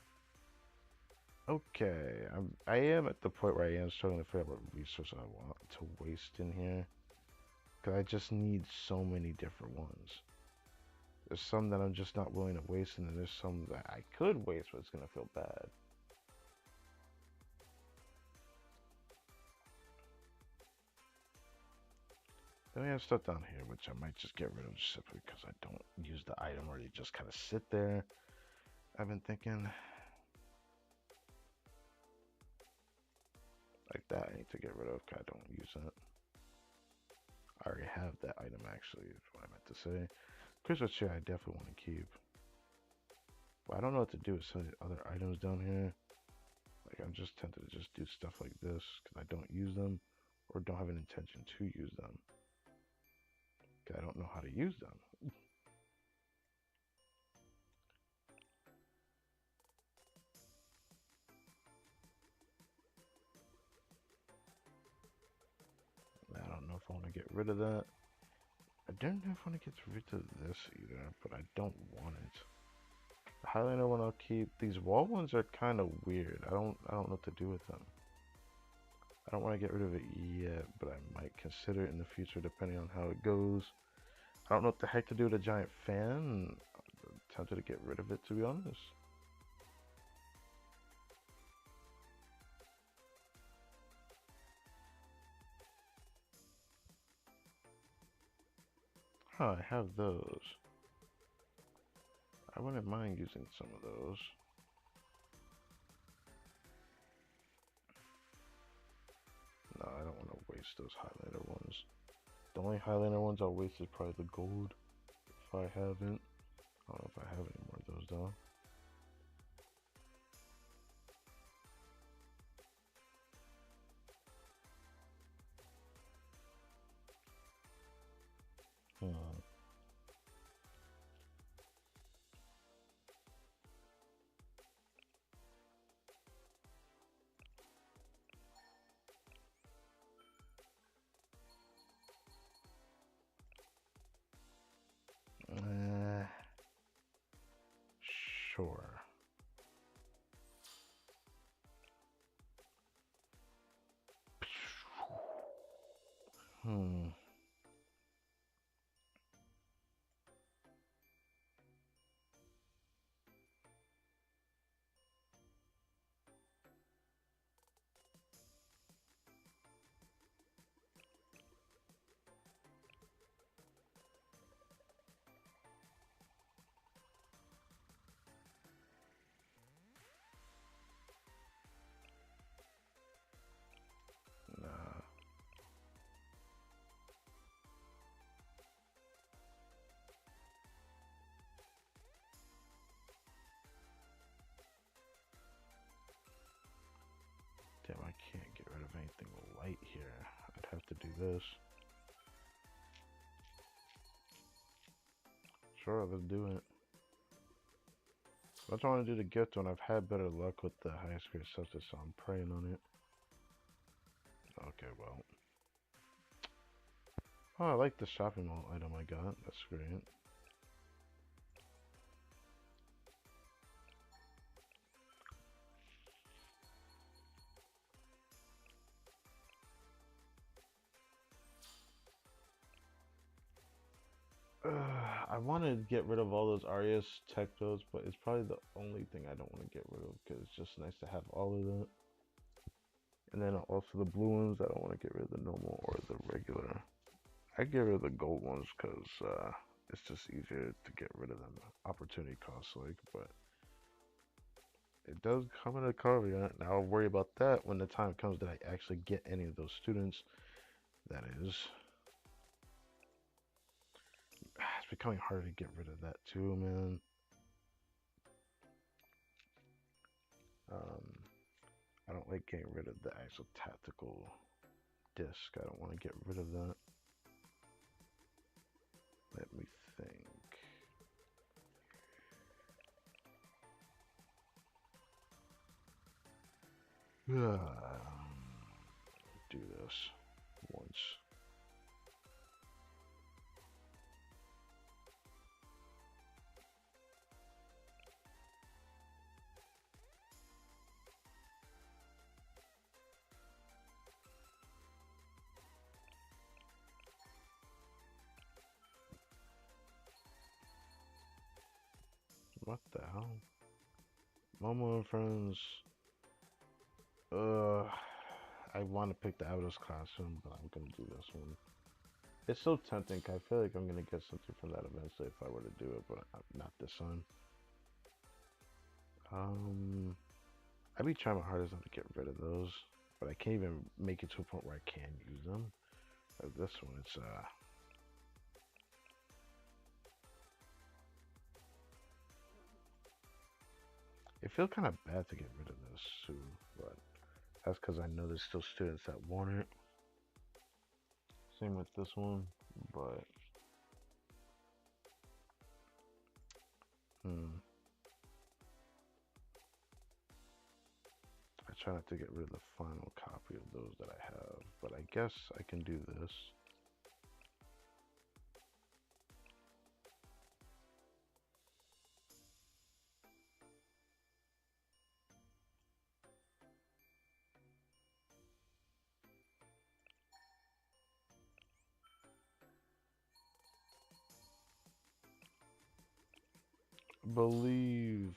Okay, I am at the point where I am struggling to figure out what resources I want to waste in here. Because I just need so many different ones. There's some that I'm just not willing to waste, and then there's some that I could waste, but it's going to feel bad. Then we have stuff down here, which I might just get rid of simply because I don't use the item, or they just kind of sit there. I've been thinking like that. I need to get rid of because I don't use it. I already have that item, actually, is what I meant to say. Crystal chair I definitely want to keep. But I don't know what to do with some of the other items down here. Like, I'm just tempted to just do stuff like this because I don't use them or don't have an intention to use them. Because I don't know how to use them. I don't know if I want to get rid of that. I don't know if I want to get rid of this either, but I don't want it. The Highlander one I'll keep. These wall ones are kind of weird. I don't know what to do with them. I don't want to get rid of it yet, but I might consider it in the future depending on how it goes. I don't know what the heck to do with a giant fan. I'm tempted to get rid of it, to be honest. Huh, I have those. I wouldn't mind using some of those. No, I don't want to waste those Highlander ones. The only Highlander ones I'll waste is probably the gold. If I haven't. I don't know if I have any more of those though. Hmm. Sure. Hmm. Nah. Damn, I can't get rid of anything light here. I'd have to do this. Sure, let's do it. That's what I want to do the gift one. I've had better luck with the highest grade substance, so I'm praying on it. Okay, well. Oh, I like the shopping mall item I got. That's great. I want to get rid of all those Arias tech codes, but it's probably the only thing I don't want to get rid of because it's just nice to have all of that. And then also the blue ones, I don't want to get rid of the normal or the regular. I get rid of the gold ones because it's just easier to get rid of them. Opportunity cost, like, but it does come in a caveat. And I'll worry about that when the time comes that I actually get any of those students. That is. It's becoming harder to get rid of that too, man. I don't like getting rid of the actual tactical disc. I don't want to get rid of that. Do this once. What the hell? Momo and friends. I want to pick the Outdoors classroom, but I'm gonna do this one. It's so tempting. 'Cause I feel like I'm gonna get something from that eventually if I were to do it, but not this time. I be trying my hardest not to get rid of those, but I can't even make it to a point where I can use them. Like this one, it's it feels kind of bad to get rid of this too, but that's because I know there's still students that want it. Same with this one, but I try not to get rid of the final copy of those that I have, but I guess I can do this. Believe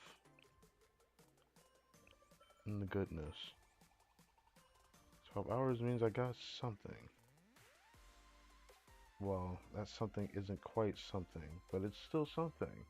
in the goodness. 12 hours means I got something. Well, that something isn't quite something, but it's still something.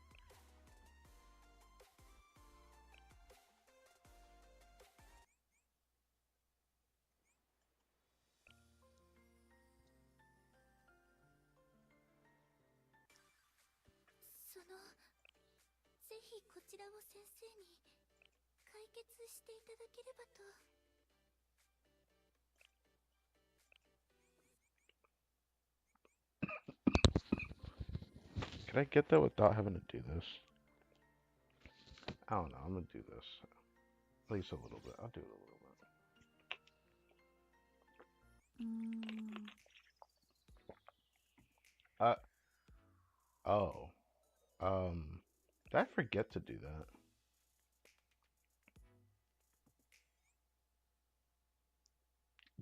Can I get that without having to do this? I don't know. I'm gonna do this. At least a little bit. I'll do it a little bit. Oh. Did I forget to do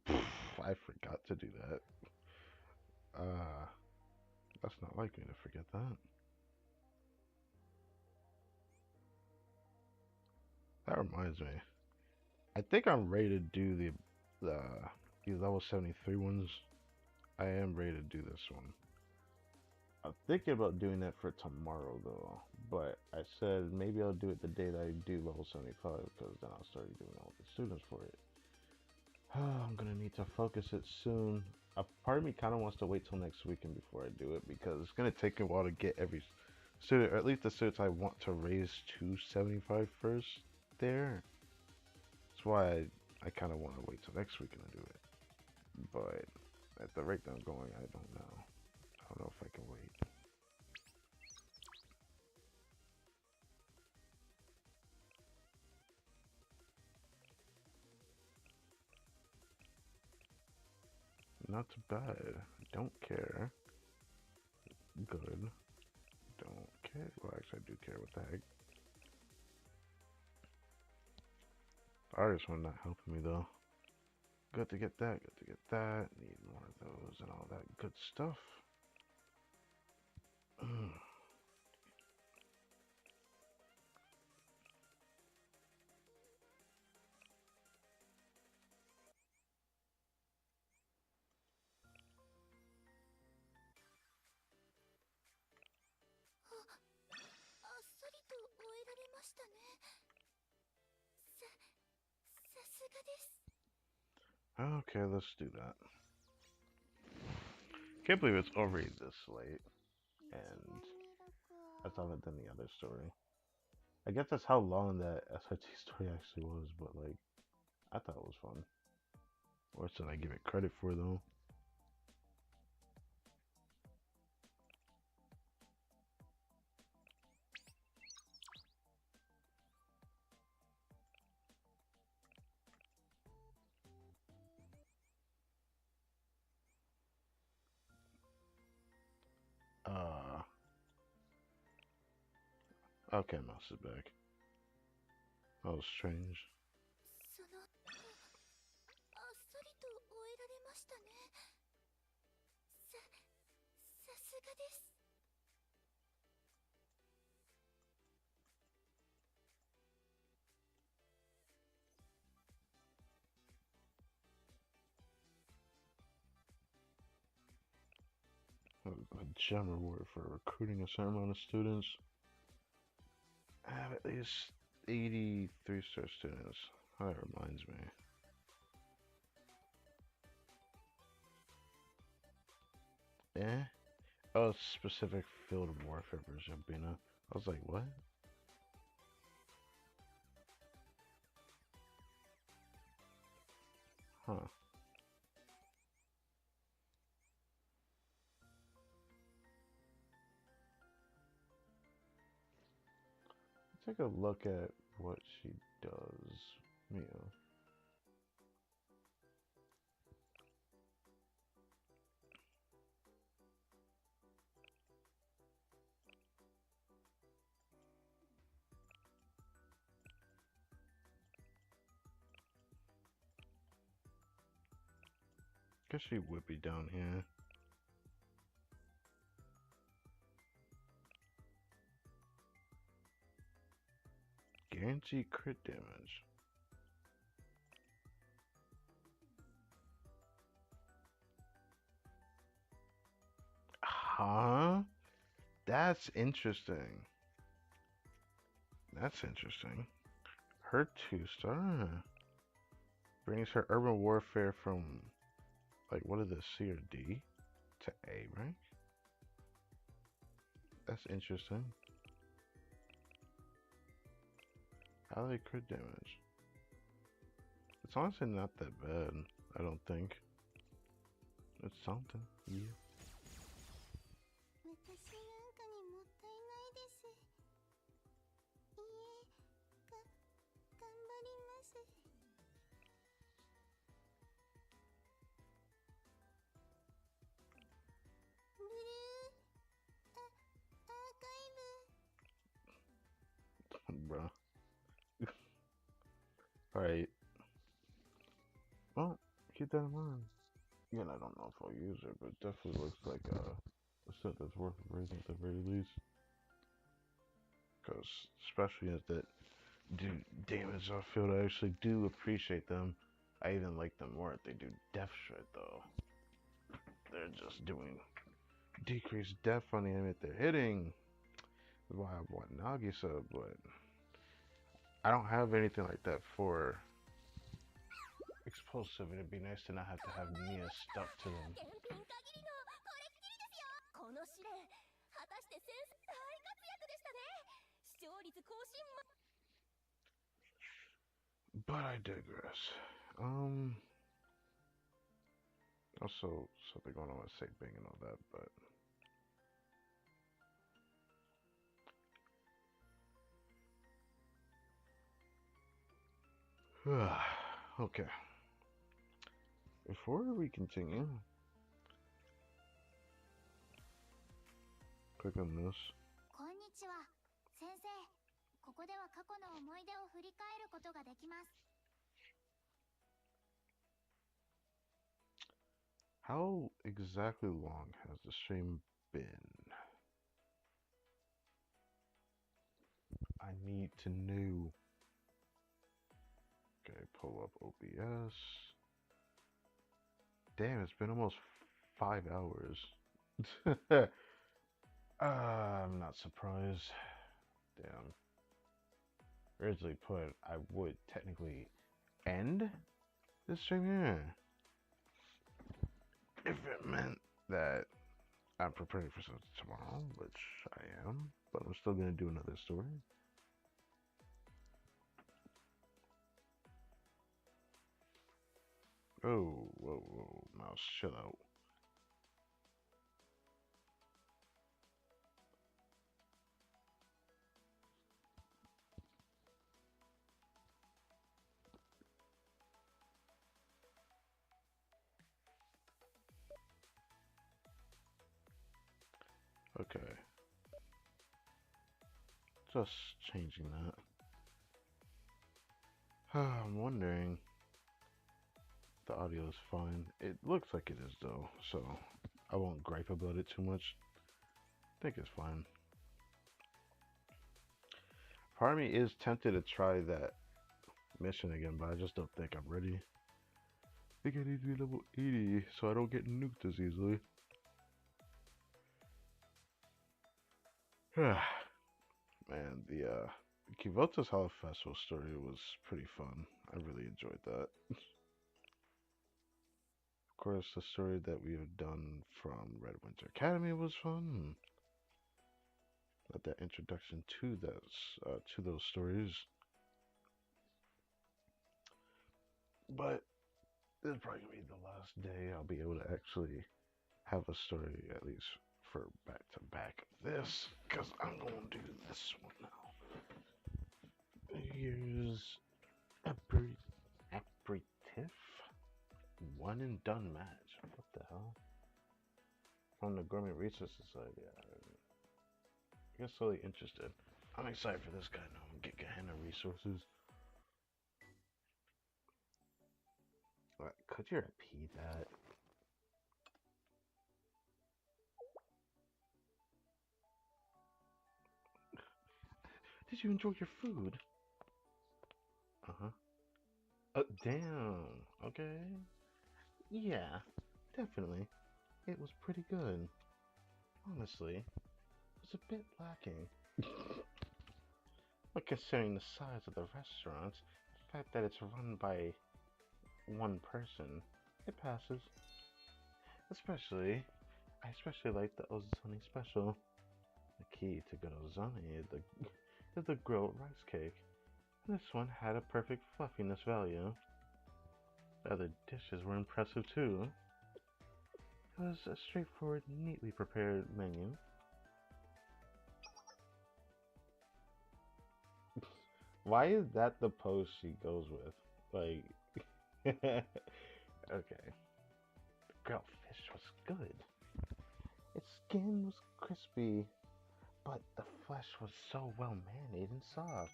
that? I forgot to do that. That's not like me to forget that. That reminds me. I think I'm ready to do the these level 73 ones. I am ready to do this one. I'm thinking about doing that for tomorrow though, but I said maybe I'll do it the day that I do level 75 because then I'll start doing all the students for it. I'm gonna need to focus it soon. A part of me kind of wants to wait till next weekend before I do it because it's gonna take a while to get every student, or at least the students I want to raise to 75 first there. That's why I kind of want to wait till next weekend to do it. But at the rate that I'm going, I don't know. I don't know if I can wait. Not too bad. Don't care. Good. Don't care. Well, actually, I do care. What the heck? The artist one not helping me though. Good to get that. Good to get that. Need more of those and all that good stuff. Okay, let's do that. Can't believe it's already this late, and I still haven't done the other story. I guess that's how long that SRT story actually was, but like, I thought it was fun. Or should I give it credit for though? Okay, mouse is back. Oh, strange. その、あっさりと終えられましたね。さすがです。A gem reward for recruiting a certain amount of students. I have at least 80 3-star students. Oh, that reminds me. Eh? Oh, specific field warfare version, Bina. I was like, what? Huh. Take a look at what she does. Mia. Guess she whippy down here. Guaranteed crit damage. Huh? That's interesting. That's interesting. Her 2-star brings her urban warfare from, like, what is this, C or D to A rank? That's interesting. Ally crit damage. It's honestly not that bad, I don't think. It's something, yeah. 私なんかにもったいないです。いいえ、頑張ります。ブルー、アーカイブ。Bruh. Alright. Well, keep that in mind. Again, I don't know if I'll use it, but it definitely looks like a set that's worth raising at the very least. Because, especially as that do damage off field, I actually do appreciate them. I even like them more if they do death shred, though. They're just doing decreased death on the enemy that they're hitting. That's why I want Nagisa, but I don't have anything like that for explosive. It'd be nice to not have to have Mia stuck to them. But I digress. Also, something going on with Safe Bing and all that, but. Okay. Before we continue, click on this. こんにちは、先生。ここでは過去の思い出を振り返ることができます。How exactly long has the stream been? I need to know. Okay, pull up OBS. Damn, it's been almost 5 hours. I'm not surprised. Damn. Originally put I would technically end this stream here. If it meant that I'm preparing for something tomorrow, which I am, but I'm still gonna do another story. Oh, whoa, mouse, chill out. Okay. just changing that. I'm wondering. The audio is fine. It looks like it is though, so I won't gripe about it too much. I think it's fine. Part of me is tempted to try that mission again, but I just don't think I'm ready. I think I need to be level 80 so I don't get nuked as easily. Man, the Kivota's Hollow Festival story was pretty fun. I really enjoyed that. Of course, the story that we have done from Red Winter Academy was fun. Let that introduction to those stories. But this is probably gonna be the last day I'll be able to actually have a story, at least for back to back this, because I'm gonna do this one now. Here's aperitif one and done match. What the hell? From the Gourmet Research Society. I guess totally interested. I'm excited for this guy now. I'm gonna get Gehenna resources. What, could you repeat that? Did you enjoy your food? Uh-huh. Damn. Okay. Yeah, definitely. It was pretty good. Honestly, it was a bit lacking. But considering the size of the restaurant, the fact that it's run by one person, it passes. I especially like the ozone special. The key to good ozone is the grilled rice cake. And this one had a perfect fluffiness value. The other dishes were impressive too. It was a straightforward, neatly prepared menu. Why is that the pose she goes with? Like, okay. The grilled fish was good. Its skin was crispy, but the flesh was so well marinated and soft.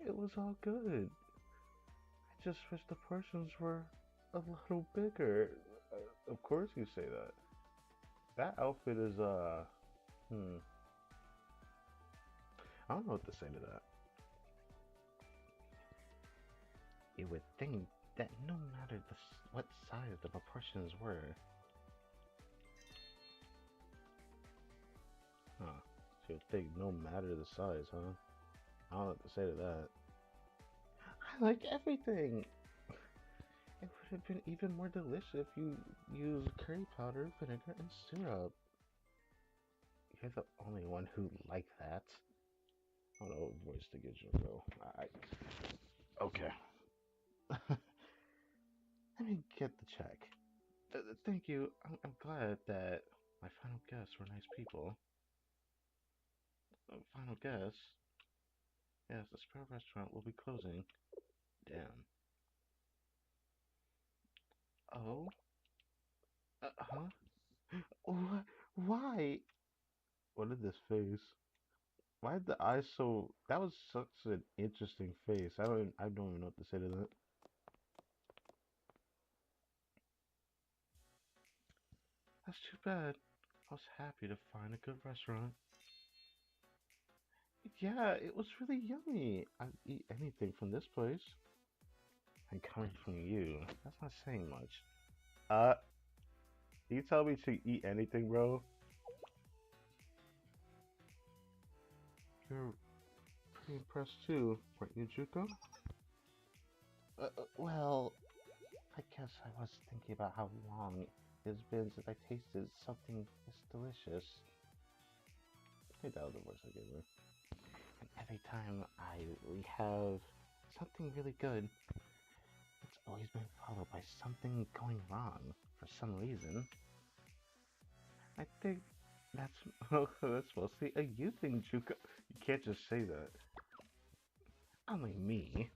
It was all good. I just wish the portions were a little bigger. Of course you say that. That outfit is, I don't know what to say to that. You would think that no matter what size the proportions were. Huh. So you would think no matter the size, huh? I don't know what to say to that. I like everything! It would have been even more delicious if you used curry powder, vinegar, and syrup. You're the only one who liked that. I don't know what voice to get you, bro. Okay. Let me get the check. Thank you. I'm glad that my final guests were nice people. Final guess? Yes, the Sparrow restaurant will be closing. Damn. Oh? Huh? What? Why? What is this face? Why did the eyes so? That was such an interesting face. I don't even know what to say to that. That's too bad. I was happy to find a good restaurant. Yeah, it was really yummy. I'd eat anything from this place. And coming from you, that's not saying much. Uh, you tell me to eat anything, bro? You're pretty impressed too, weren't you, Juko? Well, I guess I was thinking about how long it's been since I tasted something this delicious. I think that was the voice I gave her. And every time we have something really good, it's always been followed by something going wrong for some reason. I think that's that's mostly a you thing, Juko. You can't just say that. Only me.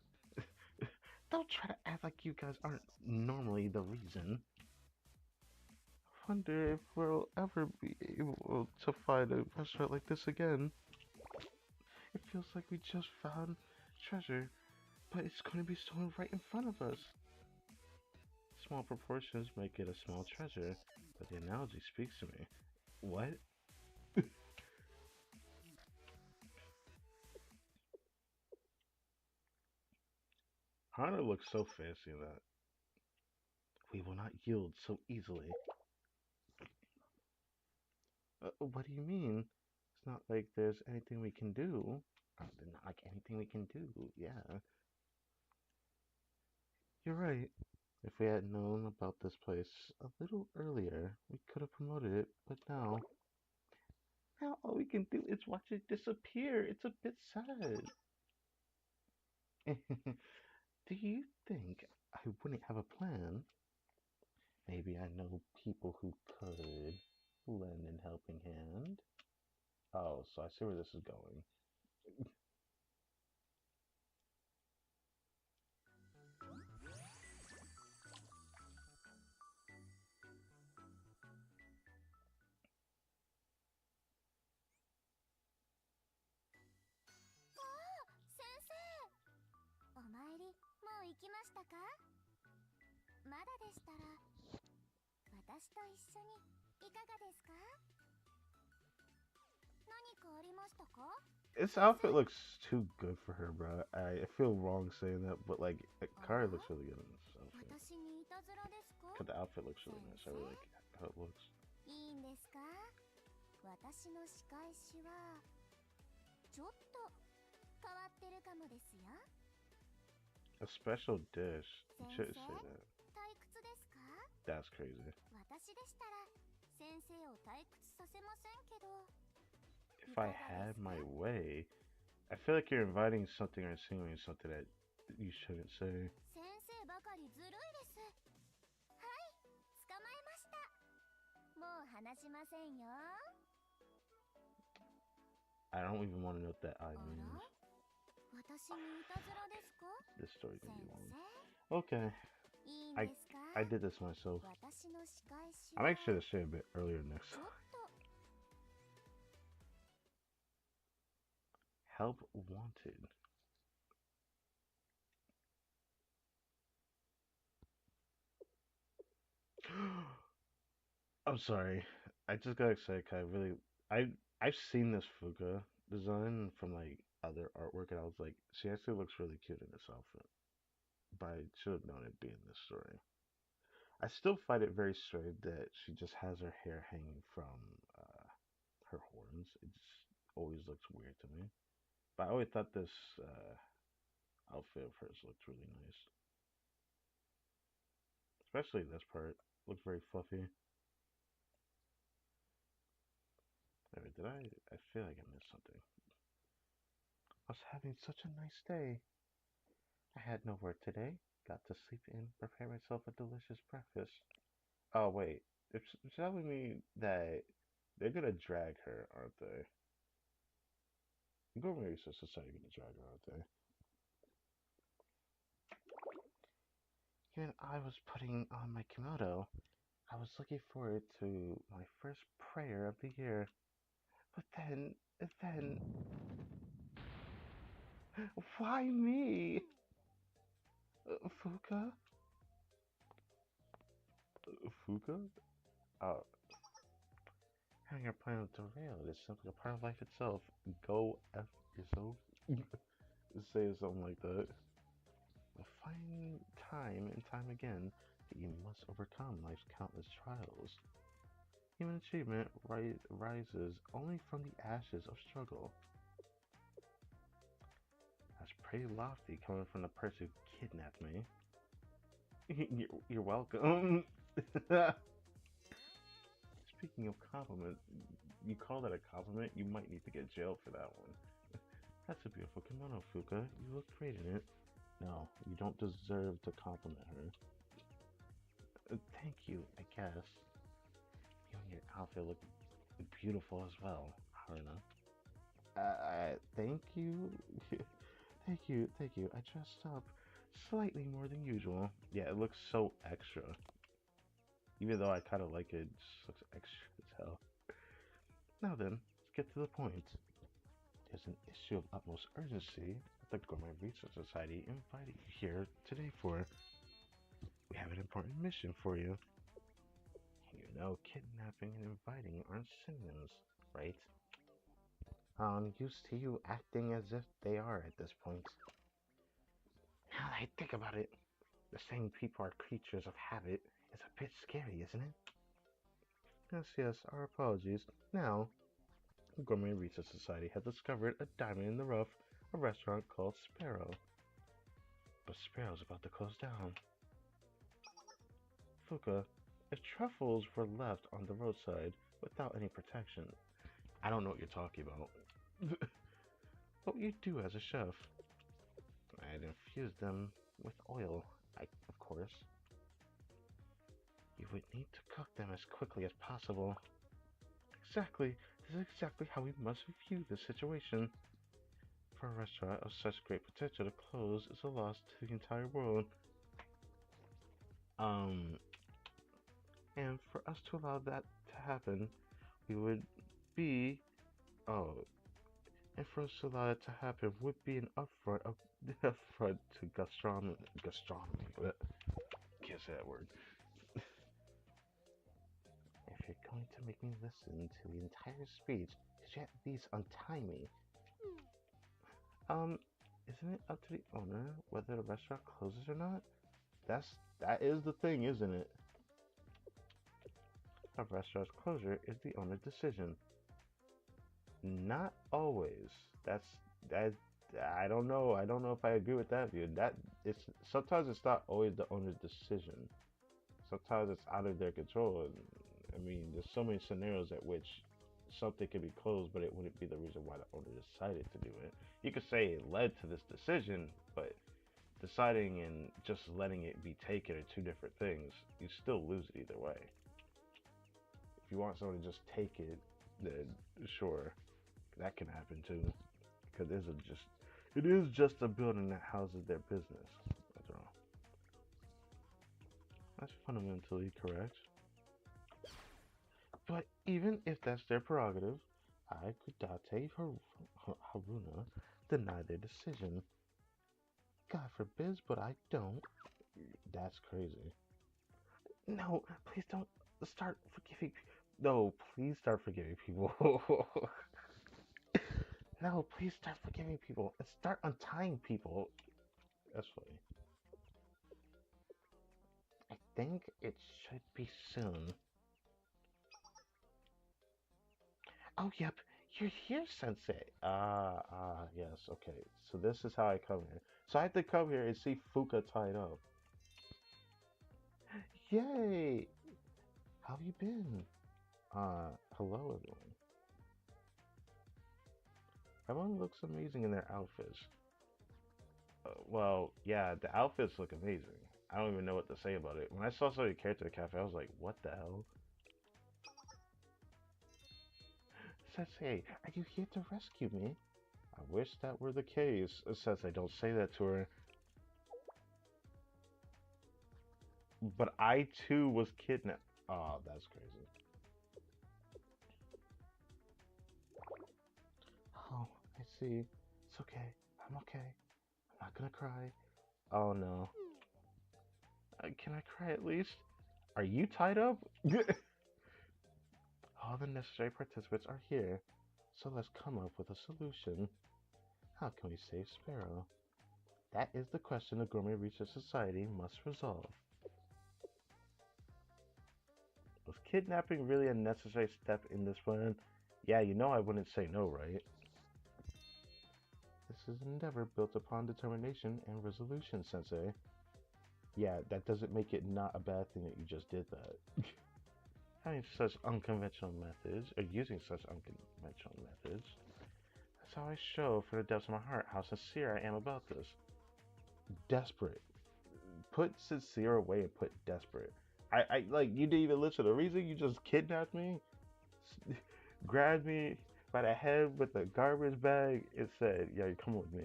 Don't try to act like you guys aren't normally the reason. I wonder if we'll ever be able to find a restaurant like this again. It feels like we just found treasure, but it's going to be stolen right in front of us. Small proportions might get a small treasure, but the analogy speaks to me. What? Hana looks so fancy in that. We will not yield so easily. What do you mean? It's not like there's anything we can do. There's not like anything we can do. Yeah, you're right. If we had known about this place a little earlier, we could have promoted it, but now all we can do is watch it disappear. It's a bit sad. Do you think I wouldn't have a plan? Maybe I know people who could lend a helping hand. Oh, so I see where this is going.お参りもう行きましたか？まだでしたら私と一緒にいかがですか？何かありましたか？ This outfit looks too good for her, bro. I feel wrong saying that, but like, Kari looks really good in this outfit. 私にいたずらですか？ Cause the outfit looks really nice. I really like how it looks. いいんですか？私の仕返しはちょっと変わってるかもですよ。A special dish. You shouldn't say that. 退屈ですか？ That's crazy. 私でしたら先生を退屈させませんけど。If I had my way, I feel like you're inviting something or insinuating something that you shouldn't say. 先生ばかりずるいです。はい、捕まえました。もう話しませんよ。I don't even want to know what that I means. 私にいたずらですか？ This story's gonna be 先 long. 生、 Okay, いいんですか？ I did this myself. 私の仕返し I'll は make sure to say a bit earlier next ちょ time. っと Help wanted. I'm sorry. I just got excited 'cause I've seen this Fuka design from like other artwork and I was like, she actually looks really cute in this outfit. But I should have known it'd be in this story. I still find it very strange that she just has her hair hanging from her horns. It just always looks weird to me. But I always thought this outfit of hers looked really nice. Especially this part. Looks very fluffy. Wait, did I feel like I missed something. I was having such a nice day. I had no work today. Got to sleep in, prepare myself a delicious breakfast. Oh wait, it's telling me that they're gonna drag her, aren't they? Gourmet Society gonna drag her, aren't they? Even I was putting on my kimono. I was looking forward to my first prayer of the year. But then, why me? Fuka? Fuka? Oh, having your plan derailed is simply a part of life itself. Go F yourself. Say something like that. Find time and time again that you must overcome life's countless trials. Human achievement rises only from the ashes of struggle. That's pretty lofty coming from the person who kidnapped me. You're welcome. Speaking of compliments, you call that a compliment? You might need to get jailed for that one. That's a beautiful kimono, Fuka. You look great in it. No, you don't deserve to compliment her. Thank you, I guess. You and your outfit look beautiful as well, Haruna. Thank you. Thank you. I dressed up slightly more than usual. Yeah, it looks so extra. Even though I kind of like it, it just looks extra as hell. Now then, let's get to the point. is an issue of utmost urgency that the Gourmet Research Society invited you here today for. We have an important mission for you. You know, kidnapping and inviting aren't synonyms, right? I'm used to you acting as if they are at this point. Now that I think about it, the saying people are creatures of habit is a bit scary, isn't it? Yes, our apologies. Now, the Gourmet Research Society has discovered a diamond in the rough, a restaurant called Sparrow. But Sparrow's about to close down. Fuka, if truffles were left on the roadside without any protection, I don't know what you're talking about. What would you do as a chef? I'd infuse them with oil, of course. You would need to cook them as quickly as possible. Exactly, this is exactly how we must view this situation. For a restaurant of such great potential to close is a loss to the entire world. Um, and for us to allow that to happen, we would be, oh, and for us to allow that to happen would be an affront to gastronomy. Can't say that word. If you're going to make me listen to the entire speech, could you at least untie me? Um, isn't it up to the owner whether the restaurant closes or not? That is the thing, isn't it? A restaurant's closure is the owner's decision. Not always. That. I don't know. I don't know if I agree with that view. That it's sometimes it's not always the owner's decision. Sometimes it's out of their control. And, I mean, there's so many scenarios at which something could be closed, but it wouldn't be the reason why the owner decided to do it. You could say it led to this decision, but deciding and just letting it be taken are two different things. You still lose it either way. If you want someone to just take it, then sure, that can happen too. Because it is just a building that houses their business. That's all. That's fundamentally correct. But even if that's their prerogative, I, Kudate Haruna, deny their decision. God forbids, but I don't. That's crazy. No, please don't start forgiving. No, please start forgiving people. No, please start forgiving people and start untying people. That's funny. I think it should be soon. Oh, yep, you're here, Sensei. Yes, okay. So this is how I come here. So I have to come here and see Fuka tied up. Yay! How have you been? Hello, everyone. Everyone looks amazing in their outfits. Well, yeah, the outfits look amazing. I don't even know what to say about it. When I saw some of the character cafe, I was like, what the hell? Sensei, are you here to rescue me? I wish that were the case. Sensei, don't say that to her. But I too was kidnapped. Oh, that's crazy. Oh, I see. It's okay. I'm okay. I'm not gonna cry. Oh no. Can I cry at least? Are you tied up? All the necessary participants are here. So let's come up with a solution. How can we save Sparrow? That is the question the Gourmet Research Society must resolve. Was kidnapping really a necessary step in this plan? Yeah, you know I wouldn't say no, right? This is an endeavor built upon determination and resolution, Sensei. Yeah, that doesn't make it not a bad thing that you just did that. Having such unconventional methods, or using such unconventional methods, that's how I show from the depths of my heart how sincere I am about this. Desperate. Put sincere away and put desperate. I like you didn't even listen. The reason you just kidnapped me, grabbed me by the head with a garbage bag, and said, "Yeah, you come with me."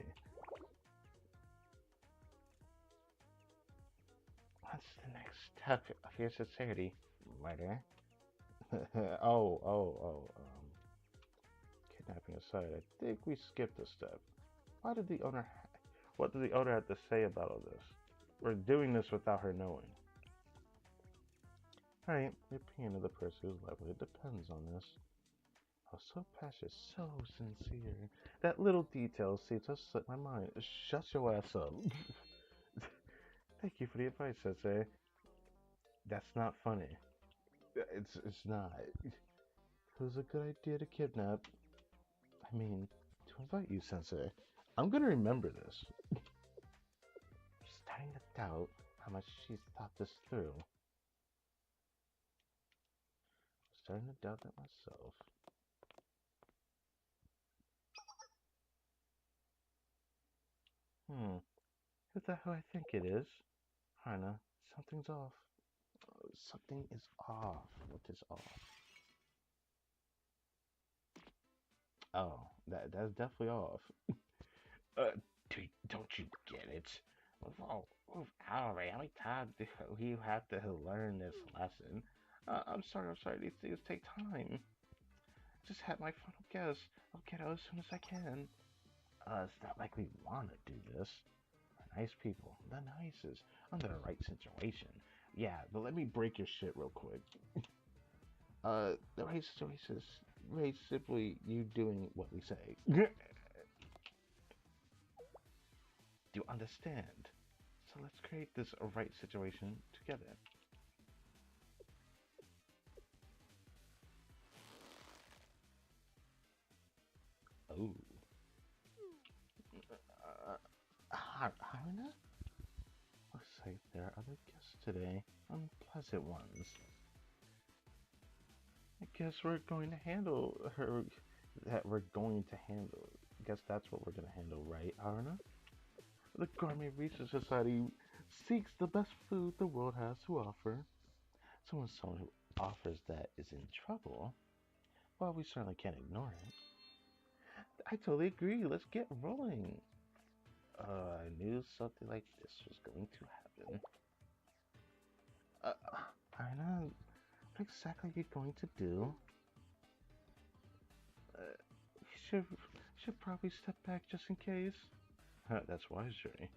What's the next step of your sincerity, murder? Oh. Kidnapping aside, I think we skipped a step. Why did the owner... What did the owner have to say about all this? We're doing this without her knowing. Alright, the opinion of the person whose livelihood depends on this. Oh, so passionate, so sincere. That little detail seems to slip my mind. Shut your ass up. Thank you for the advice, Sensei. That's not funny. It's not. It was a good idea to kidnap. I mean, to invite you, Sensei. I'm gonna remember this. I'm starting to doubt how much she's thought this through. I'm starting to doubt that myself. Is that who I think it is? Hana, something's off. Something is off. What is off? Oh, that's definitely off. Uh, don't you get it? Oh, Alright, how many times do you have to learn this lesson? I'm sorry, these things take time. Just had my final guess. I'll get out as soon as I can. It's not like we want to do this. We're nice people. The nicest. Under the right situation. Yeah, but let me break your shit real quick. The right situation is very simply you doing what we say. Do you understand? So let's create this right situation together. Oh. Haruna? Looks like there are other guests today. Unpleasant ones. I guess we're going to handle her. I guess that's what we're going to handle, right, Haruna? The Gourmet Research Society seeks the best food the world has to offer. Someone who offers that is in trouble, well, we certainly can't ignore it. I totally agree. Let's get rolling. I knew something like this was going to happen. I know. What exactly are you going to do? Should probably step back just in case. That's wise, Jury.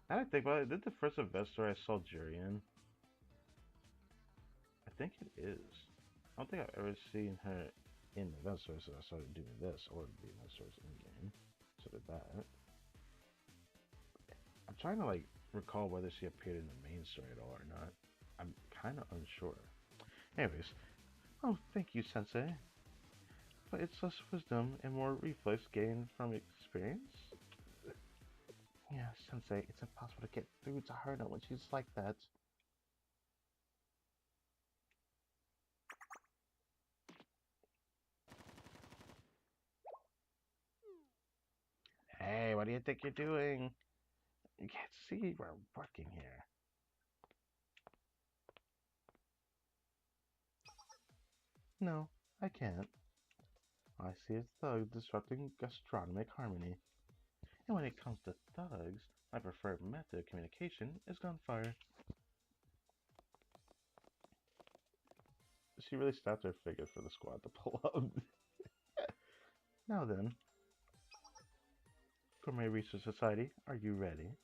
I didn't think about it. Is this the first investor I saw Jury in? I think it is. I don't think I've ever seen her in the investor since I started doing this, or the investors in game. So did that. I'm trying to like recall whether she appeared in the main story at all or not. I'm kind of unsure. Anyways, oh, thank you, Sensei. But it's less wisdom and more reflex gained from experience? Yeah, Sensei, it's impossible to get through to her when she's like that. Hey, what do you think you're doing? You can't see we're working here. No, I can't. All I see is thugs disrupting gastronomic harmony. And when it comes to thugs, my preferred method of communication is gunfire. She really snapped her fingers for the squad to pull up. Now then, for my research society, are you ready?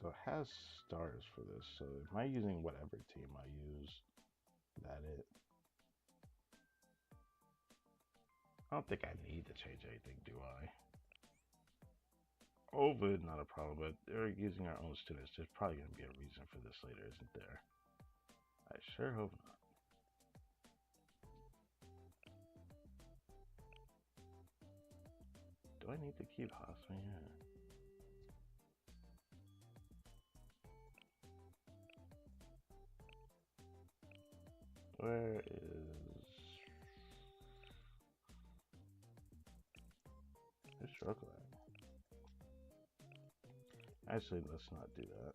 So it has stars for this, so am I using whatever team I use? That it? I don't think I need to change anything, do I? Ovid, not a problem, but they're using our own students. There's probably going to be a reason for this later, isn't there? I sure hope not. Do I need to keep hustling? Yeah. Where is... Where's Chocolate? Actually, let's not do that.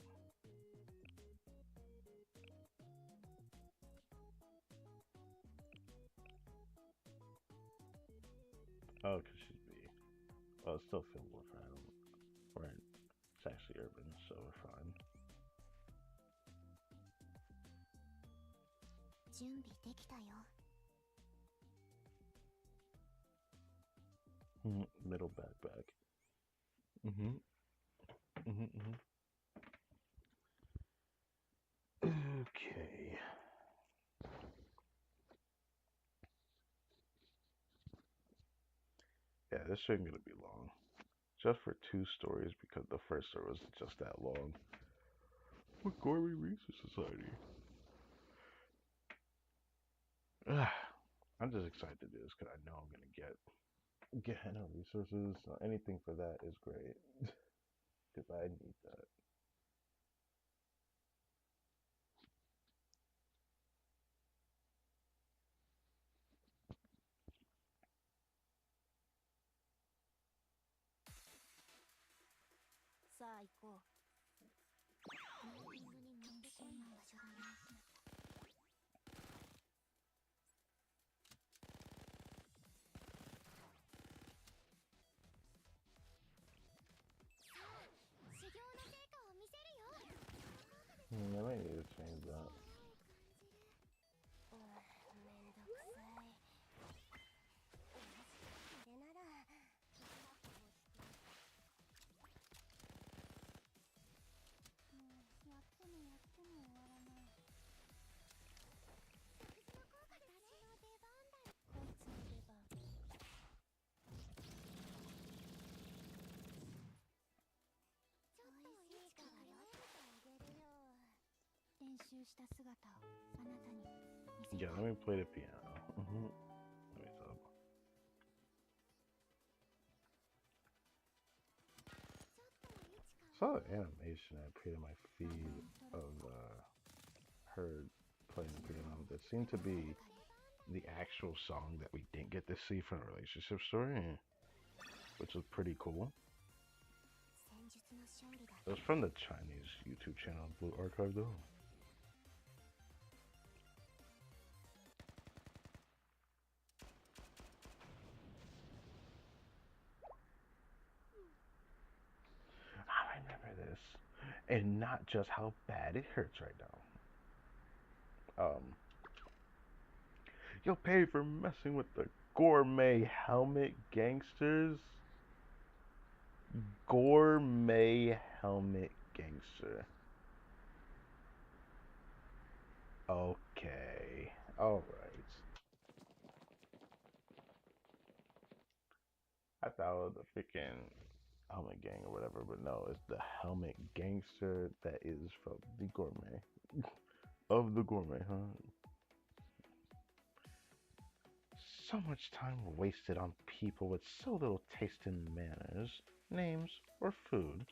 Oh, because she's B. Well, it's still fillable for Adam. It's actually urban, so we're fine. 準備できたよ。 Middle backpack. Mm-hmm. Mm-hmm. Mm-hmm. Okay. Yeah, this isn't gonna be long. Just for 2 stories because the first story was just that long. McGormy Research Society. I'm just excited to do this because I know I'm gonna get enough resources. So anything for that is great because I need that. さあ行こう。ミーティングにもってこいの場所だね。さあ、修行の成果を見せるよ。I might need to change that. めんどくさい。それならやってもやっても終わらない。私の出番だ。こいつの出番。ちょっといいからよってあげるよ。練習した姿をあなたに見せて。 Yeah, let me play the piano. Let me stop. Saw the animation I put in my feed of her playing the piano. That seemed to be the actual song that we didn't get to see from the relationship story, which was pretty cool. It was from the Chinese YouTube channel Blue Archive though. I remember this. And not just how bad it hurts right now. You'll pay for messing with the gourmet helmet gangsters. Gourmet helmet gangster. Okay. Alright. I thought it was the freaking helmet gang or whatever, but no, it's the helmet gangster that is from the gourmet. Of the gourmet, huh? So much time wasted on people with so little taste in manners, names, or food.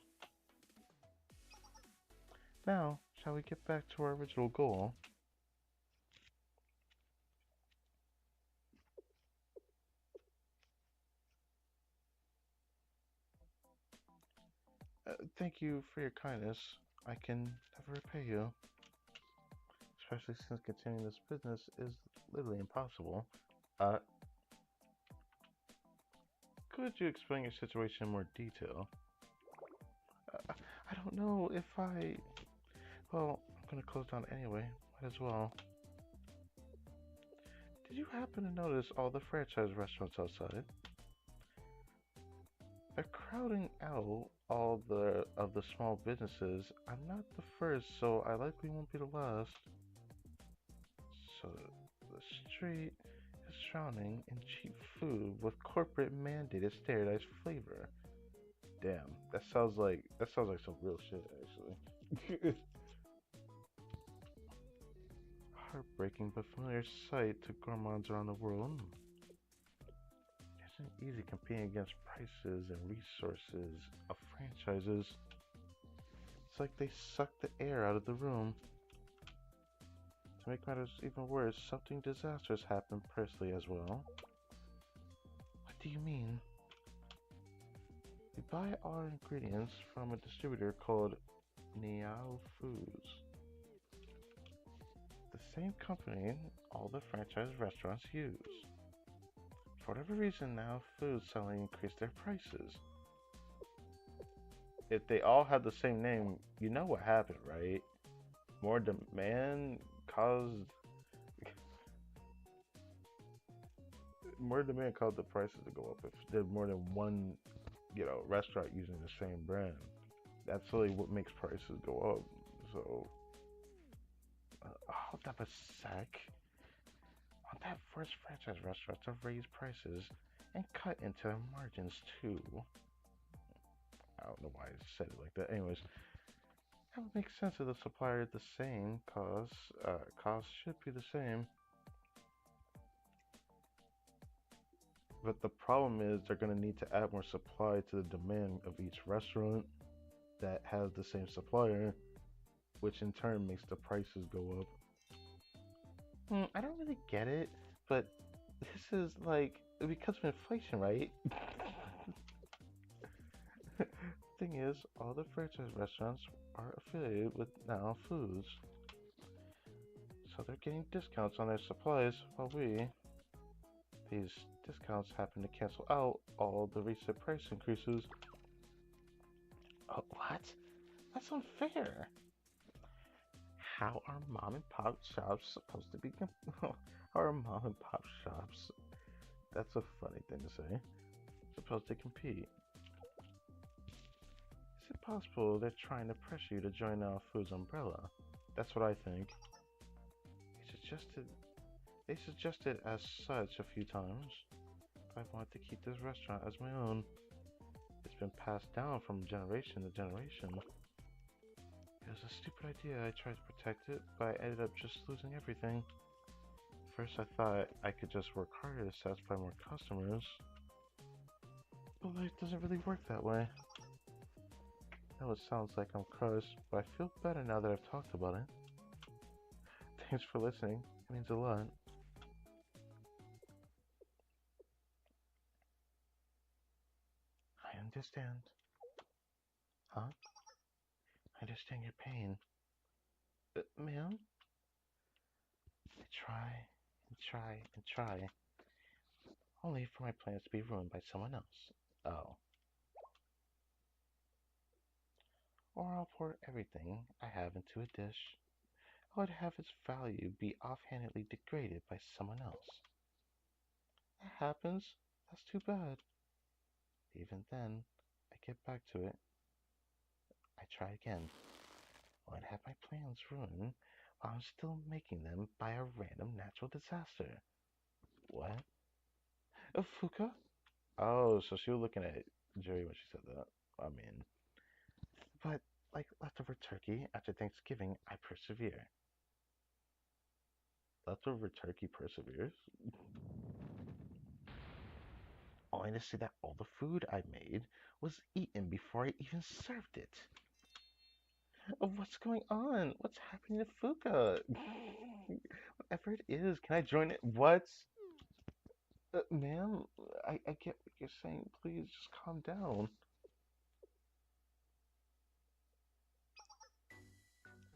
Now, shall we get back to our original goal? Thank you for your kindness. I can never repay you. Especially since continuing this business is literally impossible. Could you explain your situation in more detail? I don't know if I... Well, I'm gonna close down anyway. Might as well. Did you happen to notice all the franchise restaurants outside? They're crowding out all the small businesses. I'm not the first, so I likely won't be the last. So the street is drowning in cheap food with corporate mandated standardized flavor. Damn, that sounds like some real shit actually. Heartbreaking but familiar sight to gourmands around the world. It isn't easy competing against prices and resources of franchises. It's like they suck the air out of the room. To make matters even worse, something disastrous happened personally as well. What do you mean? We buy our ingredients from a distributor called Niao Foods. The same company all the franchise restaurants use. For whatever reason, Niao Foods suddenly increased their prices. If they all have the same name, you know what happened, right? More demand caused more demand caused the prices to go up. If there's more than one, restaurant using the same brand, that's really what makes prices go up. So, hold up a sec. On that first franchise restaurant to raise prices and cut into their margins too. I don't know why I said it like that. Anyways, that would make sense if the supplier is the same. Costs should be the same. But the problem is they're going to need to add more supply to the demand of each restaurant that has the same supplier, which in turn makes the prices go up. I don't really get it, but this is like because of inflation, right? Thing is, all the franchise restaurants are affiliated with Now Foods, so they're getting discounts on their supplies while these discounts happen to cancel out all the recent price increases. Oh, what? That's unfair. How are mom and pop shops supposed to be? How are mom and pop shops? That's a funny thing to say. Supposed to compete. Is it possible they're trying to pressure you to join Now Foods umbrella? That's what I think. They suggested as such a few times. I wanted to keep this restaurant as my own. It's been passed down from generation to generation. It was a stupid idea. I tried to protect it, but I ended up just losing everything. First I thought I could just work harder to satisfy more customers. But life doesn't really work that way. I know it sounds like I'm crushed, but I feel better now that I've talked about it. Thanks for listening. It means a lot. I understand. Huh? I understand your pain. Ma'am? I try and try and try, only for my plans to be ruined by someone else. Oh. Or I'll pour everything I have into a dish. I would have its value be offhandedly degraded by someone else. That happens. That's too bad. Even then, I get back to it. I try again. I'd have my plans ruined while I'm still making them by a random natural disaster. What? Fuka? Oh, so she was looking at Jerry when she said that. I mean, but like leftover turkey after Thanksgiving, I persevere. Leftover turkey perseveres? Only to see that all the food I made was eaten before I even served it. What's going on? What's happening to Fuka? Whatever it is, can I join it? What? Ma'am, I get what you're saying. Please just calm down.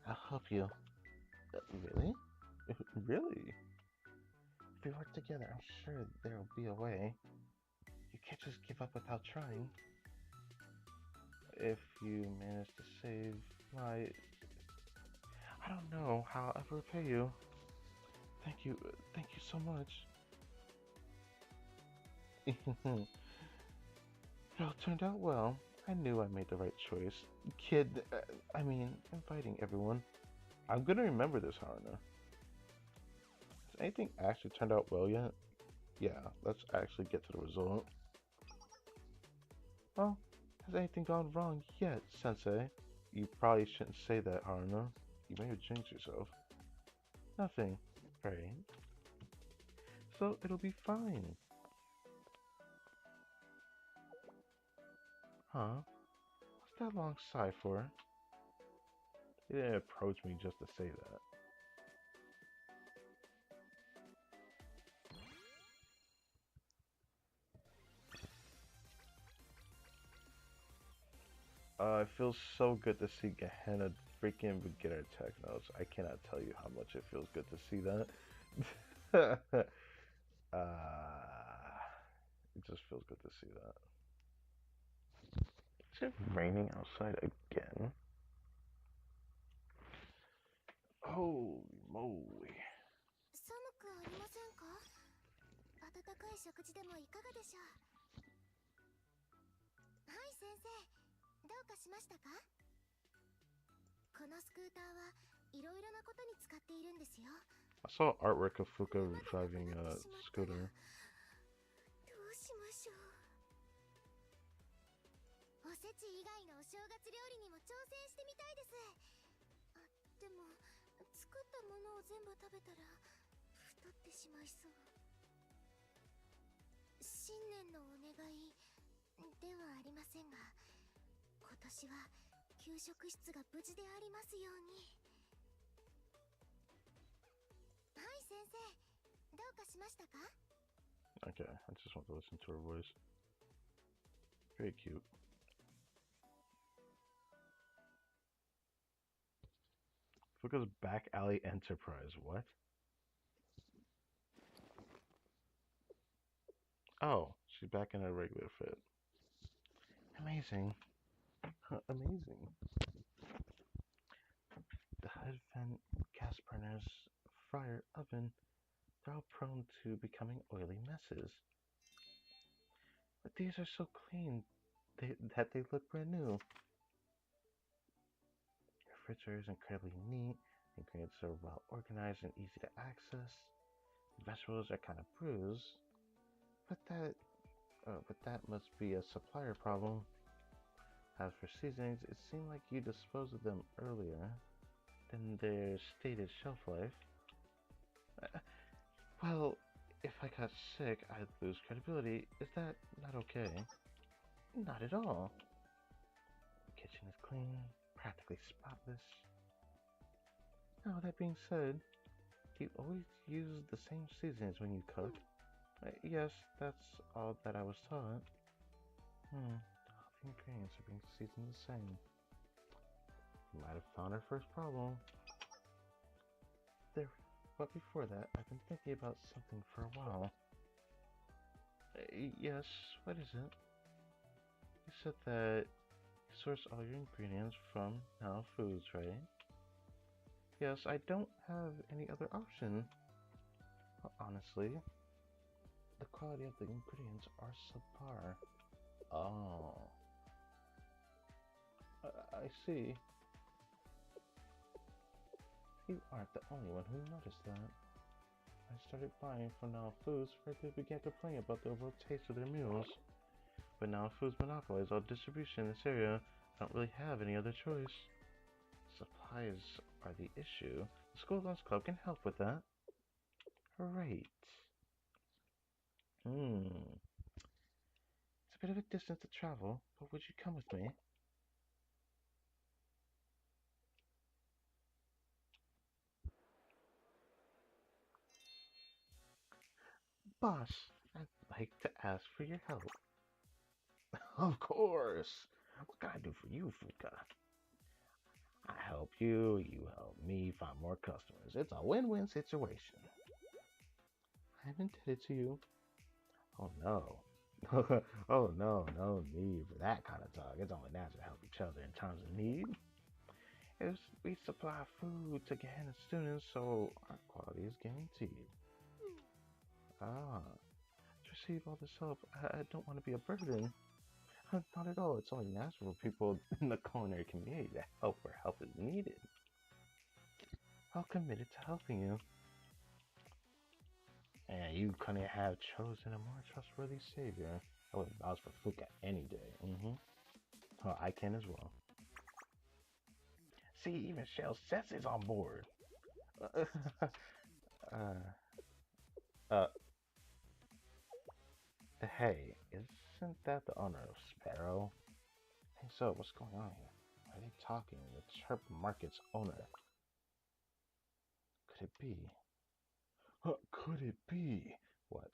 I'll help you. Really? Really? If we work together, I'm sure there'll be a way. You can't just give up without trying. If you manage to save my... I don't know how I'll ever repay you. Thank you so much. It all turned out well. I knew I made the right choice. Inviting everyone. I'm gonna remember this, Haruna. Has anything actually turned out well yet? Yeah, let's actually get to the result. Well, has anything gone wrong yet, Sensei? You probably shouldn't say that, Haruna. You may have jinxed yourself. Nothing, right? So it'll be fine. Huh? What's that long sigh for? He didn't approach me just to say that. It feels so good to see Gehenna freaking beginner tech notes. I cannot tell you how much it feels good to see that. It just feels good to see that. Is it raining outside again? Holy moly. 温かい食事でもいかがでしょう。はい先生、どうかしましたか？このスクーターはいろいろなことに使っているんですよ。I saw artwork of Fuka driving a scooter. どうしましょう。おせち以外のお正月料理にも挑戦してみたいです。あ、でも作ったものを全部食べたら太ってしまいそう。新年のお願いではありませんが、今年は給食室が無事でありますように。はい先生、どうかしましたか？ Okay, I just want to listen to her voice. Very cute. Fuka's Back Alley Enterprise. What? Oh, she's back in her regular fit. Amazing. Amazing. The hood vent, gas burners, fryer, oven, they're all prone to becoming oily messes. But these are so clean that they look brand new. Your refrigerator is incredibly neat. Ingredients are well organized and easy to access. Vegetables are kind of bruised, but that must be a supplier problem. As for seasonings, it seemed like you disposed of them earlier than their stated shelf life. Well, if I got sick, I'd lose credibility. Is that not okay? Not at all. The kitchen is clean, practically spotless. Now, that being said, do you always use the same seasonings when you cook? Yes, that's all that I was taught. All the ingredients are being seasoned the same. You might have found our first problem. There, but before that, I've been thinking about something for a while. Yes, what is it? You said that you source all your ingredients from Now Foods, right? Yes, I don't have any other option. Honestly, the quality of the ingredients are subpar. Oh. I see. You aren't the only one who noticed that. I started buying from Now Foods right they began complaining about the overall taste of their meals. But Now Foods monopolize all distribution in this area. I don't really have any other choice. Supplies are the issue. The School Lunch Club can help with that. Great. It's a bit of a distance to travel, but would you come with me? Boss, I'd like to ask for your help. Of course. What can I do for you, Fuka? I help you, you help me find more customers. It's a win-win situation. I'm indebted to you. Oh no. Oh no, no need for that kind of talk. It's only natural to help each other in times of need. We supply food to Gahanna students, so our quality is guaranteed. To receive all this help, I don't want to be a burden. Not at all. It's only natural for people in the culinary community to help where help is needed. I'm committed to helping you. And you couldn't have chosen a more trustworthy savior. I would vouch for Fuka any day. Oh, I can as well. See, even Shell Sets is on board. uh, hey, isn't that the owner of Sparrow? Hey, so what's going on here? Why are they talking? The Chirp Market's owner. Could it be? Could it be? What?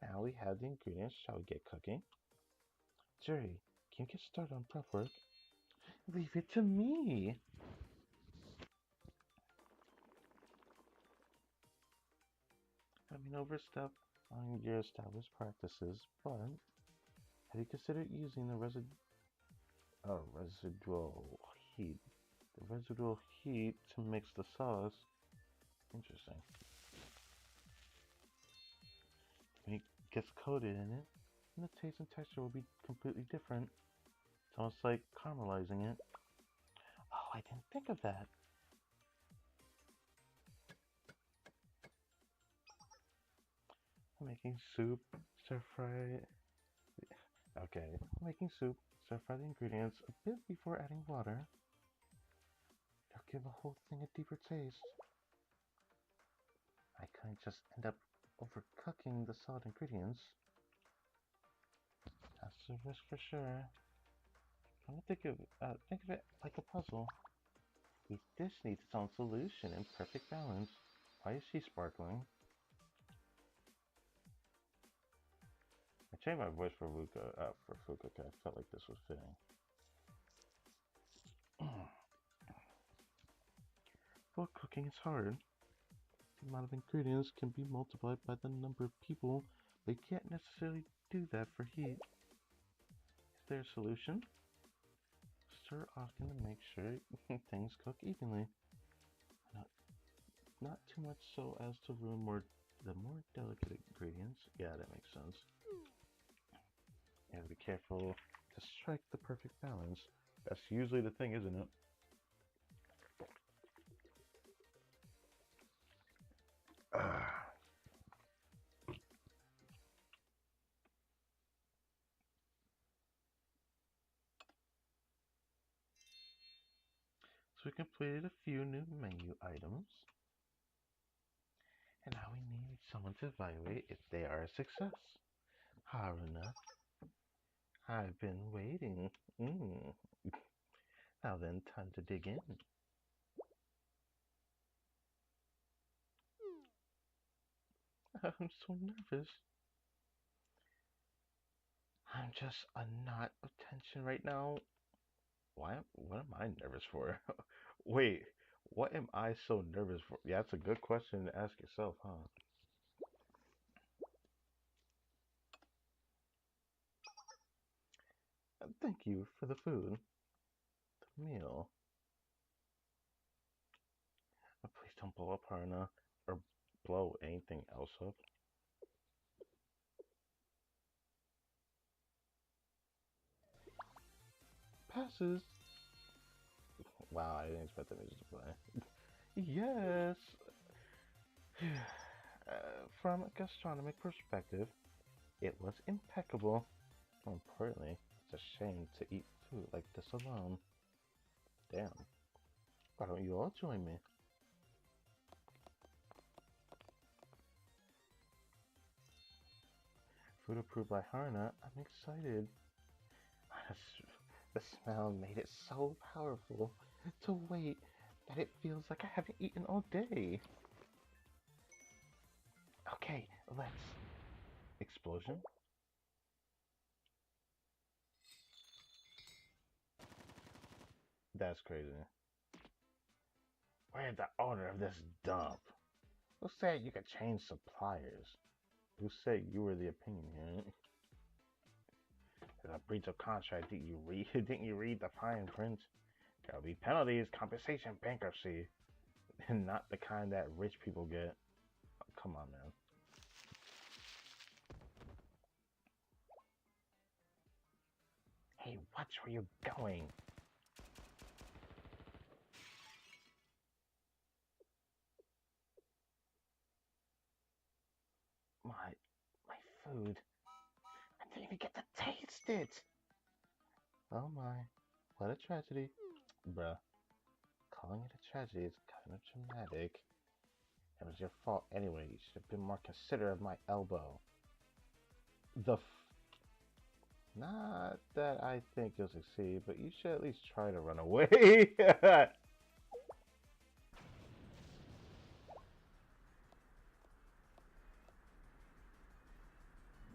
Now we have the ingredients. Shall we get cooking? Jerry, can you get started on prep work? Leave it to me. I mean, overstep on your established practices, but have you considered using the Oh, residual heat. The residual heat to mix the sauce. Interesting. When it gets coated in it, and the taste and texture will be completely different. It's almost like caramelizing it. Oh, I didn't think of that. I'm making soup, stir fry. Okay, I'm making soup, stir fry the ingredients a bit before adding water. It'll give the whole thing a deeper taste. I couldn't just end up overcooking the solid ingredients. That's a risk for sure. I'm gonna think of it like a puzzle. Each dish needs its own solution in perfect balance. Why is she sparkling? I changed my voice for Fuka, because I felt like this was fitting. Well, cooking is hard. The amount of ingredients can be multiplied by the number of people, but you can't necessarily do that for heat. Is there a solution? Stir often to make sure things cook evenly. Not, not too much so as to ruin the more delicate ingredients. Yeah, that makes sense. You have to be careful to strike the perfect balance. That's usually the thing, isn't it? So we completed a few new menu items. And now we need someone to evaluate if they are a success. Haruna, I've been waiting. Mm. Now then, time to dig in. I'm so nervous. I'm just a knot of tension right now. What am I nervous for? Wait, what am I so nervous for? Yeah, that's a good question to ask yourself, huh? Thank you for the food, the meal. Please don't blow up, Haruna, or blow anything else up. Passes. Wow, I didn't expect the music to play. Yes. From a gastronomic perspective, it was impeccable. More importantly, it's a shame to eat food like this alone. Damn. Why don't you all join me? Food approved by Harna, I'm excited. The smell made it so powerful to wait that it feels like I haven't eaten all day. Okay, let's. Explosion? That's crazy. Where's the owner of this dump? Who said you could change suppliers? Who said you were the opinion here? It's a breach of contract. Didn't you read? Didn't you read the fine print? There'll be penalties, compensation, bankruptcy, and not the kind that rich people get. Oh, come on, man. Hey, watch where you're going. My food. I didn't even get to taste it. Oh my, what a tragedy, bruh. Calling it a tragedy is kind of dramatic. It was your fault anyway. You should have been more considerate of my elbow. Not that I think you'll succeed, but you should at least try to run away.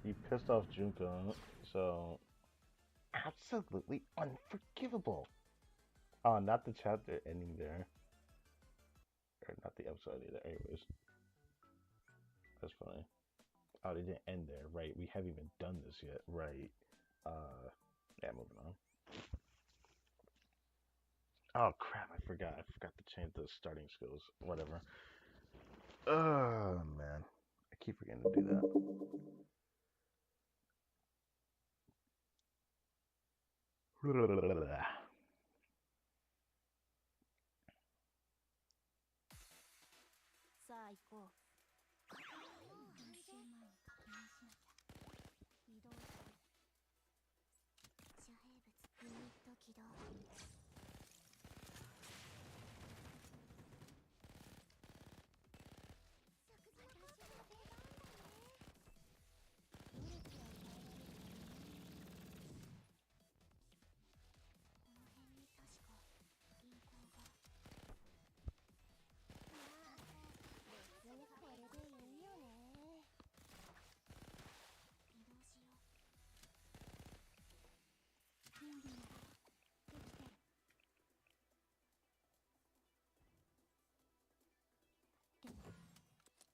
You pissed off Junko, so absolutely unforgivable. Oh, not the chapter ending there, or not the episode either. Anyways, that's funny. Oh, they didn't end there, right? We haven't even done this yet, right? Yeah, moving on. Oh crap! I forgot. I forgot to change the starting skills. Whatever. Oh man, I keep forgetting to do that. さあ行こう。練習前に確認しなきゃ。移動する。遮蔽物ユニット起動。食事の出番だね。どれくらい耐えられるかね。この辺に確か銀行が。まあ別にこれでいいよね。移動しよう。準備ならできてる。でも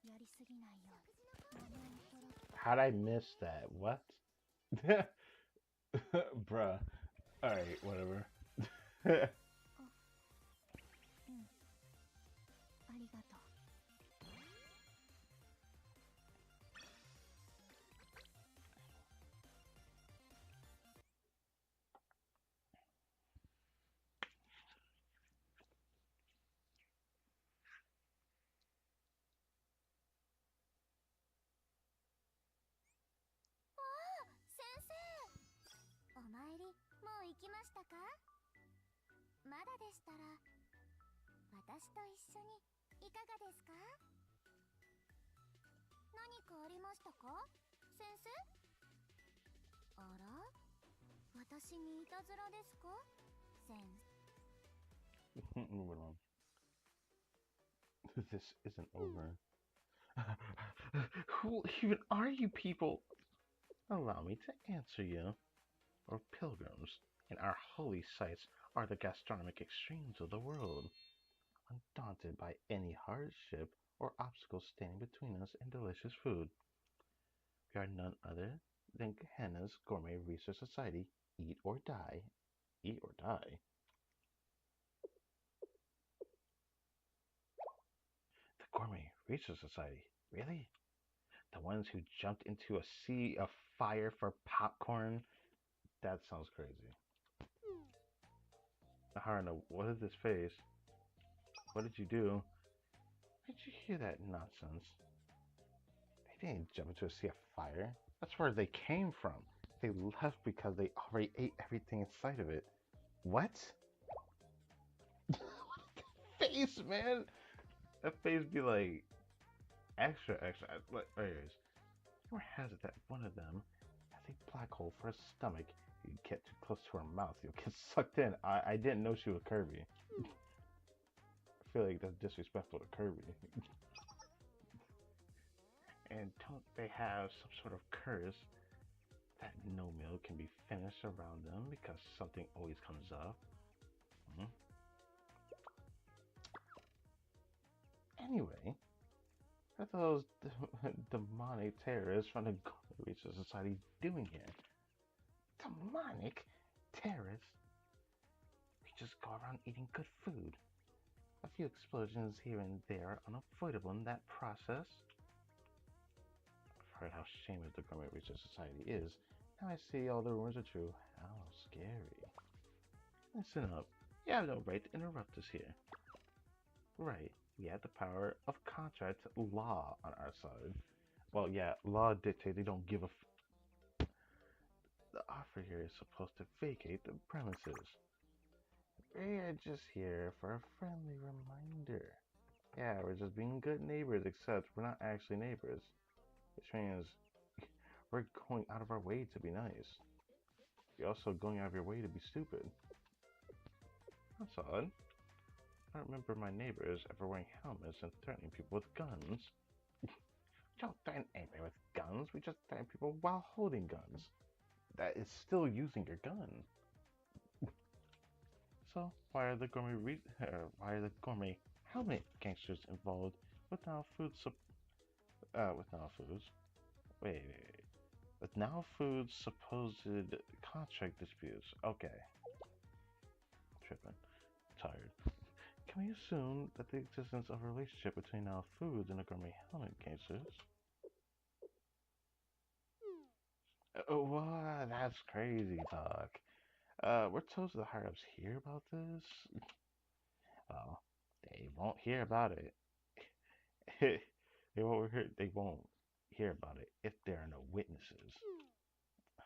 やりすぎないように。名前とろ。 How'd I miss that? What? Bruh. Alright, whatever. うん、ありがとう。先生、お参りもう行きましたか？まだでしたら私と一緒にいかがですか？何かありましたか先生？あら、私にいたずらですか先生？ Moving on. This isn't over. Who even are you people? Allow me to answer you. We're pilgrims, and our holy sites are the gastronomic extremes of the world. Undaunted by any hardship or obstacle standing between us and delicious food, we are none other than Gehenna's Gourmet Research Society. Eat or die. Eat or die. The Gourmet Research Society? Really? The ones who jumped into a sea of fire for popcorn? That sounds crazy. Haruna, what is this face? What did you do? Where did you hear that nonsense? They didn't jump into a sea of fire. That's where they came from. They left because they already ate everything inside of it. What? Face, man! That face be like extra, extra. Anyways, rumor has it that one of them has a black hole for a stomach. You get too close to her mouth, you'll get sucked in. I didn't know she was Kirby. I feel like that's disrespectful to Kirby. And don't they have some sort of curse that no meal can be finished around them because something always comes up? Hmm? Anyway, what are those demonic terrorists from the Golden Research Society doing here? Demonic terrorists? We just go around eating good food. A few explosions here and there are unavoidable in that process. I've heard how shameless the Gourmet Research Society is. Now I see all the rumors are true. How scary. Listen up. You have no right to interrupt us here. Right. We have the power of contract law on our side. Well, yeah, law dictates they don't give a The offer here is supposed to vacate the premises. We are just here for a friendly reminder. Yeah, we're just being good neighbors, except we're not actually neighbors. Which means we're going out of our way to be nice. You're also going out of your way to be stupid. That's odd. I don't remember my neighbors ever wearing helmets and threatening people with guns. We don't threaten anybody with guns, we just threaten people while holding guns. That is still using your gun. So why are the gourmet helmet gangsters involved with now with now foods? Wait. With now foods supposed contract disputes. Okay. Tripping. tired. Can we assume that the existence of a relationship between our foods and the gourmet helmet cases? Oh, what? That's crazy talk. We're told the higher ups hear about this. Well, they won't hear about it. They won't hear about it if there are no witnesses.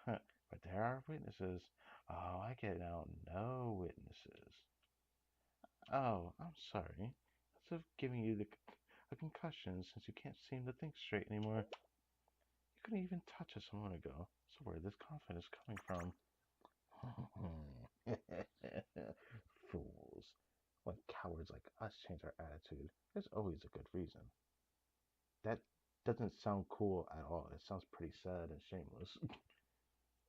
But there are witnesses. Oh, I get now. No witnesses. Oh, I'm sorry. Instead of giving you a concussion since you can't seem to think straight anymore. You couldn't even touch us a moment ago. So where this confidence coming from? Fools. When cowards like us change our attitude, there's always a good reason. That doesn't sound cool at all. It sounds pretty sad and shameless.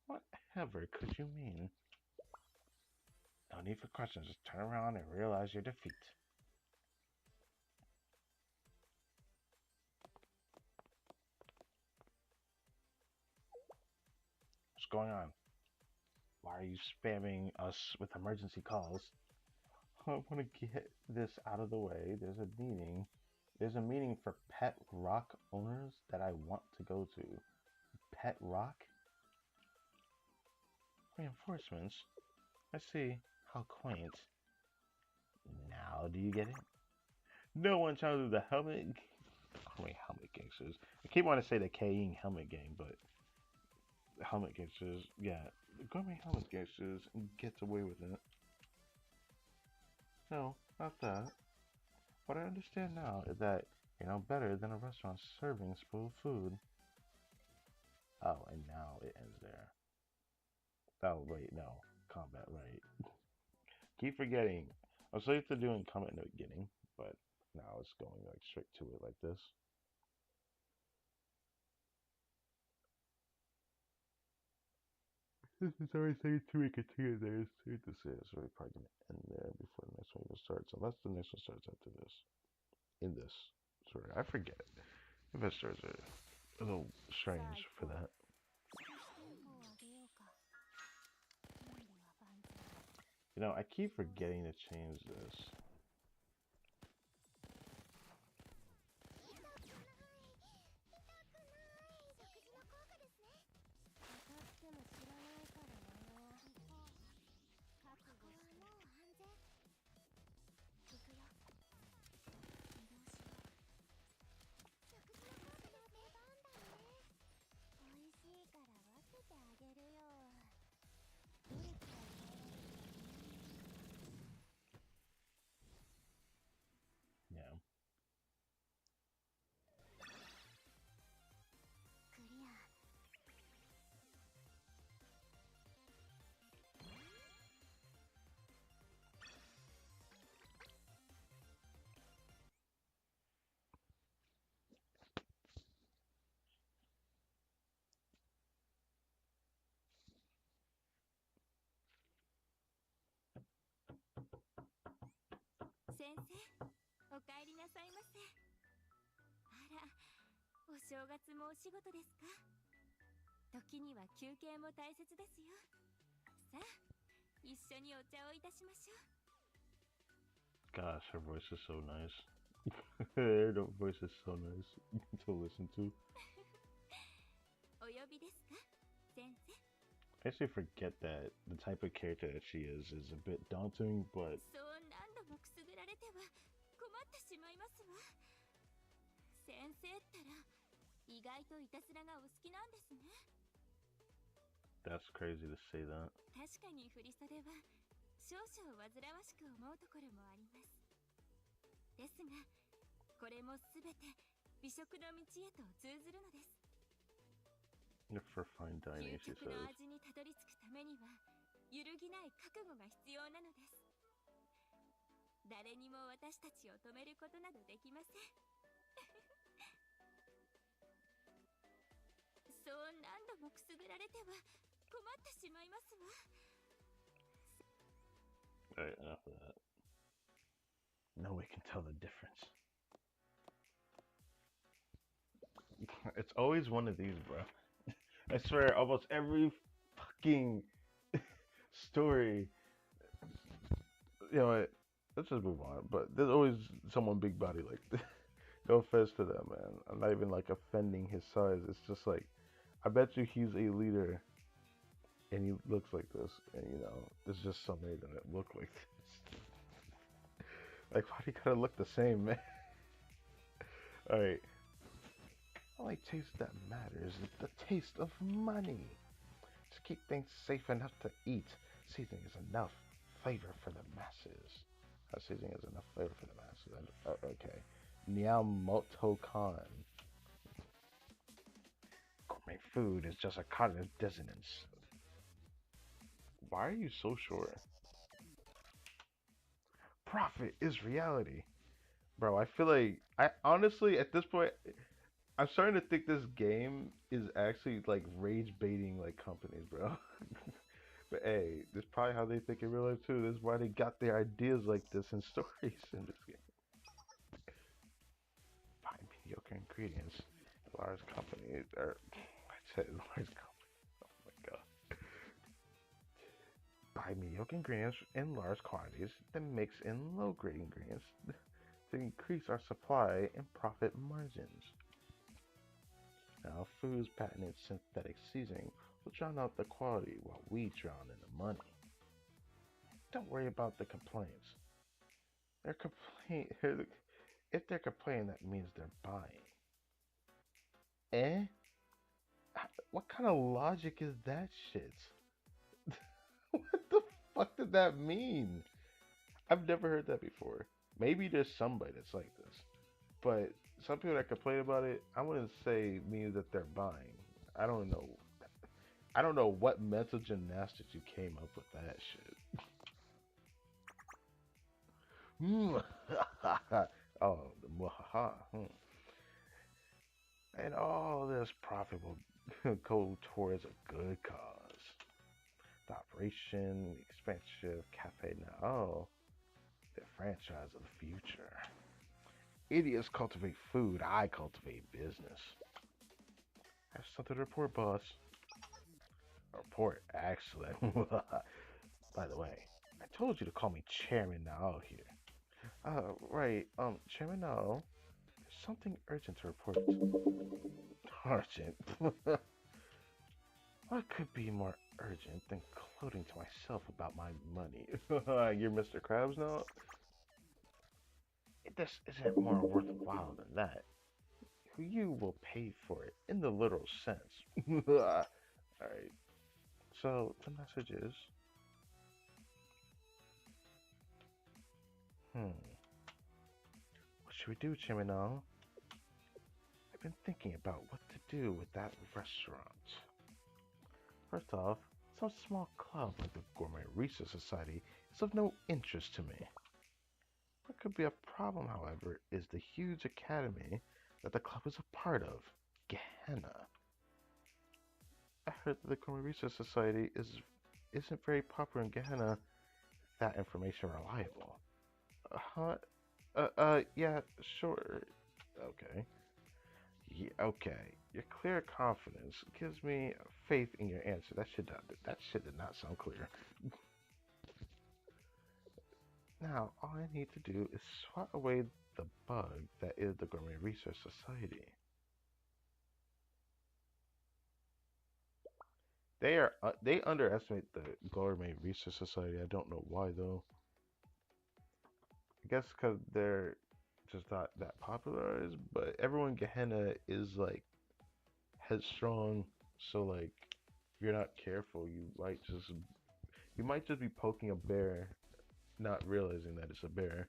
Whatever could you mean? No need for questions. Just turn around and realize your defeat. What's going on? Why are you spamming us with emergency calls? I want to get this out of the way. There's a meeting for pet rock owners that I want to go to. Pet rock? Reinforcements? I see. How quaint. Now do you get it? No one challenges the helmet. Wait, helmet gangsters. I keep wanting to say the Kaying helmet gang, but helmet gangsters, yeah. The gourmet helmet gangsters gets away with it. No, not that. What I understand now is that you're no better than a restaurant serving spoiled food. Oh, and now it ends there. Oh, wait, no. Combat, right. Keep forgetting. I was used to doing combat in the beginning, but now it's going like straight to it like this. This is everything to be continued. There is safe to say it's really probably gonna end there before the next one even starts, unless the next one starts after this. In this. Sorry, I forget. Investors are a little strange for that. You know, I keep forgetting to change this. Yeah. Gosh, her voice is so nice. Her voice is so nice to listen to. I actually forget that the type of character that she is a bit daunting, but that's crazy to say that. For fine dining, she says. Alright, enough of that. No way can tell the difference. It's always one of these, bro. I swear, almost every fucking story. You know what? let's just move on. But there's always someone big body like this. No offense to that man. I'm not even like offending his size. It's just like I bet you he's a leader and he looks like this, and there's just so many that look like this. Like, why do you gotta look the same, man? All right. Only taste that matters is the taste of money. To keep things safe enough to eat, seasoning is enough flavor for the masses. Seasoning is enough flavor for the masses. Okay. Niamoto Khan. Gourmet food is just a cognitive dissonance. Why are you so sure? Profit is reality. Bro, I feel like I honestly at this point I'm starting to think this game is actually like rage baiting like companies, bro. But hey, this is probably how they think in real life too. This is why they got their ideas like this in stories in this game. Buy mediocre ingredients. Large companies or I said large company. Oh my god. Buy mediocre ingredients in large quantities, then mix in low grade ingredients to increase our supply and profit margins. Now, Food's patented synthetic seasoning will drown out the quality while we drown in the money. Don't worry about the complaints. They're complain if they're complaining, that means they're buying. Eh? What kind of logic is that shit? What the fuck did that mean? I've never heard that before. Maybe there's somebody that's like this. But some people that complain about it, I wouldn't say means that they're buying. I don't know. I don't know what mental gymnastics you came up with that shit. Oh, the muhaha. And all this profit will go towards a good cause. The operation, the expansion of Cafe Now, the franchise of the future. Idiots cultivate food, I cultivate business. I have something to report, boss. Report, excellent. By the way, I told you to call me Chairman Now here. Right, Chairman Now, there's something urgent to report. Urgent? What could be more urgent than gloating to myself about my money? You're Mr. Krabs now? This isn't more worthwhile than that. You will pay for it in the literal sense. Alright, so the message is what should we do, Chimino? I've been thinking about what to do with that restaurant. First off, some small club like the Gourmet Research Society is of no interest to me. What could be a problem, however, is the huge academy that the club is a part of, Gehenna. I heard that the Gourmet Research Society isn't very popular in Gehenna. Is that information reliable? Huh? Yeah, sure. Okay. Yeah, okay. Your clear confidence gives me faith in your answer. That shit did not sound clear. Now, all I need to do is swat away the bug that is the Gourmet Research Society. They underestimate the Gourmet Research Society. I don't know why though. I guess because they're just not that popularized. But everyone in Gehenna is like headstrong. So like, if you're not careful, you might just be poking a bear, not realizing that it's a bear.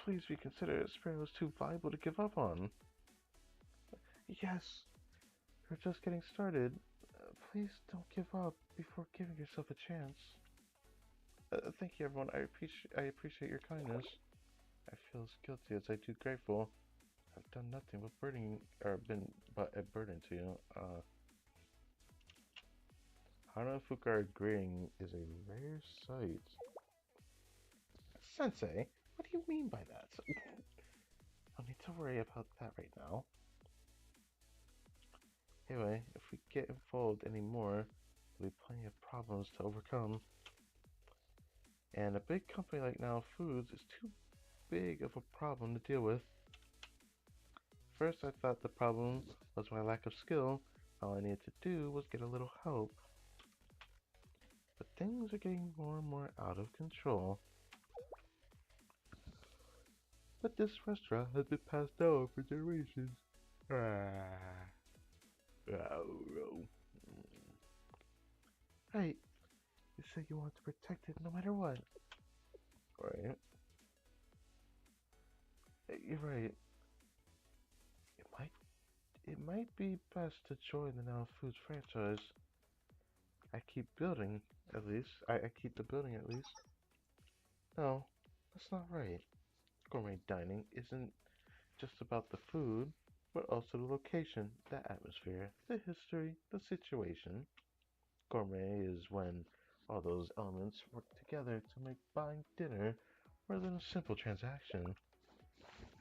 Please reconsider. Sparrow is too valuable to give up on. Yes, we're just getting started. Please don't give up before giving yourself a chance. Thank you, everyone. I appreciate your kindness. I feel as guilty as I do grateful. I've done nothing but been but a burden to you. Hanafuka agreeing is a rare sight. Sensei, what do you mean by that? No need to worry about that right now. Anyway, if we get involved anymore, there'll be plenty of problems to overcome. And a big company like Now Foods is too big of a problem to deal with. First, I thought the problem was my lack of skill. All I needed to do was get a little help. But things are getting more and more out of control. But this restaurant has been passed down for generations. Ah. Hey, you said you want to protect it no matter what. Right. You're right. It might it might be best to join the Now Foods franchise. I keep building at least. I keep the building at least. No, that's not right. Gourmet dining isn't just about the food, but also the location, the atmosphere, the history, the situation. Gourmet is when all those elements work together to make buying dinner more than a simple transaction.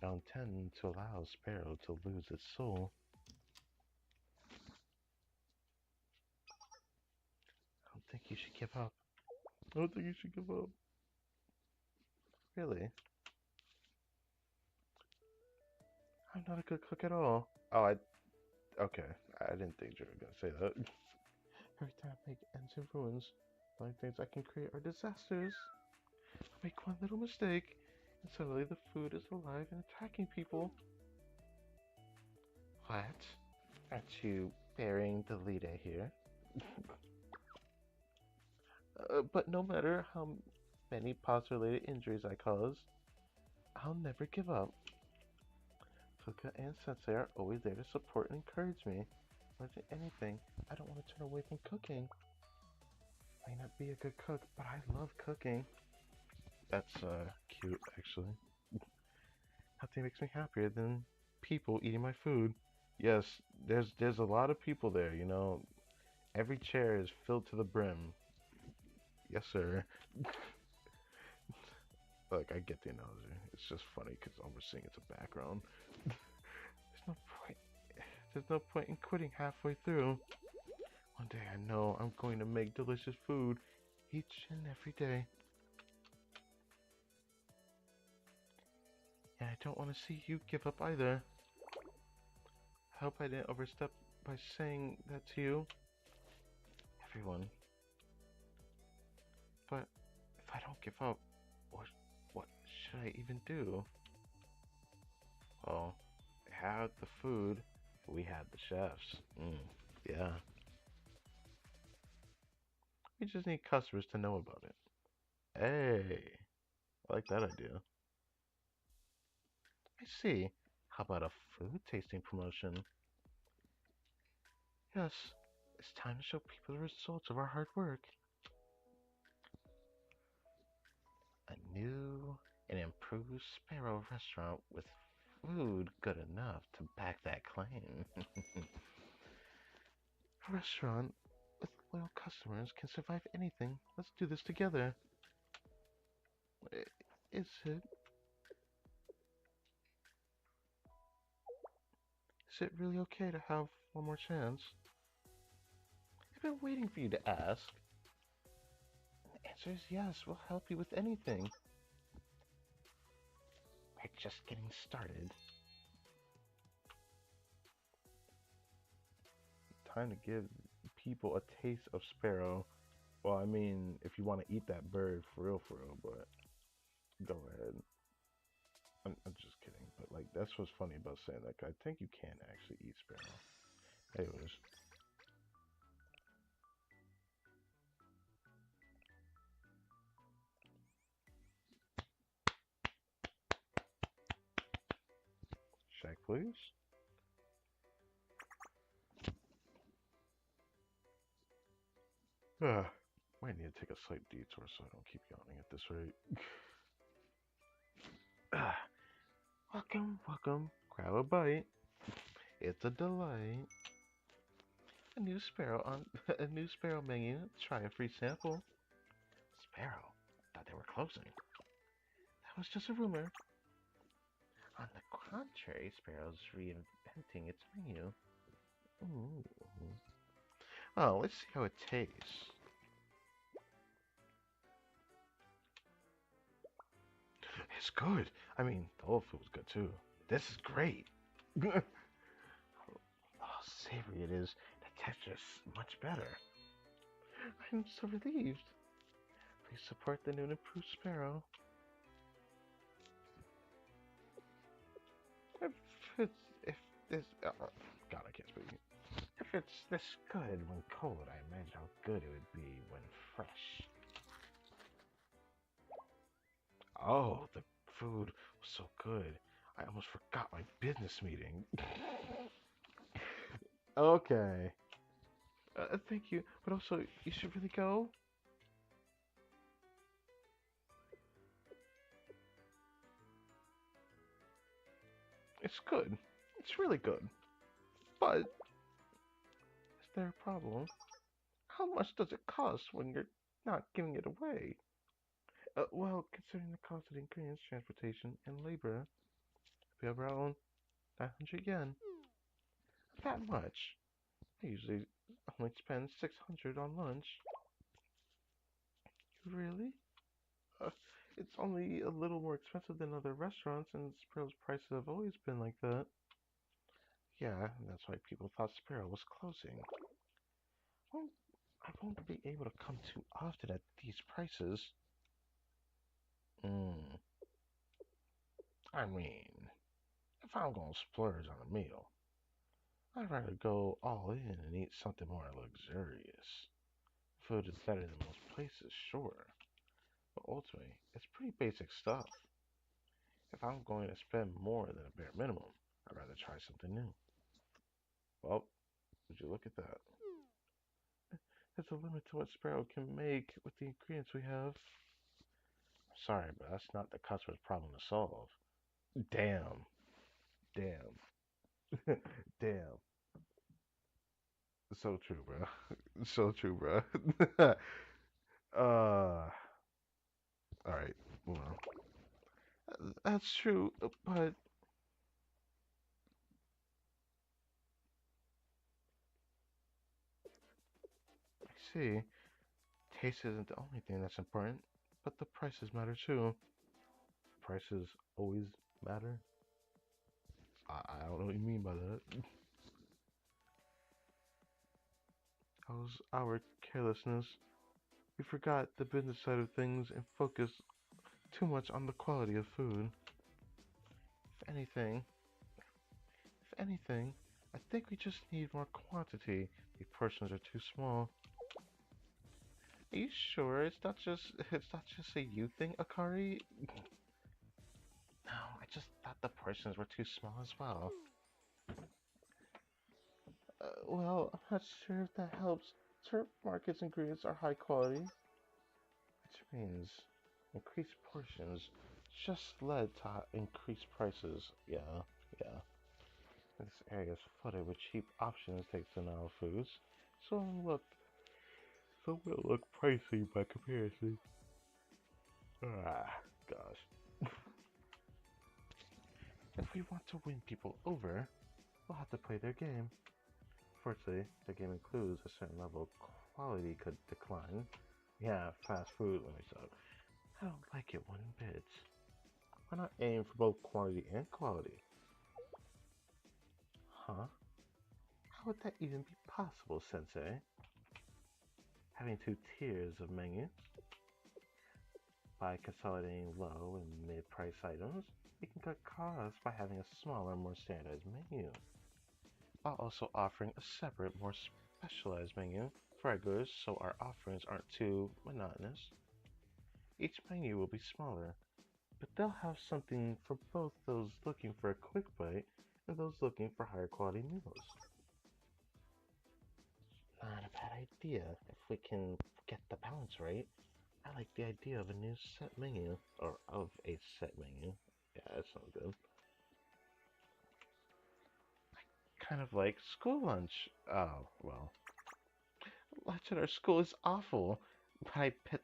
I don't intend to allow Sparrow to lose its soul. I don't think you should give up. I don't think you should give up. Really? I'm not a good cook at all. Oh, okay. I didn't think you were gonna say that. Every time I make ends in ruins, the only things I can create are disasters. I make one little mistake, and suddenly the food is alive and attacking people. What? Aren't you burying the lead here? But no matter how many pause-related injuries I cause, I'll never give up. Fuka and Sensei are always there to support and encourage me. More than anything, I don't want to turn away from cooking. I may not be a good cook, but I love cooking. That's cute, actually. Nothing makes me happier than people eating my food. Yes, there's a lot of people there. Every chair is filled to the brim. Yes, sir. Look, I get the analogy. It's just funny because all we're seeing is a background. There's no point. There's no point in quitting halfway through. One day I know I'm going to make delicious food each and every day. And I don't want to see you give up either. I hope I didn't overstep by saying that to you. Everyone. But if I don't give up, what should I even do? Well, they had the food, we had the chefs. Yeah. We just need customers to know about it. Hey, I like that idea. I see. How about a food tasting promotion? Yes, it's time to show people the results of our hard work. A new and improved Sparrow restaurant with food good enough to back that claim. A restaurant with loyal customers can survive anything. Let's do this together. Is it? Is it really okay to have one more chance? I've been waiting for you to ask. The answer is yes, we'll help you with anything. We're just getting started. Time to give people a taste of Sparrow. Well, I mean, if you want to eat that bird for real, but go ahead. I'm just kidding, but like that's what's funny about saying that. I think you can actually eat Sparrow. Anyways, check please. Might need to take a slight detour so I don't keep yawning at this rate. Welcome, welcome. Grab a bite. It's a delight. A new Sparrow menu. Try a free sample. Sparrow? Thought they were closing. That was just a rumor. On the contrary, Sparrow's reinventing its menu. Ooh. Oh, let's see how it tastes. It's good. I mean, the old food was good too. This is great. Oh, savory it is. The texture is much better. I'm so relieved. Please support the new and improved Sparrow. If it's if this God, I can't speak. If it's this good when cold, I imagine how good it would be when fresh. Oh, the food was so good. I almost forgot my business meeting. Okay. Thank you, but also you should really go. It's good. It's really good. But is there a problem? How much does it cost when you're not giving it away? Well, considering the cost of the ingredients, transportation, and labor, we have around 900 yen. That much. I usually only spend 600 on lunch. Really? Uh, it's only a little more expensive than other restaurants, and Sparrow's prices have always been like that. Yeah, that's why people thought Sparrow was closing. Well, I won't be able to come too often at these prices. Hmm. I mean, if I'm gonna splurge on a meal, I'd rather go all in and eat something more luxurious. Food is better than most places, sure, but ultimately, it's pretty basic stuff. If I'm going to spend more than a bare minimum, I'd rather try something new. Well, would you look at that? There's a limit to what Sparrow can make with the ingredients we have. Sorry, but that's not the customer's problem to solve. Damn. Damn. Damn. So true, bro. So true, bro. Alright, move on. That's true, but I see. Taste isn't the only thing that's important, but the prices matter too. Prices always matter? I don't know what you mean by that. How's our carelessness? We forgot the business side of things and focused too much on the quality of food. If anything, if anything, I think we just need more quantity. The portions are too small. Are you sure it's not just a you thing, Akari? No, I just thought the portions were too small as well. Well, I'm not sure if that helps. Turf Market's ingredients are high quality, which means increased portions just led to increased prices. Yeah, yeah. This area is flooded with cheap options thanks to now foods, so look, so will look pricey by comparison. Ah, gosh. If we want to win people over, we'll have to play their game. Fortunately, the game includes a certain level of quality could decline. Yeah, fast food, let me stop. I don't like it one bit. Why not aim for both quantity and quality? Huh? How would that even be possible, Sensei? Having two tiers of menus? By consolidating low and mid-price items, we can cut costs by having a smaller, more standardized menu, while also offering a separate, more specialized menu for regulars so our offerings aren't too monotonous. Each menu will be smaller, but they'll have something for both those looking for a quick bite and those looking for higher quality meals. Not a bad idea if we can get the balance right. I like the idea of a new set menu, or of a set menu. Yeah, that sounds good. Kind of like school lunch. Oh, well. Lunch at our school is awful, but I bet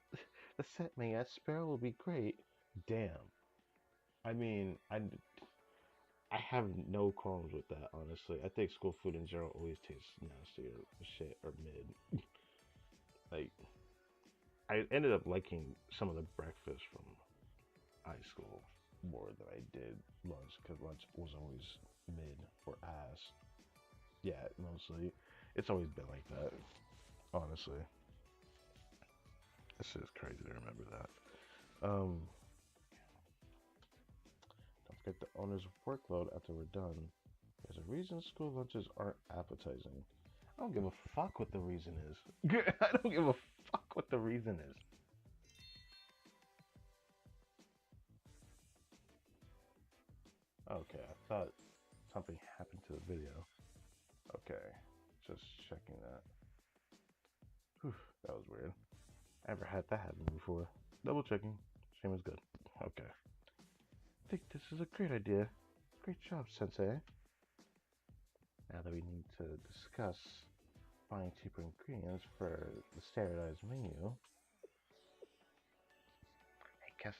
the set menu at Sparrow will be great. Damn. I mean, I have no qualms with that, honestly. I think school food in general always tastes nasty or shit or mid. Like, I ended up liking some of the breakfast from high school. more than I did lunch, because lunch was always mid or ass. Yeah, mostly. It's always been like that, honestly. This is crazy to remember that. Don't forget the owner's workload after we're done. There's a reason school lunches aren't appetizing. I don't give a fuck what the reason is. I don't give a fuck what the reason is. Okay, I thought something happened to the video. Okay, just checking that. Whew, that was weird. I never had that happen before. Double checking. Stream is good. Okay. I think this is a great idea. Great job, Sensei. Now that we need to discuss buying cheaper ingredients for the standardized menu, I guess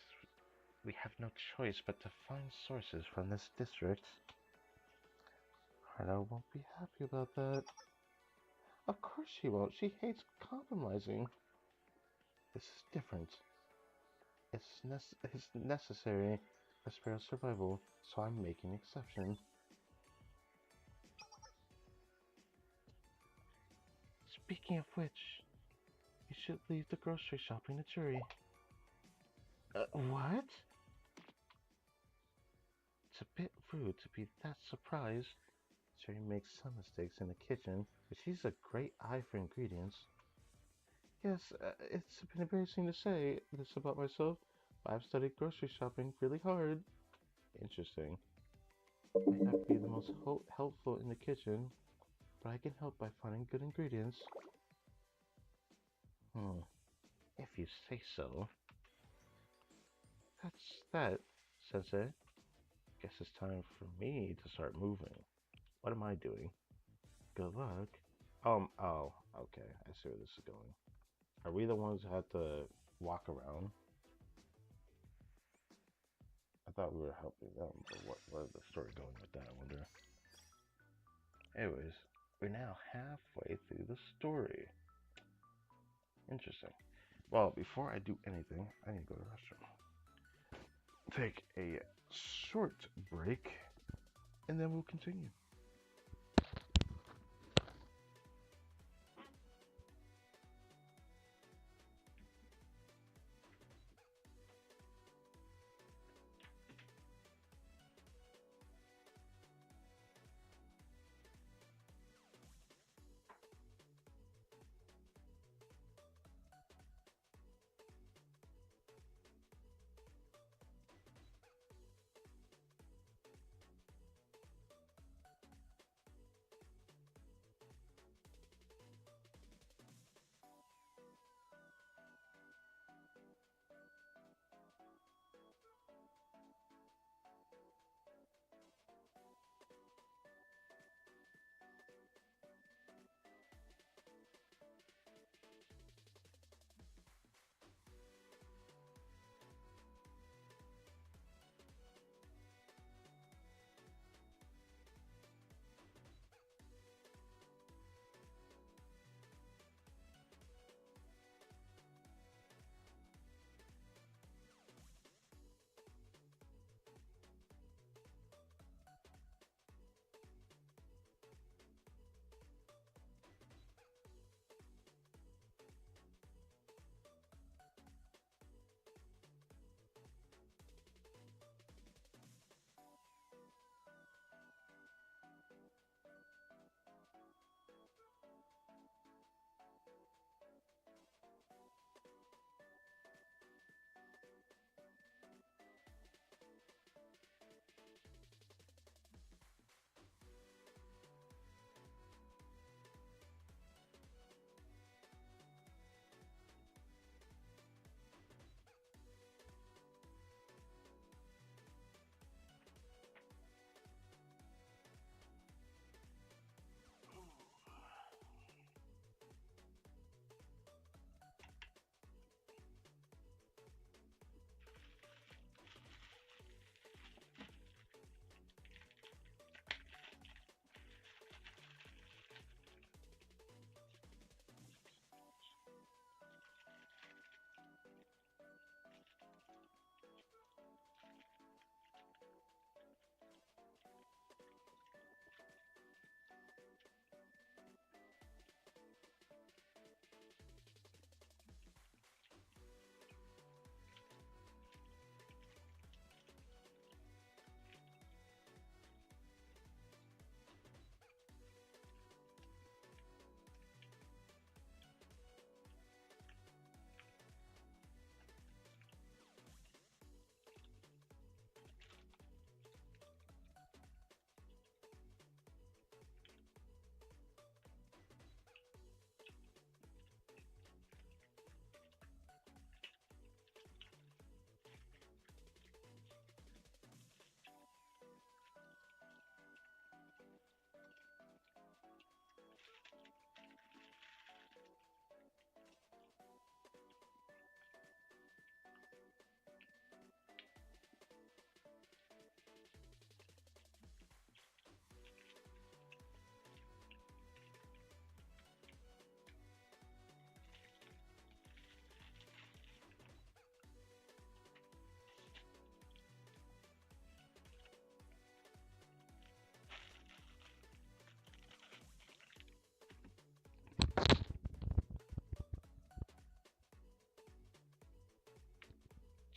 we have no choice but to find sources from this district. Harda won't be happy about that. Of course she won't. She hates compromising. This is different. It's necessary for Sparrow's survival, so I'm making an exception. Speaking of which, you should leave the grocery shopping to Jury. What? It's a bit rude to be that surprised. Cherry makes some mistakes in the kitchen, but she's a great eye for ingredients. Yes, it's been embarrassing to say this about myself, but I've studied grocery shopping really hard. Interesting. I might not be the most helpful in the kitchen, but I can help by finding good ingredients. If you say so. That's that, Sensei. Guess it's time for me to start moving. What am I doing? Good luck. Oh, okay. I see where this is going. Are we the ones who had to walk around? I thought we were helping them, but where is the story going with that, I wonder? Anyways, we're now halfway through the story. Interesting. Well, before I do anything, I need to go to the restroom. Take a short break, and then we'll continue.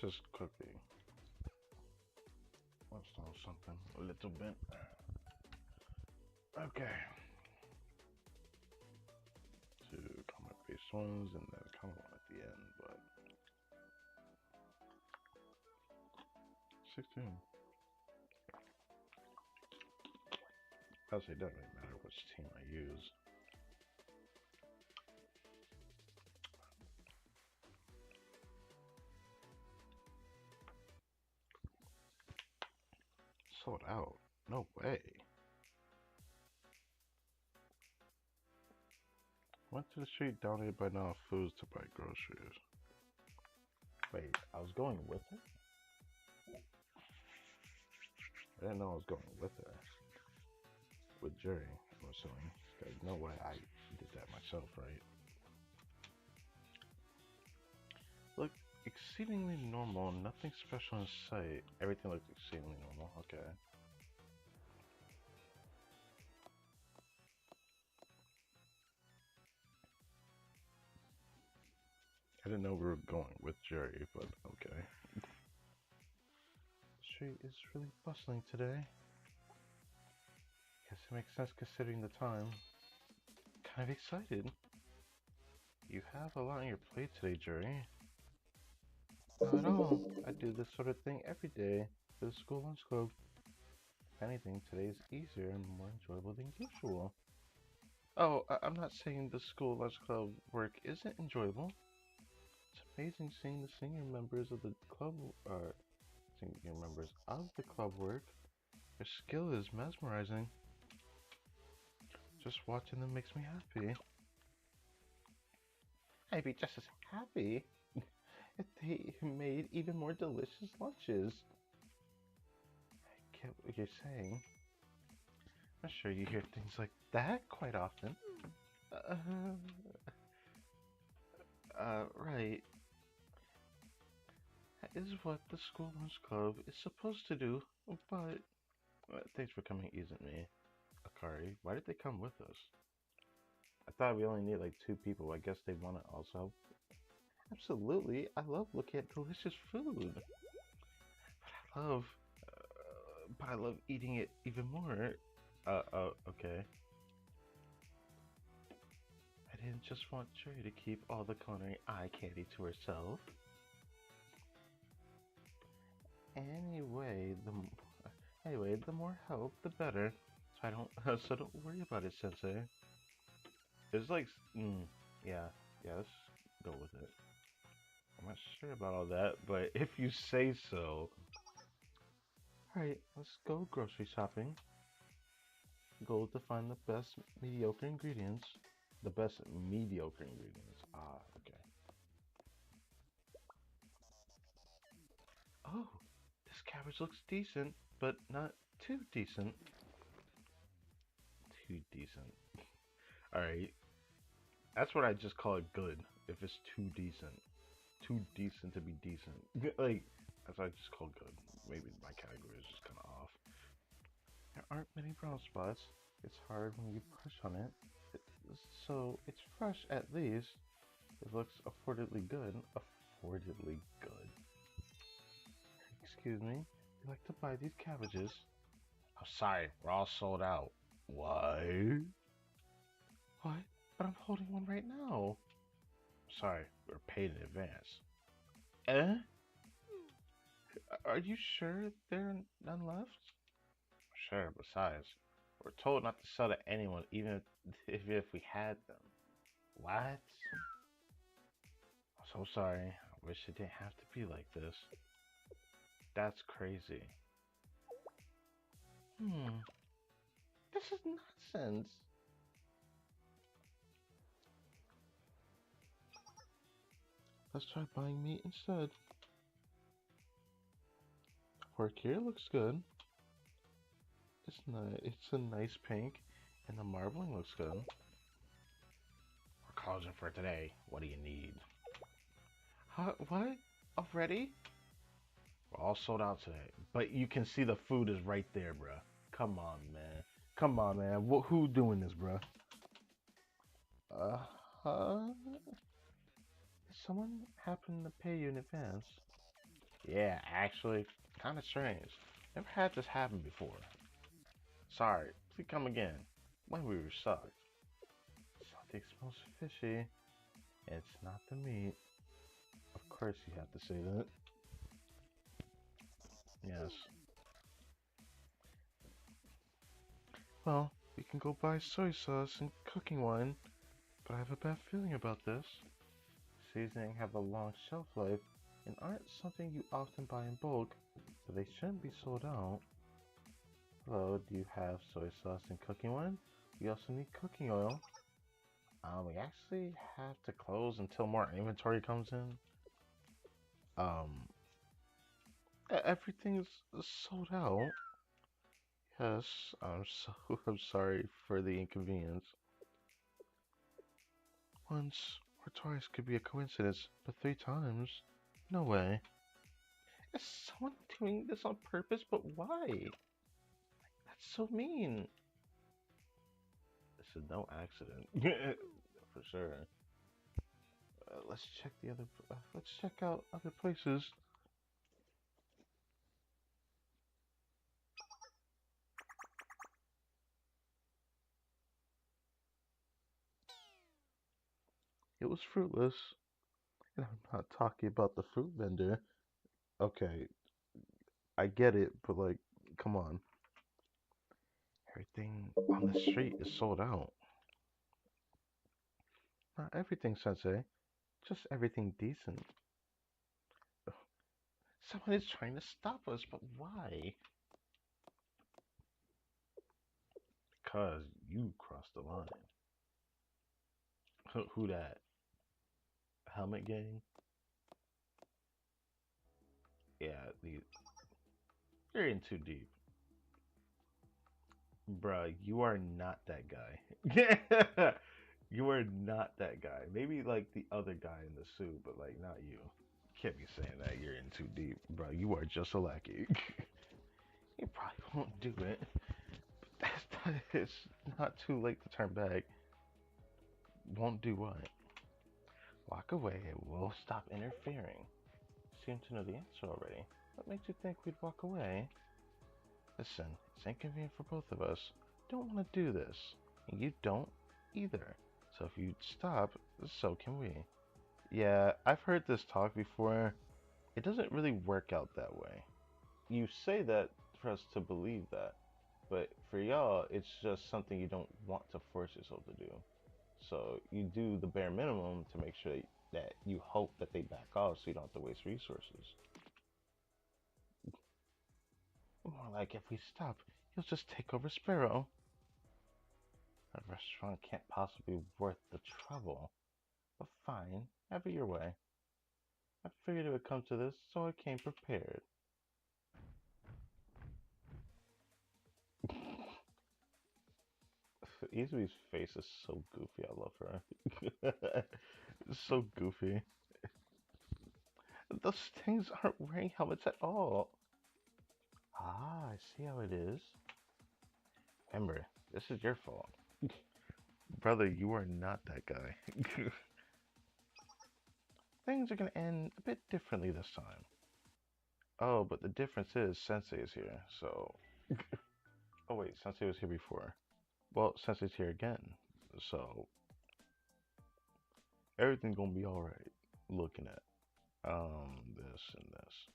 Just quickly. Let's know something a little bit. Okay. Two comment based ones and then comment one at the end, but 16. I'll say it doesn't really matter which team I use. Sold out. No way. Went to the street donated by now foods to buy groceries. Wait, I was going with her? I didn't know I was going with her. With Jerry, I'm assuming. There's no way I did that myself, right? Look, exceedingly normal, nothing special in sight. Everything looks exceedingly normal, okay. I didn't know we were going with Jerry, but okay. The street is really bustling today. Guess it makes sense considering the time. Kind of excited. You have a lot on your plate today, Jerry. Not at all. I do this sort of thing every day for the school lunch club. If anything, today is easier and more enjoyable than usual. Oh, I'm not saying the school lunch club work isn't enjoyable. It's amazing seeing the senior members of the club work. Their skill is mesmerizing. Just watching them makes me happy. I'd be just as happy if they made even more delicious lunches. I get what you're saying. I'm sure you hear things like that quite often. Right. That is what the school lunch club is supposed to do, but... thanks for coming easy at me, Akari. Why did they come with us? I thought we only need like 2 people. I guess they want to also help. Absolutely. I love looking at delicious food. But I love eating it even more. Okay. I didn't just want Cherry to keep all the culinary eye candy to herself. Anyway, the more help, the better. So don't worry about it, Sensei. It's like, yeah, let's go with it. I'm not sure about all that, but if you say so. Alright, let's go grocery shopping. Goal to find the best mediocre ingredients. The best mediocre ingredients. Ah, okay. Oh, this cabbage looks decent, but not too decent. Too decent. Alright. That's what I just call it good. If it's too decent. Too decent to be decent. Like, that's what I just call good. Maybe my category is just kind of off. There aren't many brown spots. It's hard when you push on it. So, it's fresh at least. It looks affordably good. Affordably good. Excuse me. You like to buy these cabbages? I'm sorry, we're all sold out. What? What? But I'm holding one right now. Sorry, we're paid in advance. Eh? Are you sure there are none left? Sure, besides, we're told not to sell to anyone even if we had them. What? I'm so sorry. I wish it didn't have to be like this. That's crazy. This is nonsense. Let's try buying meat instead. Pork here looks good. It's a nice pink, and the marbling looks good. We're closing for today. What do you need? Huh? What? Already? We're all sold out today. But you can see the food is right there, bruh. Come on, man. Come on, man. Who doing this, bruh? Huh? Did someone happen to pay you in advance? Yeah, actually, kind of strange. Never had this happen before. Sorry, please come again. When we were sucked. Something smells fishy. It's not the meat. Of course you have to say that. Yes. Well, we can go buy soy sauce and cooking wine, but I have a bad feeling about this. Seasoning have a long shelf life and aren't something you often buy in bulk, but they shouldn't be sold out. Hello, do you have soy sauce and cooking wine? We also need cooking oil. We actually have to close until more inventory comes in. Um, everything's sold out. Yes, I'm sorry for the inconvenience. Once or twice could be a coincidence, but three times? No way. Is someone doing this on purpose? But why? That's so mean. This is no accident. For sure. Let's check the other. Let's check out other places. It was fruitless, and I'm not talking about the fruit vendor. Okay, I get it, but like, come on. Everything on the street is sold out. Not everything, Sensei. Just everything decent. Someone is trying to stop us, but why? Because you crossed the line. Who that? Helmet gang? Yeah, you're in too deep. Bruh, you are not that guy. You are not that guy. Maybe like the other guy in the suit, but like not you. Can't be saying that you're in too deep, bro. You are just a lackey. You probably won't do it. It's not too late to turn back. Won't do what? Walk away and we'll stop interfering. Seem to know the answer already. What makes you think we'd walk away? Listen, it's inconvenient for both of us. Don't want to do this. And you don't either. So if you stop, so can we. Yeah, I've heard this talk before. It doesn't really work out that way. You say that for us to believe that, but for y'all, it's just something you don't want to force yourself to do. So you do the bare minimum to make sure that you hope that they back off so you don't have to waste resources. More like if we stop, you'll just take over Sparrow. A restaurant can't possibly be worth the trouble. But fine, have it your way. I figured it would come to this, so I came prepared. Izumi's face is so goofy. I love her. It's so goofy. Those things aren't wearing helmets at all. Ah, I see how it is. Remember, this is your fault. Brother, you are not that guy. Things are gonna end a bit differently this time. Oh, but the difference is Sensei is here, so... Oh wait, Sensei was here before. Well, Sensei's here again, so... Everything's gonna be alright. Looking at, this and this.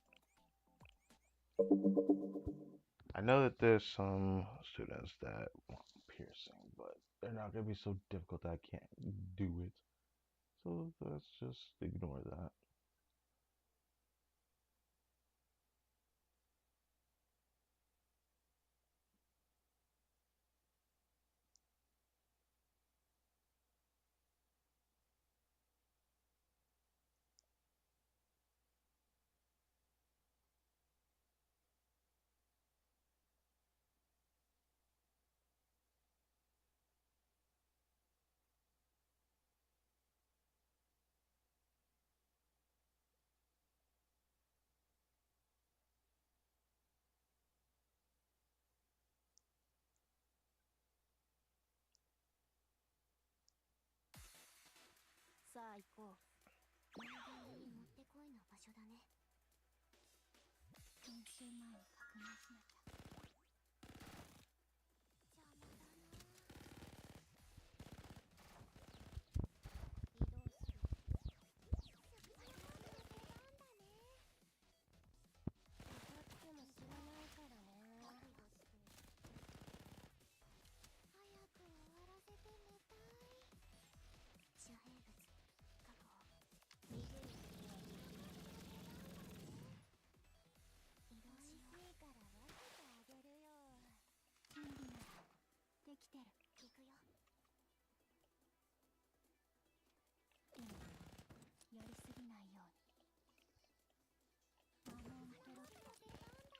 I know that there's some students that want piercing, but they're not gonna be so difficult that I can't do it. So let's just ignore that.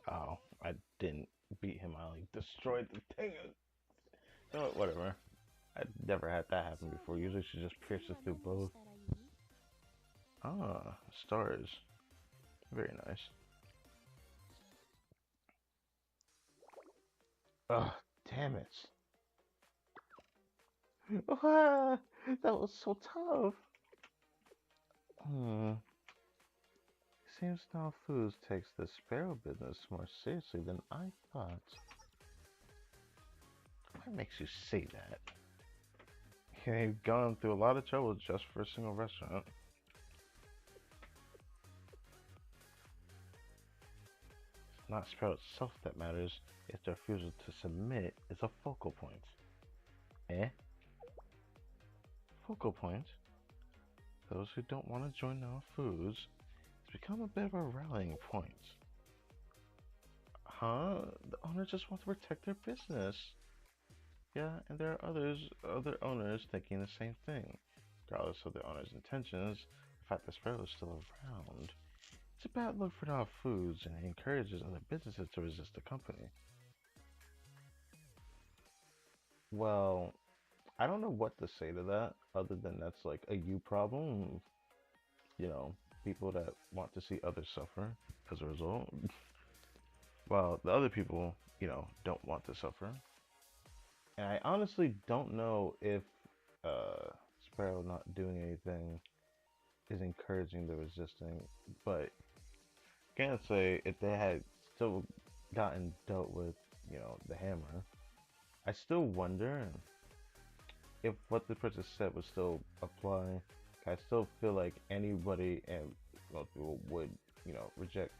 Oh, I didn't beat him. I like destroyed the thing. You know what? Whatever. I've never had that happen before. Usually she just pierces through both. Ah, stars. Very nice. Ugh, damn it. Ah, that was so tough. Hmm. Seems now Foods takes the sparrow business more seriously than I thought. What makes you say that? You've gone through a lot of trouble just for a single restaurant. It's not Sparrow itself that matters, it's their refusal to submit is a focal point. Eh? Focal point? Those who don't want to join Now Foods, it's become a bit of a rallying point. Huh? The owners just want to protect their business. Yeah, and there are other owners thinking the same thing. Regardless of the owner's intentions, the fact that Sparrow is still around, it's a bad look for Now Foods and it encourages other businesses to resist the company. Well, I don't know what to say to that other than that's like a you problem. You know, people that want to see others suffer as a result. While the other people, don't want to suffer. And I honestly don't know if uh, Sparrow not doing anything is encouraging the resisting, but can't say if they had still gotten dealt with, the hammer. I still wonder if what the person said would still apply. I still feel like anybody and most people would, reject,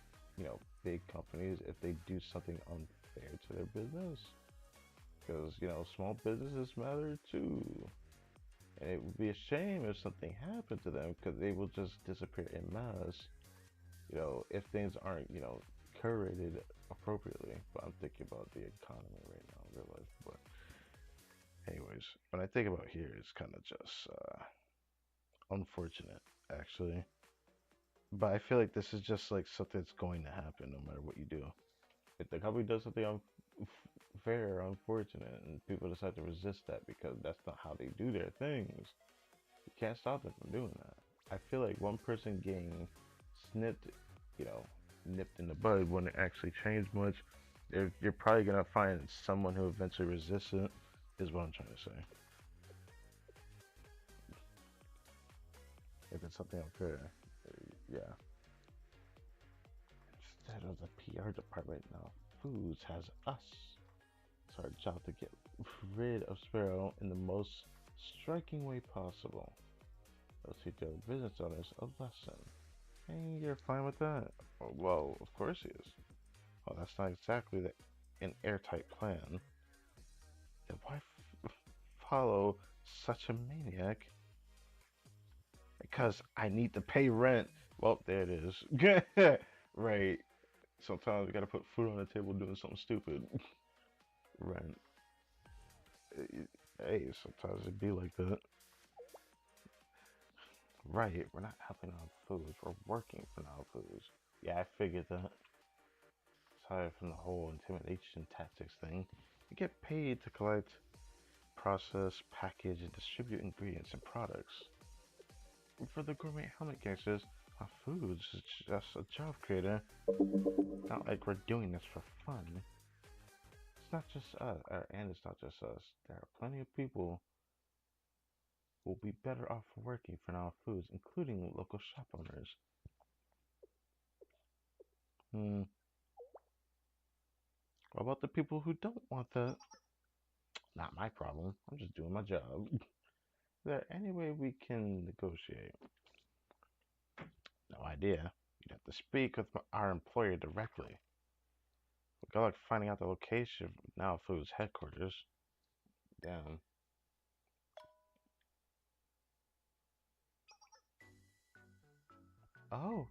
big companies if they do something unfair to their business. Because, small businesses matter too. And it would be a shame if something happened to them because they will just disappear in mass, if things aren't, curated appropriately. But I'm thinking about the economy right now in real life. But anyways, when I think about here, it's kind of just unfortunate, actually. But I feel like this is just like something that's going to happen no matter what you do. If the company does something unfair or unfortunate, and people decide to resist that because that's not how they do their things, you can't stop them from doing that. I feel like one person getting snipped, you know, nipped in the bud wouldn't actually change much. You're probably gonna find someone who eventually resists it. Is what I'm trying to say. If it's something unfair, yeah. Instead of the PR department now, Foods has us. It's our job to get rid of Sparrow in the most striking way possible. Let's teach the business owners a lesson. And you're fine with that? Oh, well, of course he is. Well, that's not exactly an airtight plan. Then why follow such a maniac? Because I need to pay rent. Well, there it is. Right. Sometimes we gotta put food on the table doing something stupid. Rent. Hey, sometimes it be like that. Right, we're not helping out foods, we're working for now foods. Yeah, I figured that. Aside from the whole intimidation tactics thing, we get paid to collect, process, package, and distribute ingredients and products. For the gourmet helmet gangsters, our foods is just a job creator. Not like we're doing this for fun. It's not just us, and it's not just us. There are plenty of people who will be better off working for now foods, including local shop owners. Hmm. about the people who don't want that? Not my problem. I'm just doing my job. Is there any way we can negotiate? No idea. You'd have to speak with our employer directly. Good luck finding out the location of Now Foods headquarters. Damn. Oh,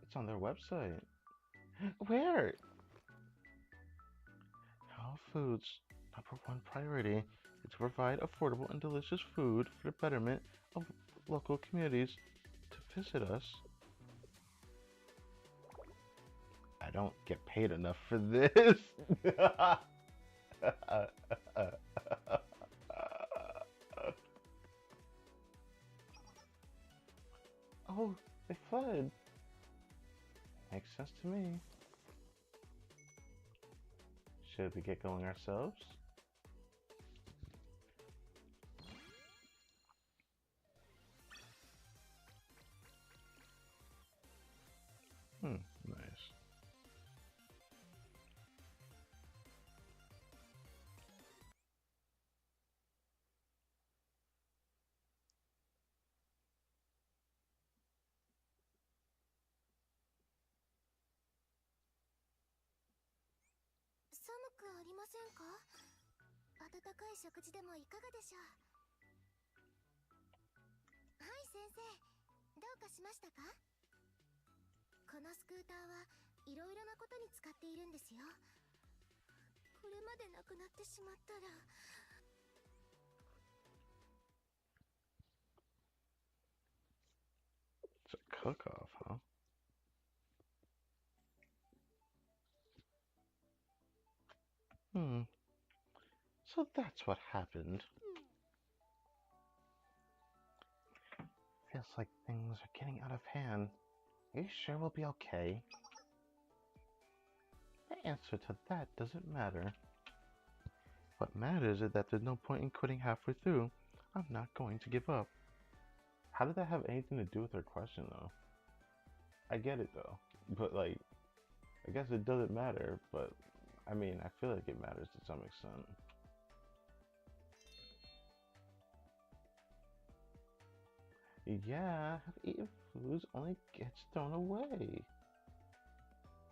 it's on their website. Where? Now Foods' number one priority is to provide affordable and delicious food for the betterment of local communities. To visit us, I don't get paid enough for this. Oh, they fled. Makes sense to me. Should we get going ourselves? Nice. It's a cook-off, huh? Hmm. So that's what happened. Feels like things are getting out of hand. Are you sure we'll be okay? The answer to that doesn't matter. What matters is that there's no point in quitting halfway through. I'm not going to give up. How did that have anything to do with her question, though? I get it, though. But, like, I guess it doesn't matter, but, I mean, I feel like it matters to some extent. Yeah, half-eaten foods only gets thrown away.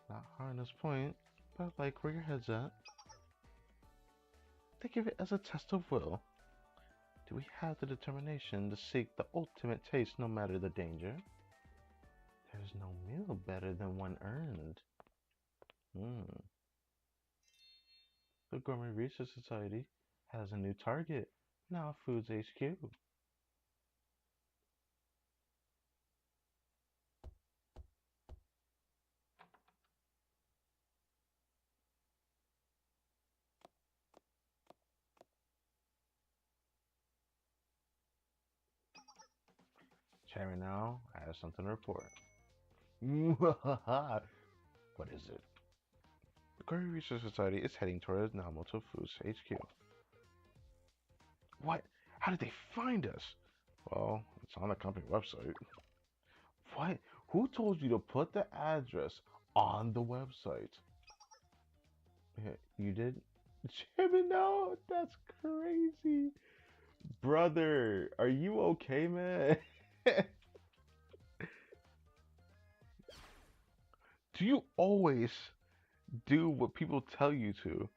Not hard on this point, but I like where your head's at. Think of it as a test of will. Do we have the determination to seek the ultimate taste no matter the danger? There's no meal better than one earned. The Gourmet Research Society has a new target. Now Foods HQ. Chairman now, I have something to report. What is it? The Gourmet Research Society is heading towards Namoto Foods HQ. What? How did they find us? Well, it's on the company website. What? Who told you to put the address on the website? You did? Chairman, no, that's crazy. Brother, are you okay, man? Do you always do what people tell you to?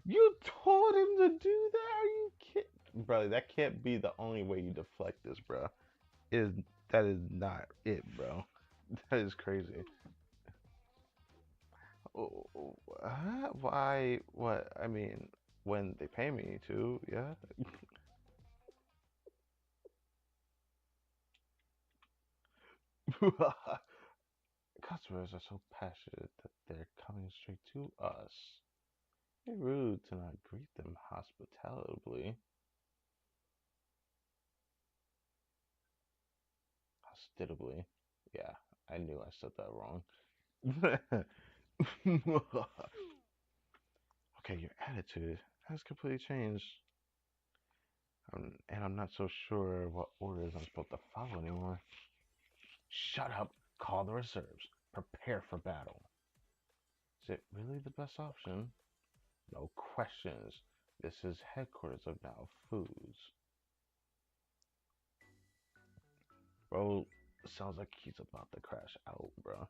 You told him to do that? Are you kidding? Brother, that can't be the only way you deflect this, bro. Is that is not it, bro. That is crazy. Why? What? I mean, when they pay me to, yeah. Customers are so passionate that they're coming straight to us. It's rude to not greet them hospitably. Hospitably. Yeah, I knew I said that wrong. Okay, your attitude has completely changed. And I'm not so sure what orders I'm supposed to follow anymore. Shut up, call the reserves, prepare for battle. Is it really the best option? No questions. This is headquarters of Now Foods. Bro, sounds like he's about to crash out, bro.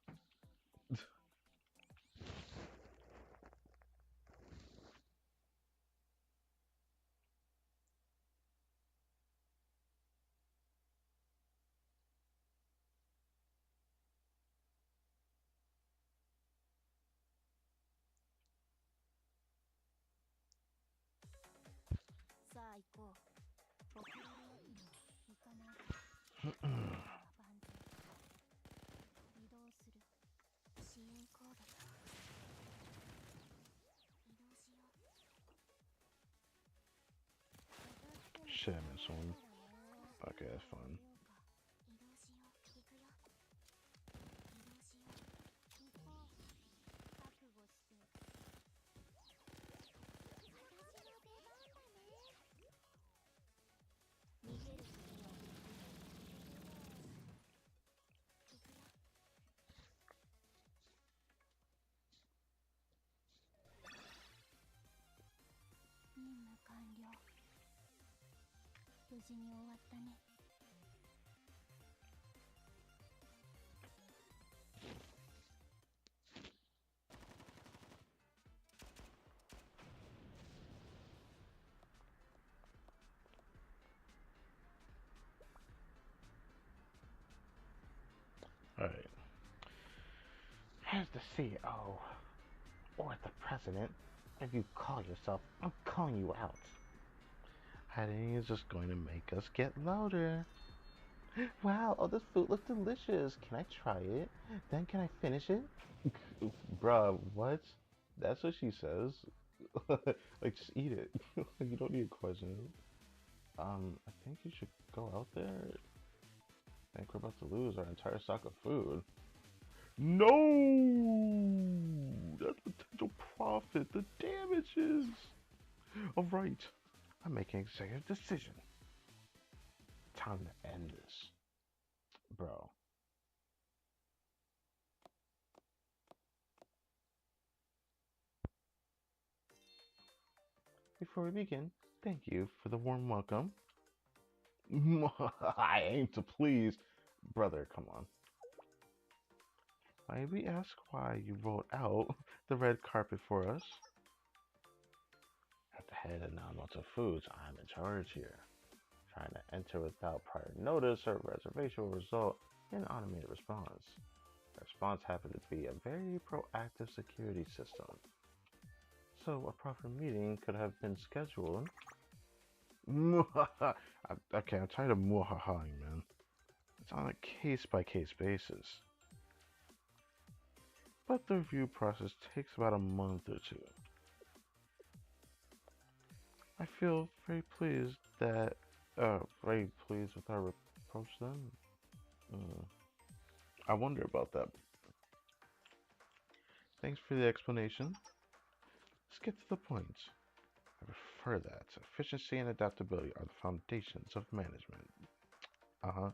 Shit, I missed one. Okay, that's fun. Alright. Here's the CEO, or the president. If you call yourself, I'm calling you out. Hiding is just going to make us get louder. Wow, oh, this food looks delicious. Can I try it? Then can I finish it? Bruh, what? That's what she says. Like, just eat it. You don't need a question. I think you should go out there. I think we're about to lose our entire stock of food. No! That's potential profit. The damages. Alright, I'm making an executive decision. Time to end this. Bro. Before we begin, thank you for the warm welcome. I aim to please. Brother, come on. May we ask why you rolled out the red carpet for us? At the head of non-multi foods, I'm in charge here. Trying to enter without prior notice or reservation will result in an automated response. The response happened to be a very proactive security system. So a proper meeting could have been scheduled. Okay, I'm tired of muhahaing, man. It's on a case-by-case basis. But the review process takes about a month or two. I feel very pleased with our approach then. I wonder about that. Thanks for the explanation. Let's get to the point. I prefer that. Efficiency and adaptability are the foundations of management. Uh-huh.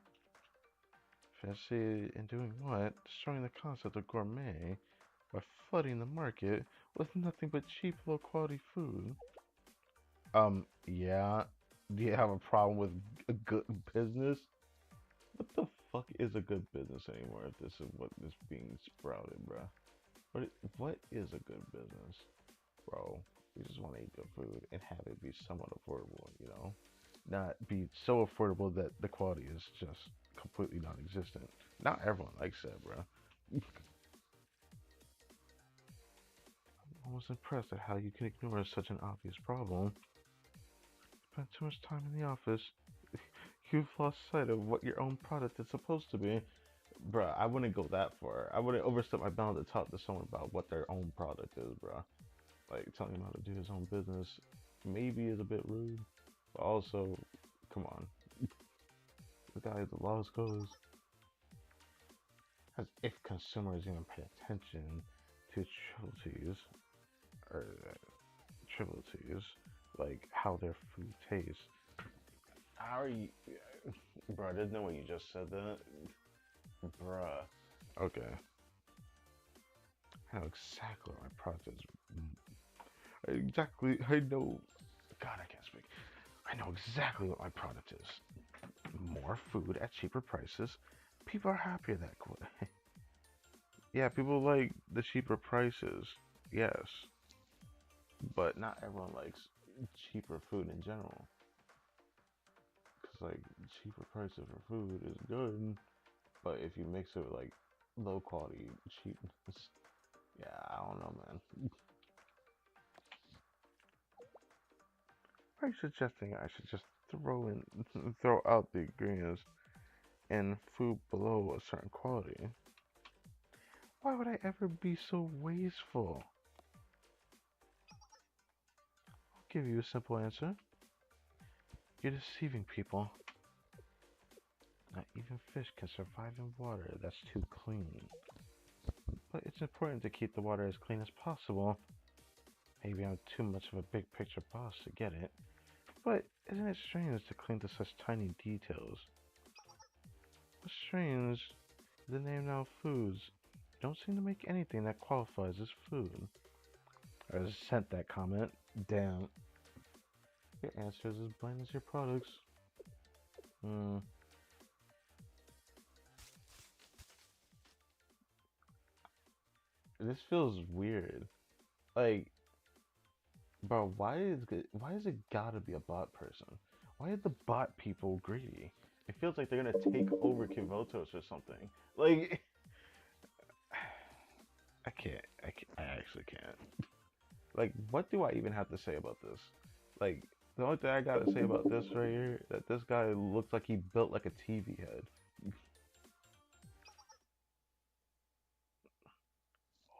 Efficiency in doing what? Destroying the concept of gourmet by flooding the market with nothing but cheap, low-quality food. Yeah. Do you have a problem with a good business? What the fuck is a good business anymore if this is what is being sprouted, bruh? What is a good business? Bro, we just want to eat good food and have it be somewhat affordable, you know? Not be so affordable that the quality is just completely non-existent. Not everyone likes that, bro. I'm almost impressed at how you can ignore such an obvious problem. Spend too much time in the office. You've lost sight of what your own product is supposed to be. Bruh, I wouldn't go that far. I wouldn't overstep my bound to talk to someone about what their own product is, bruh. Like, telling him how to do his own business maybe is a bit rude, but also, come on. The guy, the laws goes. As if consumers even pay attention to trivialities, like how their food tastes. How are you, bro? I didn't know when you just said that, bruh. Okay, I know exactly what my product is. Exactly. I know. God, I can't speak. I know exactly what my product is. More food at cheaper prices. People are happier that way. Yeah, people like the cheaper prices. Yes, but not everyone likes cheaper food in general. Cause like cheaper prices for food is good, but if you mix it with like low quality cheapness, yeah, I don't know, man. Are you suggesting I should just throw out the ingredients and food below a certain quality? Why would I ever be so wasteful? I'll give you a simple answer. You're deceiving people. Not even fish can survive in water that's too clean. But it's important to keep the water as clean as possible. Maybe I'm too much of a big picture boss to get it, but isn't it strange to cling to such tiny details? What's strange is the name now foods don't seem to make anything that qualifies as food. I just sent that comment. Damn. Your answer is as bland as your products. Hmm. This feels weird. Like, bro, why is it gotta be a bot person? Why are the bot people greedy? It feels like they're gonna take over Kivotos or something. Like, I actually can't. Like, what do I even have to say about this? Like, the only thing I gotta say about this right here, that this guy looks like he built like a TV head.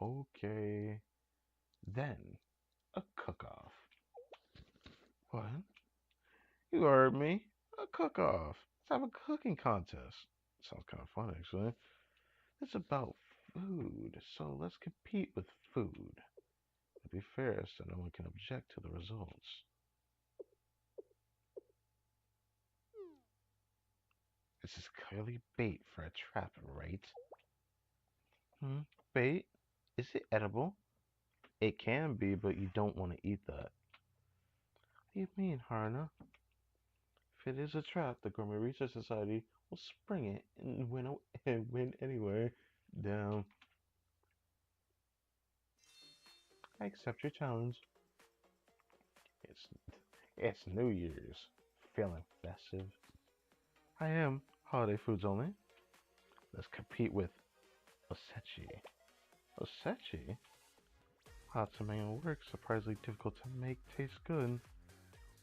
Okay. Then, a cook-off. What? You heard me. A cook-off. Let's have a cooking contest. Sounds kind of fun, actually. It's about food, so let's compete with food. To be fair, so no one can object to the results. This is clearly bait for a trap, right? Hmm? Bait? Is it edible? It can be, but you don't want to eat that. What do you mean, Harna? If it is a trap, the Gourmet Research Society will spring it and and win anyway. Damn. I accept your challenge. It's it's New Year's. Feeling festive? I am. Holiday foods only. Let's compete with osechi. Osechi? Hot tomato works surprisingly difficult to make taste good,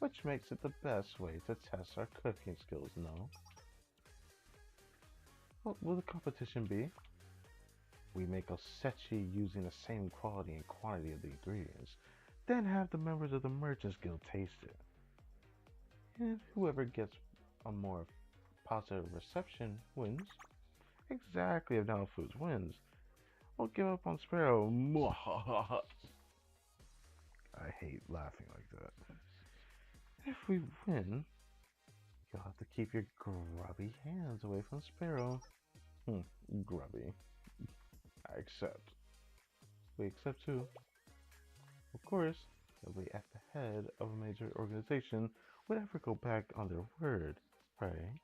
which makes it the best way to test our cooking skills, no? What will the competition be? We make osechi using the same quality and quantity of the ingredients, then have the members of the Merchants Guild taste it. And whoever gets a more positive reception wins. Exactly, if Now Foods wins, we'll give up on Sparrow. I hate laughing like that. If we win, you'll have to keep your grubby hands away from Sparrow. Grubby. I accept. We accept too. Of course, nobody at the head of a major organization would ever go back on their word, right?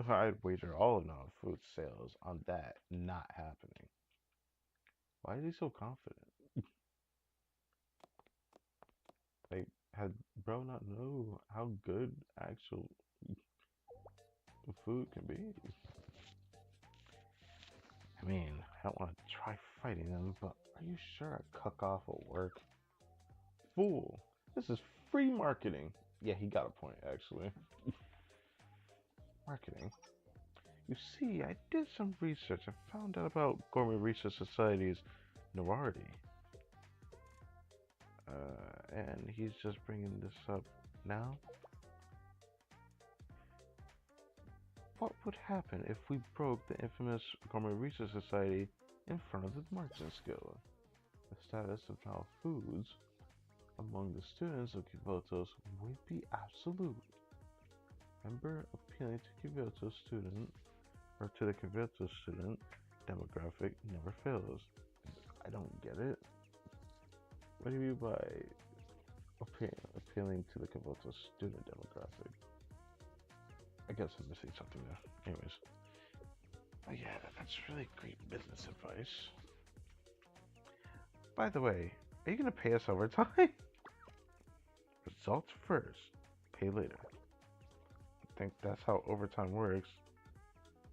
I'd wager all of non-food sales on that not happening. Why is he so confident? Like, had bro not know how good actual food can be? I mean, I don't want to try fighting them, but are you sure a cook-off will work? Fool! This is free marketing. Yeah, he got a point, actually. Marketing. You see, I did some research and found out about Gourmet Research Society's Norardi. And he's just bringing this up now. What would happen if we broke the infamous Gourmet Research Society in front of the Merchants Guild? The status of now foods among the students of Kyoto's would be absolute. Remember, appealing to Kyoto student or to the Kyoto student demographic never fails. I don't get it. What do you mean by appealing to the Koboto student demographic? I guess I'm missing something there. Anyways. Oh yeah, that's really great business advice. By the way, are you gonna pay us overtime? Results first, pay later. I think that's how overtime works.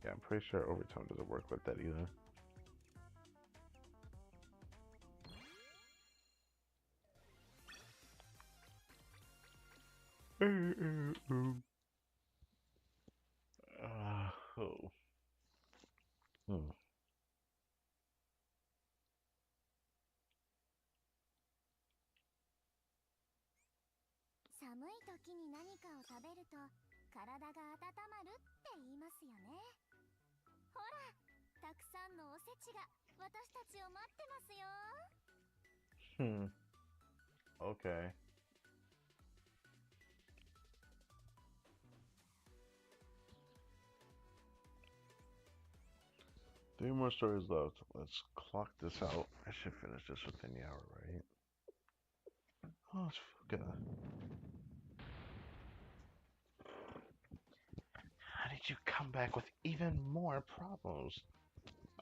Yeah, I'm pretty sure overtime doesn't work like that either. Oh. Hmm. 寒い時に何かを食べると体が温まるって言いますよね。ほら、たくさんのおせちが私たちを待ってますよ。Hmm. Okay. Three more stories left. Let's clock this out. I should finish this within the hour, right? Oh, it's Fuka. How did you come back with even more problems?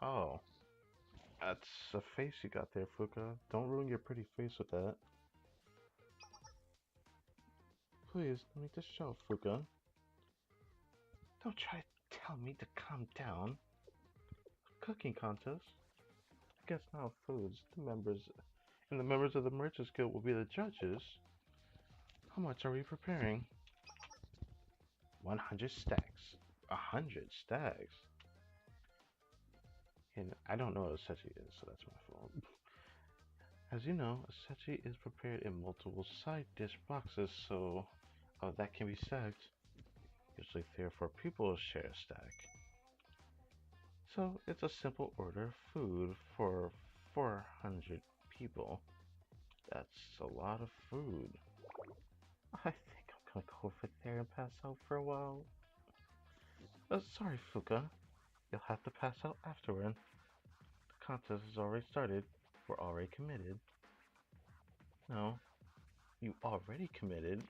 Oh, that's a face you got there, Fuka. Don't ruin your pretty face with that. Please, let me just show, Fuka. Don't try to tell me to calm down. Cooking contest? I guess now foods, the members of the Merchants Guild will be the judges. How much are we preparing? 100 stacks. 100 stacks? And I don't know what a sechi is, so that's my fault. As you know, a sechi is prepared in multiple side dish boxes, so that can be stacked. Usually 3 or 4 people share a stack. So it's a simple order of food for 400 people. That's a lot of food. I think I'm gonna go over there and pass out for a while. Sorry, Fuka. You'll have to pass out afterward. The contest has already started. We're already committed. No, you already committed.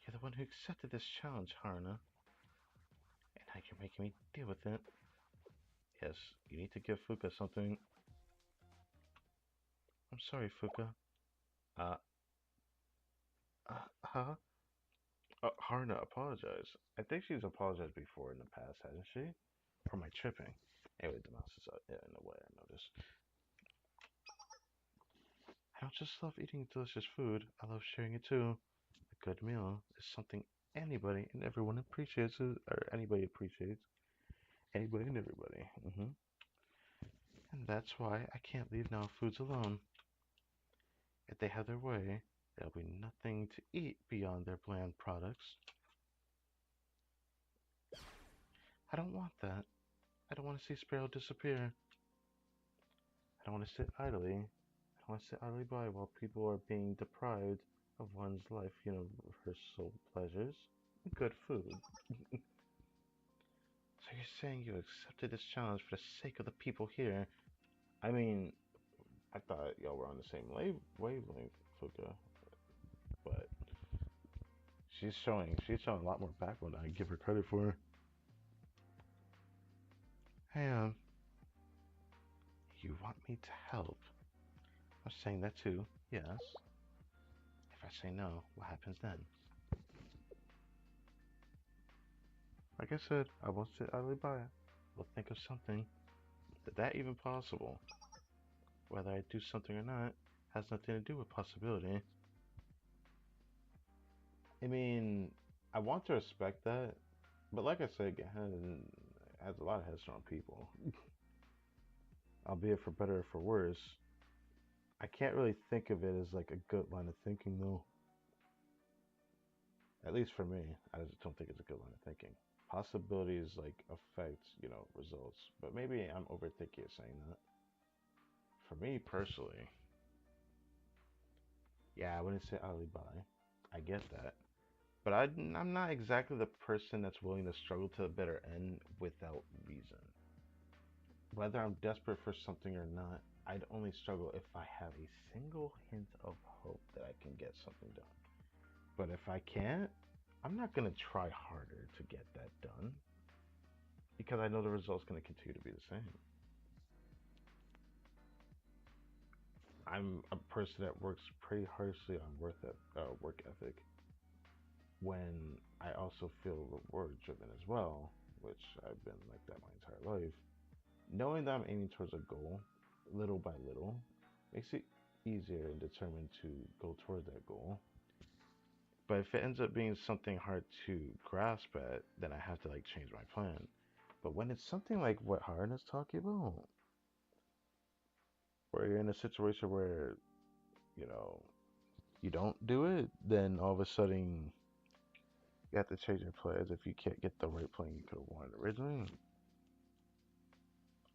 You're the one who accepted this challenge, Haruna. And now you're making me deal with it. Yes, you need to give Fuka something. I'm sorry, Fuka. Uh, huh? Haruna apologized. I think she's apologized before in the past, hasn't she? For my tripping. Anyway, the mouse is in the way, I noticed. I don't just love eating delicious food, I love sharing it too. A good meal is something anybody and everyone appreciates, or anybody appreciates. Anybody and everybody. And that's why I can't leave now foods alone. If they have their way, there'll be nothing to eat beyond their bland products. I don't want that. I don't want to see Sparrow disappear. I don't want to sit idly. I don't want to sit idly by while people are being deprived of one's life, universal pleasures. Good food. So you're saying you accepted this challenge for the sake of the people here? I mean, I thought y'all were on the same wavelength, Fuka, but she's showing a lot more backbone than I give her credit for. Hey, you want me to help? I'm saying that too, yes. If I say no, what happens then? Like I said, I won't sit idly by. We'll think of something. Is that even possible? Whether I do something or not has nothing to do with possibility. I mean, I want to respect that, but like I said, Gahan has a lot of headstrong people, albeit for better or for worse. I can't really think of it as like a good line of thinking, though. At least for me, I just don't think it's a good line of thinking. Possibilities like affect, results, but maybe I'm overthinking it saying that. For me personally, yeah, I wouldn't say alibi. I get that. But I'm not exactly the person that's willing to struggle to a better end without reason. whether I'm desperate for something or not, I'd only struggle if I have a single hint of hope that I can get something done. But if I can't, I'm not gonna try harder to get that done because I know the result's gonna continue to be the same. I'm a person that works pretty harshly on work ethic when I also feel reward driven as well, which I've been like that my entire life. Knowing that I'm aiming towards a goal, little by little, makes it easier and determined to go toward that goal. But if it ends up being something hard to grasp at, then I have to like change my plan. But when it's something like what Harden is talking about, where you're in a situation where, you know, you don't do it, then all of a sudden you have to change your plans if you can't get the right plan you could have wanted originally.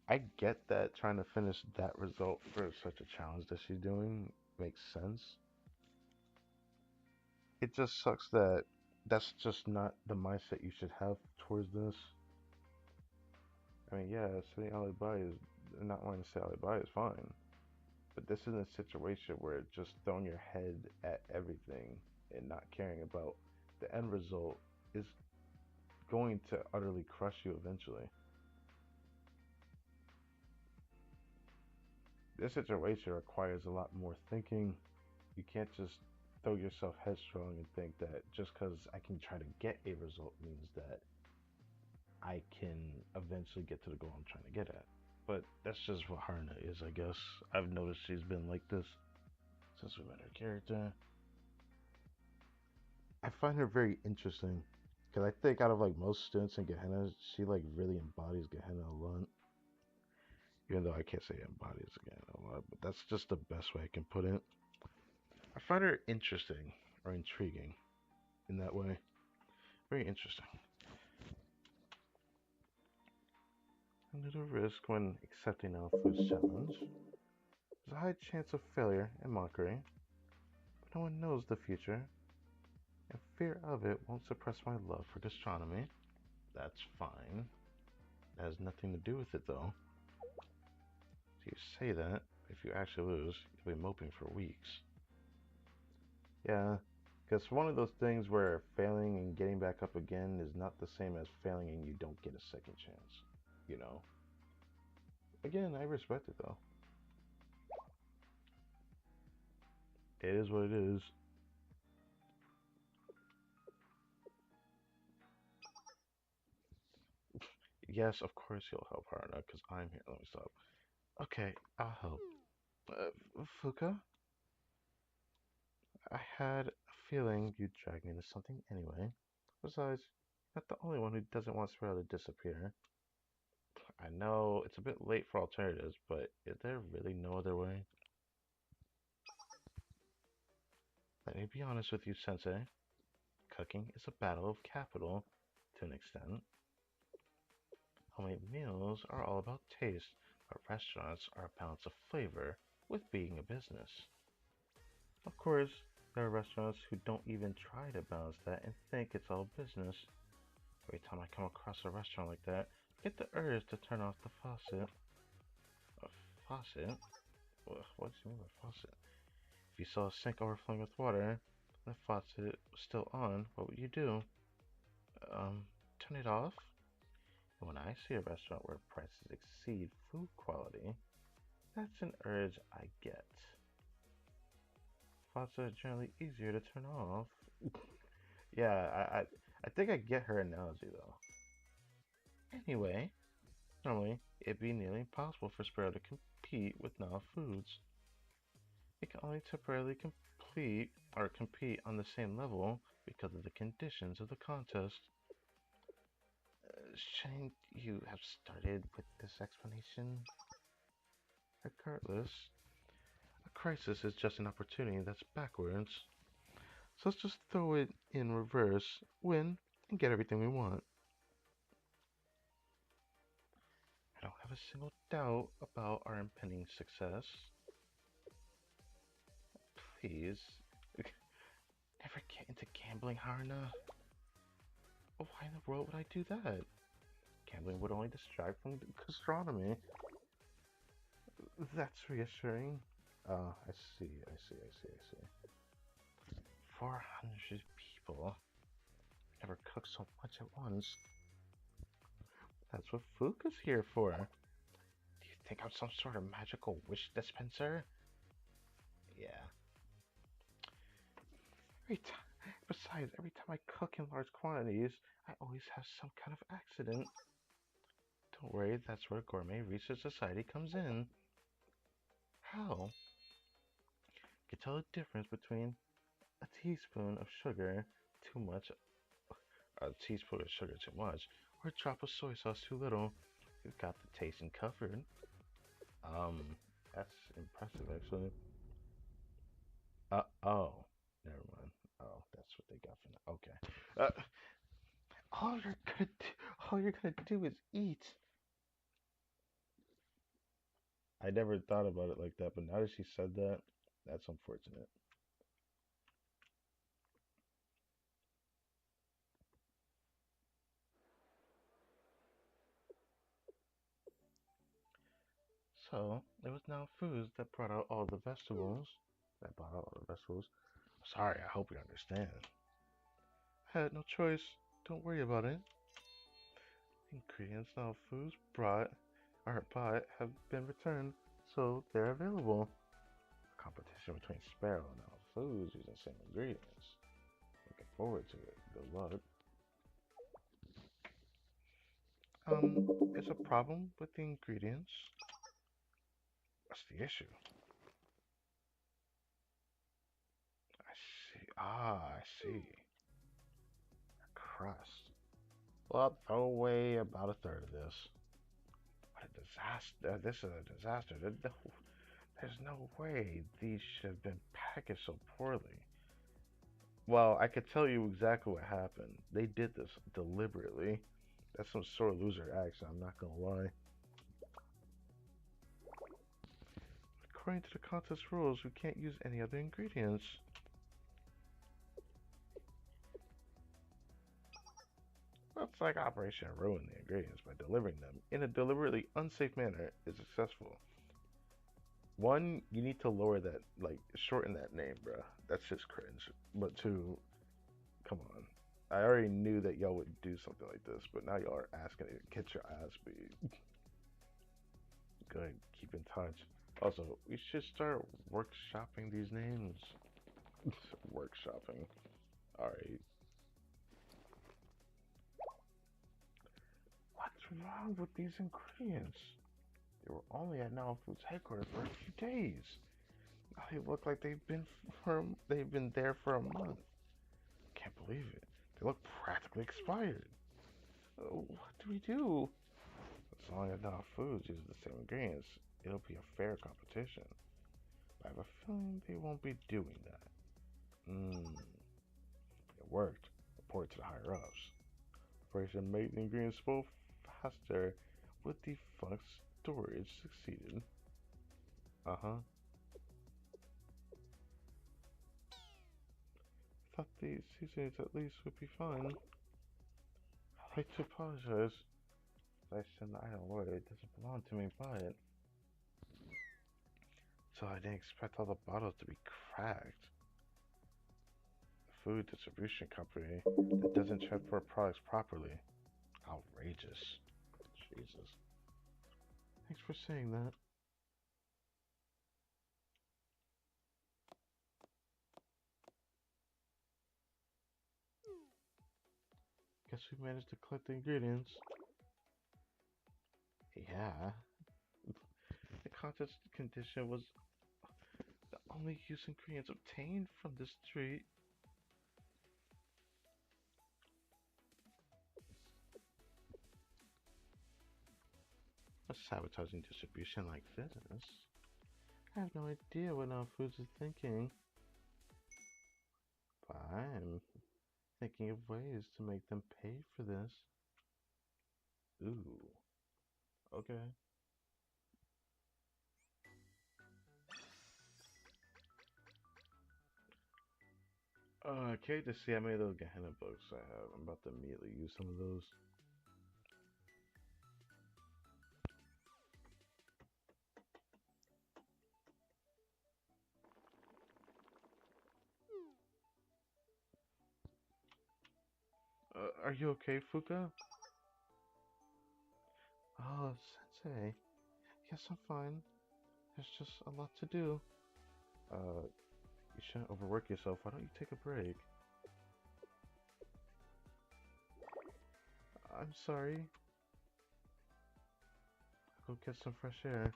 I get that trying to finish that result for such a challenge that she's doing makes sense. It just sucks that that's just not the mindset you should have towards this. I mean, yeah, saying alibi is not wanting to say alibi is fine, but this is a situation where just throwing your head at everything and not caring about the end result is going to utterly crush you eventually. This situation requires a lot more thinking. You can't just throw yourself headstrong and think that just because I can try to get a result means that I can eventually get to the goal I'm trying to get at. But that's just what Harna is, I guess. I've noticed she's been like this since we met her character. I find her very interesting because I think out of like most students in Gehenna, she like really embodies Gehenna a lot. Even though I can't say embodies Gehenna a lot, but that's just the best way I can put it. I find her interesting or intriguing in that way. Very interesting. A little risk when accepting Alpha's challenge. There's a high chance of failure and mockery, but no one knows the future, and fear of it won't suppress my love for gastronomy. That's fine. It has nothing to do with it, though. So you say that, if you actually lose, you'll be moping for weeks. Yeah, because it's one of those things where failing and getting back up again is not the same as failing and you don't get a second chance. You know? Again, I respect it, though. It is what it is. Yes, of course you'll help Haruna, because I'm here. Let me stop. Okay, I'll help. Fuka, I had a feeling you'd drag me into something anyway. Besides, you're not the only one who doesn't want Sparrow to disappear. I know it's a bit late for alternatives, but is there really no other way? Let me be honest with you, Sensei. Cooking is a battle of capital, to an extent. Homemade meals are all about taste, but restaurants are a balance of flavor with being a business. Of course, there are restaurants who don't even try to balance that and think it's all business. Every time I come across a restaurant like that, I get the urge to turn off the faucet. A faucet? What do you mean by faucet? If you saw a sink overflowing with water and the faucet was still on, what would you do? Turn it off? And when I see a restaurant where prices exceed food quality, that's an urge I get. Faucets are generally easier to turn off. Yeah, I think I get her analogy though. Anyway, normally it'd be nearly impossible for Sparrow to compete with Nile Foods. It can only temporarily compete on the same level because of the conditions of the contest. Shouldn't you have started with this explanation? Regardless, a crisis is just an opportunity that's backwards. So let's just throw it in reverse, win, and get everything we want. I don't have a single doubt about our impending success. Please, never get into gambling, Harna. Why in the world would I do that? Gambling would only distract from gastronomy. That's reassuring. I see, I see, I see, I see. 400 people. Never cook so much at once. That's what Fuka's here for. Do you think I'm some sort of magical wish dispenser? Yeah. Besides, every time I cook in large quantities, I always have some kind of accident. Don't worry, that's where Gourmet Research Society comes in. How? You can tell the difference between a teaspoon of sugar too much, a teaspoon of sugar too much, or a drop of soy sauce too little. You've got the tasting covered. Um, that's impressive, actually. Oh, never mind. Oh, that's what they got for now. Okay. All you're gonna do, all you're gonna do is eat. I never thought about it like that, but now that she said that, that's unfortunate. So it was now Foods that brought out all the vegetables. That brought out all the vegetables. Sorry, I hope you understand. I had no choice. Don't worry about it. Ingredients now Foods brought or bought have been returned, so they're available. Competition between Sparrow and now Foods using the same ingredients. Looking forward to it. Good luck. It's a problem with the ingredients. What's the issue? I see. I see. Crust. Well, throw away about a third of this. What a disaster. This is a disaster. There's no way these should have been packaged so poorly. Well, I could tell you exactly what happened. They did this deliberately. That's some sore loser action, I'm not gonna lie. According to the contest rules, we can't use any other ingredients. Looks like Operation Ruin the ingredients by delivering them in a deliberately unsafe manner is successful. One, you need to lower that, like, shorten that name, bruh. That's just cringe. But two, come on. I already knew that y'all would do something like this, but now y'all are asking it. Get your ass beat. Good. Keep in touch. Also, we should start workshopping these names. Workshopping. Alright. What's wrong with these ingredients? They were only at Now Foods headquarters for a few days. Now they look like they've been there for a month. Can't believe it. They look practically expired. What do we do? As long as Now Foods uses the same ingredients, it'll be a fair competition. But I have a feeling they won't be doing that. It worked. Report to the higher ups. Operation made the ingredients spoil faster with defunct storage succeeded. Uh-huh. Thought the seasonings at least would be fine. I'd like to apologize. I sent the item away. It doesn't belong to me, but so I didn't expect all the bottles to be cracked. The food distribution company that doesn't transport products properly. Outrageous. Jesus. Thanks for saying that. Guess we managed to collect the ingredients. Yeah. The contest condition was the only use ingredients obtained from this street. A sabotaging distribution like this. I have no idea what Now Foods is thinking. But I'm thinking of ways to make them pay for this. Ooh. Okay. Okay, to see how many of those Gehenna books I have. I'm about to immediately use some of those. Are you okay, Fuka? Oh, Sensei. Yes, I'm fine. There's just a lot to do. You shouldn't overwork yourself. Why don't you take a break? I'm sorry. Go get some fresh air.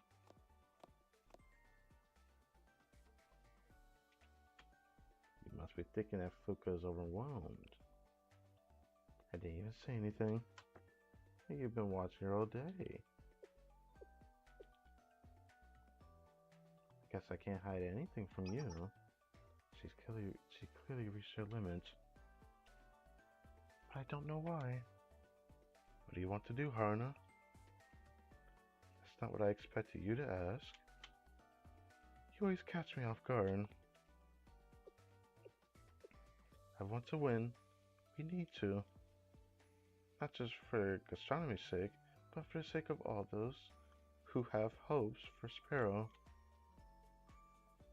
You must be thinking that Fuka is overwhelmed. I didn't even say anything. You've been watching her all day. Guess I can't hide anything from you. She clearly reached her limit. But I don't know why. What do you want to do, Haruna? That's not what I expected you to ask. You always catch me off guard. I want to win. We need to. Not just for gastronomy's sake, but for the sake of all those who have hopes for Sparrow.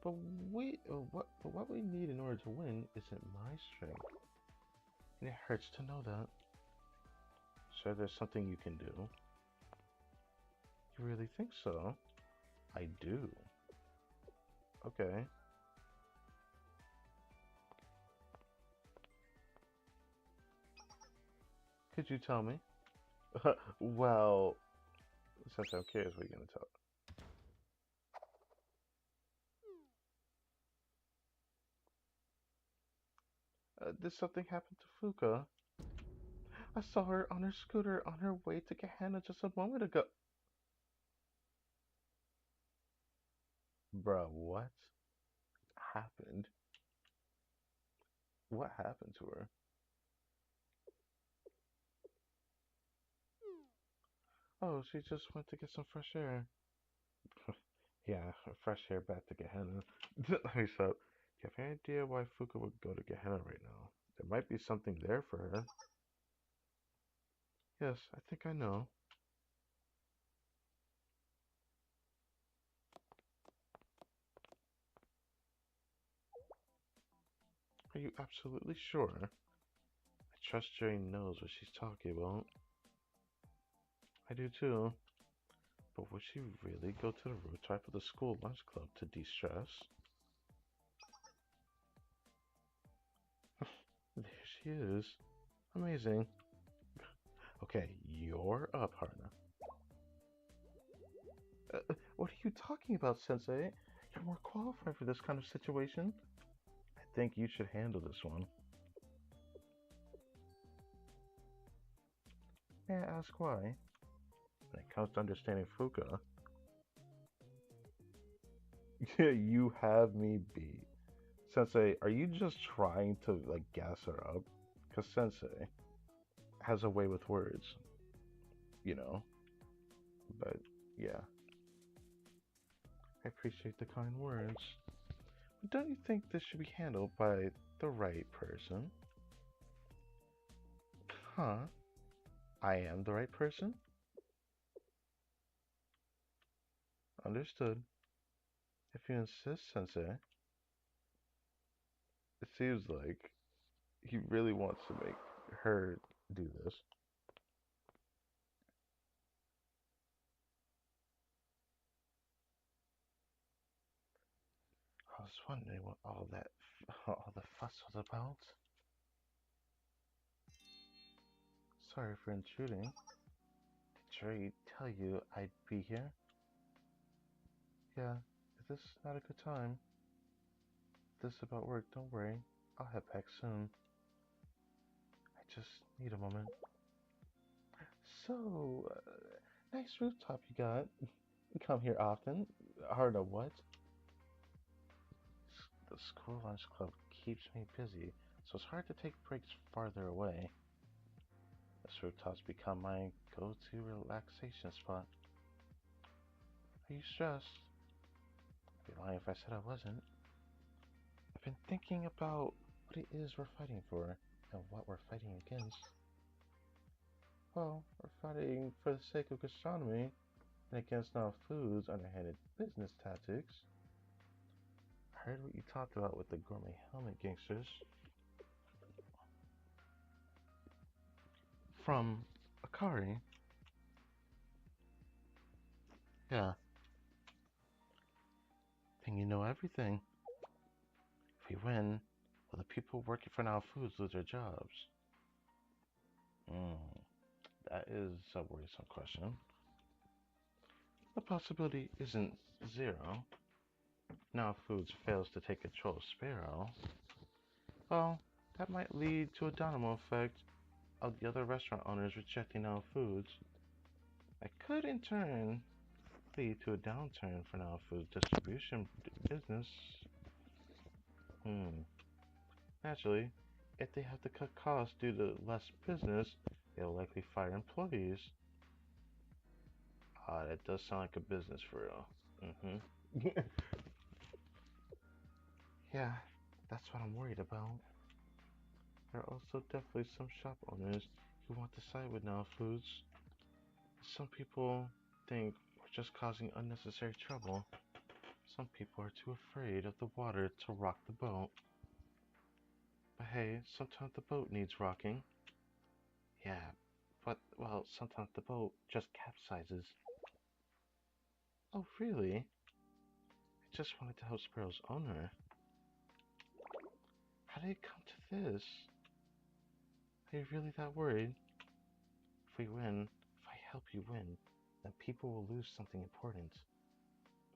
But what we need in order to win isn't my strength. And it hurts to know that. So there's something you can do. You really think so? I do. Okay. Could you tell me? Well, since I'm curious, what are you gonna tell? Did something happen to Fuka? I saw her on her scooter on her way to Gehenna just a moment ago. Bruh, what happened? What happened to her? Oh, she just went to get some fresh air. Yeah, fresh air back to Gehenna. Let me stop. Do you have any idea why Fuka would go to Gehenna right now? There might be something there for her. Yes, I think I know. Are you absolutely sure? I trust Jane knows what she's talking about. I do too. But would she really go to the rooftop of the school lunch club to de-stress? There she is. Amazing. Okay, you're up, Harna. What are you talking about, Sensei? You're more qualified for this kind of situation. I think you should handle this one. May I ask why? When it comes to understanding Fuka, you have me beat. Sensei, are you just trying to like gas her up? Cause Sensei has a way with words, you know. But yeah, I appreciate the kind words. But don't you think this should be handled by the right person? Huh? I am the right person? Understood. If you insist, Sensei. It seems like he really wants to make her do this. I was wondering what all the fuss was about. Sorry for intruding. Did Trey tell you I'd be here? Yeah, is this not a good time? If this is about work, don't worry. I'll head back soon. I just need a moment. So, nice rooftop you got. You come here often. Hard to what? The school lunch club keeps me busy, so it's hard to take breaks farther away. This rooftop's become my go-to relaxation spot. Are you stressed? I'd be lying if I said I wasn't. I've been thinking about what it is we're fighting for and what we're fighting against. Well, we're fighting for the sake of gastronomy and against Now Food's underhanded business tactics. I heard what you talked about with the gourmet helmet gangsters. from Akari. Yeah, then you know everything. If we win, will the people working for Now Foods lose their jobs? Hmm, that is a worrisome question. The possibility isn't zero. Now Foods fails to take control of Sparrow. Well, that might lead to a domino effect of the other restaurant owners rejecting Now Foods. That could in turn lead to a downturn for Now Foods distribution business. Hmm. Naturally, if they have to cut costs due to less business, they'll likely fire employees. Ah, that does sound like a business for real. Mm-hmm. Yeah, that's what I'm worried about. There are also definitely some shop owners who want to side with Now Foods. Some people think we're just causing unnecessary trouble. Some people are too afraid of the water to rock the boat. But hey, sometimes the boat needs rocking. Yeah, but, well, sometimes the boat just capsizes. Oh, really? I just wanted to help Sparrow's owner. How did it come to this? Are you really that worried? If we win, if I help you win, then people will lose something important.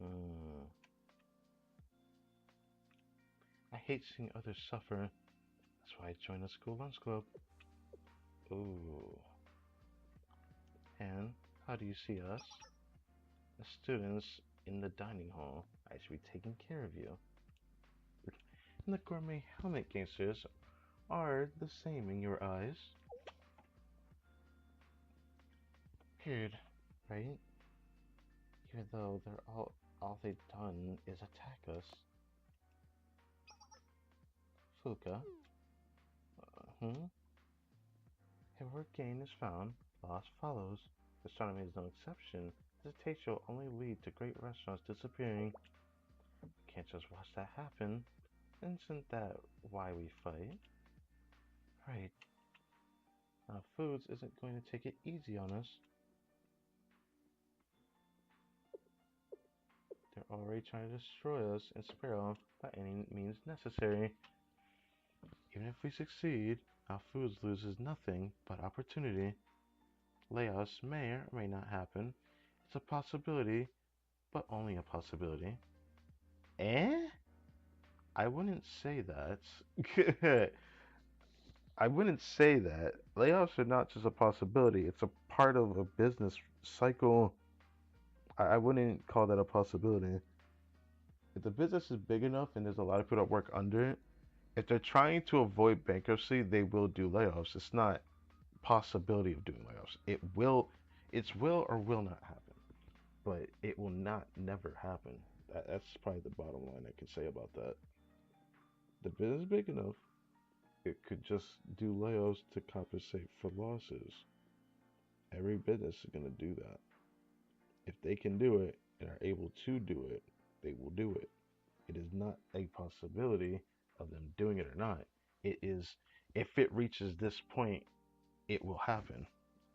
Mm. I hate seeing others suffer. That's why I joined the school lunch club. Ooh. And how do you see us? The students in the dining hall. I should be taking care of you. And the gourmet helmet gangsters are the same in your eyes. Weird, right? Even though they're all they've done is attack us. Fuka. Hmm? If work gain is found, loss follows. Astronomy is no exception. Hesitation will only lead to great restaurants disappearing. We can't just watch that happen. Isn't that why we fight? Right. Now Foods isn't going to take it easy on us. They're already trying to destroy us and Sparrow by any means necessary. Even if we succeed, Now Foods loses nothing but opportunity. Layoffs may or may not happen. It's a possibility, but only a possibility. Eh? I wouldn't say that. I wouldn't say that. Layoffs are not just a possibility, it's a part of a business cycle. I wouldn't call that a possibility. If the business is big enough and there's a lot of people that work under it, if they're trying to avoid bankruptcy, they will do layoffs. It's not possibility of doing layoffs. It's will or will not happen, but it will not never happen. That's probably the bottom line I can say about that. The business is big enough, it could just do layoffs to compensate for losses. Every business is going to do that. If they can do it and are able to do it, they will do it. It is not a possibility of them doing it or not. It is, if it reaches this point, it will happen.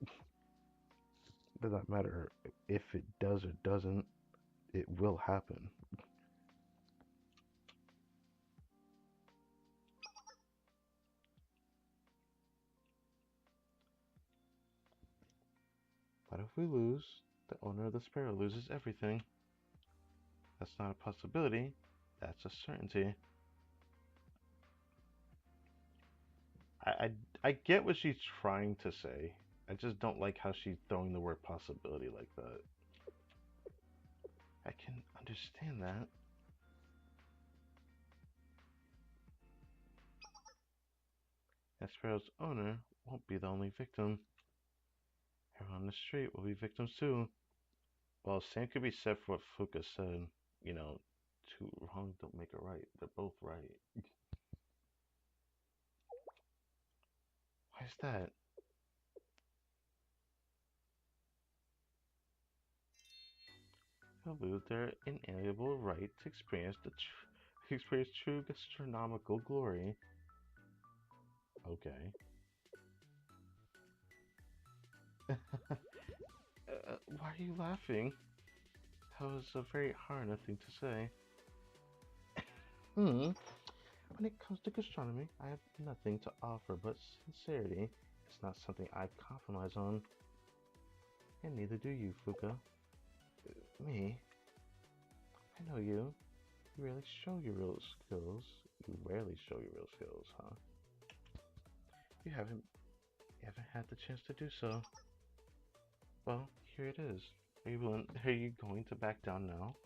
It does not matter if it does or doesn't, it will happen. But if we lose, the owner of the sparrow loses everything. That's not a possibility, that's a certainty. I, I, I get what she's trying to say. I just don't like how she's throwing the word possibility like that. I can understand that. Sparrow's owner won't be the only victim. Everyone on the street will be victims too. Well, same could be said for what Fuka said. You know, two wrongs don't make a right. They're both right. Why is that? They'll lose their inalienable right to experience true gastronomical glory. Okay. Why are you laughing? That was a very hard thing to say. Hmm. When it comes to gastronomy, I have nothing to offer but sincerity. It's not something I compromise on, and neither do you, Fuka. Me? I know you. You rarely show your real skills. You rarely show your real skills, huh? You haven't you haven't had the chance to do so. Well, here it is. Are you going to back down now?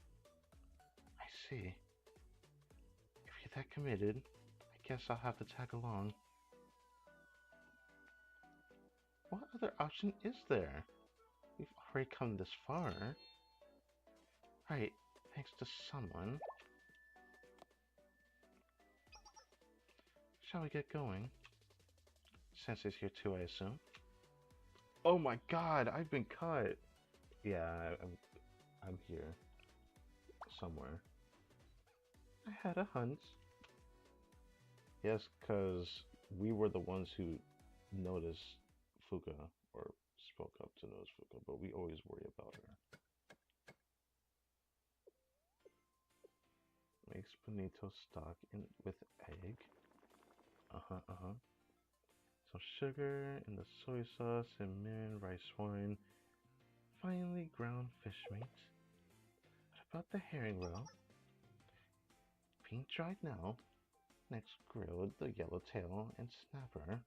I see. If you're that committed, I guess I'll have to tag along. What other option is there? We've already come this far. Right, thanks to someone. Shall we get going? Sensei's here too, I assume. Oh my god, I've been cut. Yeah, I'm here somewhere. I had a hunch. Yes, because we were the ones who noticed Fuka or spoke up to notice Fuka, but we always worry about her. Mix bonito stock in with egg. Uh huh. Some sugar in the soy sauce and mirin rice wine. Finely ground fish meat. What about the herring roe? Being dried now. Next grilled the yellowtail and snapper.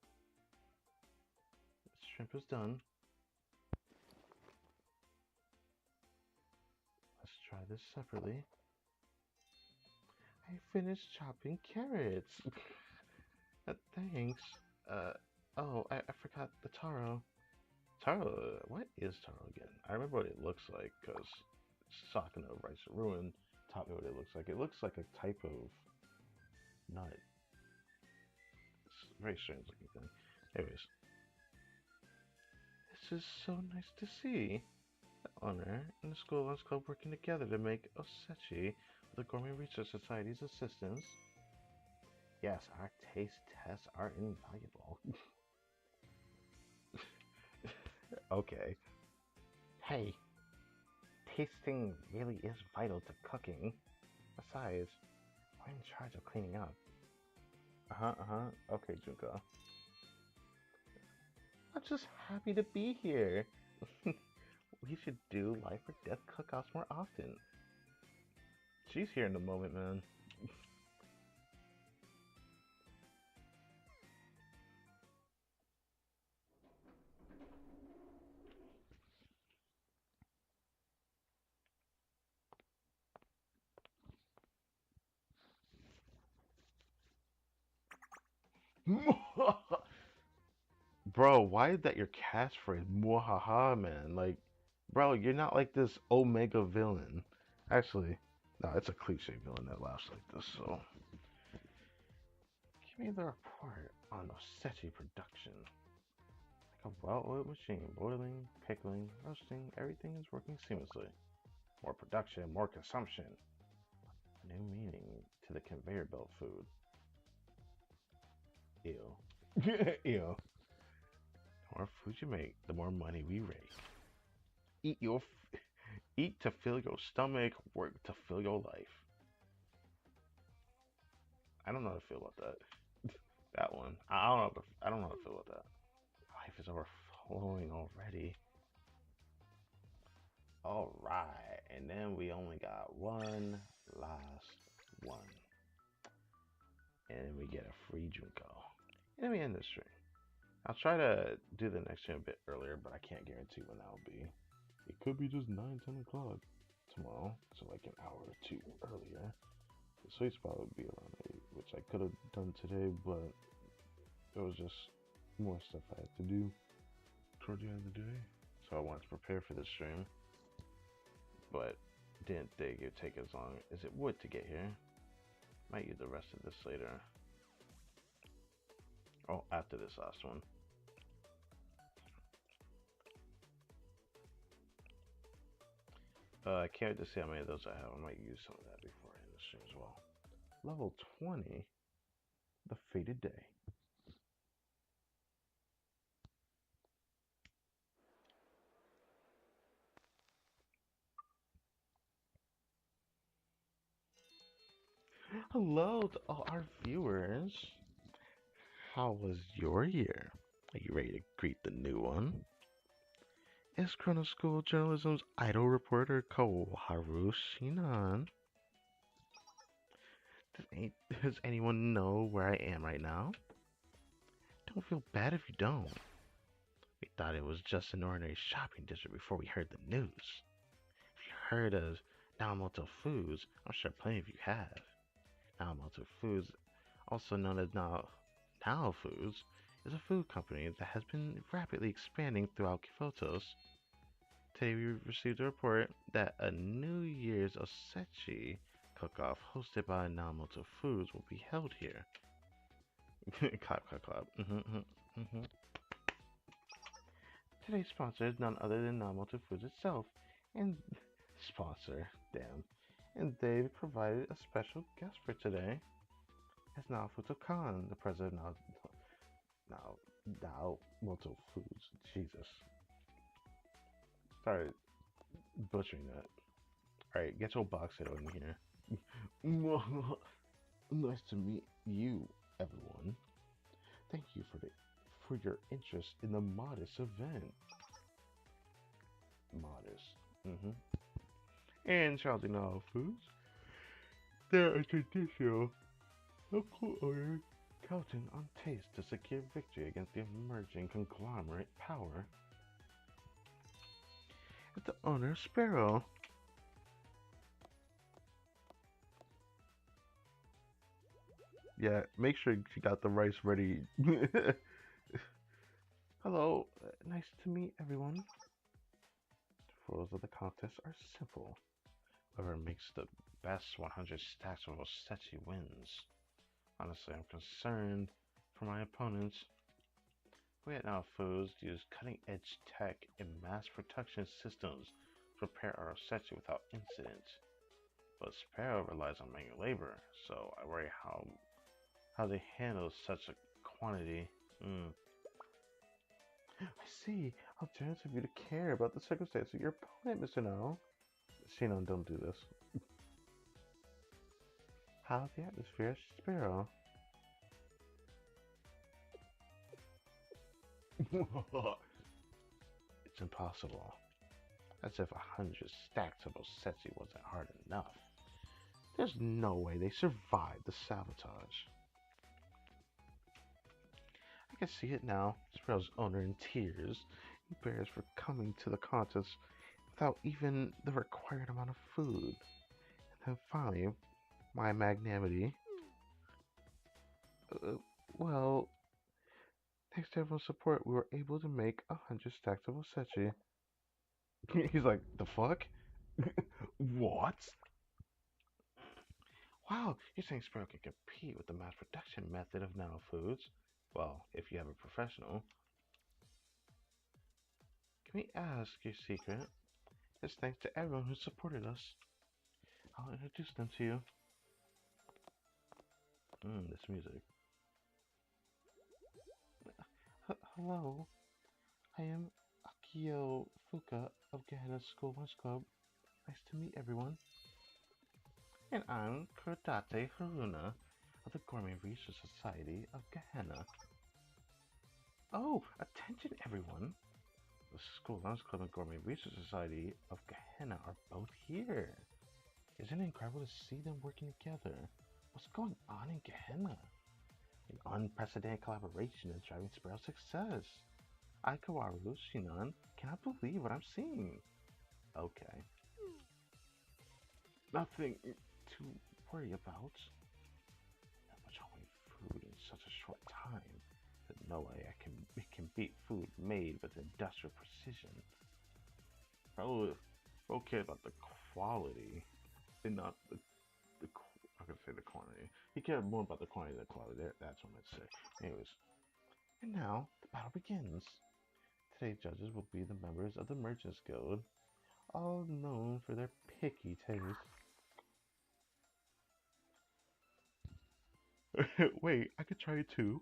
The shrimp is done. Let's try this separately. I finished chopping carrots. Thanks. Uh, I forgot the taro. Taro, what is taro again? I remember what it looks like, because Sakuna Rice Ruin taught me what it looks like. It looks like a type of nut. It's a very strange looking thing. Anyways, this is so nice to see. The honor and the School Lunch Club working together to make osechi with the Gourmet Research Society's assistance. Yes, our taste tests are invaluable. Okay. Hey, tasting really is vital to cooking. Besides, I'm in charge of cleaning up. Okay, Junko. I'm just happy to be here. We should do life or death cookouts more often. She's here in the moment, man. Bro, why is that your catchphrase? Mwahaha, man. Like, bro, you're not like this Omega villain. Actually, no, it's a cliche villain that laughs like this, so. Give me the report on Osechi production. Like a well-oiled machine, boiling, pickling, roasting, everything is working seamlessly. More production, more consumption. New meaning to the conveyor belt food. Ew. Ew. The more food you make, the more money we raise. Eat your eat to fill your stomach, work to fill your life. I don't know how to feel about that. That one. I don't know how to feel about that. Life is overflowing already. Alright, and then we only got one last one. And then we get a free Junko. And then we end the stream. I'll try to do the next stream a bit earlier, but I can't guarantee when that'll be. It could be just 9, 10 o'clock tomorrow, so like an hour or two earlier. The sweet spot would be around 8, which I could have done today, but there was just more stuff I had to do toward the end of the day. So I wanted to prepare for this stream, but didn't think it would take as long as it would to get here. Might use the rest of this later. Oh, after this last one. I can't wait to see how many of those I have. I might use some of that before I end the stream as well. Level 20, the Fated Day. Hello to all our viewers. How was your year? Are you ready to greet the new one? Is Chrono School Journalism's idol reporter Koharu Shinan? Does anyone know where I am right now? Don't feel bad if you don't. We thought it was just an ordinary shopping district before we heard the news. If you heard of Naomoto Foods, I'm sure plenty of you have. Naomoto Foods, also known as Now Foods, is a food company that has been rapidly expanding throughout Kyoto's. Today we received a report that a New Year's Osechi cook-off hosted by Naomoto Foods will be held here. Clap, clap, clap. Today's sponsor is none other than Naomoto Foods itself, and sponsor, damn. And they've provided a special guest for today. It's Naofuto Khan, the president of Naomoto Foods. Jesus. Started butchering that. Alright, get your box head in here. Nice to meet you, everyone. Thank you for your interest in the Modest event. Modest. And shouting Now Foods. They're a traditional local owner counting on taste to secure victory against the emerging conglomerate power. It's the owner Sparrow. Yeah, make sure you got the rice ready. Hello, nice to meet everyone. The rules of the contest are simple. Whoever makes the best 100 stacks of Osechi wins. Honestly, I'm concerned for my opponents. We at Now Foods use cutting-edge tech and mass production systems to prepare our Osechi without incident. But Sparrow relies on manual labor, so I worry how they handle such a quantity. I see. How generous of you to care about the circumstances of your opponent, Mr. No. Shinon, don't do this. How's the atmosphere, Sparrow? It's impossible. As if 100 stacks of Osechi wasn't hard enough. There's no way they survived the sabotage. I can see it now. Sparrow's owner in tears, embarrassed for coming to the contest without even the required amount of food. And then finally, my magnanimity. Well, thanks to everyone's support, we were able to make 100 stacks of Osechi. He's like, the fuck? What? Wow, you're saying Sparrow can compete with the mass production method of Now Foods? Well, if you have a professional. Can we ask your secret? It's thanks to everyone who supported us. I'll introduce them to you. This music. Hello, I am Akio Fuka of Gehenna School Lunch Club. Nice to meet everyone. And I'm Kurodate Haruna of the Gourmet Research Society of Gehenna. Oh, attention everyone! The School Lunch Club and Gourmet Research Society of Gehenna are both here. Isn't it incredible to see them working together? What's going on in Gehenna? An unprecedented collaboration is driving Sparrow's success. I, Kawaru Shinan, cannot believe what I'm seeing. Okay. Nothing to worry about. That much homemade food in such a short time. There's no way it can beat food made with industrial precision. Probably okay about the quality and not the I'm gonna say the quantity. He cared more about the quantity than the quality. That's what I'm gonna say. Anyways, and now the battle begins. Today's judges will be the members of the Merchants Guild, all known for their picky taste. Wait, I could try it too.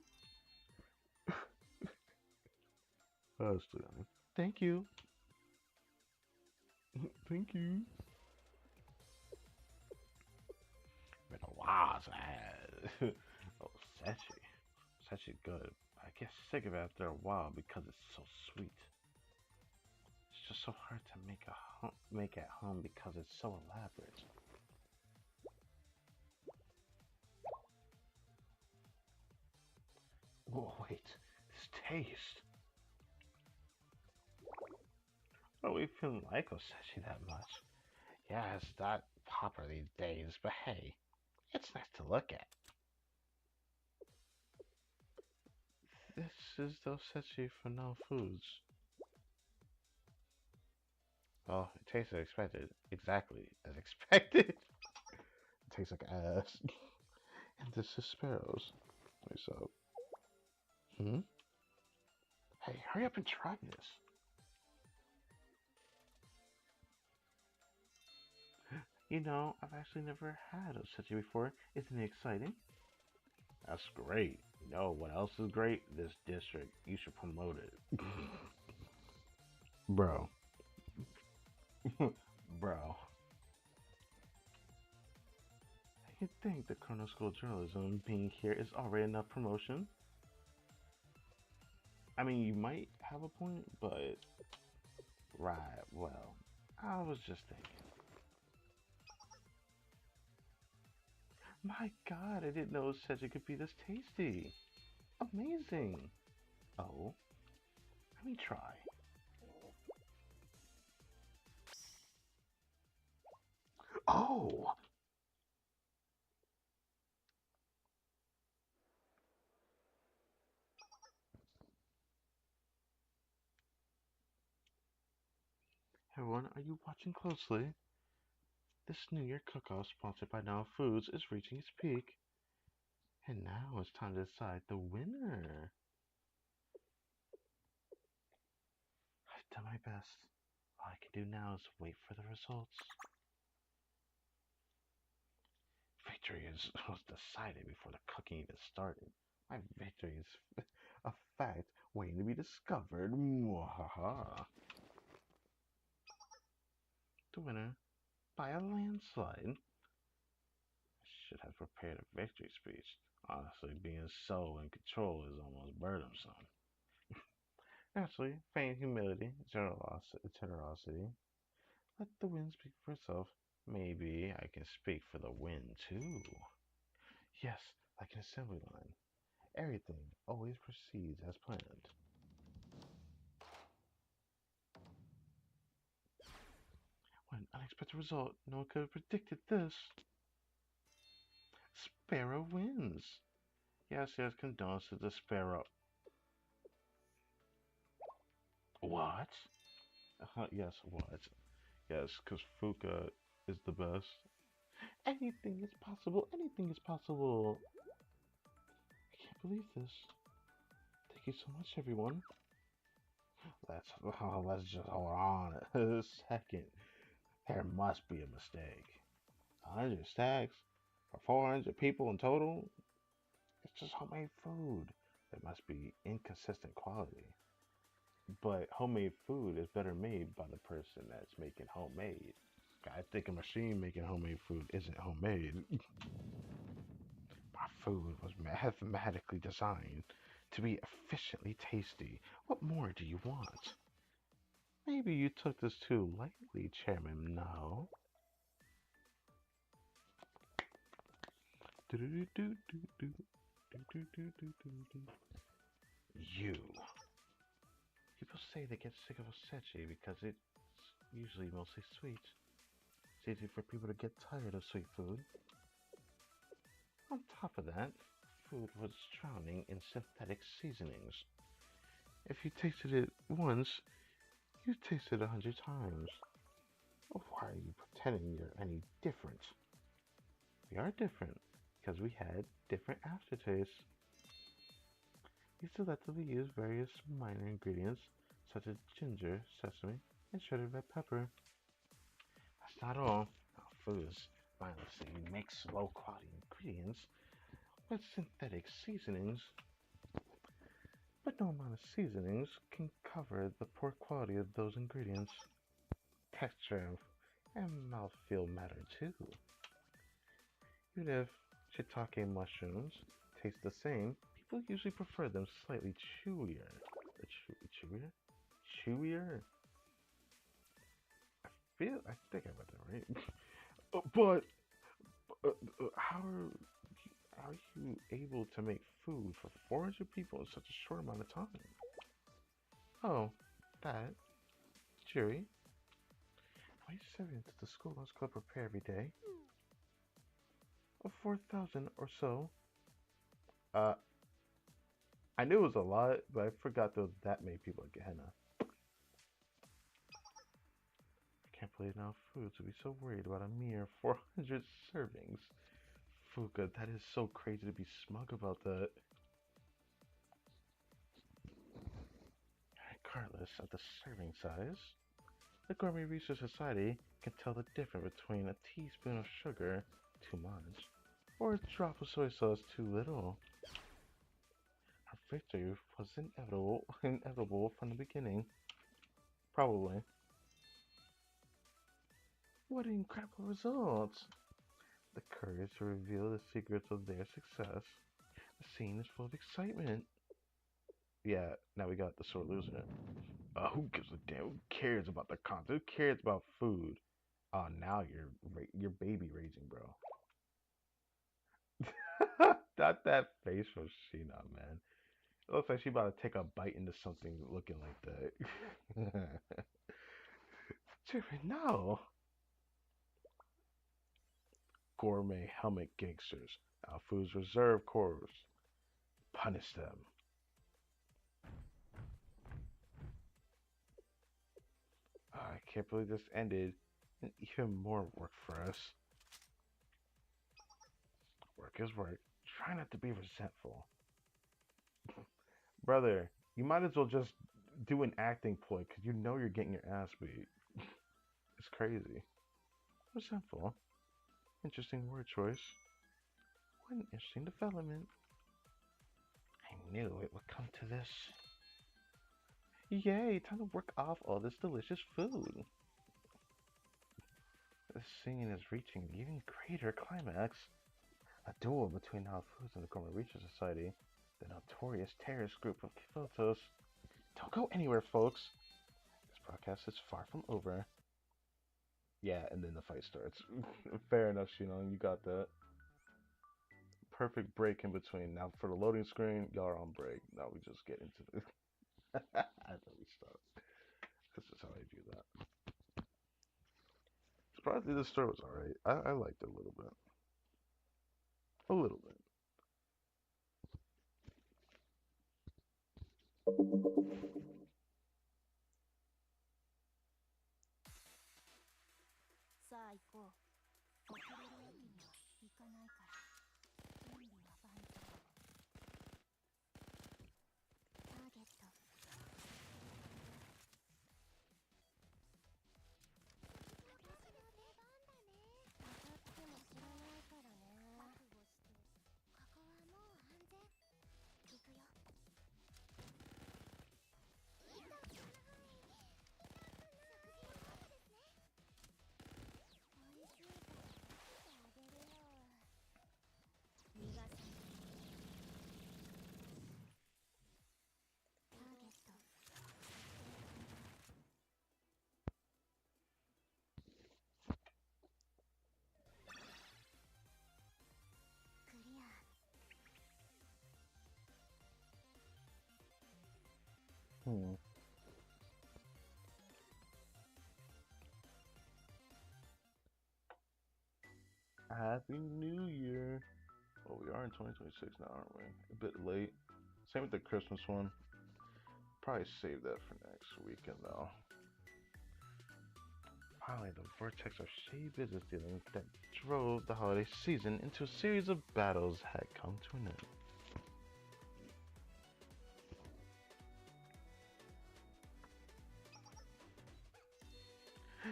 Thank you. Thank you. Been a boss ass. Oh, Sechi. Sechi good. I get sick of it after a while because it's so sweet. It's just so hard to make at home because it's so elaborate. Whoa, wait, this taste. I don't even like Osechi that much. Yeah, it's not popular these days, but hey, it's nice to look at. This is the Osechi for no foods. Oh, it tastes as expected. Exactly as expected. It tastes like ass. And this is sparrows. Wait, so. Hmm? Hey, hurry up and try this. You know, I've actually never had Osechi before. Isn't it exciting? That's great. You know what else is great? This district. You should promote it. Bro. Bro. You think the Chrono School journalism being here is already enough promotion? I mean, you might have a point, but right, well, I was just thinking. My god, I didn't know such it could be this tasty. Amazing. Oh, let me try. Oh, everyone, are you watching closely? This New Year cook-off sponsored by Now Foods is reaching its peak. And now it's time to decide the winner. I've done my best. All I can do now is wait for the results. Victory was decided before the cooking even started. My victory is a fact waiting to be discovered. Mwahaha. The winner by a landslide. I should have prepared a victory speech. Honestly, being so in control is almost burdensome. Naturally, feigned humility, generosity. Let the win speak for itself. Maybe I can speak for the win too. Yes, like an assembly line. Everything always proceeds as planned. When an unexpected result, no one could have predicted this. Sparrow wins. Yes, yes, condolences to Sparrow. What? Yes, what? Yes, because Fuka is the best. Anything is possible. Anything is possible. I can't believe this. Thank you so much, everyone. Let's just hold on a second. There must be a mistake. 100 stacks for 400 people in total? It's just homemade food. There must be inconsistent quality. But homemade food is better made by the person that's making homemade. I think a machine making homemade food isn't homemade. My food was mathematically designed to be efficiently tasty. What more do you want? Maybe you took this too lightly, Chairman. No. You. People say they get sick of osechi because it's usually mostly sweet. It's easy for people to get tired of sweet food. On top of that, food was drowning in synthetic seasonings. If you tasted it once, you tasted it 100 times. Why are you pretending you're any different? We are different because we had different aftertastes. We selectively use various minor ingredients such as ginger, sesame, and shredded red pepper. That's not all. Our food is mindlessly mixed low quality ingredients with synthetic seasonings, but no amount of seasonings can cover the poor quality of those ingredients. Texture and mouthfeel matter too. Even if Shiitake mushrooms taste the same. People usually prefer them slightly chewier. Chewier? Chewier? I think I got that right. But how are you able to make food for 400 people in such a short amount of time? Oh, that. Cheery. How many servants does the school lunch club prepare every day? 4,000 or so. Uh, I knew it was a lot, but I forgot there was that many people at Gehenna. I can't believe now foods would be so worried about a mere 400 servings. Fuka, that is so crazy to be smug about that. Regardless of the serving size, the Gourmet Research Society can tell the difference between a teaspoon of sugar, too much, or a drop of soy sauce, too little. Our victory was inevitable from the beginning. Probably. What incredible results! The courage to reveal the secrets of their success. The scene is full of excitement. Yeah, now we got the sore loser. Who gives a damn? Who cares about the content? Who cares about food? Oh, now you're baby raging, bro. Not that face from Sheena, man. It looks like she about to take a bite into something looking like that. Jeffrey, no. Gourmet helmet gangsters. Alfu's reserve corps. Punish them. I can't believe this ended. And even more work for us. Work is work. Try not to be resentful. Brother, you might as well just do an acting ploy because you know you're getting your ass beat. It's crazy. Resentful. Interesting word choice. What an interesting development. I knew it would come to this. Yay, time to work off all this delicious food. The scene is reaching an even greater climax. A duel between Alfus and the Gourmet Research Society, the notorious terrorist group of Kifotos. Don't go anywhere, folks. This broadcast is far from over. Yeah, and then the fight starts. Fair enough, Shinon, you got that. Perfect break in between. Now for the loading screen, y'all are on break. Now we just get into the. I thought we start. This is how I view that. Surprisingly, the story was alright. I liked it a little bit. A little bit. Hmm. Happy New Year. Well, we are in 2026 now, aren't we? A bit late. Same with the Christmas one. Probably save that for next weekend, though. Finally, the vortex of shady business dealings that drove the holiday season into a series of battles had come to an end.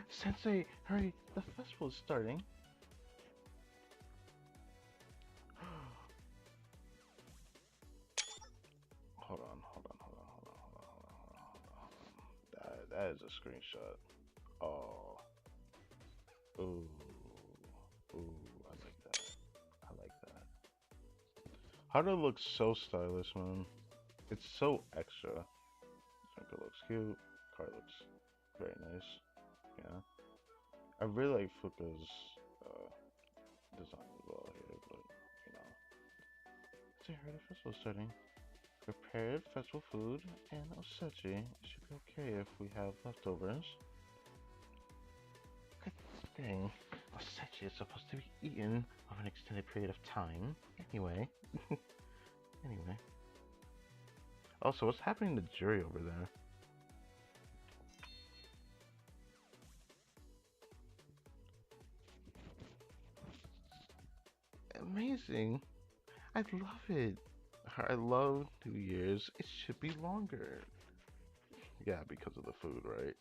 Sensei, hurry! The festival is starting. Hold on. That is a screenshot. Oh. Ooh. Ooh, I like that. I like that. Haruto looks so stylish, man. It's so extra. Junko looks cute. Car looks very nice. Yeah. I really like Fuka's uh, design as well here, but you know. So I heard a festival starting. Prepared festival food and osechi. It should be okay if we have leftovers. Good thing. Osechi is supposed to be eaten over an extended period of time. Anyway. Anyway. Also, what's happening to Jury over there? Amazing. I love it. I love New Year's. It should be longer. Yeah, because of the food, right?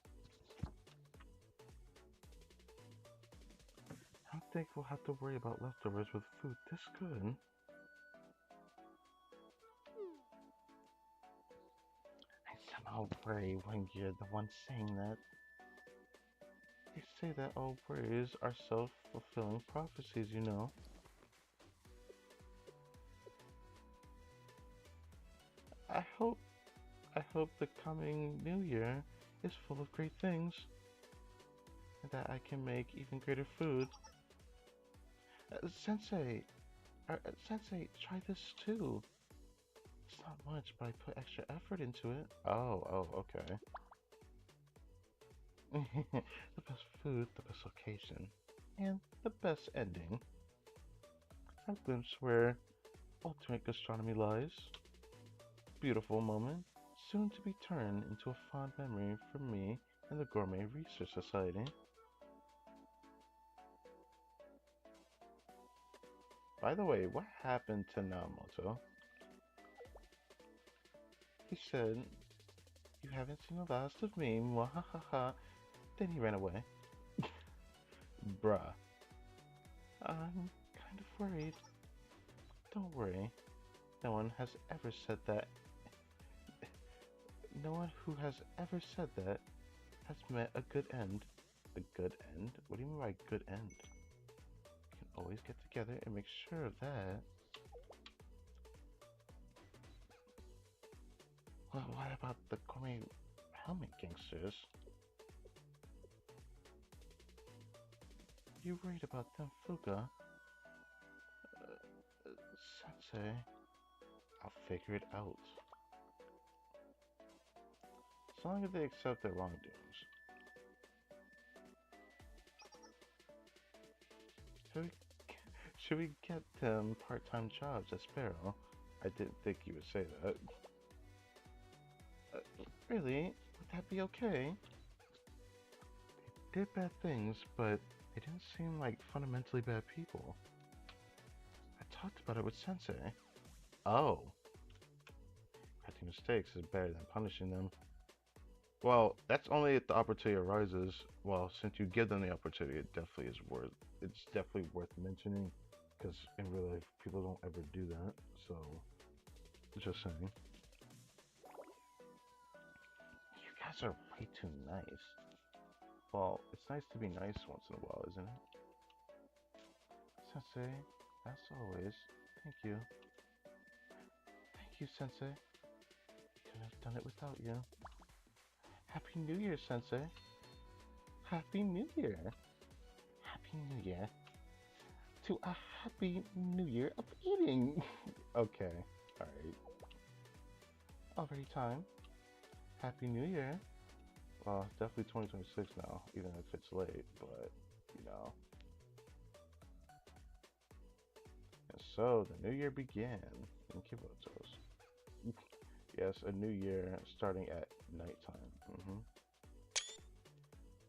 I don't think we'll have to worry about leftovers with food this good. I somehow worry when you're the one saying that. They say that all worries are self-fulfilling prophecies, you know. I hope I hope the coming new year is full of great things and that I can make even greater food. Sensei, Sensei, try this too. It's not much, but I put extra effort into it. Oh, okay. The best food, the best location, and the best ending. A glimpse where ultimate gastronomy lies. Beautiful moment, soon to be turned into a fond memory for me and the Gourmet Research Society. By the way, what happened to Naomoto? He said, "You haven't seen the last of me, mwahaha." Then he ran away. Bruh. I'm kind of worried. Don't worry. No one has ever said that. No one who has ever said that has met a good end. A good end? What do you mean by good end? We can always get together and make sure of that. Well, what about the Gourmet Helmet Gangsters? You worried about them, Fuka? Sensei, I'll figure it out. As long as they accept their wrongdoings. Should we, should we get them part-time jobs at Sparrow? I didn't think you would say that. Really? Would that be okay? They did bad things, but they didn't seem like fundamentally bad people. I talked about it with Sensei. Oh. Correcting mistakes is better than punishing them. Well, that's only if the opportunity arises. Well, since you give them the opportunity, it's definitely worth mentioning, because in real life, people don't ever do that, so, just saying. You guys are way too nice. Well, it's nice to be nice once in a while, isn't it? Sensei, as always, thank you. Thank you, Sensei. Couldn't have done it without you. Happy New Year, Sensei. Happy New Year. Happy New Year. To a Happy New Year of eating. Okay, alright. Already time. Happy New Year. Well, definitely 2026 now, even if it's late, but, you know. And so, the new year began in Kibotos. Yes, a new year starting at nighttime.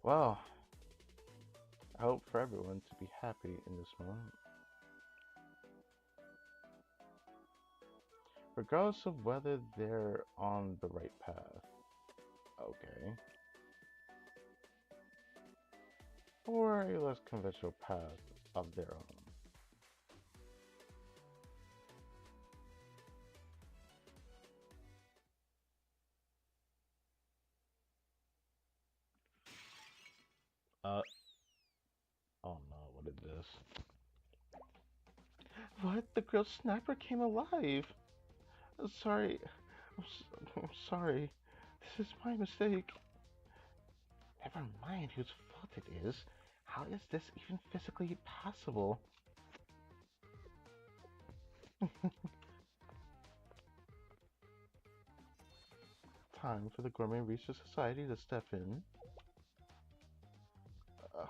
Well, I hope for everyone to be happy in this moment. Regardless of whether they're on the right path. Okay. Or a less conventional path of their own. Uh, oh no, what is this? What? The grilled snapper came alive. Sorry. I'm sorry. This is my mistake. Never mind whose fault it is. How is this even physically possible? Time for the Gourmet Research Society to step in.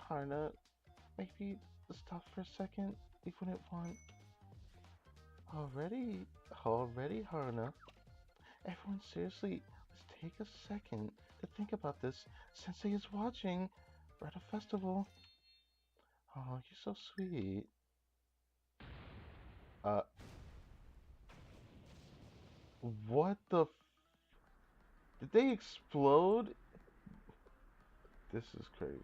Harna, maybe stop for a second. You wouldn't want. Already, Harna. Everyone, seriously, let's take a second to think about this. Sensei is watching. We're at a festival. Oh, you're so sweet. Uh, what the? Did they explode? This is crazy.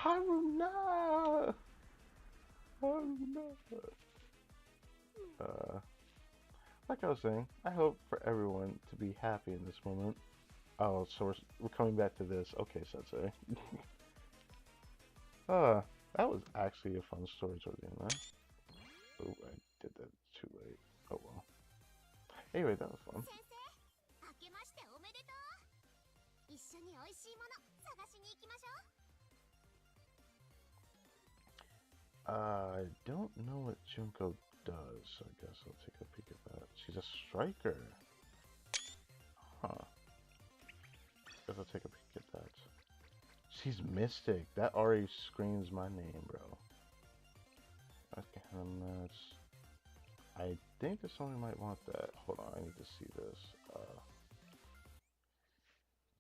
Haruna! Haruna! Uh, like I was saying, I hope for everyone to be happy in this moment. Oh, so we're coming back to this. Okay, Sensei. uh, that was actually a fun story toward the end there. Oh, I did that too late. Oh well. Anyway, that was fun. I don't know what Junko does, so I guess I'll take a peek at that. She's a striker. Huh. Guess I'll take a peek at that. She's Mystic. That already screams my name, bro. Okay, I think that someone might want that. Hold on, I need to see this.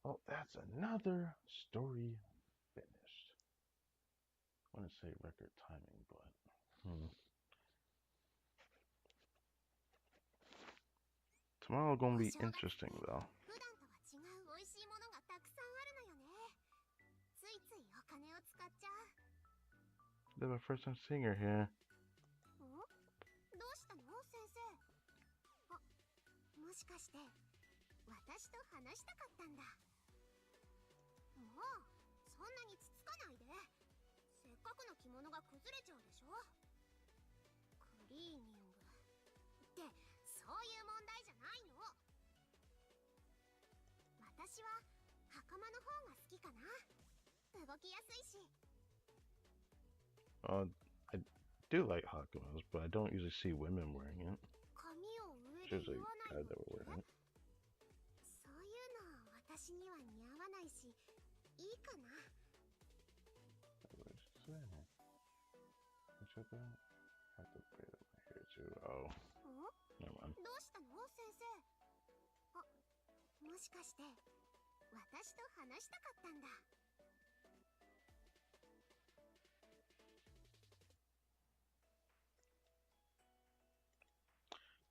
Oh, that's another story finished. I want to say record timing, but tomorrow gonna be interesting though. This is my first time seeing her here. I do like Hakumas, but I don't usually see women wearing it. It's usually guys that were wearing it. I have to braid up my hair too. Oh, never mind.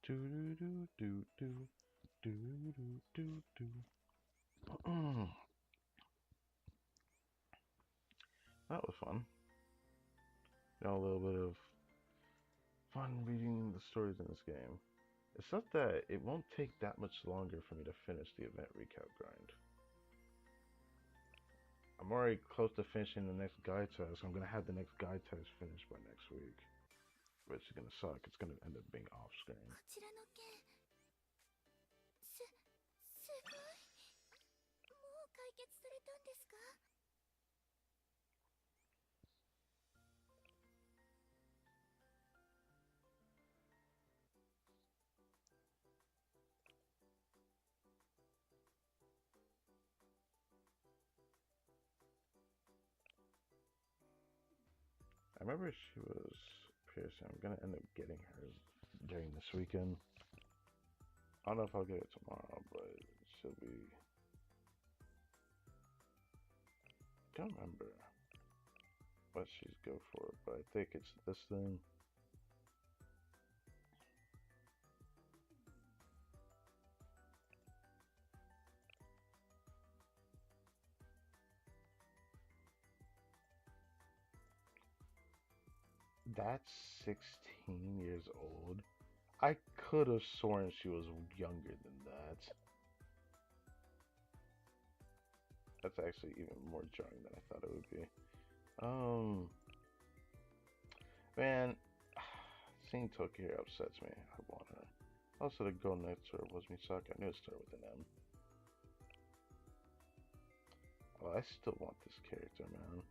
Do do do do do do do do. That was fun. Got a little bit of fun reading the stories in this game. It's not that it won't take that much longer for me to finish the event recap grind. I'm already close to finishing the next guide test. I'm gonna have the next guide test finished by next week. Which is gonna suck. It's gonna end up being off screen. I remember she was piercing. I'm gonna end up getting her during this weekend. I don't know if I'll get it tomorrow, but she'll be. I can't remember what she's go for, but I think it's this thing. That's 16 years old. I could have sworn she was younger than that. That's actually even more jarring than I thought it would be. Man, seeing Toki here upsets me. I want her. Also, the girl next to her was Misaki. I knew it started with an M. Oh, I still want this character, man.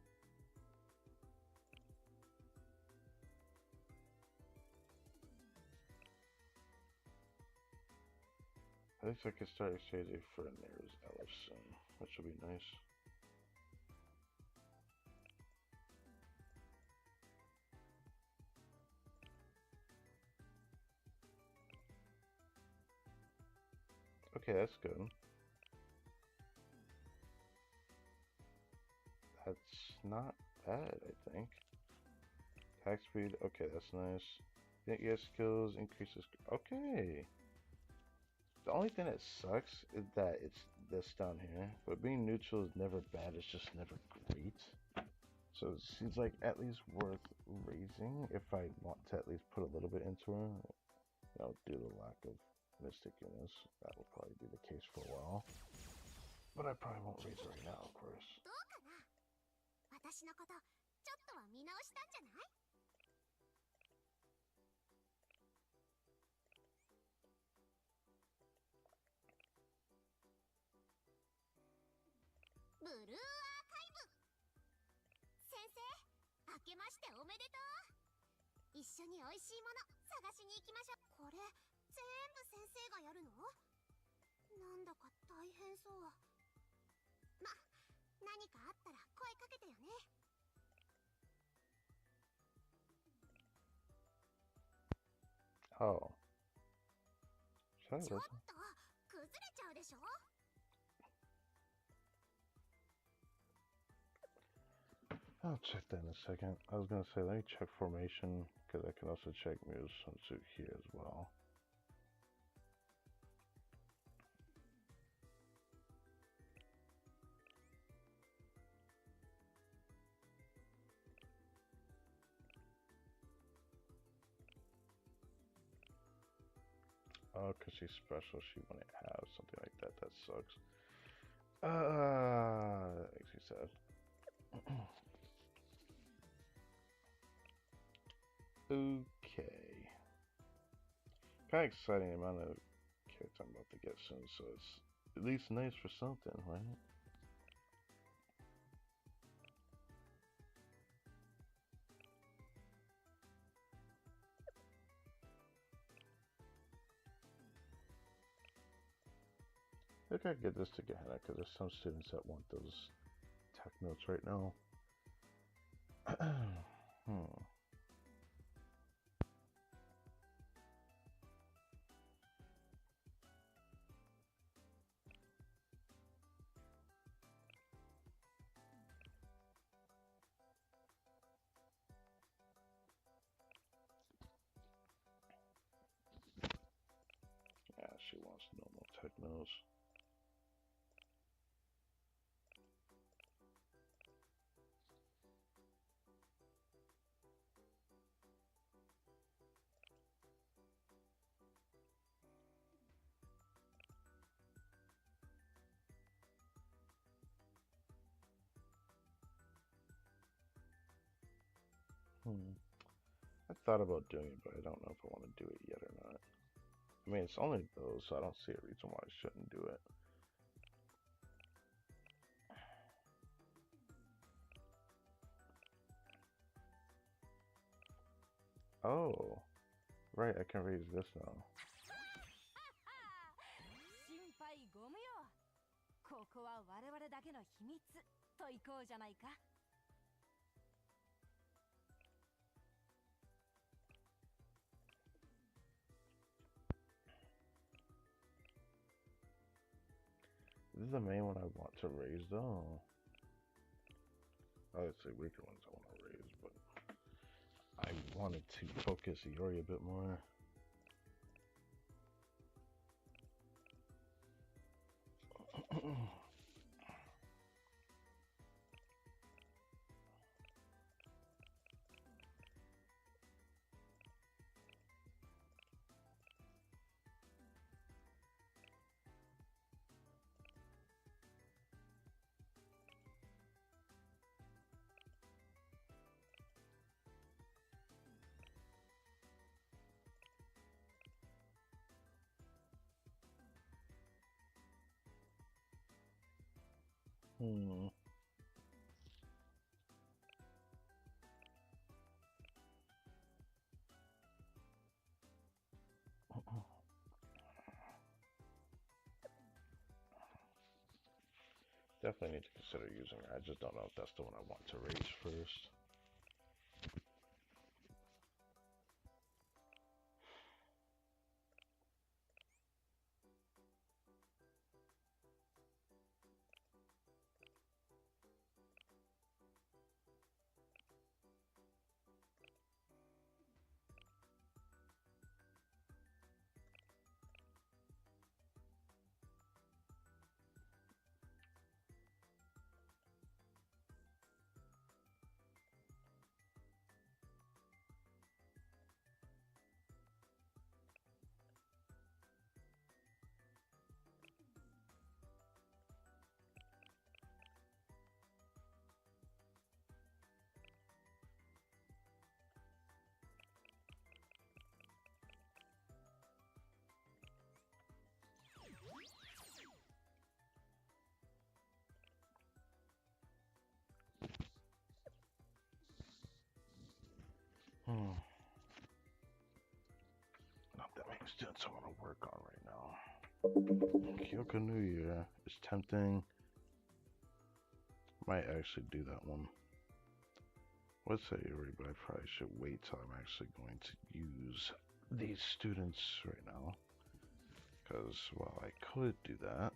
I think I can start exchanging for Nero's Ellison, which will be nice. Okay, that's good. That's not bad, I think. Attack speed, okay, that's nice. Get skills, increases. Okay. The only thing that sucks is that it's this down here. But being neutral is never bad, it's just never great. So it seems like at least worth raising if I want to at least put a little bit into her. You know, due to the lack of mysticness. That will probably be the case for a while. But I probably won't raise her right now, of course. 私のことちょっとは見直したんじゃない？ブルーアーカイブ先生、明けましておめでとう。一緒に美味しいもの探しに行きましょう。これ全部先生がやるの？なんだか大変そう。ま、何かあったら声かけてよね。Oh. ちょっと崩れちゃうでしょ。 I'll check that in a second. I was gonna say, let me check formation, because I can also check Muse Sunsu here as well. Oh, because she's special, she wouldn't have something like that. That sucks. That makes me sad. Okay. Kind of exciting amount of character I'm about to get soon, so it's at least nice for something, right? I think I could get this to Gehenna because there's some students that want those tech notes right now. Yeah, she wants normal technos. I thought about doing it, but I don't know if I want to do it yet or not. I mean, it's only those, so I don't see a reason why I shouldn't do it. Oh, right, I can raise this now. 心配ご無用。ここは我々だけの秘密といこうじゃないか。This is the main one I want to raise, though. Obviously, weaker ones I want to raise, but I wanted to focus Iori a bit more. Hmm. Definitely need to consider using her. I just don't know if that's the one I want to raise first. Hmm. Not that many students I want to work on right now. Kyoko New Year is tempting. Might actually do that one. Let's say already, but I probably should wait till I'm actually going to use these students right now. Because while I could do that,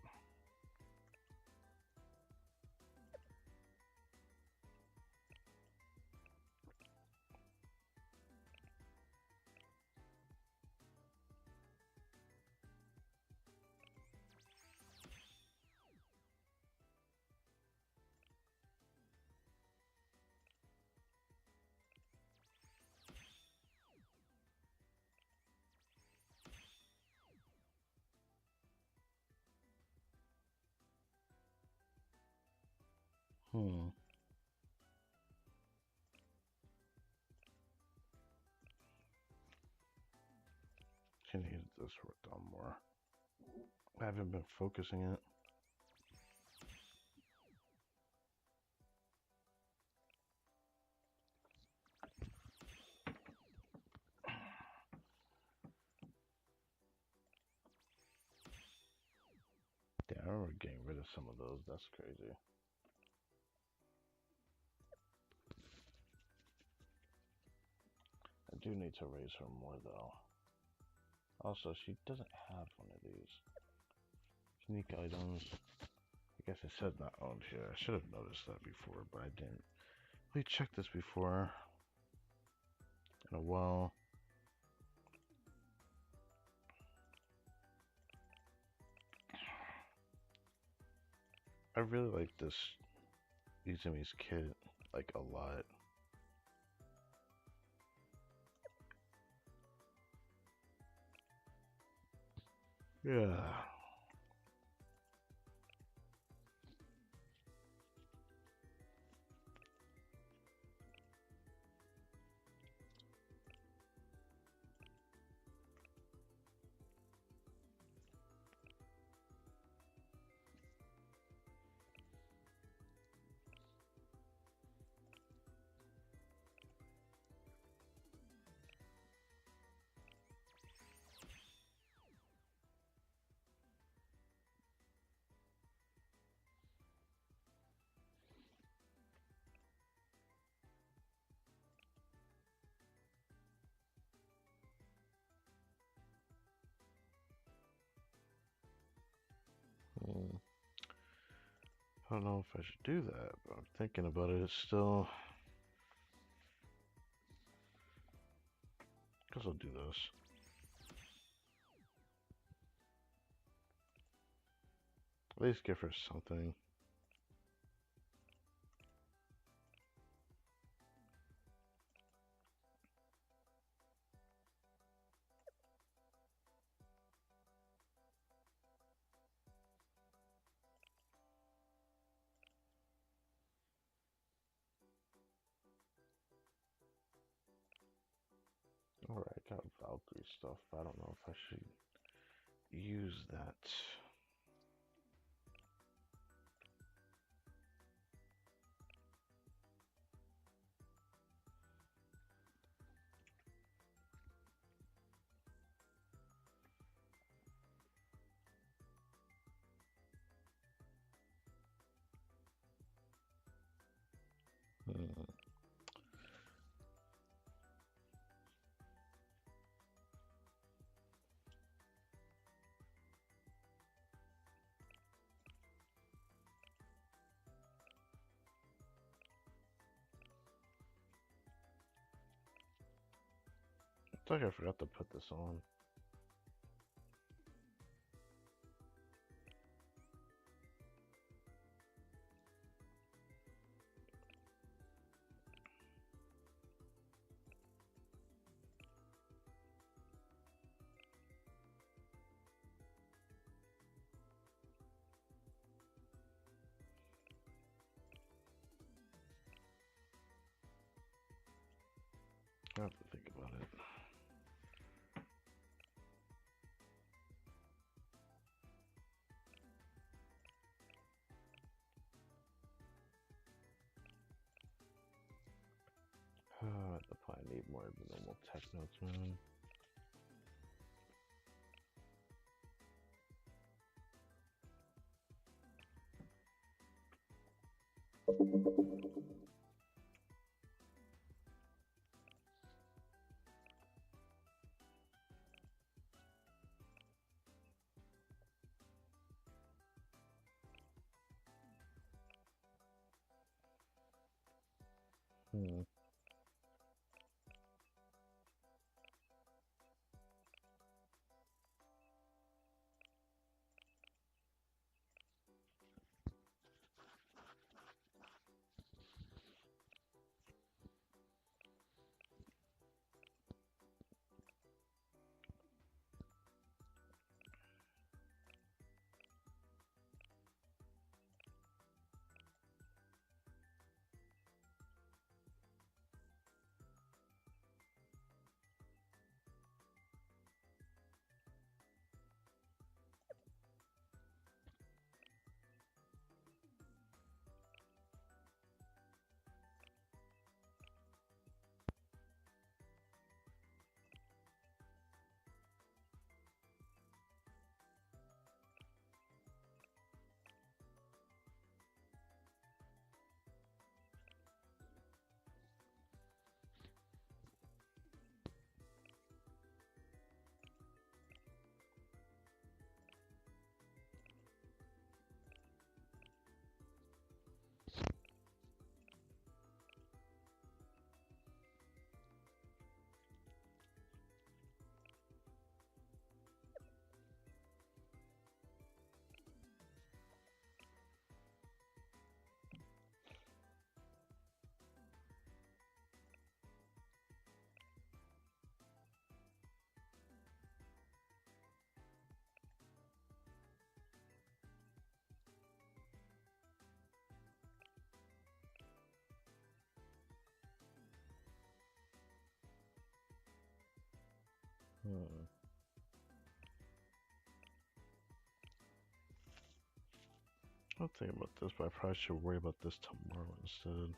can use this worked on more. I haven't been focusing it. Yeah, I remember getting rid of some of those. That's crazy. I do need to raise her more though. Also, she doesn't have one of these. Unique items. I guess it said not owned here. I should have noticed that before, but I didn't really check this before in a while. I really like this Izumi's kit, like, a lot. Yeah. I don't know if I should do that, but I'm thinking about it still. Guess I'll do this. At least give her something. Alright, I got Valkyrie stuff, but I don't know if I should use that. Hmm. I think I forgot to put this on. I have to think about it. I probably need more normal tech notes, man. Hmm. Hmm. I'll think about this, but I probably should worry about this tomorrow instead.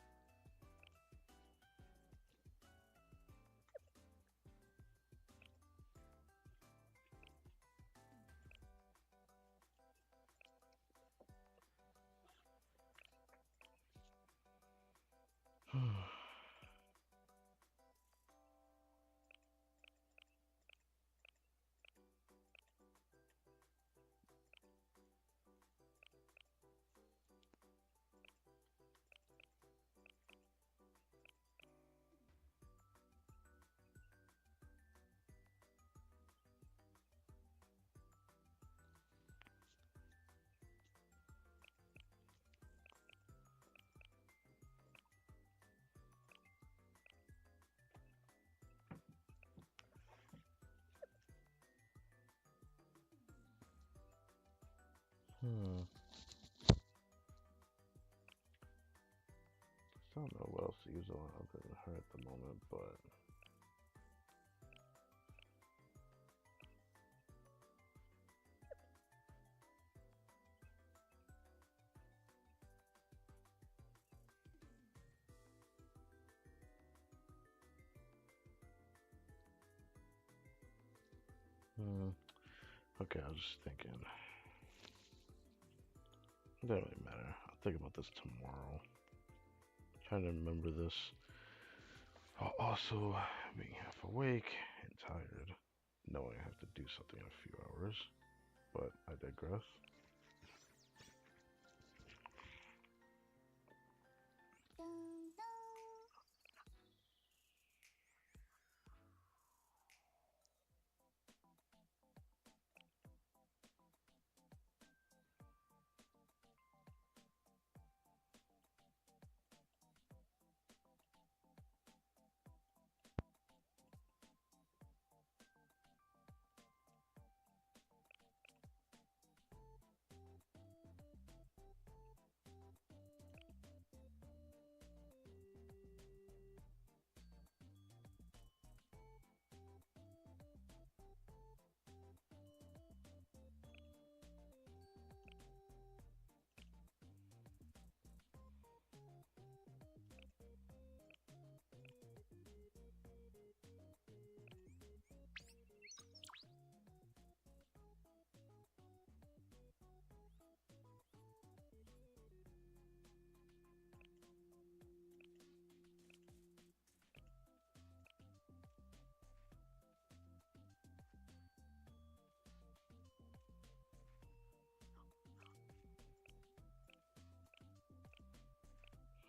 Hmm. I don't know what else to use on other than her at the moment, but okay, I was just thinking. It doesn't really matter. I'll think about this tomorrow. trying to remember this while also being half awake and tired, knowing I have to do something in a few hours. But I digress. Dun, dun.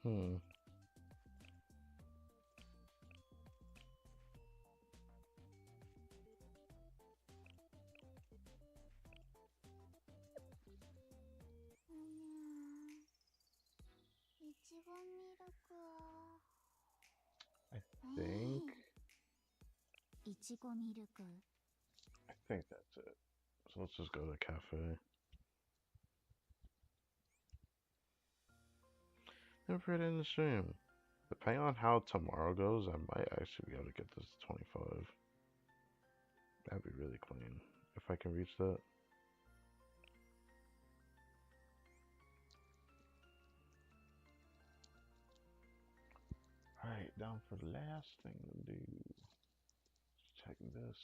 Hmm. I think. I think that's it. So let's just go to the cafe. Never put it in the stream. Depending on how tomorrow goes, I might actually be able to get this to 25. That'd be really clean if I can reach that. Alright, down for the last thing to do. Let's check this.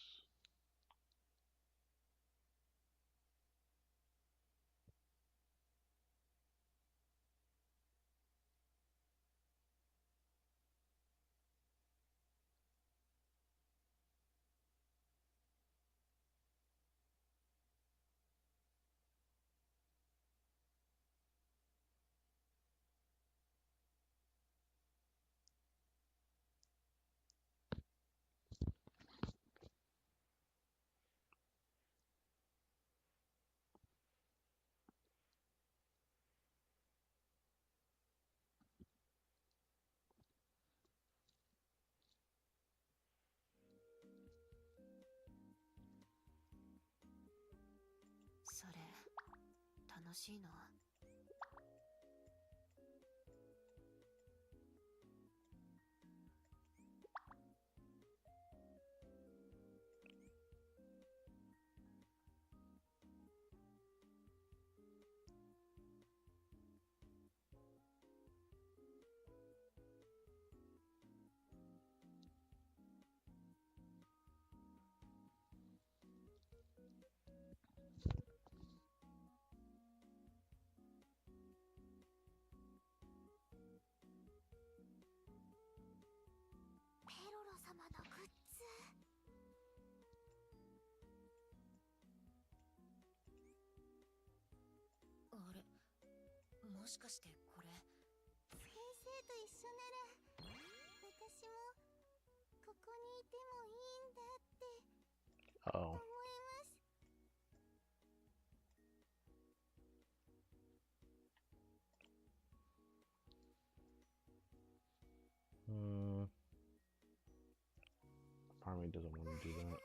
Oh. Part of me doesn't want to do that.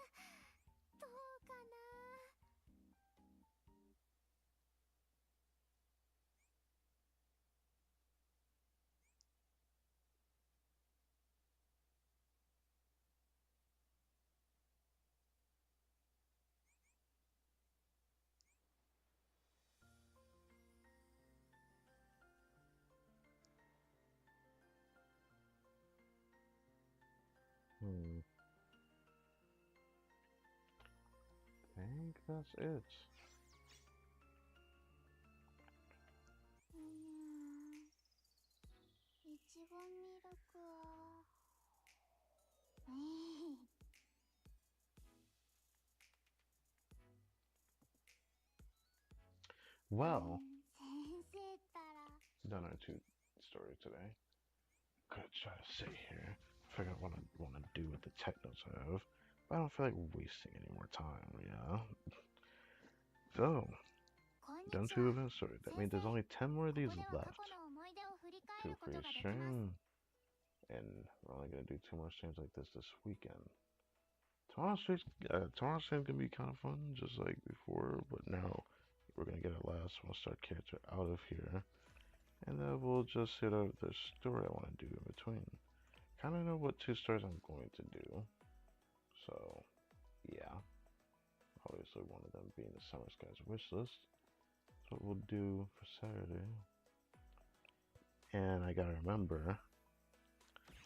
I think that's it. ミルクはWell, 先生ったら done our two story today. Gonna try to sit here, figure out what I want to do with the tech notes I have. But I don't feel like wasting any more time, yeah? So, こんに done ち two は event stories. That 先 means 生 there's only 10 more of こ these こでは left. 過去の思い出を振り返 Feel るこ free と to ができます stream. And we're only gonna do 2 more streams like this weekend. Tomorrow's stream gonna be kind of fun, just like before, but now we're gonna get it last. We'll start character out of here, and then we'll just hit out the story I want to do in between. Kind of know what 2 stories I'm going to do, so yeah. Obviously, one of them being the Summer Skies wish list. That's what we'll do for Saturday. And I gotta remember,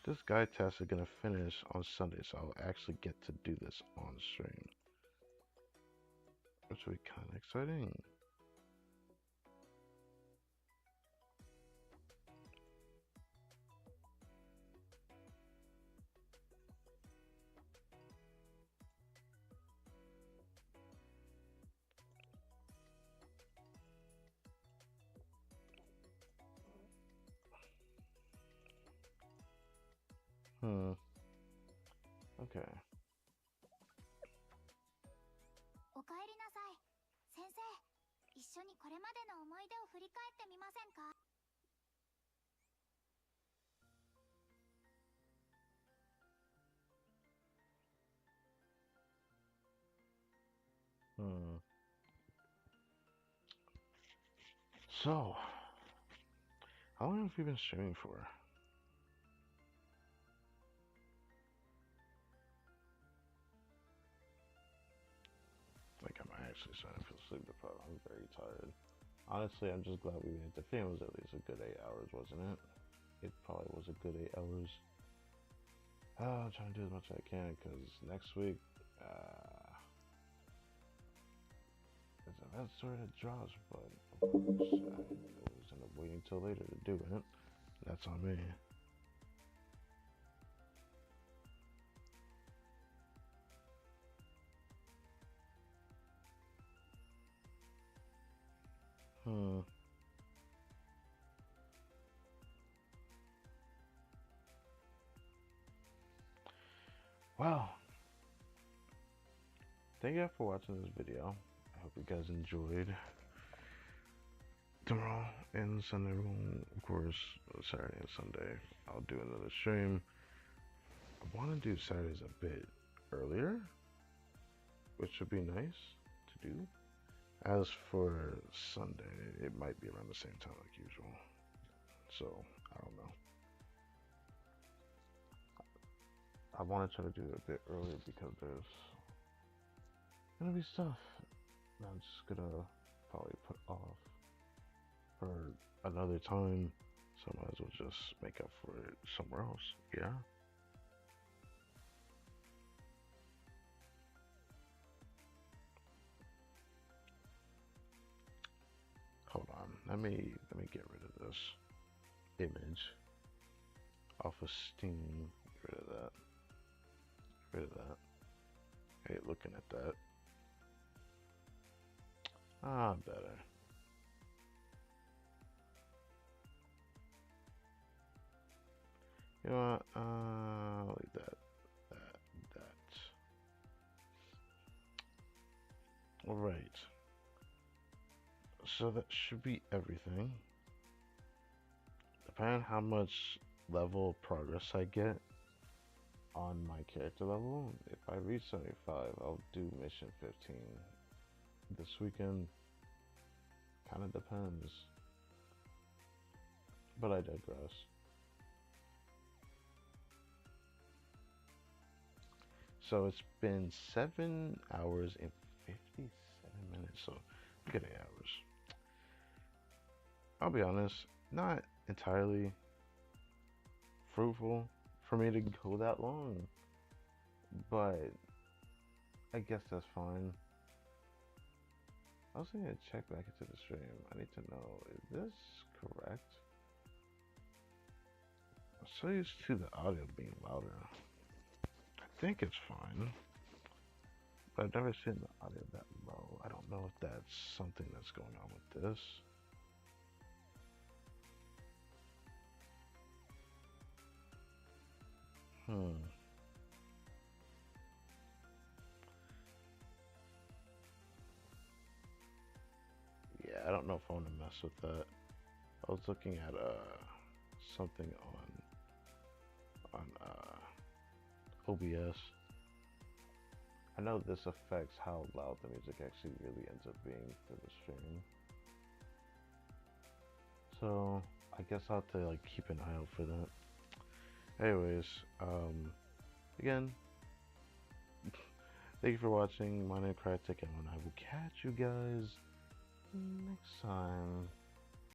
this guide test is gonna finish on Sunday, so I'll actually get to do this on stream, which will be kind of exciting. Okay. おかえりなさい先生一緒にこれまでの思い出を振り返ってみませんか So, how long have you been streaming for? Like, I'm actually starting to feel sleepy, but I'm very tired. Honestly, I'm just glad we made it. The film was at least a good 8 hours, wasn't it? It probably was a good 8 hours. I'm trying to do as much as I can, because next week, there's an event story that drops, but of course, I always end up waiting till later to do it. That's on me. Well, thank you for watching this video. I hope you guys enjoyed. Tomorrow and Sunday, of course, Saturday and Sunday, I'll do another stream. I want to do Saturdays a bit earlier, which would be nice to do. As for Sunday, it might be around the same time like usual. So, I don't know. I want to try to do it a bit earlier because there's gonna be stuff that I'm just gonna probably put off for another time. So I might as well just make up for it somewhere else. Yeah. Hold on. Let me get rid of this image off of Steam. Get rid of that. Get rid of that. I hate looking at that. Ah, better. You know what? Like that. Alright. So that should be everything. Depending on how much level progress I get on my character level, if I reach 75, I'll do mission 15 this weekend. Kind of depends. But I digress. So it's been 7 hours and 57 minutes, so good 8 hours. I'll be honest, not entirely fruitful for me to go that long, but I guess that's fine. I was gonna check back into the stream. I need to know, is this correct? so used to the audio being louder. I think it's fine, but I've never seen the audio that low. I don't know if that's something that's going on with this. Yeah, I don't know if I want to mess with that. I was looking at something on OBS. I know this affects how loud the music actually really ends up being for the stream. So I guess I'll have to like keep an eye out for that. Anyways, again, thank you for watching. My name is Crytek, and I will catch you guys next time.